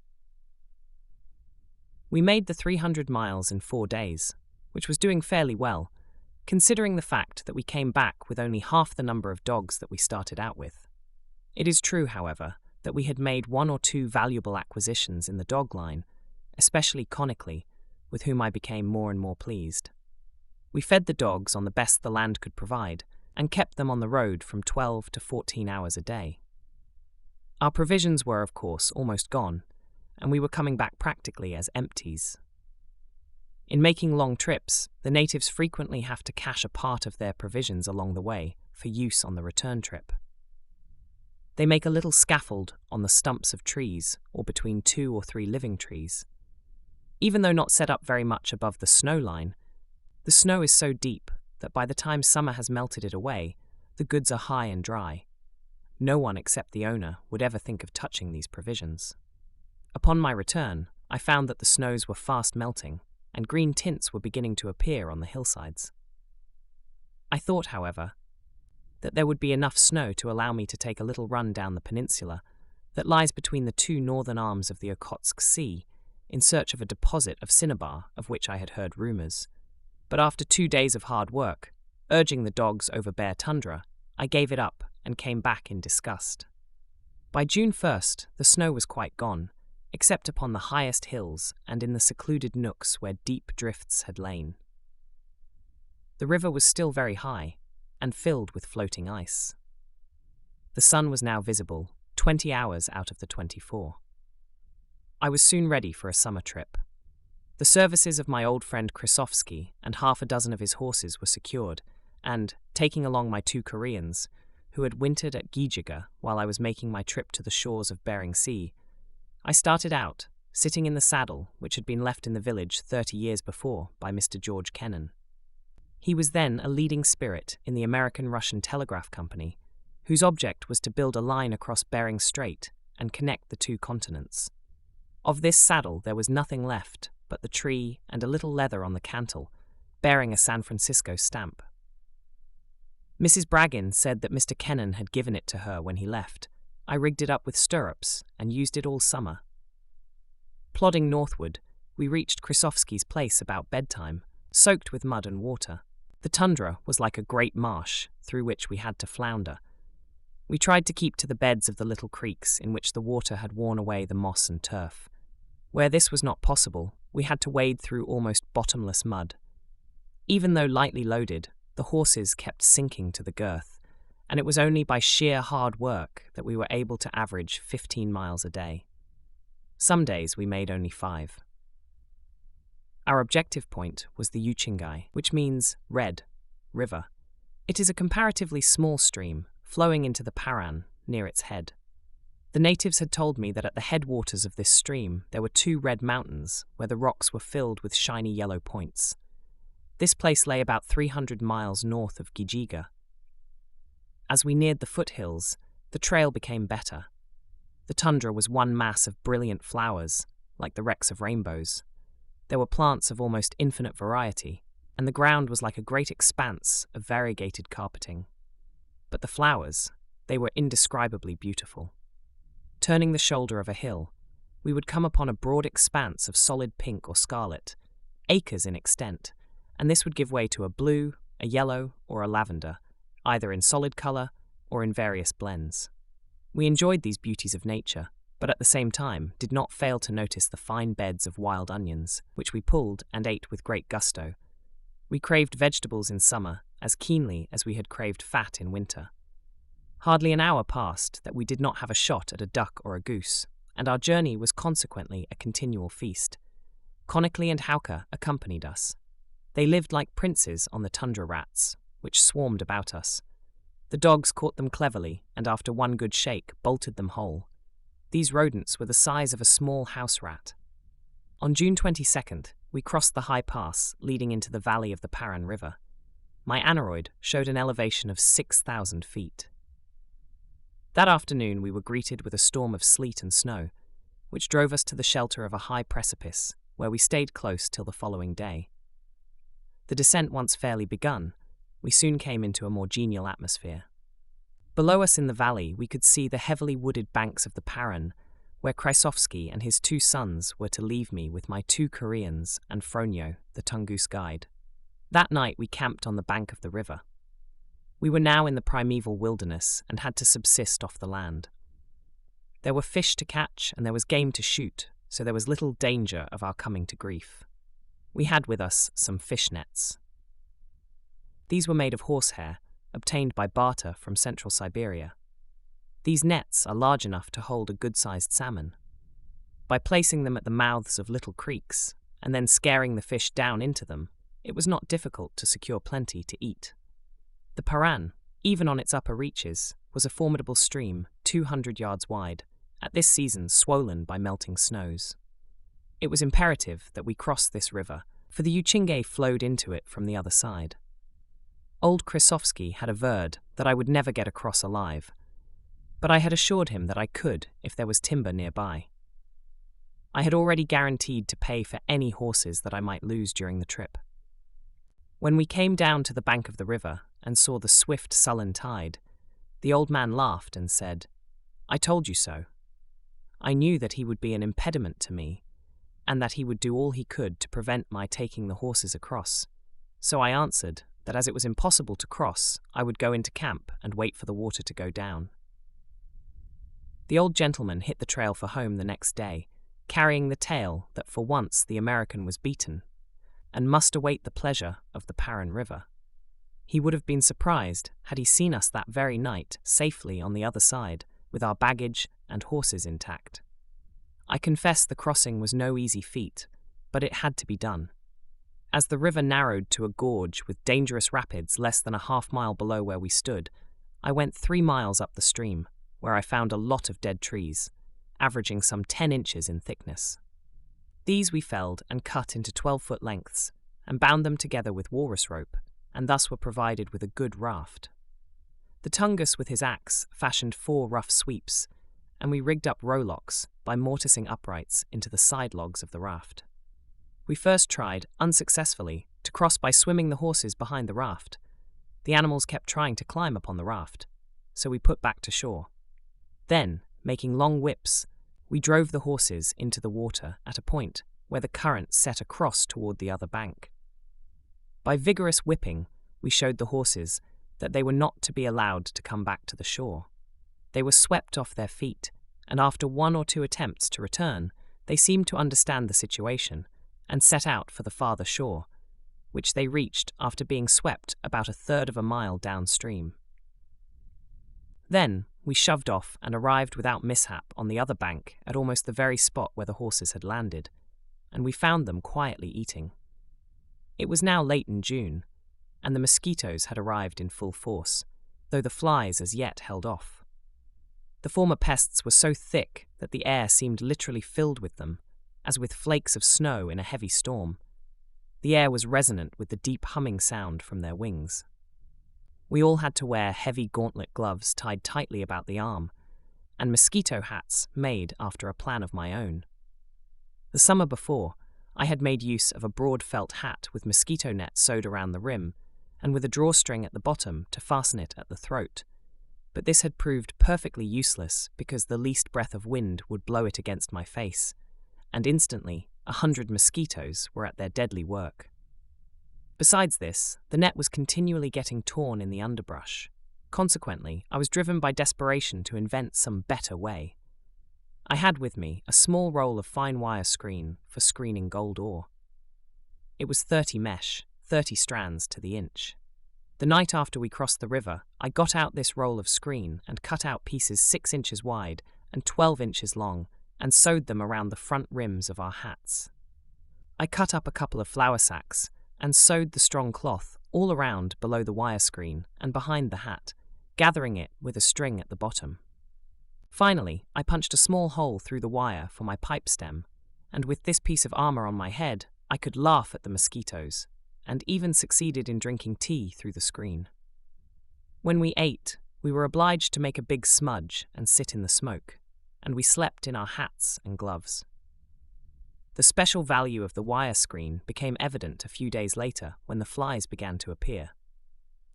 We made the 300 miles in 4 days, which was doing fairly well, considering the fact that we came back with only half the number of dogs that we started out with. It is true, however, that we had made 1 or 2 valuable acquisitions in the dog line, especially Konecki, with whom I became more and more pleased. We fed the dogs on the best the land could provide, and kept them on the road from 12 to 14 hours a day. Our provisions were, of course, almost gone, and we were coming back practically as empties. In making long trips, the natives frequently have to cache a part of their provisions along the way for use on the return trip. They make a little scaffold on the stumps of trees or between 2 or 3 living trees. Even though not set up very much above the snow line, the snow is so deep that by the time summer has melted it away, The goods are high and dry. No one except the owner would ever think of touching these provisions. Upon my return, I found that the snows were fast melting, and green tints were beginning to appear on the hillsides. I thought, however, that there would be enough snow to allow me to take a little run down the peninsula that lies between the two northern arms of the Okhotsk Sea in search of a deposit of cinnabar of which I had heard rumours. But after 2 days of hard work, urging the dogs over bare tundra, I gave it up and came back in disgust. By June 1st, the snow was quite gone, except upon the highest hills and in the secluded nooks where deep drifts had lain. The river was still very high and filled with floating ice. The sun was now visible 20 hours out of the 24. I was soon ready for a summer trip. The services of my old friend Krasovsky and half a dozen of his horses were secured, and, taking along my 2 Koreans, who had wintered at Ghijiga while I was making my trip to the shores of Bering Sea, I started out, sitting in the saddle which had been left in the village 30 years before by Mr. George Kennan. He was then a leading spirit in the American-Russian Telegraph Company, whose object was to build a line across Bering Strait and connect the 2 continents. Of this saddle there was nothing left but the tree and a little leather on the cantle, bearing a San Francisco stamp. Mrs. Braggin said that Mr. Kennan had given it to her when he left. I rigged it up with stirrups and used it all summer. Plodding northward, we reached Krasovsky's place about bedtime, soaked with mud and water. The tundra was like a great marsh through which we had to flounder. We tried to keep to the beds of the little creeks in which the water had worn away the moss and turf. Where this was not possible, we had to wade through almost bottomless mud. Even though lightly loaded, the horses kept sinking to the girth, and it was only by sheer hard work that we were able to average 15 miles a day. Some days we made only 5. Our objective point was the Uchingai, which means red river. It is a comparatively small stream flowing into the Paran near its head. The natives had told me that at the headwaters of this stream there were 2 red mountains where the rocks were filled with shiny yellow points. This place lay about 300 miles north of Ghijiga. As we neared the foothills, the trail became better. The tundra was one mass of brilliant flowers, like the wrecks of rainbows. There were plants of almost infinite variety, and the ground was like a great expanse of variegated carpeting. But the flowers, they were indescribably beautiful. Turning the shoulder of a hill, we would come upon a broad expanse of solid pink or scarlet, acres in extent, and this would give way to a blue, a yellow, or a lavender, either in solid colour or in various blends. We enjoyed these beauties of nature, but at the same time did not fail to notice the fine beds of wild onions, which we pulled and ate with great gusto. We craved vegetables in summer as keenly as we had craved fat in winter. Hardly an hour passed that we did not have a shot at a duck or a goose, and our journey was consequently a continual feast. Konecli and Hauke accompanied us. They lived like princes on the tundra rats, which swarmed about us. The dogs caught them cleverly, and after one good shake, bolted them whole. These rodents were the size of a small house rat. On June 22nd, we crossed the high pass leading into the valley of the Paran River. My aneroid showed an elevation of 6,000 feet. That afternoon we were greeted with a storm of sleet and snow, which drove us to the shelter of a high precipice, where we stayed close till the following day. The descent once fairly begun, we soon came into a more genial atmosphere. Below us in the valley we could see the heavily wooded banks of the Paran, where Krasovsky and his 2 sons were to leave me with my 2 Koreans and Fronyo, the Tunguse guide. That night we camped on the bank of the river. We were now in the primeval wilderness and had to subsist off the land. There were fish to catch and there was game to shoot, so there was little danger of our coming to grief. We had with us some fish nets. These were made of horsehair, obtained by barter from central Siberia. These nets are large enough to hold a good-sized salmon. By placing them at the mouths of little creeks, and then scaring the fish down into them, it was not difficult to secure plenty to eat. The Paran, even on its upper reaches, was a formidable stream 200 yards wide, at this season swollen by melting snows. It was imperative that we cross this river, for the Uchingai flowed into it from the other side. Old Krasovsky had averred that I would never get across alive, but I had assured him that I could if there was timber nearby. I had already guaranteed to pay for any horses that I might lose during the trip. When we came down to the bank of the river and saw the swift, sullen tide, the old man laughed and said, "I told you so." I knew that he would be an impediment to me, and that he would do all he could to prevent my taking the horses across. So I answered that as it was impossible to cross, I would go into camp and wait for the water to go down. The old gentleman hit the trail for home the next day, carrying the tale that for once the American was beaten, and must await the pleasure of the Paran River. He would have been surprised had he seen us that very night safely on the other side, with our baggage and horses intact. I confess the crossing was no easy feat, but it had to be done. As the river narrowed to a gorge with dangerous rapids less than a half-mile below where we stood, I went 3 miles up the stream, where I found a lot of dead trees, averaging some 10 inches in thickness. These we felled and cut into 12-foot lengths, and bound them together with walrus rope, and thus were provided with a good raft. The Tunguse with his axe fashioned 4 rough sweeps, and we rigged up rowlocks by mortising uprights into the side logs of the raft. We first tried, unsuccessfully, to cross by swimming the horses behind the raft. The animals kept trying to climb upon the raft, so we put back to shore. Then, making long whips, we drove the horses into the water at a point where the current set across toward the other bank. By vigorous whipping, we showed the horses that they were not to be allowed to come back to the shore. They were swept off their feet, and after 1 or 2 attempts to return, they seemed to understand the situation and set out for the farther shore, which they reached after being swept about 1/3 of a mile downstream. Then we shoved off and arrived without mishap on the other bank at almost the very spot where the horses had landed, and we found them quietly eating. It was now late in June, and the mosquitoes had arrived in full force, though the flies as yet held off. The former pests were so thick that the air seemed literally filled with them, as with flakes of snow in a heavy storm. The air was resonant with the deep humming sound from their wings. We all had to wear heavy gauntlet gloves tied tightly about the arm, and mosquito hats made after a plan of my own. The summer before, I had made use of a broad felt hat with mosquito net sewed around the rim, and with a drawstring at the bottom to fasten it at the throat. But this had proved perfectly useless because the least breath of wind would blow it against my face, and instantly 100 mosquitoes were at their deadly work. Besides this, the net was continually getting torn in the underbrush. Consequently, I was driven by desperation to invent some better way. I had with me a small roll of fine wire screen for screening gold ore. It was 30 mesh, 30 strands to the inch. The night after we crossed the river, I got out this roll of screen and cut out pieces 6 inches wide and 12 inches long and sewed them around the front rims of our hats. I cut up a couple of flour sacks and sewed the strong cloth all around below the wire screen and behind the hat, gathering it with a string at the bottom. Finally, I punched a small hole through the wire for my pipe stem, and with this piece of armor on my head, I could laugh at the mosquitoes, and even succeeded in drinking tea through the screen. When we ate, we were obliged to make a big smudge and sit in the smoke, and we slept in our hats and gloves. The special value of the wire screen became evident a few days later when the flies began to appear.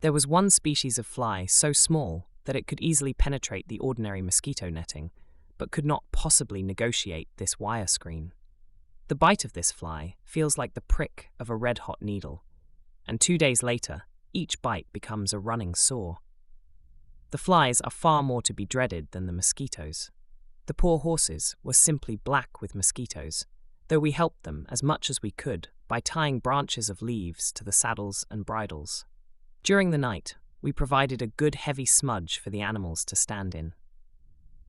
There was one species of fly so small that it could easily penetrate the ordinary mosquito netting, but could not possibly negotiate this wire screen. The bite of this fly feels like the prick of a red-hot needle, and 2 days later, each bite becomes a running sore. The flies are far more to be dreaded than the mosquitoes. The poor horses were simply black with mosquitoes, though we helped them as much as we could by tying branches of leaves to the saddles and bridles. During the night, we provided a good heavy smudge for the animals to stand in.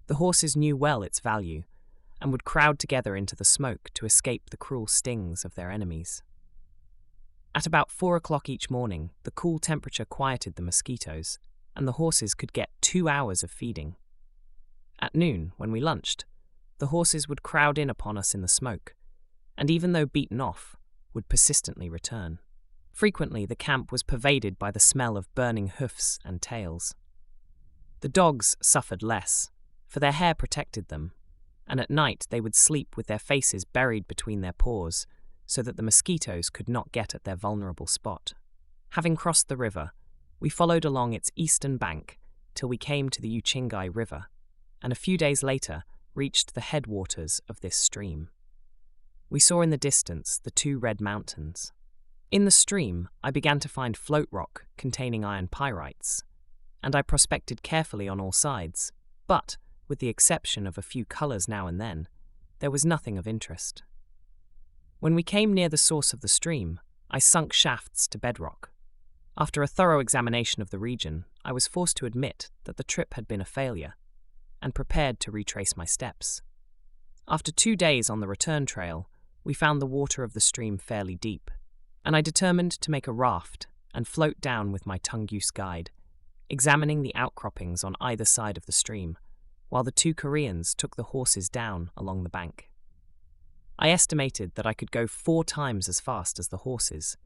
The horses knew well its value, and would crowd together into the smoke to escape the cruel stings of their enemies. At about 4 o'clock each morning, the cool temperature quieted the mosquitoes, and the horses could get 2 hours of feeding. At noon, when we lunched, the horses would crowd in upon us in the smoke, and even though beaten off, would persistently return. Frequently, the camp was pervaded by the smell of burning hoofs and tails. The dogs suffered less, for their hair protected them, and at night they would sleep with their faces buried between their paws so that the mosquitoes could not get at their vulnerable spot. Having crossed the river, we followed along its eastern bank till we came to the Ghijiga River, and a few days later reached the headwaters of this stream. We saw in the distance the two red mountains. In the stream, I began to find float rock containing iron pyrites, and I prospected carefully on all sides, but, with the exception of a few colours now and then, there was nothing of interest. When we came near the source of the stream, I sunk shafts to bedrock. After a thorough examination of the region, I was forced to admit that the trip had been a failure, and prepared to retrace my steps. After 2 days on the return trail, we found the water of the stream fairly deep, and I determined to make a raft and float down with my Tunguse guide, examining the outcroppings on either side of the stream, while the 2 Koreans took the horses down along the bank. I estimated that I could go 4 times as fast as the horses,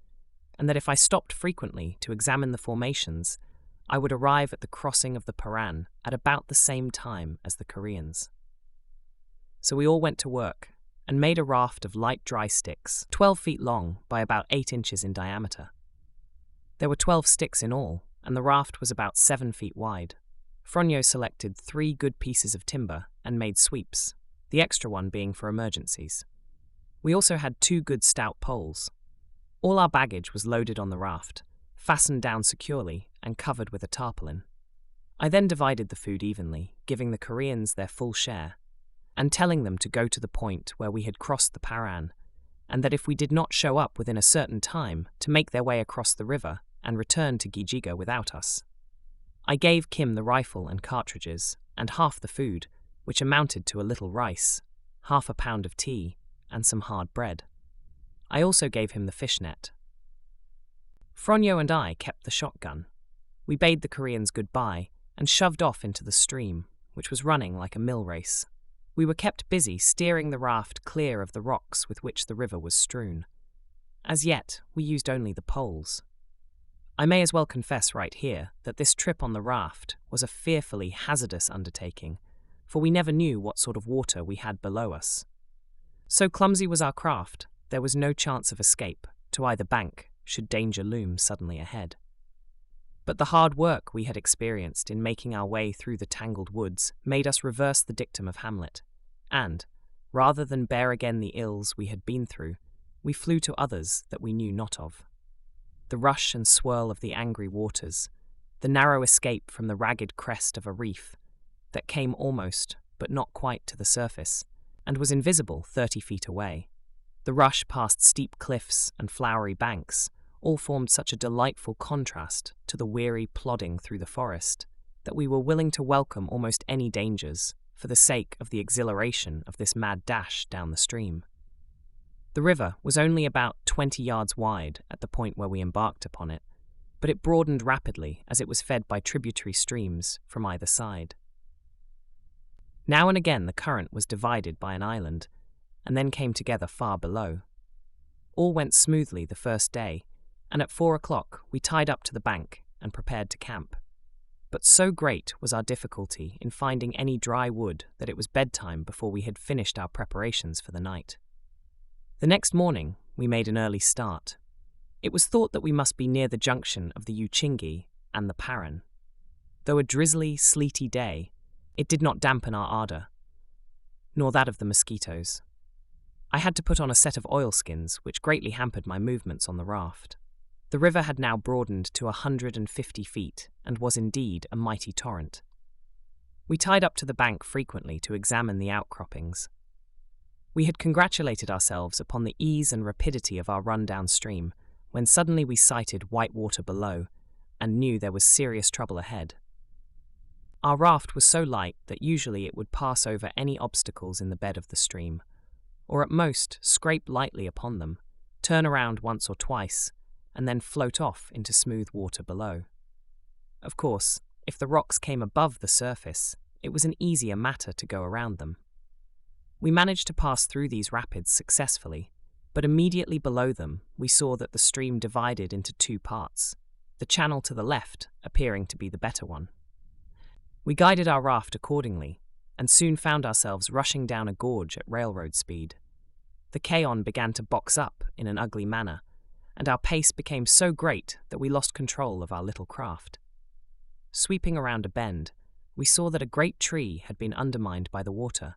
and that if I stopped frequently to examine the formations, I would arrive at the crossing of the Paran at about the same time as the Koreans. So we all went to work and made a raft of light dry sticks, 12 feet long by about 8 inches in diameter. There were 12 sticks in all, and the raft was about 7 feet wide. Fronyo selected 3 good pieces of timber and made sweeps, the extra one being for emergencies. We also had 2 good stout poles. All our baggage was loaded on the raft, fastened down securely and covered with a tarpaulin. I then divided the food evenly, giving the Koreans their full share, and telling them to go to the point where we had crossed the Paran, and that if we did not show up within a certain time, to make their way across the river and return to Ghijiga without us. I gave Kim the rifle and cartridges, and half the food, which amounted to a little rice, half a pound of tea, and some hard bread. I also gave him the fishnet. Fronyo and I kept the shotgun. We bade the Koreans goodbye and shoved off into the stream, which was running like a mill race. We were kept busy steering the raft clear of the rocks with which the river was strewn. As yet, we used only the poles. I may as well confess right here that this trip on the raft was a fearfully hazardous undertaking, for we never knew what sort of water we had below us. So clumsy was our craft, there was no chance of escape to either bank should danger loom suddenly ahead. But the hard work we had experienced in making our way through the tangled woods made us reverse the dictum of Hamlet, and, rather than bear again the ills we had been through, we flew to others that we knew not of. The rush and swirl of the angry waters, the narrow escape from the ragged crest of a reef that came almost, but not quite, to the surface, and was invisible 30 feet away. The rush past steep cliffs and flowery banks all formed such a delightful contrast to the weary plodding through the forest that we were willing to welcome almost any dangers for the sake of the exhilaration of this mad dash down the stream. The river was only about 20 yards wide at the point where we embarked upon it, but it broadened rapidly as it was fed by tributary streams from either side. Now and again the current was divided by an island, and then came together far below. All went smoothly the first day, and at 4 o'clock we tied up to the bank and prepared to camp. But so great was our difficulty in finding any dry wood that it was bedtime before we had finished our preparations for the night. The next morning we made an early start. It was thought that we must be near the junction of the Ghijiga and the Paran. Though a drizzly, sleety day, it did not dampen our ardour, nor that of the mosquitoes. I had to put on a set of oilskins, which greatly hampered my movements on the raft. The river had now broadened to 150 feet, and was indeed a mighty torrent. We tied up to the bank frequently to examine the outcroppings. We had congratulated ourselves upon the ease and rapidity of our run downstream, when suddenly we sighted white water below, and knew there was serious trouble ahead. Our raft was so light that usually it would pass over any obstacles in the bed of the stream, or at most scrape lightly upon them, turn around once or twice, and then float off into smooth water below. Of course, if the rocks came above the surface, it was an easier matter to go around them. We managed to pass through these rapids successfully, But immediately below them, we saw that the stream divided into two parts, the channel to the left appearing to be the better one. We guided our raft accordingly, and soon found ourselves rushing down a gorge at railroad speed. The Keon began to box up in an ugly manner, and our pace became so great that we lost control of our little craft. Sweeping around a bend, we saw that a great tree had been undermined by the water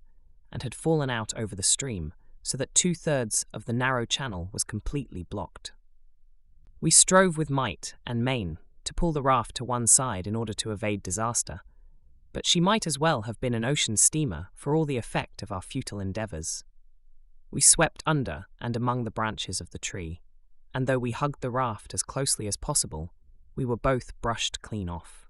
and had fallen out over the stream, so that 2/3 of the narrow channel was completely blocked. We strove with might and main to pull the raft to one side in order to evade disaster, but she might as well have been an ocean steamer for all the effect of our futile endeavours. We swept under and among the branches of the tree, and though we hugged the raft as closely as possible, we were both brushed clean off.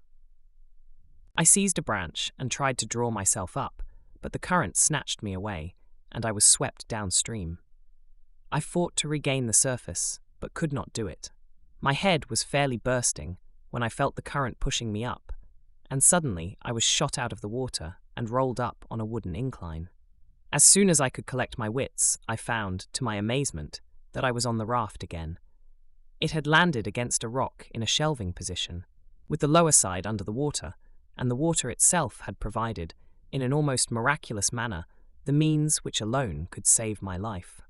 I seized a branch and tried to draw myself up, but the current snatched me away, and I was swept downstream. I fought to regain the surface, but could not do it. My head was fairly bursting when I felt the current pushing me up, and suddenly I was shot out of the water and rolled up on a wooden incline. As soon as I could collect my wits, I found, to my amazement, that I was on the raft again. It had landed against a rock in a shelving position, with the lower side under the water, and the water itself had provided, in an almost miraculous manner, the means which alone could save my life.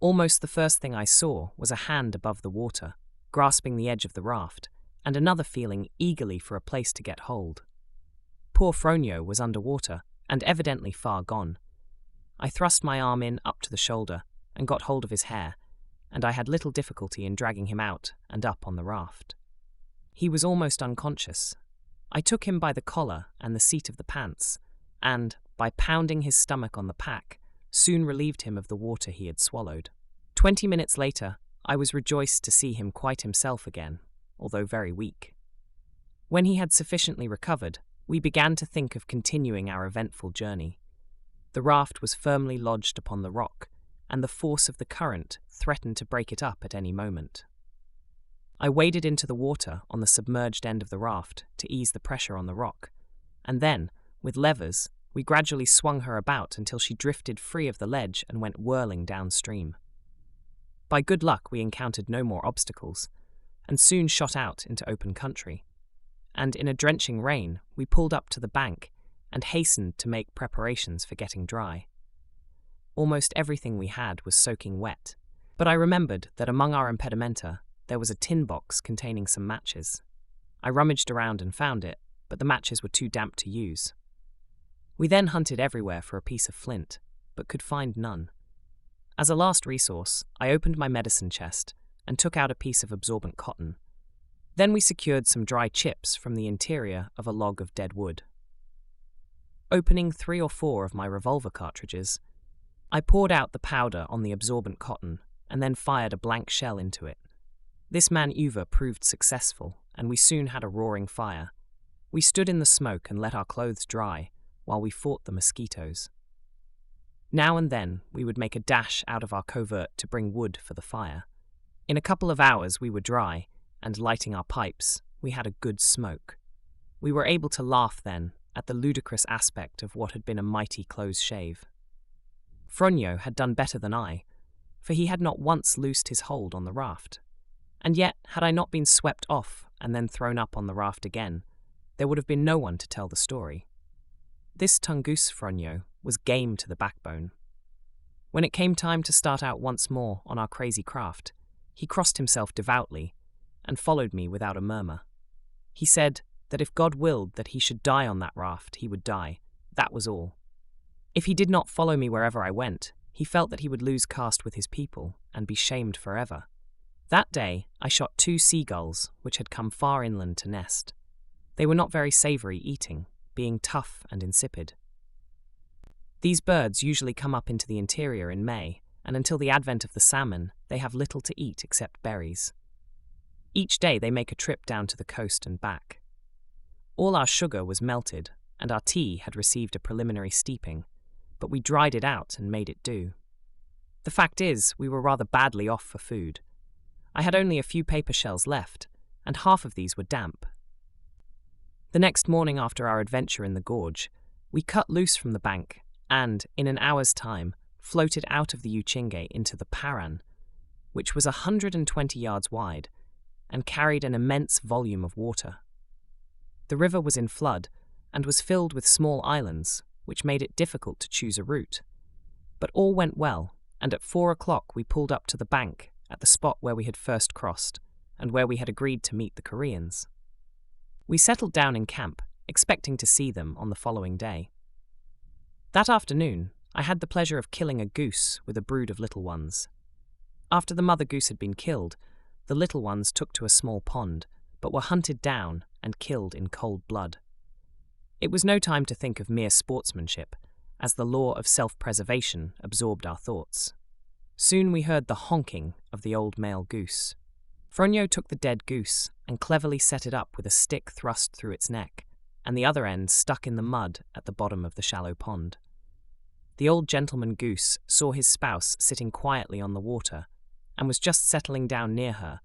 Almost the first thing I saw was a hand above the water, grasping the edge of the raft, and another feeling eagerly for a place to get hold. Poor Fronio was under water, and evidently far gone. I thrust my arm in up to the shoulder, and got hold of his hair, and I had little difficulty in dragging him out and up on the raft. He was almost unconscious. I took him by the collar and the seat of the pants, and, by pounding his stomach on the pack, soon relieved him of the water he had swallowed. 20 minutes later, I was rejoiced to see him quite himself again, although very weak. When he had sufficiently recovered, we began to think of continuing our eventful journey. The raft was firmly lodged upon the rock, and the force of the current threatened to break it up at any moment. I waded into the water on the submerged end of the raft to ease the pressure on the rock, and then, with levers, we gradually swung her about until she drifted free of the ledge and went whirling downstream. By good luck, we encountered no more obstacles, and soon shot out into open country. And in a drenching rain, we pulled up to the bank and hastened to make preparations for getting dry. Almost everything we had was soaking wet, but I remembered that among our impedimenta there was a tin box containing some matches. I rummaged around and found it, but the matches were too damp to use. We then hunted everywhere for a piece of flint, but could find none. As a last resource, I opened my medicine chest and took out a piece of absorbent cotton. Then we secured some dry chips from the interior of a log of dead wood. Opening 3 or 4 of my revolver cartridges, I poured out the powder on the absorbent cotton and then fired a blank shell into it. This maneuver proved successful, and we soon had a roaring fire. We stood in the smoke and let our clothes dry while we fought the mosquitoes. Now and then we would make a dash out of our covert to bring wood for the fire. In a couple of hours we were dry, and lighting our pipes, we had a good smoke. We were able to laugh then at the ludicrous aspect of what had been a mighty close shave. Fronio had done better than I, for he had not once loosed his hold on the raft. And yet, had I not been swept off and then thrown up on the raft again, there would have been no one to tell the story. This Tunguse Fronio was game to the backbone. When it came time to start out once more on our crazy craft, he crossed himself devoutly and followed me without a murmur. He said that if God willed that he should die on that raft, he would die. That was all. If he did not follow me wherever I went, he felt that he would lose caste with his people and be shamed forever. That day, I shot 2 seagulls which had come far inland to nest. They were not very savoury eating, being tough and insipid. These birds usually come up into the interior in May, and until the advent of the salmon, they have little to eat except berries. Each day they make a trip down to the coast and back. All our sugar was melted, and our tea had received a preliminary steeping, but we dried it out and made it do. The fact is, we were rather badly off for food. I had only a few paper shells left, and half of these were damp. The next morning after our adventure in the gorge, we cut loose from the bank and, in an hour's time, floated out of the Uchinge into the Paran, which was 120 yards wide and carried an immense volume of water. The river was in flood and was filled with small islands, which made it difficult to choose a route. But all went well, and at 4 o'clock we pulled up to the bank at the spot where we had first crossed, and where we had agreed to meet the Koreans. We settled down in camp, expecting to see them on the following day. That afternoon, I had the pleasure of killing a goose with a brood of little ones. After the mother goose had been killed, the little ones took to a small pond, but were hunted down and killed in cold blood. It was no time to think of mere sportsmanship, as the law of self-preservation absorbed our thoughts. Soon we heard the honking of the old male goose. Fronyo took the dead goose and cleverly set it up with a stick thrust through its neck, and the other end stuck in the mud at the bottom of the shallow pond. The old gentleman goose saw his spouse sitting quietly on the water, and was just settling down near her,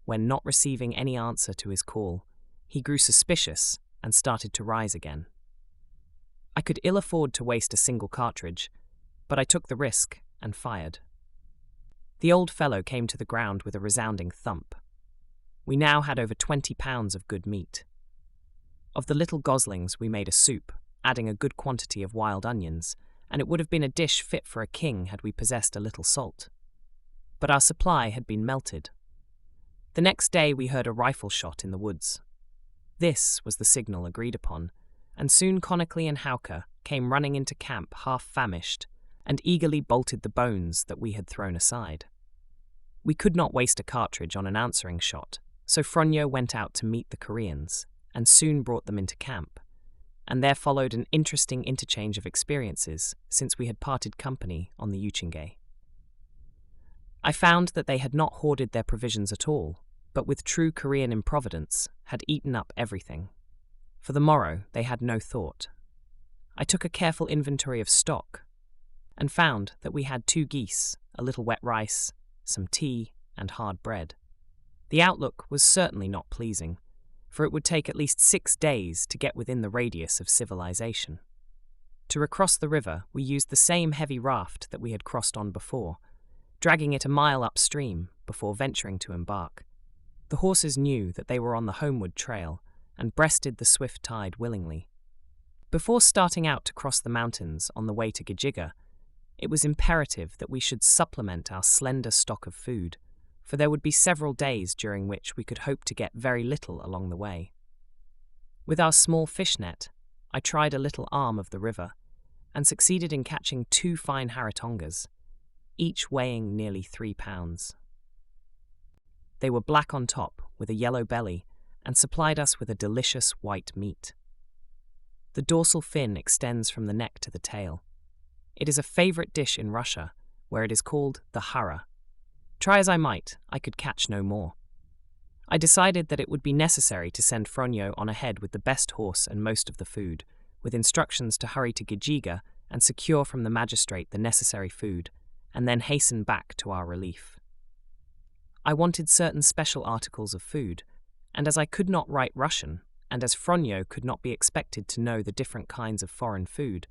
when, not receiving any answer to his call, he grew suspicious and started to rise again. I could ill afford to waste a single cartridge, but I took the risk and fired. The old fellow came to the ground with a resounding thump. We now had over 20 pounds of good meat. Of the little goslings we made a soup, adding a good quantity of wild onions, and it would have been a dish fit for a king had we possessed a little salt. But our supply had been melted. The next day we heard a rifle shot in the woods. This was the signal agreed upon, and soon Konecki and Hauke came running into camp half famished, and eagerly bolted the bones that we had thrown aside. We could not waste a cartridge on an answering shot, so Fronyo went out to meet the Koreans, and soon brought them into camp, and there followed an interesting interchange of experiences since we had parted company on the Uchinge. I found that they had not hoarded their provisions at all, but with true Korean improvidence had eaten up everything. For the morrow they had no thought. I took a careful inventory of stock, and found that we had 2 geese, a little wet rice, some tea, and hard bread. The outlook was certainly not pleasing, for it would take at least 6 days to get within the radius of civilization. To recross the river, we used the same heavy raft that we had crossed on before, dragging it a mile upstream before venturing to embark. The horses knew that they were on the homeward trail and breasted the swift tide willingly. Before starting out to cross the mountains on the way to Ghijiga, it was imperative that we should supplement our slender stock of food, for there would be several days during which we could hope to get very little along the way. With our small fish net, I tried a little arm of the river, and succeeded in catching 2 fine haratongas, each weighing nearly 3 pounds. They were black on top, with a yellow belly, and supplied us with a delicious white meat. The dorsal fin extends from the neck to the tail. It is a favourite dish in Russia, where it is called the hara. Try as I might, I could catch no more. I decided that it would be necessary to send Fronyo on ahead with the best horse and most of the food, with instructions to hurry to Ghijiga and secure from the magistrate the necessary food, and then hasten back to our relief. I wanted certain special articles of food, and as I could not write Russian, and as Fronyo could not be expected to know the different kinds of foreign food,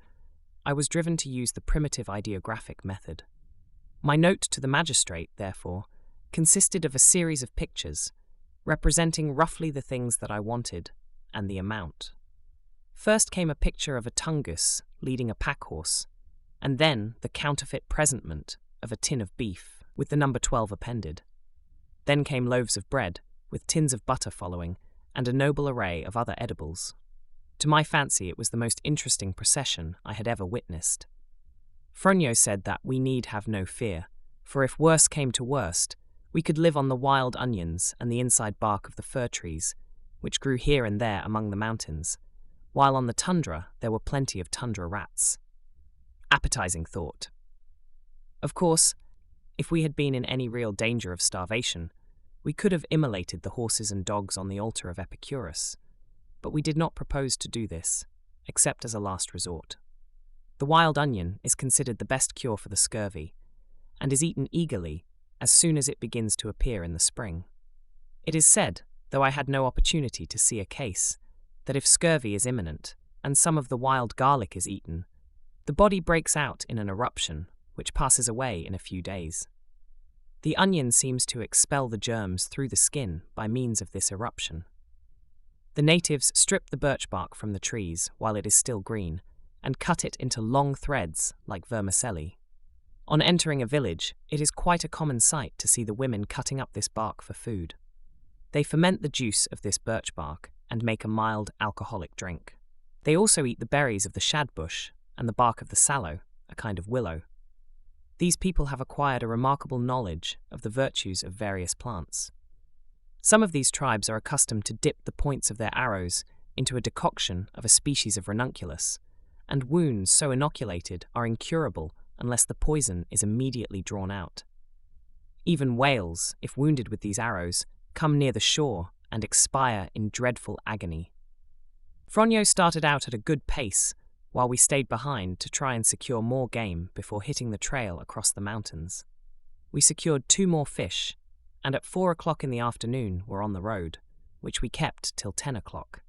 I was driven to use the primitive ideographic method. My note to the magistrate, therefore, consisted of a series of pictures, representing roughly the things that I wanted, and the amount. First came a picture of a Tunguse leading a pack-horse, and then the counterfeit presentment of a tin of beef, with the number 12 appended. Then came loaves of bread, with tins of butter following, and a noble array of other edibles. To my fancy, it was the most interesting procession I had ever witnessed. Fronyo said that we need have no fear, for if worse came to worst, we could live on the wild onions and the inside bark of the fir trees, which grew here and there among the mountains, while on the tundra there were plenty of tundra rats. Appetizing thought. Of course, if we had been in any real danger of starvation, we could have immolated the horses and dogs on the altar of Epicurus, but we did not propose to do this, except as a last resort. The wild onion is considered the best cure for the scurvy, and is eaten eagerly as soon as it begins to appear in the spring. It is said, though I had no opportunity to see a case, that if scurvy is imminent, and some of the wild garlic is eaten, the body breaks out in an eruption, which passes away in a few days. The onion seems to expel the germs through the skin by means of this eruption. The natives strip the birch bark from the trees while it is still green and cut it into long threads like vermicelli. On entering a village, it is quite a common sight to see the women cutting up this bark for food. They ferment the juice of this birch bark and make a mild alcoholic drink. They also eat the berries of the shad bush and the bark of the sallow, a kind of willow. These people have acquired a remarkable knowledge of the virtues of various plants. Some of these tribes are accustomed to dip the points of their arrows into a decoction of a species of ranunculus, and wounds so inoculated are incurable unless the poison is immediately drawn out. Even whales, if wounded with these arrows, come near the shore and expire in dreadful agony. Fronyo started out at a good pace, while we stayed behind to try and secure more game before hitting the trail across the mountains. We secured 2 more fish, and at 4 o'clock in the afternoon were on the road, which we kept till 10 o'clock.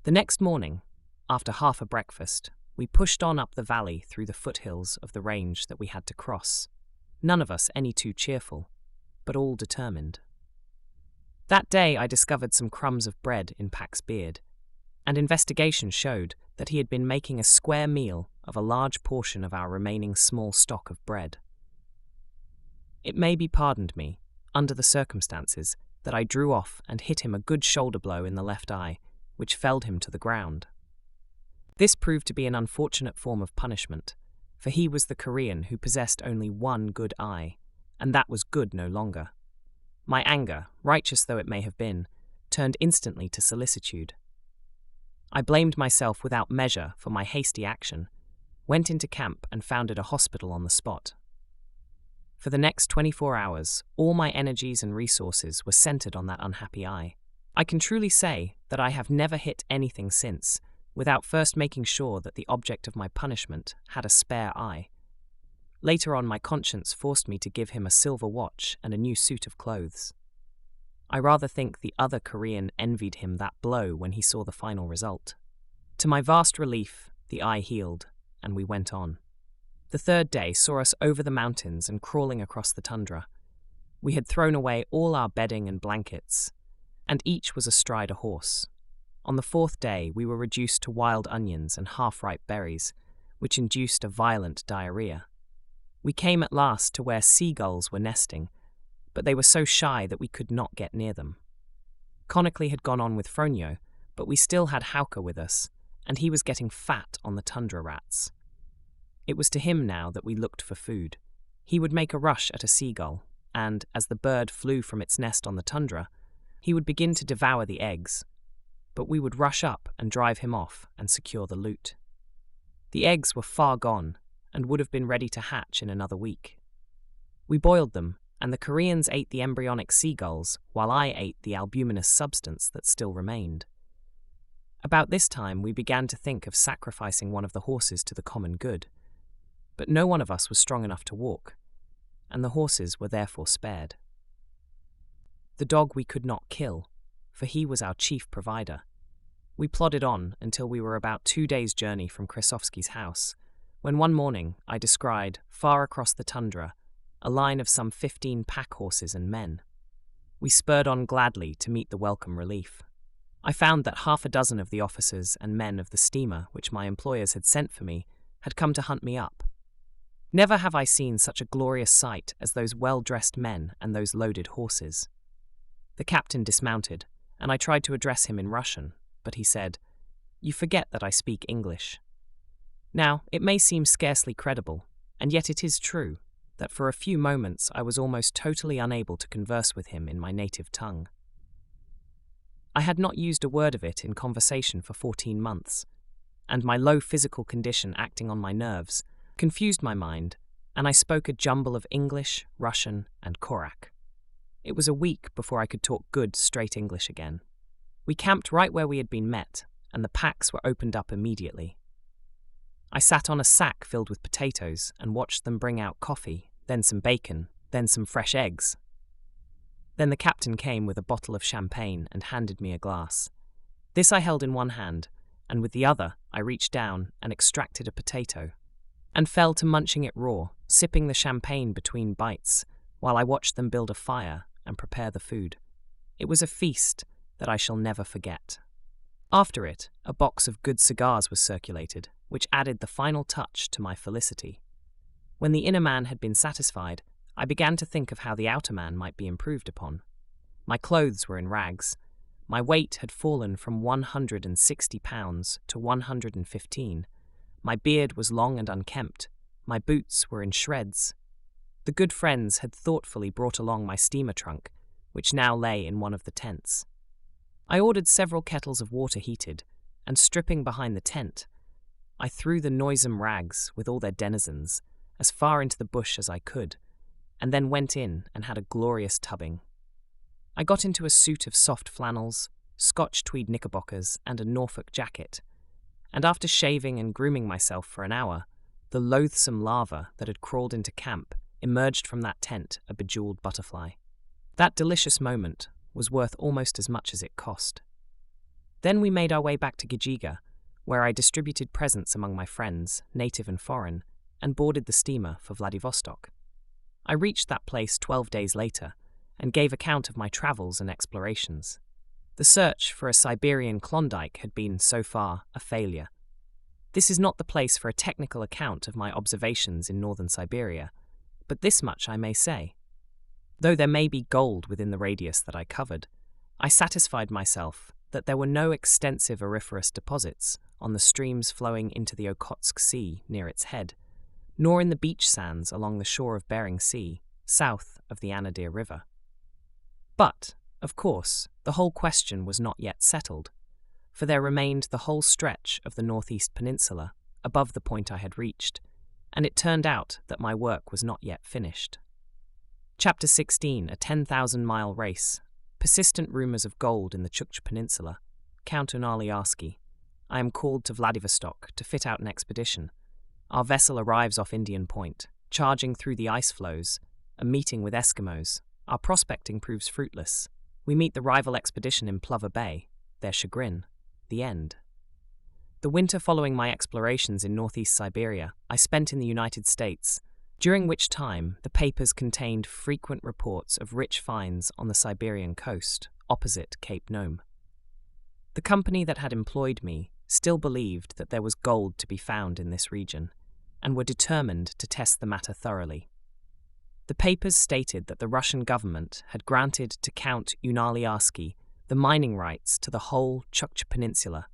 The next morning, after half a breakfast, we pushed on up the valley through the foothills of the range that we had to cross, none of us any too cheerful, but all determined. That day I discovered some crumbs of bread in Pak's beard, and investigation showed that he had been making a square meal of a large portion of our remaining small stock of bread. It may be pardoned me, under the circumstances, that I drew off and hit him a good shoulder blow in the left eye, which felled him to the ground. This proved to be an unfortunate form of punishment, for he was the Korean who possessed only one good eye, and that was good no longer. My anger, righteous though it may have been, turned instantly to solicitude. I blamed myself without measure for my hasty action, went into camp and founded a hospital on the spot. For the next 24 hours, all my energies and resources were centered on that unhappy eye. I can truly say that I have never hit anything since, without first making sure that the object of my punishment had a spare eye. Later on, my conscience forced me to give him a silver watch and a new suit of clothes. I rather think the other Korean envied him that blow when he saw the final result. To my vast relief, the eye healed, and we went on. The 3rd day saw us over the mountains and crawling across the tundra. We had thrown away all our bedding and blankets, and each was astride a horse. On the 4th day, we were reduced to wild onions and half-ripe berries, which induced a violent diarrhea. We came at last to where seagulls were nesting, but they were so shy that we could not get near them. Konakli had gone on with Fronyo, but we still had Hauke with us, and he was getting fat on the tundra rats. It was to him now that we looked for food. He would make a rush at a seagull, and, as the bird flew from its nest on the tundra, he would begin to devour the eggs, but we would rush up and drive him off and secure the loot. The eggs were far gone, and would have been ready to hatch in another week. We boiled them, and the Koreans ate the embryonic seagulls, while I ate the albuminous substance that still remained. About this time we began to think of sacrificing one of the horses to the common good, but no one of us was strong enough to walk, and the horses were therefore spared. The dog we could not kill, for he was our chief provider. We plodded on until we were about 2 days' journey from Krasovsky's house, when one morning I descried, far across the tundra, a line of some 15 pack horses and men. We spurred on gladly to meet the welcome relief. I found that 6 of the officers and men of the steamer which my employers had sent for me had come to hunt me up. Never have I seen such a glorious sight as those well-dressed men and those loaded horses. The captain dismounted, and I tried to address him in Russian, but he said, "You forget that I speak English." Now, it may seem scarcely credible, and yet it is true, that for a few moments I was almost totally unable to converse with him in my native tongue. I had not used a word of it in conversation for 14 months, and my low physical condition acting on my nerves confused my mind, and I spoke a jumble of English, Russian, and Korak. It was a week before I could talk good, straight English again. We camped right where we had been met, and the packs were opened up immediately. I sat on a sack filled with potatoes and watched them bring out coffee, then some bacon, then some fresh eggs. Then the captain came with a bottle of champagne and handed me a glass. This I held in one hand, and with the other I reached down and extracted a potato. and fell to munching it raw, sipping the champagne between bites, while I watched them build a fire and prepare the food. It was a feast that I shall never forget. After it, a box of good cigars was circulated, which added the final touch to my felicity. When the inner man had been satisfied, I began to think of how the outer man might be improved upon. My clothes were in rags. My weight had fallen from 160 pounds to 115. My beard was long and unkempt. My boots were in shreds. The good friends had thoughtfully brought along my steamer trunk, which now lay in one of the tents. I ordered several kettles of water heated, and stripping behind the tent, I threw the noisome rags, with all their denizens, as far into the bush as I could, and then went in and had a glorious tubbing. I got into a suit of soft flannels, Scotch tweed knickerbockers, and a Norfolk jacket, and after shaving and grooming myself for an hour, the loathsome larva that had crawled into camp emerged from that tent a bejeweled butterfly. That delicious moment was worth almost as much as it cost. Then we made our way back to Ghijiga, where I distributed presents among my friends, native and foreign, and boarded the steamer for Vladivostok. I reached that place 12 days later, and gave account of my travels and explorations. The search for a Siberian Klondike had been, so far, a failure. This is not the place for a technical account of my observations in northern Siberia, but this much I may say. Though there may be gold within the radius that I covered, I satisfied myself that there were no extensive auriferous deposits on the streams flowing into the Okhotsk Sea near its head, nor in the beach sands along the shore of Bering Sea, south of the Anadyr River. But, of course, the whole question was not yet settled, for there remained the whole stretch of the northeast peninsula above the point I had reached, and it turned out that my work was not yet finished. Chapter 16, a 10,000-mile race. Persistent rumors of gold in the Tchuktches Peninsula. Count Unaliarski. I am called to Vladivostok to fit out an expedition. Our vessel arrives off Indian Point, charging through the ice floes. A meeting with Eskimos. Our prospecting proves fruitless. We meet the rival expedition in Plover Bay. Their chagrin. The end. The winter following my explorations in northeast Siberia, I spent in the United States, during which time the papers contained frequent reports of rich finds on the Siberian coast, opposite Cape Nome. The company that had employed me still believed that there was gold to be found in this region, and were determined to test the matter thoroughly. The papers stated that the Russian government had granted to Count Unaliarski the mining rights to the whole Tchuktches Peninsula,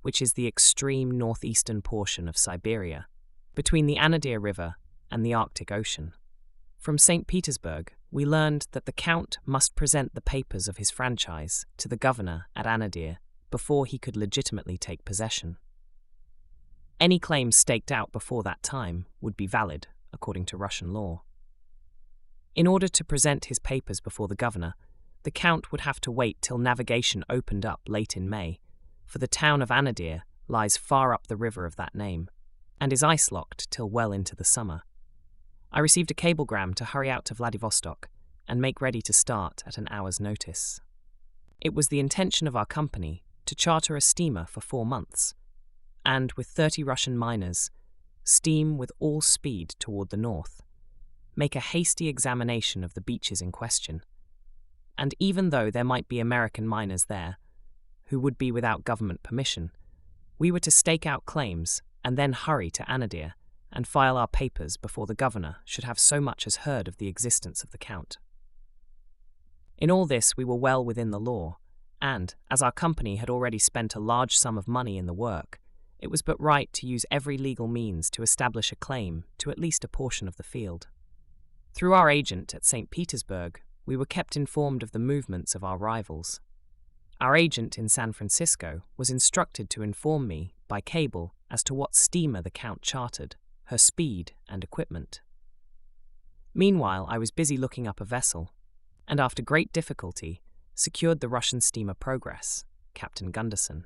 which is the extreme northeastern portion of Siberia, between the Anadyr River and the Arctic Ocean. From St. Petersburg, we learned that the Count must present the papers of his franchise to the governor at Anadyr before he could legitimately take possession. Any claims staked out before that time would be valid, according to Russian law. In order to present his papers before the governor, the Count would have to wait till navigation opened up late in May, for the town of Anadyr lies far up the river of that name, and is ice-locked till well into the summer. I received a cablegram to hurry out to Vladivostok and make ready to start at an hour's notice. It was the intention of our company to charter a steamer for 4 months, and, with 30 Russian miners, steam with all speed toward the north, make a hasty examination of the beaches in question, and even though there might be American miners there, who would be without government permission, we were to stake out claims and then hurry to Anadyr and file our papers before the governor should have so much as heard of the existence of the Count. In all this we were well within the law, and, as our company had already spent a large sum of money in the work, it was but right to use every legal means to establish a claim to at least a portion of the field. Through our agent at St. Petersburg, we were kept informed of the movements of our rivals. Our agent in San Francisco was instructed to inform me, by cable, as to what steamer the Count chartered, her speed and equipment. Meanwhile, I was busy looking up a vessel, and after great difficulty, secured the Russian steamer Progress, Captain Gunderson.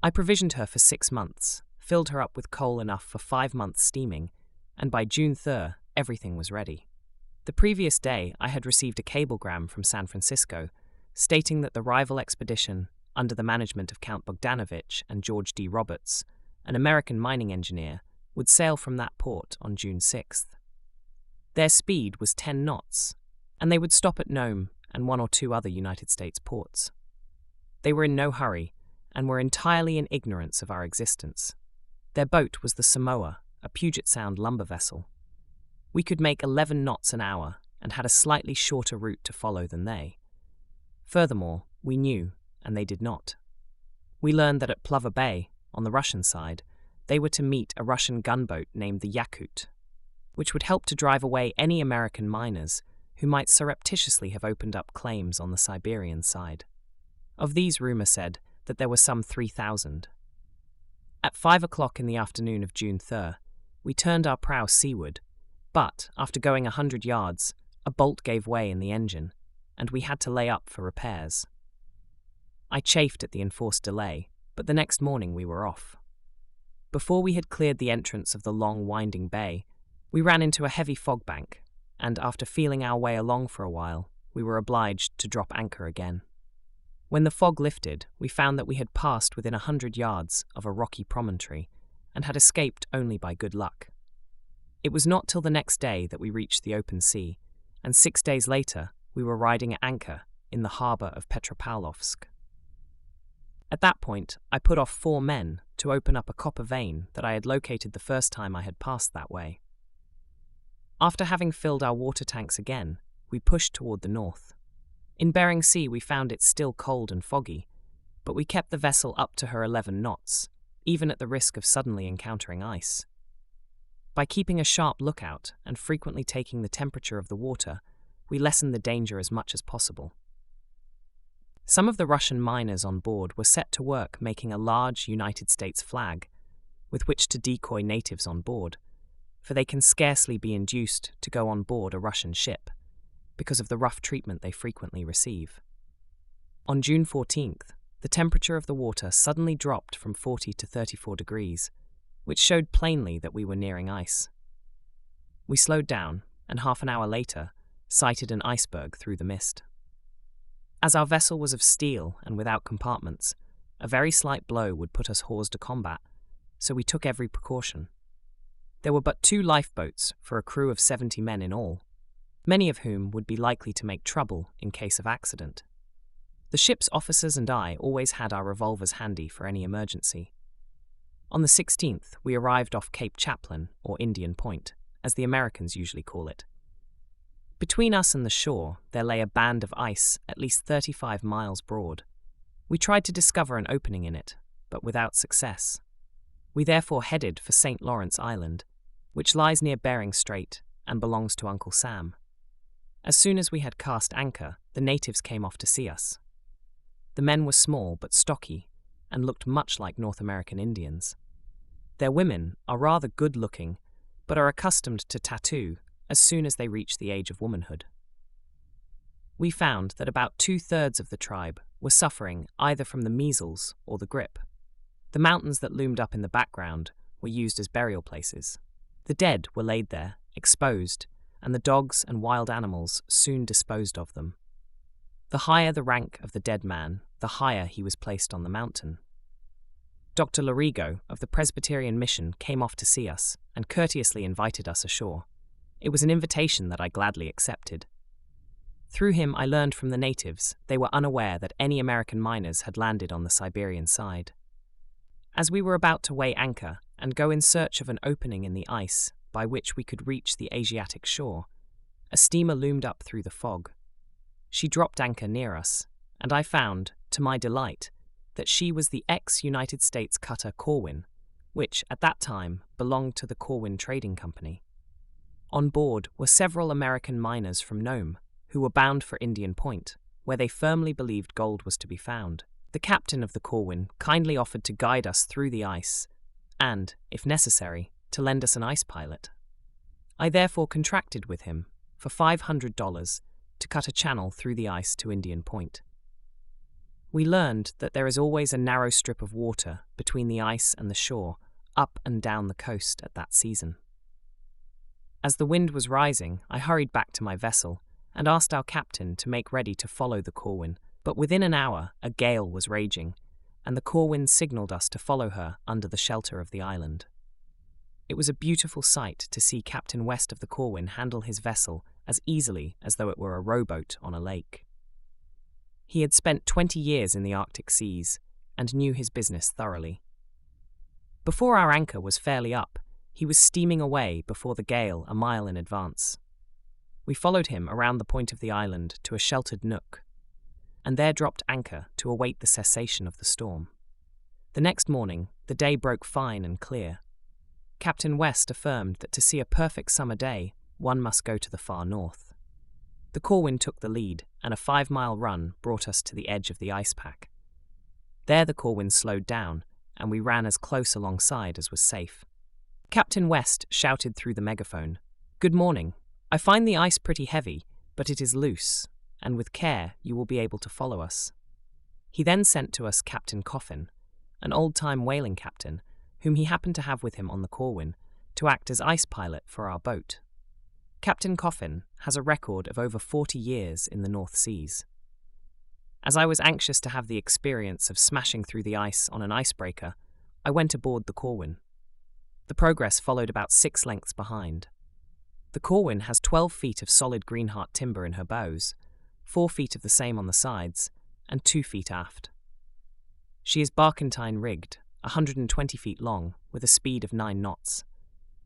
I provisioned her for 6 months, filled her up with coal enough for 5 months' steaming, and by June 3rd, everything was ready. The previous day, I had received a cablegram from San Francisco stating that the rival expedition, under the management of Count Bogdanovich and George D. Roberts, an American mining engineer, would sail from that port on June 6th. Their speed was 10 knots, and they would stop at Nome and one or two other United States ports. They were in no hurry and were entirely in ignorance of our existence. Their boat was the Samoa, a Puget Sound lumber vessel. We could make 11 knots an hour and had a slightly shorter route to follow than they. Furthermore, we knew, and they did not. We learned that at Plover Bay, on the Russian side, they were to meet a Russian gunboat named the Yakut, which would help to drive away any American miners who might surreptitiously have opened up claims on the Siberian side. Of these, rumor said that there were some 3,000. At 5 o'clock in the afternoon of June 3rd, we turned our prow seaward, but, after going 100 yards, a bolt gave way in the engine, and we had to lay up for repairs. I chafed at the enforced delay, but the next morning we were off. Before we had cleared the entrance of the long, winding bay, we ran into a heavy fog bank, and after feeling our way along for a while, we were obliged to drop anchor again. When the fog lifted, we found that we had passed within 100 yards of a rocky promontory and had escaped only by good luck. It was not till the next day that we reached the open sea, and 6 days later we were riding at anchor in the harbour of Petropaulovsk. At that point, I put off 4 men to open up a copper vein that I had located the first time I had passed that way. After having filled our water tanks again, we pushed toward the north. In Bering Sea we found it still cold and foggy, but we kept the vessel up to her 11 knots, even at the risk of suddenly encountering ice. By keeping a sharp lookout and frequently taking the temperature of the water, we lessened the danger as much as possible. Some of the Russian miners on board were set to work making a large United States flag with which to decoy natives on board, for they can scarcely be induced to go on board a Russian ship because of the rough treatment they frequently receive. On June 14th, the temperature of the water suddenly dropped from 40 to 34 degrees, which showed plainly that we were nearing ice. We slowed down, and half an hour later, sighted an iceberg through the mist. As our vessel was of steel and without compartments, a very slight blow would put us hors de combat, so we took every precaution. There were but 2 lifeboats for a crew of 70 men in all, many of whom would be likely to make trouble in case of accident. The ship's officers and I always had our revolvers handy for any emergency. On the 16th, we arrived off Cape Chaplin, or Indian Point, as the Americans usually call it. Between us and the shore, there lay a band of ice at least 35 miles broad. We tried to discover an opening in it, but without success. We therefore headed for St. Lawrence Island, which lies near Bering Strait and belongs to Uncle Sam. As soon as we had cast anchor, the natives came off to see us. The men were small but stocky, and looked much like North American Indians. Their women are rather good-looking, but are accustomed to tattoo as soon as they reach the age of womanhood. We found that about 2/3 of the tribe were suffering either from the measles or the grippe. The mountains that loomed up in the background were used as burial places. The dead were laid there, exposed, and the dogs and wild animals soon disposed of them. The higher the rank of the dead man, the higher he was placed on the mountain. Dr. Larigo of the Presbyterian Mission came off to see us and courteously invited us ashore. It was an invitation that I gladly accepted. Through him I learned from the natives they were unaware that any American miners had landed on the Siberian side. As we were about to weigh anchor and go in search of an opening in the ice by which we could reach the Asiatic shore, a steamer loomed up through the fog. She dropped anchor near us, and I found, to my delight, that she was the ex-United States cutter Corwin, which, at that time, belonged to the Corwin Trading Company. On board were several American miners from Nome, who were bound for Indian Point, where they firmly believed gold was to be found. The captain of the Corwin kindly offered to guide us through the ice, and, if necessary, to lend us an ice pilot. I therefore contracted with him, for $500, to cut a channel through the ice to Indian Point. We learned that there is always a narrow strip of water between the ice and the shore, up and down the coast at that season. As the wind was rising, I hurried back to my vessel and asked our captain to make ready to follow the Corwin, but within an hour a gale was raging, and the Corwin signalled us to follow her under the shelter of the island. It was a beautiful sight to see Captain West of the Corwin handle his vessel as easily as though it were a rowboat on a lake. He had spent 20 years in the Arctic seas and knew his business thoroughly. Before our anchor was fairly up, he was steaming away before the gale a mile in advance. We followed him around the point of the island to a sheltered nook, and there dropped anchor to await the cessation of the storm. The next morning, the day broke fine and clear. Captain West affirmed that to see a perfect summer day, one must go to the far north. The Corwin took the lead, and a 5-mile run brought us to the edge of the ice pack. There the Corwin slowed down, and we ran as close alongside as was safe. Captain West shouted through the megaphone, "Good morning. I find the ice pretty heavy, but it is loose, and with care you will be able to follow us." He then sent to us Captain Coffin, an old-time whaling captain, whom he happened to have with him on the Corwin, to act as ice pilot for our boat. Captain Coffin has a record of over 40 years in the North Seas. As I was anxious to have the experience of smashing through the ice on an icebreaker, I went aboard the Corwin. The Progress followed about 6 lengths behind. The Corwin has 12 feet of solid greenheart timber in her bows, 4 feet of the same on the sides, and 2 feet aft. She is barkentine rigged, 120 feet long, with a speed of 9 knots.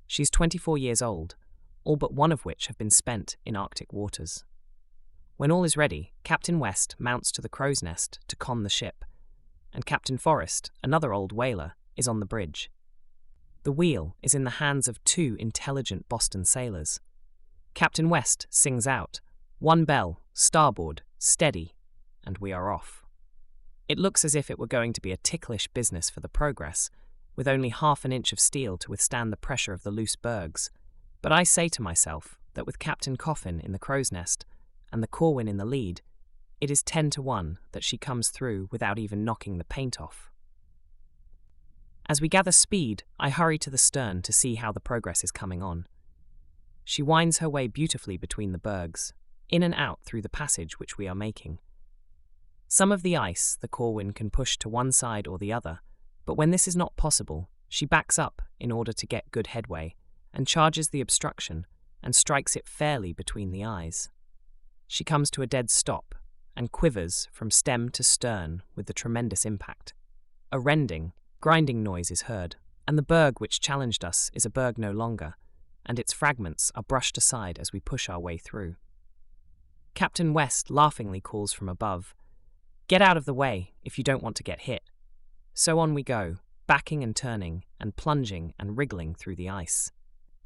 She is 24 years old, all but one of which have been spent in Arctic waters. When all is ready, Captain West mounts to the crow's nest to con the ship, and Captain Forrest, another old whaler, is on the bridge. The wheel is in the hands of 2 intelligent Boston sailors. Captain West sings out, "One bell, starboard, steady," and we are off. It looks as if it were going to be a ticklish business for the Progress, with only half an inch of steel to withstand the pressure of the loose bergs, but I say to myself that with Captain Coffin in the crow's nest and the Corwin in the lead, it is 10 to 1 that she comes through without even knocking the paint off. As we gather speed, I hurry to the stern to see how the Progress is coming on. She winds her way beautifully between the bergs, in and out through the passage which we are making. Some of the ice the Corwin can push to one side or the other, but when this is not possible, she backs up in order to get good headway, and charges the obstruction and strikes it fairly between the eyes. She comes to a dead stop and quivers from stem to stern with the tremendous impact. A rending, grinding noise is heard, and the berg which challenged us is a berg no longer, and its fragments are brushed aside as we push our way through. Captain West laughingly calls from above, "Get out of the way if you don't want to get hit." So on we go, backing and turning and plunging and wriggling through the ice.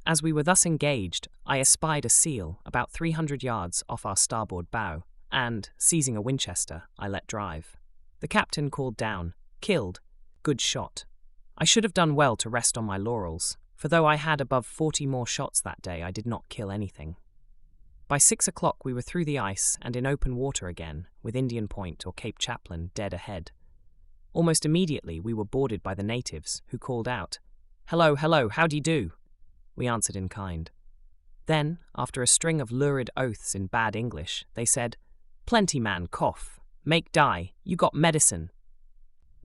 As we were thus engaged, I espied a seal about 300 yards off our starboard bow, and, seizing a Winchester, I let drive. The captain called down, "Killed. Good shot." I should have done well to rest on my laurels, for though I had above 40 more shots that day, I did not kill anything. By 6 o'clock we were through the ice and in open water again, with Indian Point or Cape Chaplin dead ahead. Almost immediately we were boarded by the natives, who called out, "Hello, hello, how d'ye do?" We answered in kind. Then, after a string of lurid oaths in bad English, they said, "Plenty man cough, make die, you got medicine."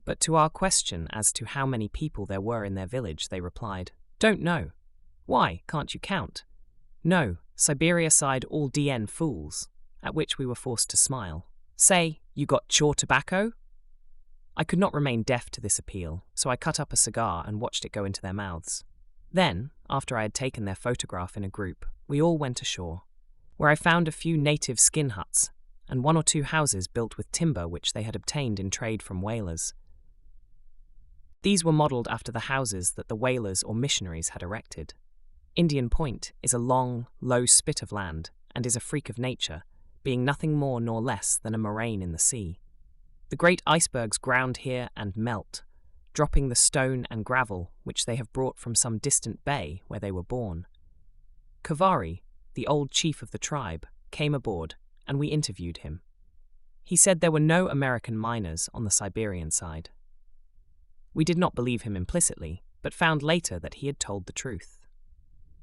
But to our question as to how many people there were in their village, they replied, "Don't know." "Why, can't you count?" "No, Siberia side all DN fools," at which we were forced to smile. "Say, you got chaw tobacco?" I could not remain deaf to this appeal, so I cut up a cigar and watched it go into their mouths. Then, after I had taken their photograph in a group, we all went ashore, where I found a few native skin huts and 1 or 2 houses built with timber which they had obtained in trade from whalers. These were modelled after the houses that the whalers or missionaries had erected. Indian Point is a long, low spit of land and is a freak of nature, being nothing more nor less than a moraine in the sea. The great icebergs ground here and melt, dropping the stone and gravel which they have brought from some distant bay where they were born. Kavari, the old chief of the tribe, came aboard, and we interviewed him. He said there were no American miners on the Siberian side. We did not believe him implicitly, but found later that he had told the truth.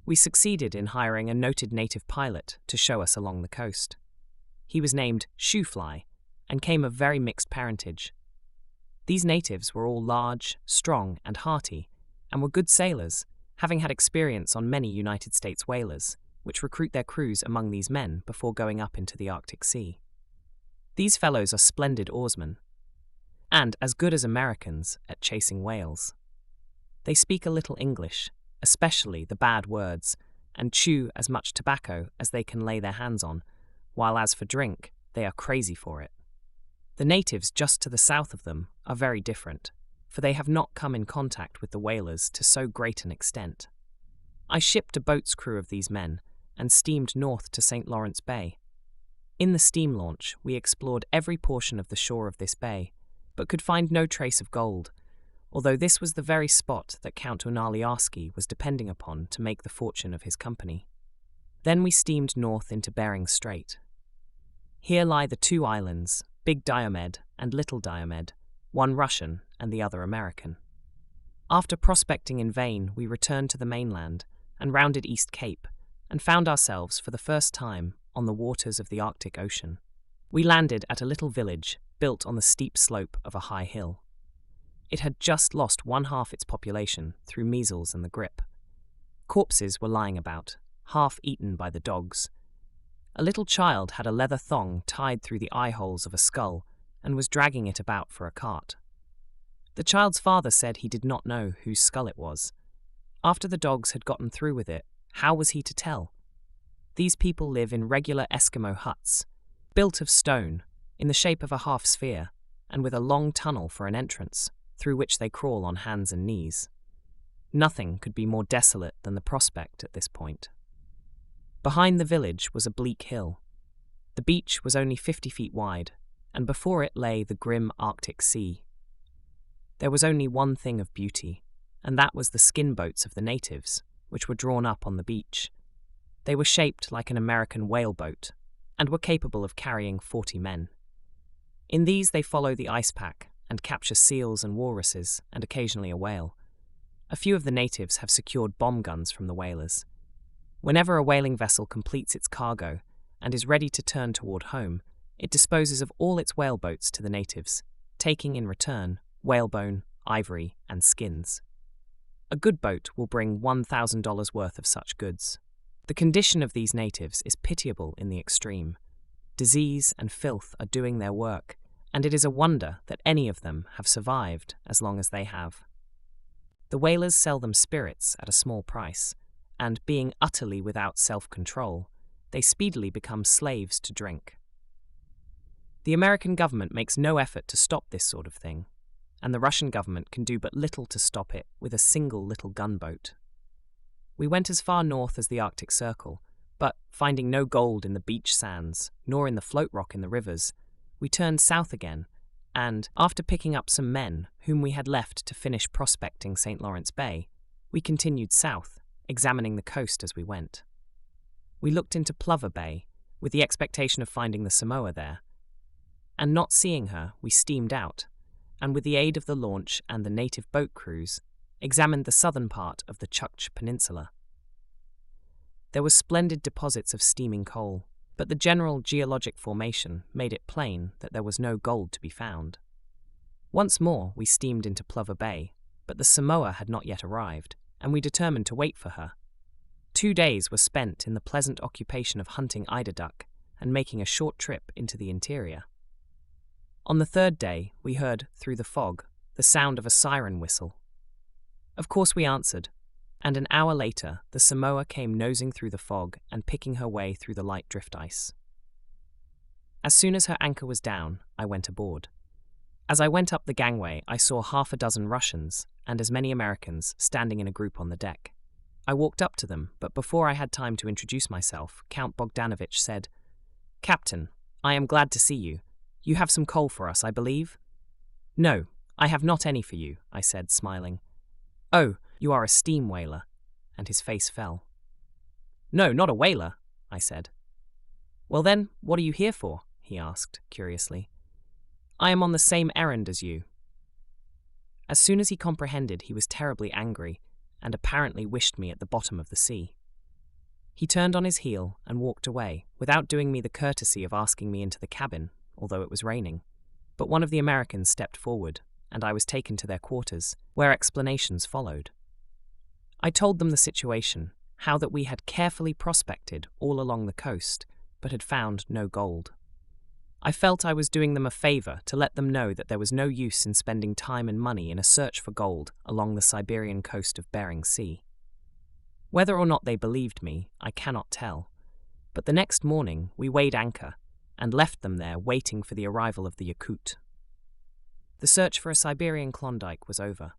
We succeeded in hiring a noted native pilot to show us along the coast. He was named Shoefly, and came of very mixed parentage. These natives were all large, strong, and hearty, and were good sailors, having had experience on many United States whalers, which recruit their crews among these men before going up into the Arctic Sea. These fellows are splendid oarsmen, and as good as Americans at chasing whales. They speak a little English, especially the bad words, and chew as much tobacco as they can lay their hands on, while as for drink, they are crazy for it. The natives just to the south of them are very different, for they have not come in contact with the whalers to so great an extent. I shipped a boat's crew of these men and steamed north to St. Lawrence Bay. In the steam launch, we explored every portion of the shore of this bay, but could find no trace of gold, although this was the very spot that Count Unaliarski was depending upon to make the fortune of his company. Then we steamed north into Bering Strait. Here lie the two islands, Big Diomed and Little Diomed, one Russian and the other American. After prospecting in vain, we returned to the mainland and rounded East Cape, and found ourselves for the first time on the waters of the Arctic Ocean. We landed at a little village built on the steep slope of a high hill. It had just lost one half its population through measles and the grippe. Corpses were lying about, half eaten by the dogs. A little child had a leather thong tied through the eye holes of a skull and was dragging it about for a cart. The child's father said he did not know whose skull it was. After the dogs had gotten through with it, how was he to tell? These people live in regular Eskimo huts, built of stone, in the shape of a half-sphere, and with a long tunnel for an entrance, through which they crawl on hands and knees. Nothing could be more desolate than the prospect at this point. Behind the village was a bleak hill. The beach was only 50 feet wide, and before it lay the grim Arctic Sea. There was only one thing of beauty, and that was the skin boats of the natives, which were drawn up on the beach. They were shaped like an American whale boat, and were capable of carrying 40 men. In these they follow the ice pack, and capture seals and walruses, and occasionally a whale. A few of the natives have secured bomb guns from the whalers. Whenever a whaling vessel completes its cargo and is ready to turn toward home, it disposes of all its whaleboats to the natives, taking in return whalebone, ivory, and skins. A good boat will bring $1,000 worth of such goods. The condition of these natives is pitiable in the extreme. Disease and filth are doing their work, and it is a wonder that any of them have survived as long as they have. The whalers sell them spirits at a small price, and being utterly without self-control, they speedily become slaves to drink. The American government makes no effort to stop this sort of thing, and the Russian government can do but little to stop it with a single little gunboat. We went as far north as the Arctic Circle, but, finding no gold in the beach sands, nor in the float rock in the rivers, we turned south again, and, after picking up some men whom we had left to finish prospecting St. Lawrence Bay, we continued south, examining the coast as we went. We looked into Plover Bay, with the expectation of finding the Samoa there, and not seeing her, we steamed out, and with the aid of the launch and the native boat crews, examined the southern part of the Tchuktches Peninsula. There were splendid deposits of steaming coal, but the general geologic formation made it plain that there was no gold to be found. Once more we steamed into Plover Bay, but the Samoa had not yet arrived, and we determined to wait for her. 2 days were spent in the pleasant occupation of hunting eider duck and making a short trip into the interior. On the 3rd day, we heard, through the fog, the sound of a siren whistle. Of course we answered, and an hour later the Samoa came nosing through the fog and picking her way through the light drift ice. As soon as her anchor was down, I went aboard. As I went up the gangway, I saw 6 Russians and as many Americans standing in a group on the deck. I walked up to them, but before I had time to introduce myself, Count Bogdanovich said, "Captain, I am glad to see you. You have some coal for us, I believe?" "No, I have not any for you," I said, smiling. "Oh, you are a steam whaler," and his face fell. "No, not a whaler," I said. "Well then, what are you here for?" he asked, curiously. "I am on the same errand as you." As soon as he comprehended, he was terribly angry, and apparently wished me at the bottom of the sea. He turned on his heel and walked away, without doing me the courtesy of asking me into the cabin, although it was raining. But one of the Americans stepped forward, and I was taken to their quarters, where explanations followed. I told them the situation, how that we had carefully prospected all along the coast, but had found no gold. I felt I was doing them a favor to let them know that there was no use in spending time and money in a search for gold along the Siberian coast of Bering Sea. Whether or not they believed me, I cannot tell, but the next morning we weighed anchor and left them there waiting for the arrival of the Yakut. The search for a Siberian Klondike was over.